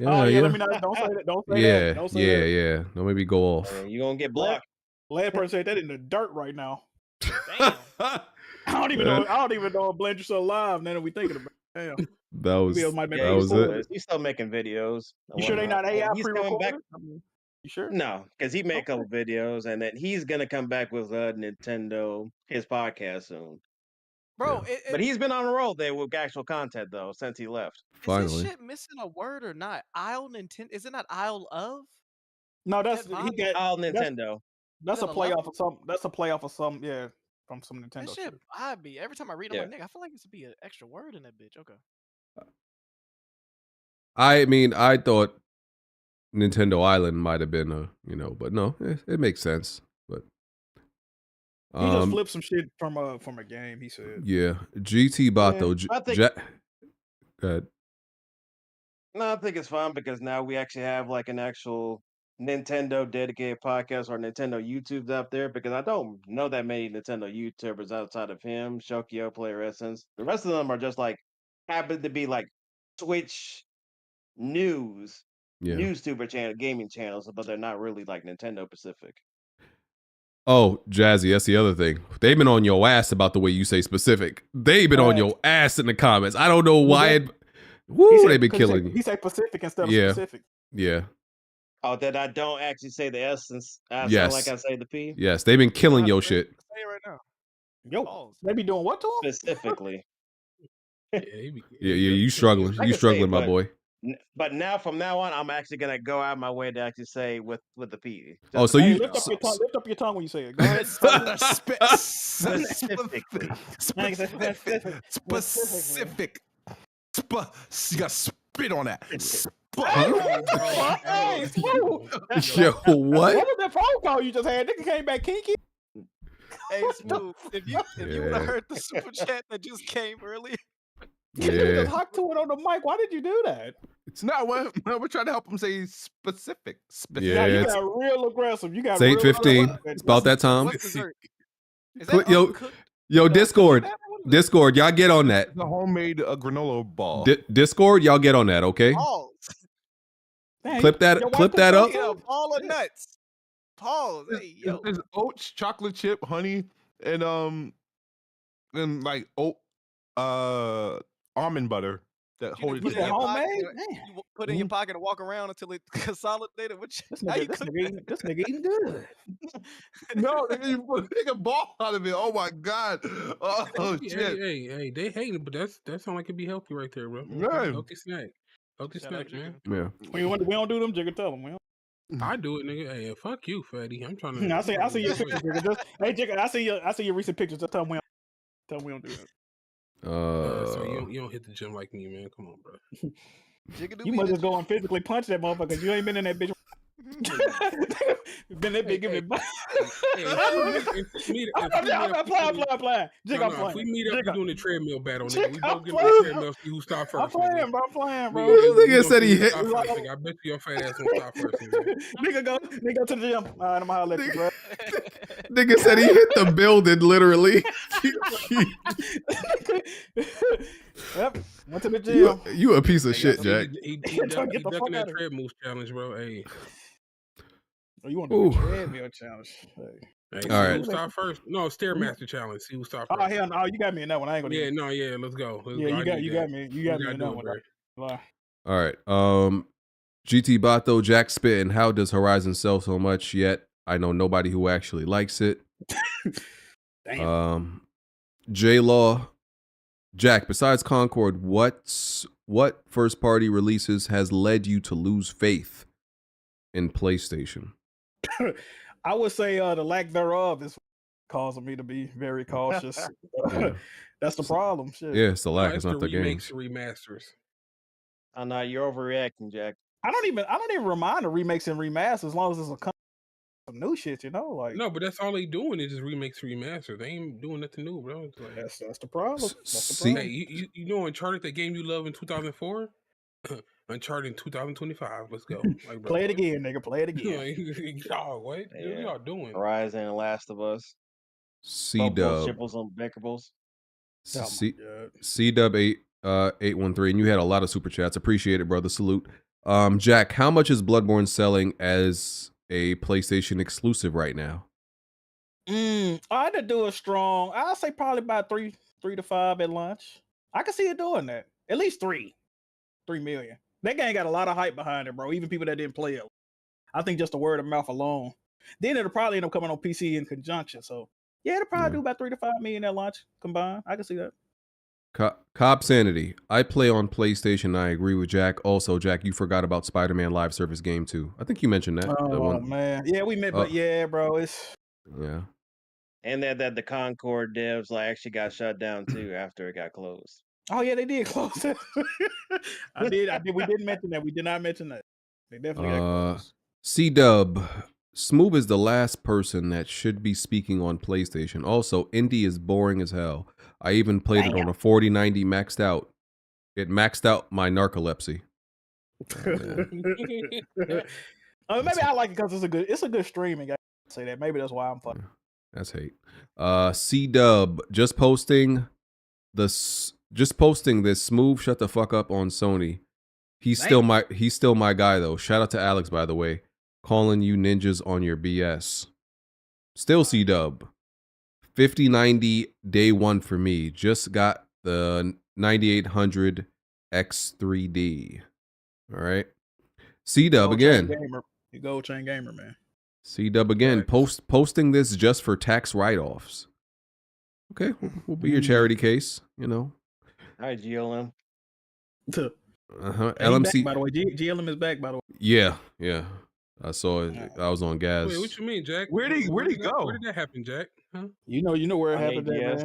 [SPEAKER 9] Let me not. Don't say that. Don't say that. Don't say that.
[SPEAKER 10] Yeah. Don't make me go off.
[SPEAKER 12] You gonna get blocked.
[SPEAKER 9] Last person said that in the dirt right now. Damn. I don't even know if Blandrew's still alive. Now that we thinking about it. Damn.
[SPEAKER 10] That was it.
[SPEAKER 12] He's still making videos.
[SPEAKER 9] You sure they not AI
[SPEAKER 12] He's coming back.
[SPEAKER 9] You sure?
[SPEAKER 12] No, because he made a couple videos, and then he's gonna come back with Nintendo his podcast soon.
[SPEAKER 8] Bro,
[SPEAKER 12] but he's been on a roll there with actual content though since he left.
[SPEAKER 10] Finally,
[SPEAKER 8] is this shit missing a word or not? Isle Nintendo? Is it not Isle of?
[SPEAKER 9] No, that's he got
[SPEAKER 12] Isle Nintendo.
[SPEAKER 9] That's a play off of some. That's a play off of some. Yeah, from some Nintendo.
[SPEAKER 8] This shit, I'd be every time I read it, I'm like, nigga, I feel like it should be an extra word in that bitch. Okay.
[SPEAKER 10] I mean, I thought Nintendo Island might have been but no, it makes sense. But
[SPEAKER 9] he just flipped some shit from a game. He said,
[SPEAKER 10] yeah, GT bot though. Go ahead.
[SPEAKER 12] No, I think it's fun because now we actually have like an actual Nintendo dedicated podcast or Nintendo YouTube's up there because I don't know that many Nintendo YouTubers outside of him, Shokyo, Player Essence. The rest of them are just like happen to be like Twitch news tuber channel, gaming channels, but they're not really like Nintendo specific.
[SPEAKER 10] Oh, Jazzy, that's the other thing. They've been on your ass about the way you say specific. They've been on your ass in the comments. I don't know why they've been killing you.
[SPEAKER 9] He said Pacific instead of specific.
[SPEAKER 10] Yeah.
[SPEAKER 12] Oh, that I don't actually say the essence. I
[SPEAKER 10] yes.
[SPEAKER 12] sound like I say the P.
[SPEAKER 10] Yes, they've been killing your shit.
[SPEAKER 8] Say it right now.
[SPEAKER 9] Yo, they be doing what to him?
[SPEAKER 12] Specifically.
[SPEAKER 10] Yeah, you struggling. You struggling, my boy.
[SPEAKER 12] But now, from now on, I'm actually gonna go out of my way to actually say with the P.
[SPEAKER 10] So you
[SPEAKER 9] lift up your tongue when you say it. Go ahead.
[SPEAKER 12] Specifically.
[SPEAKER 11] Specific. You got spit on that.
[SPEAKER 9] Hey, Smooth.
[SPEAKER 10] Yo, what?
[SPEAKER 9] What was that phone call you just had? Nigga came back kinky.
[SPEAKER 8] Hey, Smooth. If you would have heard the super chat that just came earlier.
[SPEAKER 9] You just hopped to it on the mic. Why did you do that?
[SPEAKER 11] No, we're trying to help him say specific.
[SPEAKER 10] Yeah,
[SPEAKER 9] you
[SPEAKER 10] it's,
[SPEAKER 9] got real aggressive. You got
[SPEAKER 10] it's
[SPEAKER 9] real
[SPEAKER 10] 8:15. It's about that time.
[SPEAKER 8] What's dessert? Is that
[SPEAKER 10] Yo,
[SPEAKER 8] uncooked?
[SPEAKER 10] Discord, Discord, y'all get on that.
[SPEAKER 11] The homemade granola ball.
[SPEAKER 10] Discord, y'all get on that, okay?
[SPEAKER 8] Balls.
[SPEAKER 9] Dang,
[SPEAKER 10] Clip that up.
[SPEAKER 8] Yeah, a ball of nuts. Pause. Hey, yo.
[SPEAKER 11] There's oats, chocolate chip, honey, and like oat almond butter that hold it
[SPEAKER 8] Put it in
[SPEAKER 11] together.
[SPEAKER 8] your pocket,
[SPEAKER 9] homemade?
[SPEAKER 8] you put it in your pocket and walk around until it consolidated. How you
[SPEAKER 9] This
[SPEAKER 8] cook
[SPEAKER 9] nigga eating good.
[SPEAKER 11] No, you make a ball out of it. Oh my god. Oh shit.
[SPEAKER 13] Hey, they hating, but that sound like it'd be healthy right there, bro.
[SPEAKER 11] Yeah.
[SPEAKER 13] Healthy snack. Healthy snack, man.
[SPEAKER 10] Yeah.
[SPEAKER 9] We don't do them, Jigga. Tell them. We don't.
[SPEAKER 13] I do it, nigga. Hey, fuck you, fatty. I'm trying to.
[SPEAKER 9] I see your pictures, Jigga. Hey, Jigga, I see your recent pictures. Just tell them we don't do that.
[SPEAKER 13] So you don't hit the gym like me, man. Come on, bro.
[SPEAKER 9] You must just go and physically punch that motherfucker. You ain't been in that bitch. Been that big, give me. I'm playing. Jig, I'm playing.
[SPEAKER 13] If we meet up, we're doing a treadmill battle, nigga.
[SPEAKER 9] Jig,
[SPEAKER 13] We
[SPEAKER 9] I'm
[SPEAKER 13] both get on the treadmill, see who start first.
[SPEAKER 9] I'm playing, bro.
[SPEAKER 10] This nigga said he hit.
[SPEAKER 13] I bet you your fat ass won't stop first.
[SPEAKER 9] Nigga go to the gym. All right, I'm gonna holler at you, bro.
[SPEAKER 10] Nigga said he hit the building, literally.
[SPEAKER 9] Yep, went to the gym.
[SPEAKER 10] You a piece of shit, Jack.
[SPEAKER 13] He ducking that treadmill challenge, bro. Hey.
[SPEAKER 9] Oh, you want to do a treadmill challenge?
[SPEAKER 13] Hey,
[SPEAKER 10] all right.
[SPEAKER 13] Who stop first? No, Stairmaster challenge. See who stop first.
[SPEAKER 9] Oh hell no! You got me in that one. I ain't gonna.
[SPEAKER 13] Yeah, let's go.
[SPEAKER 9] You got me. You got me in that one.
[SPEAKER 10] All right. GT Bato, Jack spitting. How does Horizon sell so much yet? I know nobody who actually likes it.
[SPEAKER 9] Damn.
[SPEAKER 10] J Law, Jack. Besides Concord, what first party releases has led you to lose faith in PlayStation?
[SPEAKER 9] I would say the lack thereof is causing me to be very cautious. That's the problem. Shit.
[SPEAKER 10] Yeah, it's the lack. It's not the games.
[SPEAKER 13] Remasters.
[SPEAKER 12] I'm not. You're overreacting, Jack.
[SPEAKER 9] I don't even mind the remakes and remasters as long as it's some new shit, you know. Like
[SPEAKER 13] no, but that's all they doing is just remakes, remasters. They ain't doing nothing new, bro. It's like,
[SPEAKER 9] that's the problem. That's the problem.
[SPEAKER 13] Hey, you know Uncharted, that game you love in 2004? Uncharted in 2025. Let's go. Like, bro,
[SPEAKER 9] play it again, nigga. Play it again.
[SPEAKER 13] Y'all, what?
[SPEAKER 12] Yeah.
[SPEAKER 13] What y'all doing?
[SPEAKER 12] Horizon and Last of Us.
[SPEAKER 10] C-Dub.
[SPEAKER 12] Shipples on Beckables.
[SPEAKER 10] C-Dub 813, and you had a lot of super chats. Appreciate it, brother. Salute. Jack, how much is Bloodborne selling as a PlayStation exclusive right now?
[SPEAKER 9] I had to do a strong. I'll say probably about 3 to 5 at launch. I can see it doing that. At least 3 million. That game got a lot of hype behind it, bro. Even people that didn't play it. I think just the word of mouth alone. Then it'll probably end up coming on PC in conjunction. So yeah, it'll probably do about 3 to 5 million at launch combined. I can see that.
[SPEAKER 10] Cobb Sanity. I play on PlayStation. I agree with Jack. Also, Jack, you forgot about Spider-Man Live Service Game 2. I think you mentioned that.
[SPEAKER 9] Oh man, yeah, we met, but yeah, bro, it's
[SPEAKER 12] and that the Concord devs actually got shut down too after it got closed.
[SPEAKER 9] Oh yeah, they did close it. I did. We didn't mention that. We did not mention that. They definitely got closed.
[SPEAKER 10] C-Dub. Smooth is the last person that should be speaking on PlayStation. Also, indie is boring as hell. I even played it on a 4090 maxed out. It maxed out my narcolepsy.
[SPEAKER 9] Maybe I like it because it's a good streaming. I say that. Maybe that's why I'm playing.
[SPEAKER 10] That's hate. C-Dub just posting this. Smooth, shut the fuck up on Sony. He's still my guy though. Shout out to Alex, by the way, calling you ninjas on your BS. Still C-Dub. 5090 day one for me. Just got the 9800 X3D. All right. C-Dub again.
[SPEAKER 9] You gold chain gamer, man.
[SPEAKER 10] C-Dub again. Posting this just for tax write-offs. Okay, we'll be your charity case, you know.
[SPEAKER 12] Hi, GLM.
[SPEAKER 10] LMC.
[SPEAKER 9] Back, by the way, GLM is back, by the way.
[SPEAKER 10] Yeah. I saw it. I was on gas.
[SPEAKER 13] Wait, what you mean, Jack?
[SPEAKER 11] Where'd he go?
[SPEAKER 13] Where did that happen, Jack? Huh?
[SPEAKER 9] You know where it happened, man.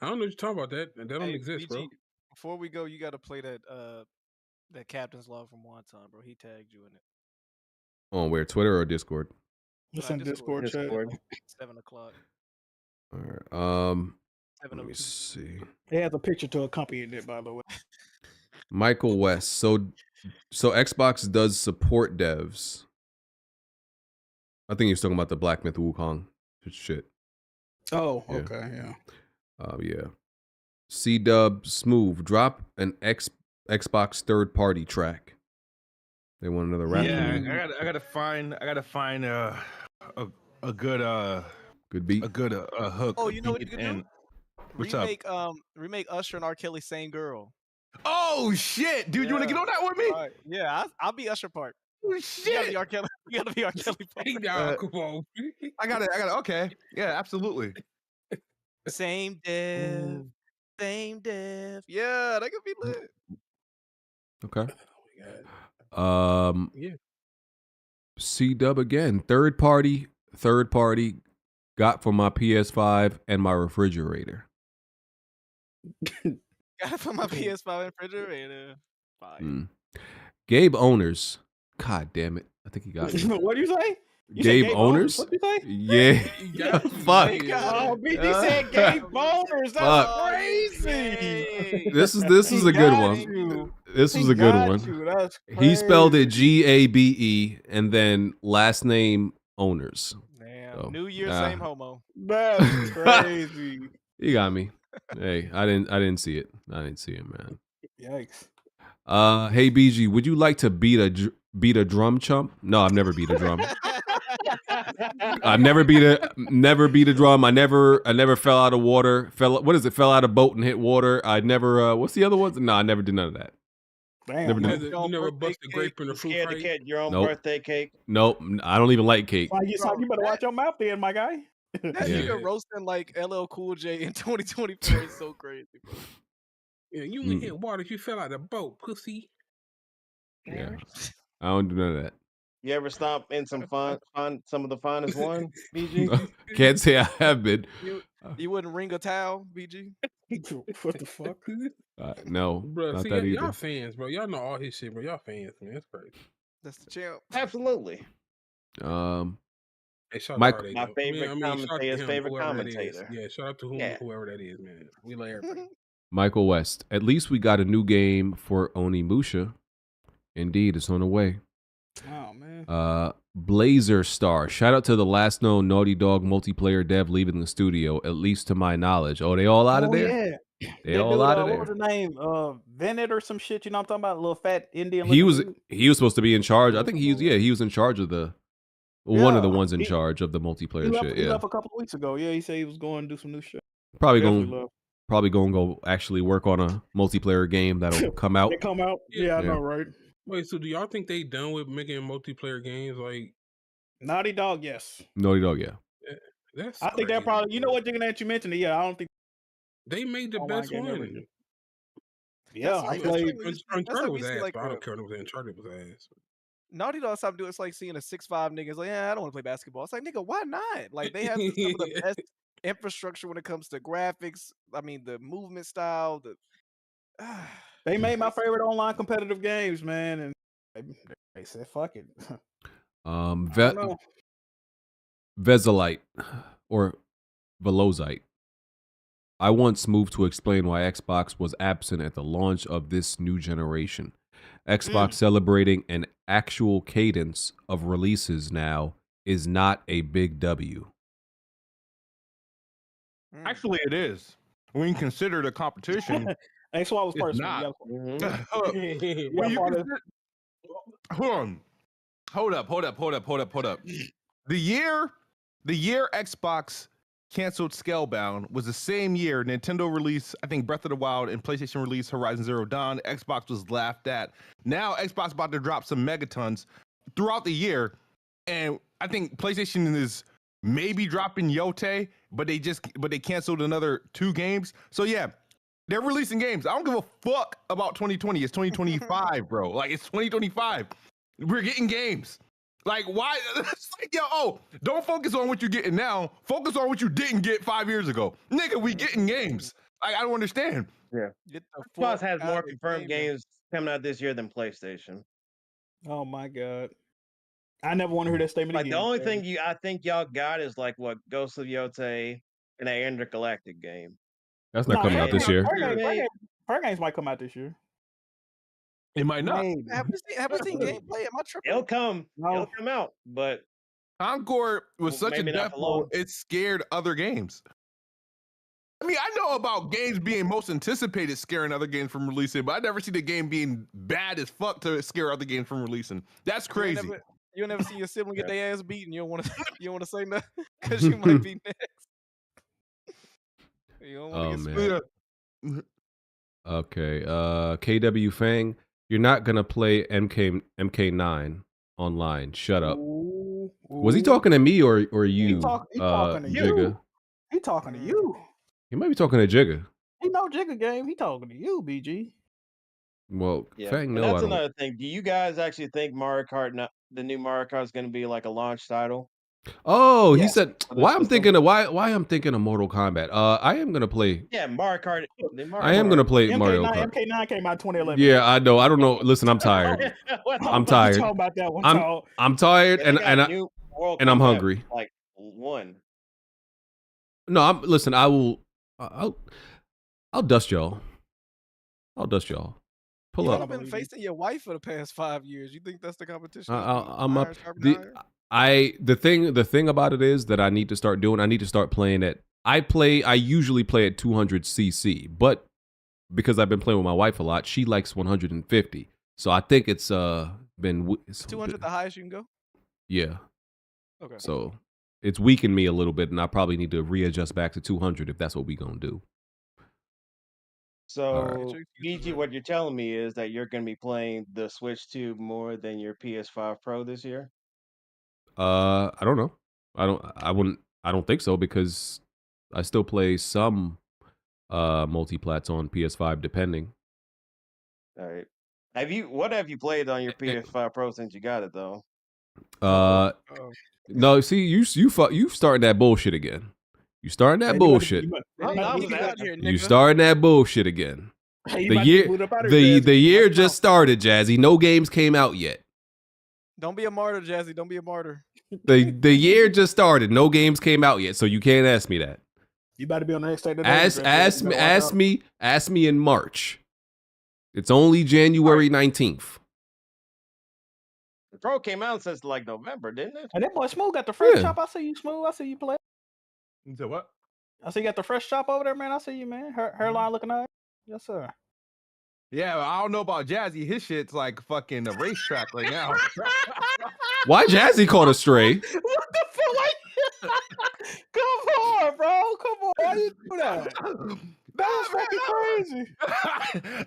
[SPEAKER 13] I don't know what you're talking about. That don't exist,
[SPEAKER 8] BG,
[SPEAKER 13] bro.
[SPEAKER 8] Before we go, you got to play that captain's log from Wonton, bro. He tagged you in it.
[SPEAKER 10] On where? Twitter or Discord?
[SPEAKER 9] It's in Discord chat.
[SPEAKER 8] 7 o'clock.
[SPEAKER 10] All right. Let me
[SPEAKER 8] 7:02.
[SPEAKER 10] see.
[SPEAKER 9] It has a picture to accompany it, by the way.
[SPEAKER 10] Michael West. So Xbox does support devs. I think he was talking about the Black Myth Wukong shit.
[SPEAKER 9] Oh,
[SPEAKER 10] Yeah.
[SPEAKER 9] okay, yeah.
[SPEAKER 10] Yeah. C-Dub Smooth. Drop an Xbox third party track. They want another rap.
[SPEAKER 11] Yeah, I gotta find a good
[SPEAKER 10] beat,
[SPEAKER 11] a good hook.
[SPEAKER 8] Oh, you know what
[SPEAKER 11] beat,
[SPEAKER 8] you can do?
[SPEAKER 11] What's up?
[SPEAKER 8] Remake Usher and R. Kelly, Same Girl.
[SPEAKER 11] Oh shit, dude! You want to get on that with me?
[SPEAKER 8] Right. Yeah, I'll be Usher part.
[SPEAKER 11] Oh
[SPEAKER 8] You
[SPEAKER 11] shit!
[SPEAKER 8] gotta be R. Kelly. You gotta be R. Kelly part.
[SPEAKER 13] Come on.
[SPEAKER 11] I got it. Okay. Yeah, absolutely.
[SPEAKER 8] Same dev. Same dev. Yeah, that could be lit.
[SPEAKER 10] Okay.
[SPEAKER 13] Yeah.
[SPEAKER 10] C-Dub again. Third party got for my PS5 and my refrigerator.
[SPEAKER 8] Got it for my PS5 and refrigerator. Fine.
[SPEAKER 10] Gabe Owners. God damn it. I think he got me.
[SPEAKER 9] What do you say? You
[SPEAKER 10] Gabe
[SPEAKER 9] said
[SPEAKER 10] Owners?
[SPEAKER 9] What you say?
[SPEAKER 10] Yeah. Fuck.
[SPEAKER 9] Oh, BG said Gabe Boners. That's crazy.
[SPEAKER 10] This is a good one. This was a good one.
[SPEAKER 9] That's
[SPEAKER 10] He spelled it Gabe and then last name Owners.
[SPEAKER 8] Damn.
[SPEAKER 10] So,
[SPEAKER 8] New Year, same homo.
[SPEAKER 9] That's crazy.
[SPEAKER 10] You got me. Hey, I didn't see it. I didn't see it, man.
[SPEAKER 9] Yikes.
[SPEAKER 10] Hey BG, would you like to beat a drum chump? No, I've never beat a drum. I've never beat a drum. I never fell out of water. Fell out of boat and hit water. I never what's the other ones? No, I never did none of that.
[SPEAKER 9] Damn.
[SPEAKER 10] Never did.
[SPEAKER 13] You never bust a grape in the fruit
[SPEAKER 12] Scared to
[SPEAKER 13] fight?
[SPEAKER 12] catch your own
[SPEAKER 10] Nope.
[SPEAKER 12] birthday cake.
[SPEAKER 10] Nope. I don't even like cake.
[SPEAKER 9] You better watch your mouth then, my guy.
[SPEAKER 8] That
[SPEAKER 10] Yeah.
[SPEAKER 8] nigga roasting like LL Cool J in 2024 is so crazy, bro.
[SPEAKER 13] Yeah, you only hit water if you fell out of the boat, pussy.
[SPEAKER 10] Yeah. I don't do none of that.
[SPEAKER 12] You ever stomp in some some of the finest one, BG?
[SPEAKER 10] Can't say I have been.
[SPEAKER 8] You wouldn't ring a towel, BG?
[SPEAKER 9] What the fuck?
[SPEAKER 10] No,
[SPEAKER 13] Bro,
[SPEAKER 10] not
[SPEAKER 13] see,
[SPEAKER 10] that
[SPEAKER 13] y'all
[SPEAKER 10] either.
[SPEAKER 13] fans, bro. Y'all know all his shit, bro. Y'all fans, man. That's crazy.
[SPEAKER 8] That's the champ.
[SPEAKER 12] Absolutely.
[SPEAKER 13] Hey, shout
[SPEAKER 10] Mike-
[SPEAKER 13] out to
[SPEAKER 12] My
[SPEAKER 13] RJ,
[SPEAKER 12] favorite
[SPEAKER 13] shout out to
[SPEAKER 12] commentator's
[SPEAKER 13] him,
[SPEAKER 12] favorite
[SPEAKER 13] whoever that is.
[SPEAKER 12] commentator.
[SPEAKER 13] Yeah, shout out to whoever that is, man. We love everybody.
[SPEAKER 10] Michael West. At least we got a new game for Onimusha. Indeed, it's on the way.
[SPEAKER 9] Oh man.
[SPEAKER 10] Blazer Star. Shout out to the last known Naughty Dog multiplayer dev leaving the studio, at least to my knowledge. Oh, they all out of there?
[SPEAKER 9] Yeah.
[SPEAKER 10] They
[SPEAKER 9] That
[SPEAKER 10] all
[SPEAKER 9] dude,
[SPEAKER 10] out of
[SPEAKER 9] what was
[SPEAKER 10] there.
[SPEAKER 9] his name? Venet or some shit. You know what I'm talking about? A little fat Indian.
[SPEAKER 10] He
[SPEAKER 9] looking
[SPEAKER 10] was
[SPEAKER 9] dude.
[SPEAKER 10] supposed to be in charge. I think he was in charge of one of the
[SPEAKER 9] Yeah,
[SPEAKER 10] ones in
[SPEAKER 9] he-
[SPEAKER 10] charge of the
[SPEAKER 9] He
[SPEAKER 10] multiplayer
[SPEAKER 9] left,
[SPEAKER 10] shit.
[SPEAKER 9] he
[SPEAKER 10] Yeah.
[SPEAKER 9] left a couple of weeks ago. Yeah, he said he was going to do some new shit.
[SPEAKER 10] Probably
[SPEAKER 9] Definitely
[SPEAKER 10] going
[SPEAKER 9] left.
[SPEAKER 10] to go actually work on a multiplayer game that'll come out.
[SPEAKER 9] They come out. Yeah, I
[SPEAKER 10] Yeah.
[SPEAKER 9] know, right?
[SPEAKER 13] Wait, so do y'all think they done with making multiplayer games? Like,
[SPEAKER 9] Naughty Dog, yes.
[SPEAKER 10] Naughty Dog, yeah.
[SPEAKER 13] that's
[SPEAKER 9] I think that
[SPEAKER 13] crazy,
[SPEAKER 9] probably. You know
[SPEAKER 13] bro.
[SPEAKER 9] what, Jiggin, that you mentioned it. Yeah, I don't think.
[SPEAKER 13] They made the
[SPEAKER 9] online
[SPEAKER 13] best
[SPEAKER 9] game ever
[SPEAKER 13] one.
[SPEAKER 9] did. Yeah,
[SPEAKER 8] That's
[SPEAKER 9] I
[SPEAKER 8] like-
[SPEAKER 9] played.
[SPEAKER 8] that's like
[SPEAKER 13] Uncharted
[SPEAKER 8] we
[SPEAKER 13] was
[SPEAKER 8] see,
[SPEAKER 13] ass,
[SPEAKER 8] like,
[SPEAKER 13] but I don't care what it was. Uncharted was ass.
[SPEAKER 8] Naughty Dog stopped doing. It's like seeing a 6'5" niggas like, yeah, I don't want to play basketball. It's like, nigga, why not? Like they have some of the best infrastructure when it comes to graphics. I mean, the movement style.
[SPEAKER 9] They made my favorite online competitive games, man, and they said, "Fuck it." I don't know.
[SPEAKER 10] Vezelite or Velozite. I want Smooth to explain why Xbox was absent at the launch of this new generation. Xbox celebrating an actual cadence of releases now is not a big W.
[SPEAKER 11] Actually, it is. When you consider the competition,
[SPEAKER 9] Hey, so I was
[SPEAKER 11] it's
[SPEAKER 9] personal.
[SPEAKER 11] not.
[SPEAKER 9] You
[SPEAKER 11] When you
[SPEAKER 9] gotta-
[SPEAKER 11] consider- Hold up. The year Xbox canceled Scalebound was the same year Nintendo released, I think, Breath of the Wild, and PlayStation released Horizon Zero Dawn. Xbox was laughed at. Now Xbox about to drop some megatons throughout the year, and I think PlayStation is maybe dropping Yote, but they canceled another 2 games. So yeah, they're releasing games. I don't give a fuck about 2020. It's 2025, bro. Like, it's 2025. We're getting games. Like, why? It's like, don't focus on what you're getting now. Focus on what you didn't get 5 years ago. Nigga, we getting games. I don't understand.
[SPEAKER 12] Yeah.
[SPEAKER 8] Get the
[SPEAKER 12] Xbox
[SPEAKER 8] fuck
[SPEAKER 12] has
[SPEAKER 8] out
[SPEAKER 12] more
[SPEAKER 8] of
[SPEAKER 12] confirmed
[SPEAKER 8] gaming.
[SPEAKER 12] games coming out this year than PlayStation.
[SPEAKER 9] Oh my god! I never want to hear that statement
[SPEAKER 12] Like
[SPEAKER 9] again.
[SPEAKER 12] the only thing I think y'all got is like what Ghost of Yote and that Intergalactic game.
[SPEAKER 10] That's not coming out this year.
[SPEAKER 9] Her games might come out this year.
[SPEAKER 11] It might not.
[SPEAKER 8] Have we seen gameplay? Am I tripping?
[SPEAKER 12] It'll come.
[SPEAKER 9] No.
[SPEAKER 12] It'll come out, but
[SPEAKER 11] Concord was such a
[SPEAKER 12] maybe not
[SPEAKER 11] death
[SPEAKER 12] for long.
[SPEAKER 11] blow, it scared other games. I mean, I know about games being most anticipated scaring other games from releasing, but I never see the game being bad as fuck to scare other games from releasing. That's crazy.
[SPEAKER 8] You never see your sibling get their ass beaten. You don't want to say nothing because you might be next. You don't want to get
[SPEAKER 10] man. Okay. KW Fang, you're not gonna play MK9 online. Shut up.
[SPEAKER 9] Ooh,
[SPEAKER 10] Was he talking to me or you?
[SPEAKER 9] He talking to
[SPEAKER 10] Jigga?
[SPEAKER 9] you. He talking to you.
[SPEAKER 10] He might be talking to Jigga.
[SPEAKER 9] He know Jigga game. He talking to you, BG.
[SPEAKER 10] Well,
[SPEAKER 12] yeah.
[SPEAKER 10] Fang,
[SPEAKER 12] And
[SPEAKER 10] no,
[SPEAKER 12] that's
[SPEAKER 10] I don't.
[SPEAKER 12] another thing. Do you guys actually think Mario Kart, the new Mario Kart, is going to be like a launch title?
[SPEAKER 10] Oh, he
[SPEAKER 9] Yes.
[SPEAKER 10] said why I'm thinking of why I'm thinking of Mortal Kombat. I am gonna play.
[SPEAKER 12] Yeah, Mario Kart.
[SPEAKER 10] I am gonna play Mario Kart.
[SPEAKER 9] MK9 came out 2011.
[SPEAKER 10] Yeah, I know. I don't know. Listen, I'm tired. I'm tired.
[SPEAKER 9] Talking about that one.
[SPEAKER 10] I'm tired
[SPEAKER 12] Yeah, they
[SPEAKER 10] and
[SPEAKER 12] got new World
[SPEAKER 10] I'm
[SPEAKER 12] Kombat,
[SPEAKER 10] hungry.
[SPEAKER 12] Like one.
[SPEAKER 10] No, listen. I'll dust y'all. I'll dust y'all. Pull
[SPEAKER 8] You've
[SPEAKER 10] up.
[SPEAKER 8] been facing your wife for the past 5 years. You think that's the competition?
[SPEAKER 10] I'm up.
[SPEAKER 8] Higher?
[SPEAKER 10] The thing about it is that I need to start doing. I need to start playing at. I usually play at 200 cc, but because I've been playing with my wife a lot, she likes 150. So I think it's been. It's
[SPEAKER 8] 200 the highest you can go.
[SPEAKER 10] Yeah.
[SPEAKER 8] Okay.
[SPEAKER 10] So it's weakened me a little bit, and I probably need to readjust back to 200 if that's what we gonna do.
[SPEAKER 12] So, BG, what you're telling me is that you're going to be playing the Switch 2 more than your PS5 Pro this year?
[SPEAKER 10] I don't know. I don't think so because I still play some multiplats on PS5 depending.
[SPEAKER 12] All right. What have you played on your PS5 Pro since you got it though?
[SPEAKER 10] No, see you starting that bullshit again. You starting that bullshit. You starting that bullshit again. The year just started, Jazzy. No games came out yet.
[SPEAKER 8] Don't be a martyr, Jazzy. Don't be a martyr.
[SPEAKER 10] The year just started. No games came out yet, so you can't ask me that.
[SPEAKER 9] You better be on the next day.
[SPEAKER 10] Ask me in March. It's only January 19th.
[SPEAKER 12] The Pro came out since like November, didn't it?
[SPEAKER 9] And that boy Smooth got the fresh chop. I see you, Smooth. I see you play.
[SPEAKER 11] You said what?
[SPEAKER 9] I see you got the fresh chop over there, man. I see you, man. Hairline looking nice. Yes, sir.
[SPEAKER 11] Yeah, I don't know about Jazzy. His shit's like fucking a racetrack right now.
[SPEAKER 10] Why Jazzy caught a stray?
[SPEAKER 9] What the fuck? Come on, bro. Come on. Why you do that? That's fucking crazy.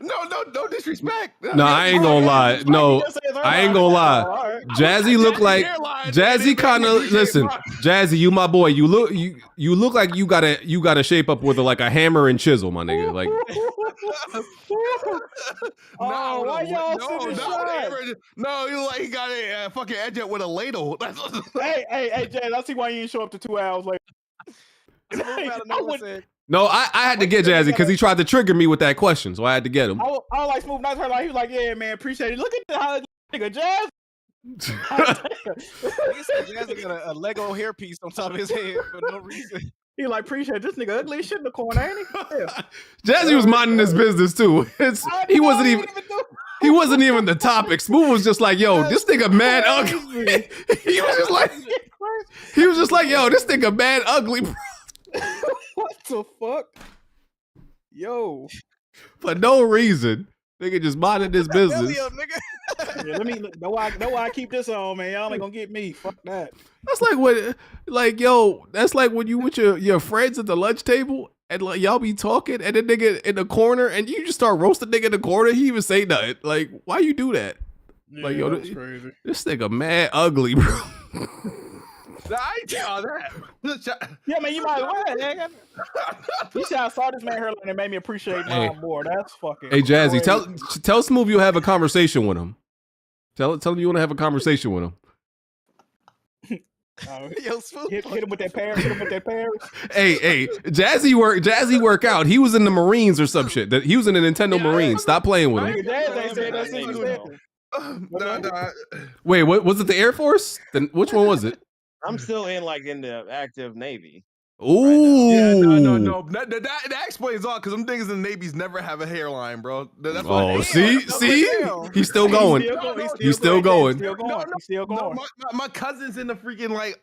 [SPEAKER 11] No disrespect.
[SPEAKER 10] No, I ain't gonna lie. No, I ain't gonna lie. Jazzy look like Jazzy kind of listen. Jazzy, you my boy. You look like you gotta shape up with like a hammer and chisel, my nigga. Like.
[SPEAKER 9] Why y'all
[SPEAKER 11] No, you like he got a fucking edge up with a ladle.
[SPEAKER 9] hey, Jazz. I see why you didn't show up to 2 hours later.
[SPEAKER 10] No, I had to get Jazzy because he tried to trigger me with that question, so I had to get him.
[SPEAKER 9] I was like Smooth Nice. He was like, "Yeah, man, appreciate it. Look at how nigga Jazz."
[SPEAKER 8] He said Jazzy got a Lego hairpiece on top of his head for no reason.
[SPEAKER 9] He like appreciate this nigga ugly as shit in the corner, ain't he? Yeah.
[SPEAKER 10] Jazzy was minding his business too. He wasn't even the topic. Smooth was just like, "Yo, this nigga mad ugly." He was just like, "Yo, this nigga mad ugly, bro."
[SPEAKER 9] What the fuck? Yo.
[SPEAKER 10] For no reason. Nigga just minding his business.
[SPEAKER 9] Yeah, know why I keep this on, man. Y'all ain't gonna get me. Fuck that.
[SPEAKER 10] That's like when you with your friends at the lunch table and like y'all be talking and the nigga in the corner and you just start roasting nigga in the corner. He even say nothing. Like, why you do that?
[SPEAKER 9] Yeah,
[SPEAKER 10] like, yo,
[SPEAKER 9] that's crazy.
[SPEAKER 10] This nigga mad ugly, bro.
[SPEAKER 11] I ain't tell all that.
[SPEAKER 9] Yeah, man, you might as well, nigga. You see, I saw this man hairline and it made me appreciate mine more. That's fucking.
[SPEAKER 10] Hey, Jazzy,
[SPEAKER 9] crazy.
[SPEAKER 10] tell Smooth you'll have a conversation with him. Tell him you want to have a conversation with him.
[SPEAKER 8] Yo, Smooth.
[SPEAKER 9] Hit him with that Paris. Hit him with that Paris.
[SPEAKER 10] Hey, Jazzy work out. He was in the Marines or some shit. He was in the Nintendo Marines. Stop playing with him.
[SPEAKER 9] Jazz ain't said that shit. You said
[SPEAKER 10] Wait, what was it? The Air Force? Then which one was it?
[SPEAKER 12] I'm still in the active Navy.
[SPEAKER 10] Ooh.
[SPEAKER 11] Yeah, no. That explains all because them niggas in the Navy's never have a hairline, bro. That's why.
[SPEAKER 10] Oh, see? He's still going. He's still going.
[SPEAKER 9] He's still going.
[SPEAKER 11] My cousins in the freaking like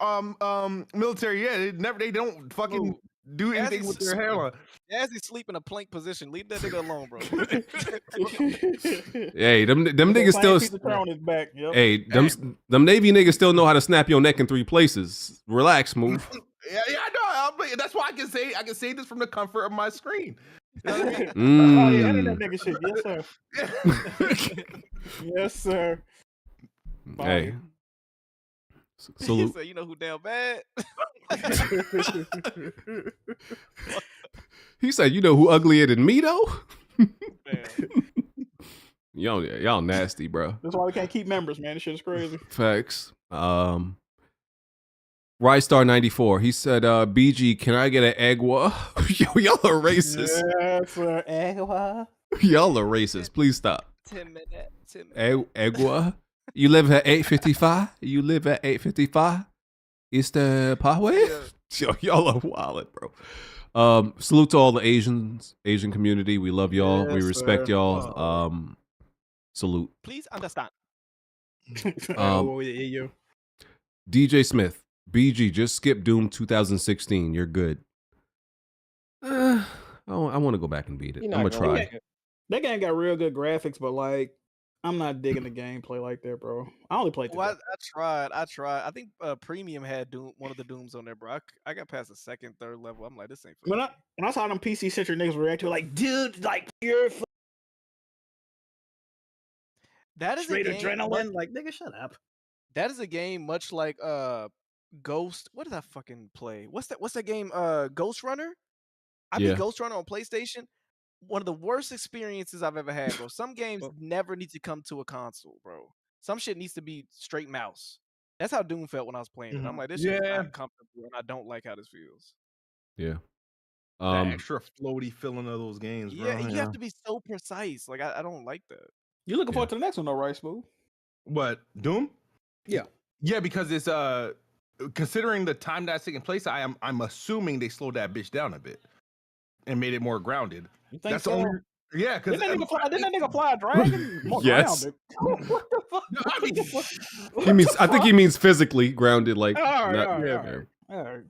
[SPEAKER 11] military, yeah, they don't fucking do anything with their hairline.
[SPEAKER 8] As he sleep in a plank position, leave that nigga alone, bro.
[SPEAKER 10] Hey, them niggas still. Hey, them Navy niggas still know how to snap your neck in 3 places. Relax, move.
[SPEAKER 11] Yeah, I know. That's why I can say this from the comfort of my screen. You know what I mean?
[SPEAKER 9] Oh, yeah, that nigga shit. Yes, sir. Yes, sir.
[SPEAKER 10] Hey. Salute.
[SPEAKER 8] So you know who down bad?
[SPEAKER 10] He said, "You know who uglier than me though?" Y'all nasty, bro.
[SPEAKER 9] That's why we can't keep members, man. This shit is crazy.
[SPEAKER 10] Facts. Rystar 94. He said, "BG, can I get an egwa?" Y'all are racist.
[SPEAKER 9] Yes, sir. Egwa.
[SPEAKER 10] Y'all are racist. Please stop.
[SPEAKER 8] 10 minutes.
[SPEAKER 10] Egwa. You live at 855. You live at 855. Is the pathway? Yo, y'all are wild, bro. Salute to all the Asian community. We love y'all. We respect y'all. Salute.
[SPEAKER 8] Please understand.
[SPEAKER 10] DJ Smith, BG, just skip Doom 2016. You're good. I want to go back and beat it. I'm gonna try.
[SPEAKER 9] That game got real good graphics, but like, I'm not digging the gameplay like that, bro. I only played.
[SPEAKER 8] Well, I tried. I think Premium had one of the Dooms on there, bro. I got past the second, third level. I'm like, this ain't.
[SPEAKER 9] When I saw them PC centric niggas react to it, like, dude, like pure.
[SPEAKER 8] That is
[SPEAKER 9] straight
[SPEAKER 8] a game,
[SPEAKER 9] adrenaline. Like, nigga, shut up.
[SPEAKER 8] That is a game much like Ghost. What did I fucking play? What's that game? Ghost Runner. I beat Ghost Runner on PlayStation. One of the worst experiences I've ever had, bro. Some games never need to come to a console, bro. Some shit needs to be straight mouse. That's how Doom felt when I was playing it. I'm like, this shit is not comfortable, and I don't like how this feels.
[SPEAKER 10] Yeah.
[SPEAKER 11] That extra floaty feeling of those games, bro.
[SPEAKER 8] Yeah, you have to be so precise. Like, I don't like that.
[SPEAKER 9] You looking forward to the next one, though, right, Smooth?
[SPEAKER 11] What, Doom?
[SPEAKER 9] Yeah.
[SPEAKER 11] Yeah, because it's considering the time that's taking place, I'm assuming they slowed that bitch down a bit and made it more grounded.
[SPEAKER 9] You think
[SPEAKER 11] that's
[SPEAKER 9] so?
[SPEAKER 11] the only. Yeah, because
[SPEAKER 9] didn't that nigga fly a dragon?
[SPEAKER 10] Yes.
[SPEAKER 9] What the fuck?
[SPEAKER 11] No, I mean,
[SPEAKER 10] He means. I think he means physically grounded. Like.
[SPEAKER 9] All right.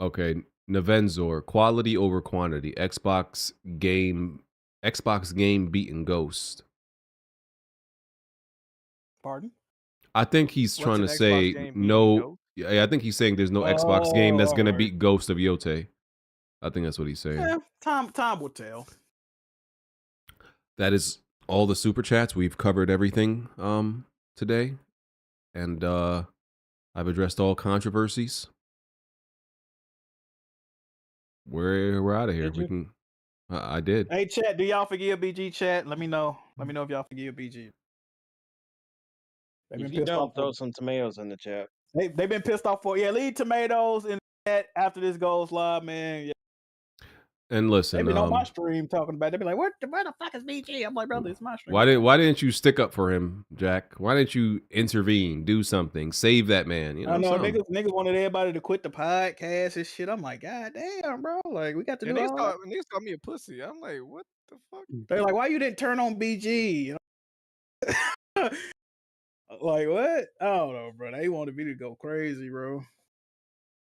[SPEAKER 10] Okay. Navenzor, quality over quantity. Xbox game beating Ghost.
[SPEAKER 9] Pardon?
[SPEAKER 10] I think he's trying to say no. Yeah, I think he's saying there's no Xbox game that's gonna beat Ghost of Yote. I think that's what he's saying.
[SPEAKER 9] Yeah, time will tell.
[SPEAKER 10] That is all the super chats. We've covered everything today, and I've addressed all controversies. We're out of here. We can. I did.
[SPEAKER 9] Hey, chat. Do y'all forgive BG? Chat. Let me know. Let me know if y'all forgive BG.
[SPEAKER 12] If you don't, throw some tomatoes in the chat.
[SPEAKER 9] They've been pissed off for leave tomatoes in the chat after this goes live, man. Yeah.
[SPEAKER 10] And listen,
[SPEAKER 9] they've been on my stream talking about it. They be like, where the fuck is BG? I'm like, brother, it's my stream.
[SPEAKER 10] Why didn't you stick up for him, Jack? Why didn't you intervene, do something, save that man? You know,
[SPEAKER 9] I know niggas wanted everybody to quit the podcast and shit. I'm like, God damn, bro. Like, we got to do all that.
[SPEAKER 8] Niggas call me a pussy. I'm like, what the fuck?
[SPEAKER 9] They're like, why you didn't turn on BG? You know? Like, what? I don't know, bro. They wanted me to go crazy, bro.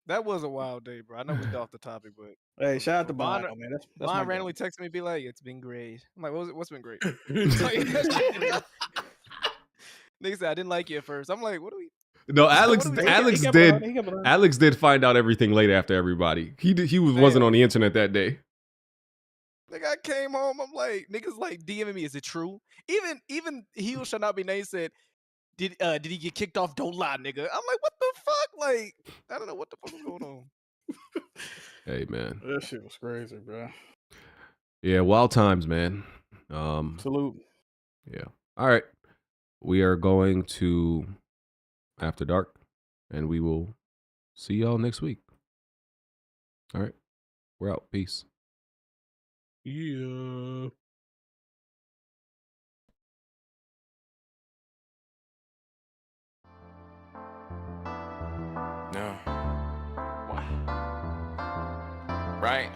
[SPEAKER 8] That was a wild day, bro. I know we're off the topic, but
[SPEAKER 9] hey, shout out to Bond, man. That's
[SPEAKER 8] Bond randomly texted me, be like, "It's been great." I'm like, "What's been great?" Nigga said, "I didn't like you at first." I'm like, "What do we?"
[SPEAKER 10] No, Alex did find out everything late after everybody. He wasn't on the internet that day.
[SPEAKER 8] Like, I came home, I'm like, niggas like DMing me, is it true? Even he who shall not be named said, Did he get kicked off? Don't lie, nigga. I'm like, what the fuck? Like, I don't know what the fuck was going on.
[SPEAKER 10] Hey, man.
[SPEAKER 9] That shit was crazy, bro.
[SPEAKER 10] Yeah, wild times, man.
[SPEAKER 9] Salute.
[SPEAKER 10] Yeah. All right. We are going to After Dark, and we will see y'all next week. All right. We're out. Peace.
[SPEAKER 13] Yeah.
[SPEAKER 14] No. right?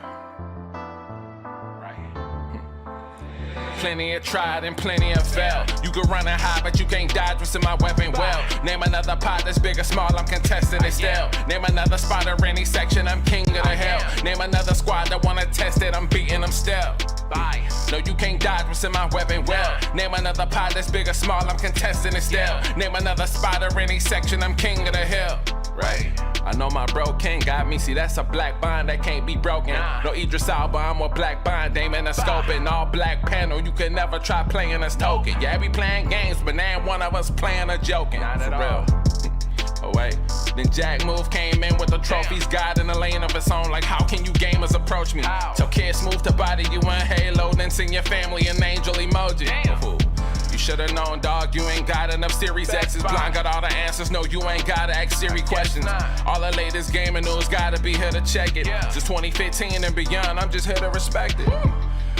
[SPEAKER 14] Plenty of tried and plenty of failed. You can run and hide, but you can't dodge what's in my weapon well. Name another pot that's big or small, I'm contesting it still. Name another spot or any section, I'm king of the hill. Name another squad that wanna test it, I'm beating them still. Bye. No, you can't dodge what's in my weapon well. Name another pot that's big or small, I'm contesting it still. Name another spot or any section, I'm king of the hill. Right. I know my bro King got me. See, that's a black bond that can't be broken. No Idris Elba, I'm a black bond. Aim in a scope and all black panel. You can never try playing us token. Yeah, we playing games, but now one of us playing or joking. Not at all. Oh wait. Then Jack Move came in with the trophies, God in a lane of its own. Like, how can you gamers approach me? Tell kids move to body you in Halo, then send your family an angel emoji. You should've known, dog, you ain't got enough Series X's. Blind got all the answers, no, you ain't gotta ask Siri questions. All the latest gaming news gotta be here to check it. Since 2015 and beyond, I'm just here to respect it.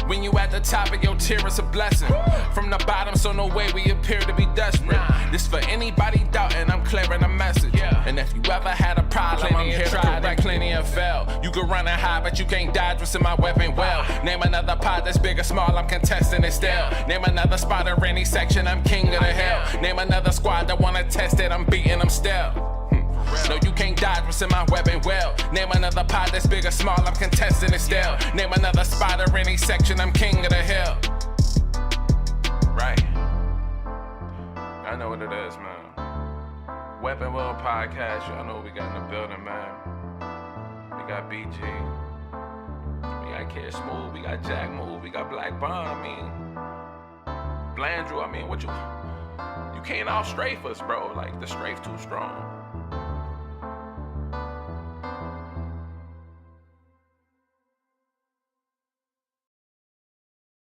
[SPEAKER 14] When you at the top of your tier, it's a blessing. From the bottom, so no way we appear to be desperate. This for anybody doubting, I'm clearing a message. And if you ever had a problem, I'm here to correct. Plenty of fail. You can run and hide, but you can't dodge what's in my weapon well. Name another pot that's big or small, I'm contesting it still. Name another spot or any section, I'm king of the hill. Name another squad that wanna test it, I'm beating them still. No, you can't dodge what's in my weapon well. Name another pot that's big or small, I'm contesting it still. Name another spot or any section, I'm king of the hill. Right. I know what it is, man. Weapon Will Podcast, y'all know what we got in the building, man. We got BG. We got Kid Smooth, we got Jack Move, we got Black Bond, I mean. Blandrew, I mean, what you can't out strafe us, bro. Like, the strafe too strong.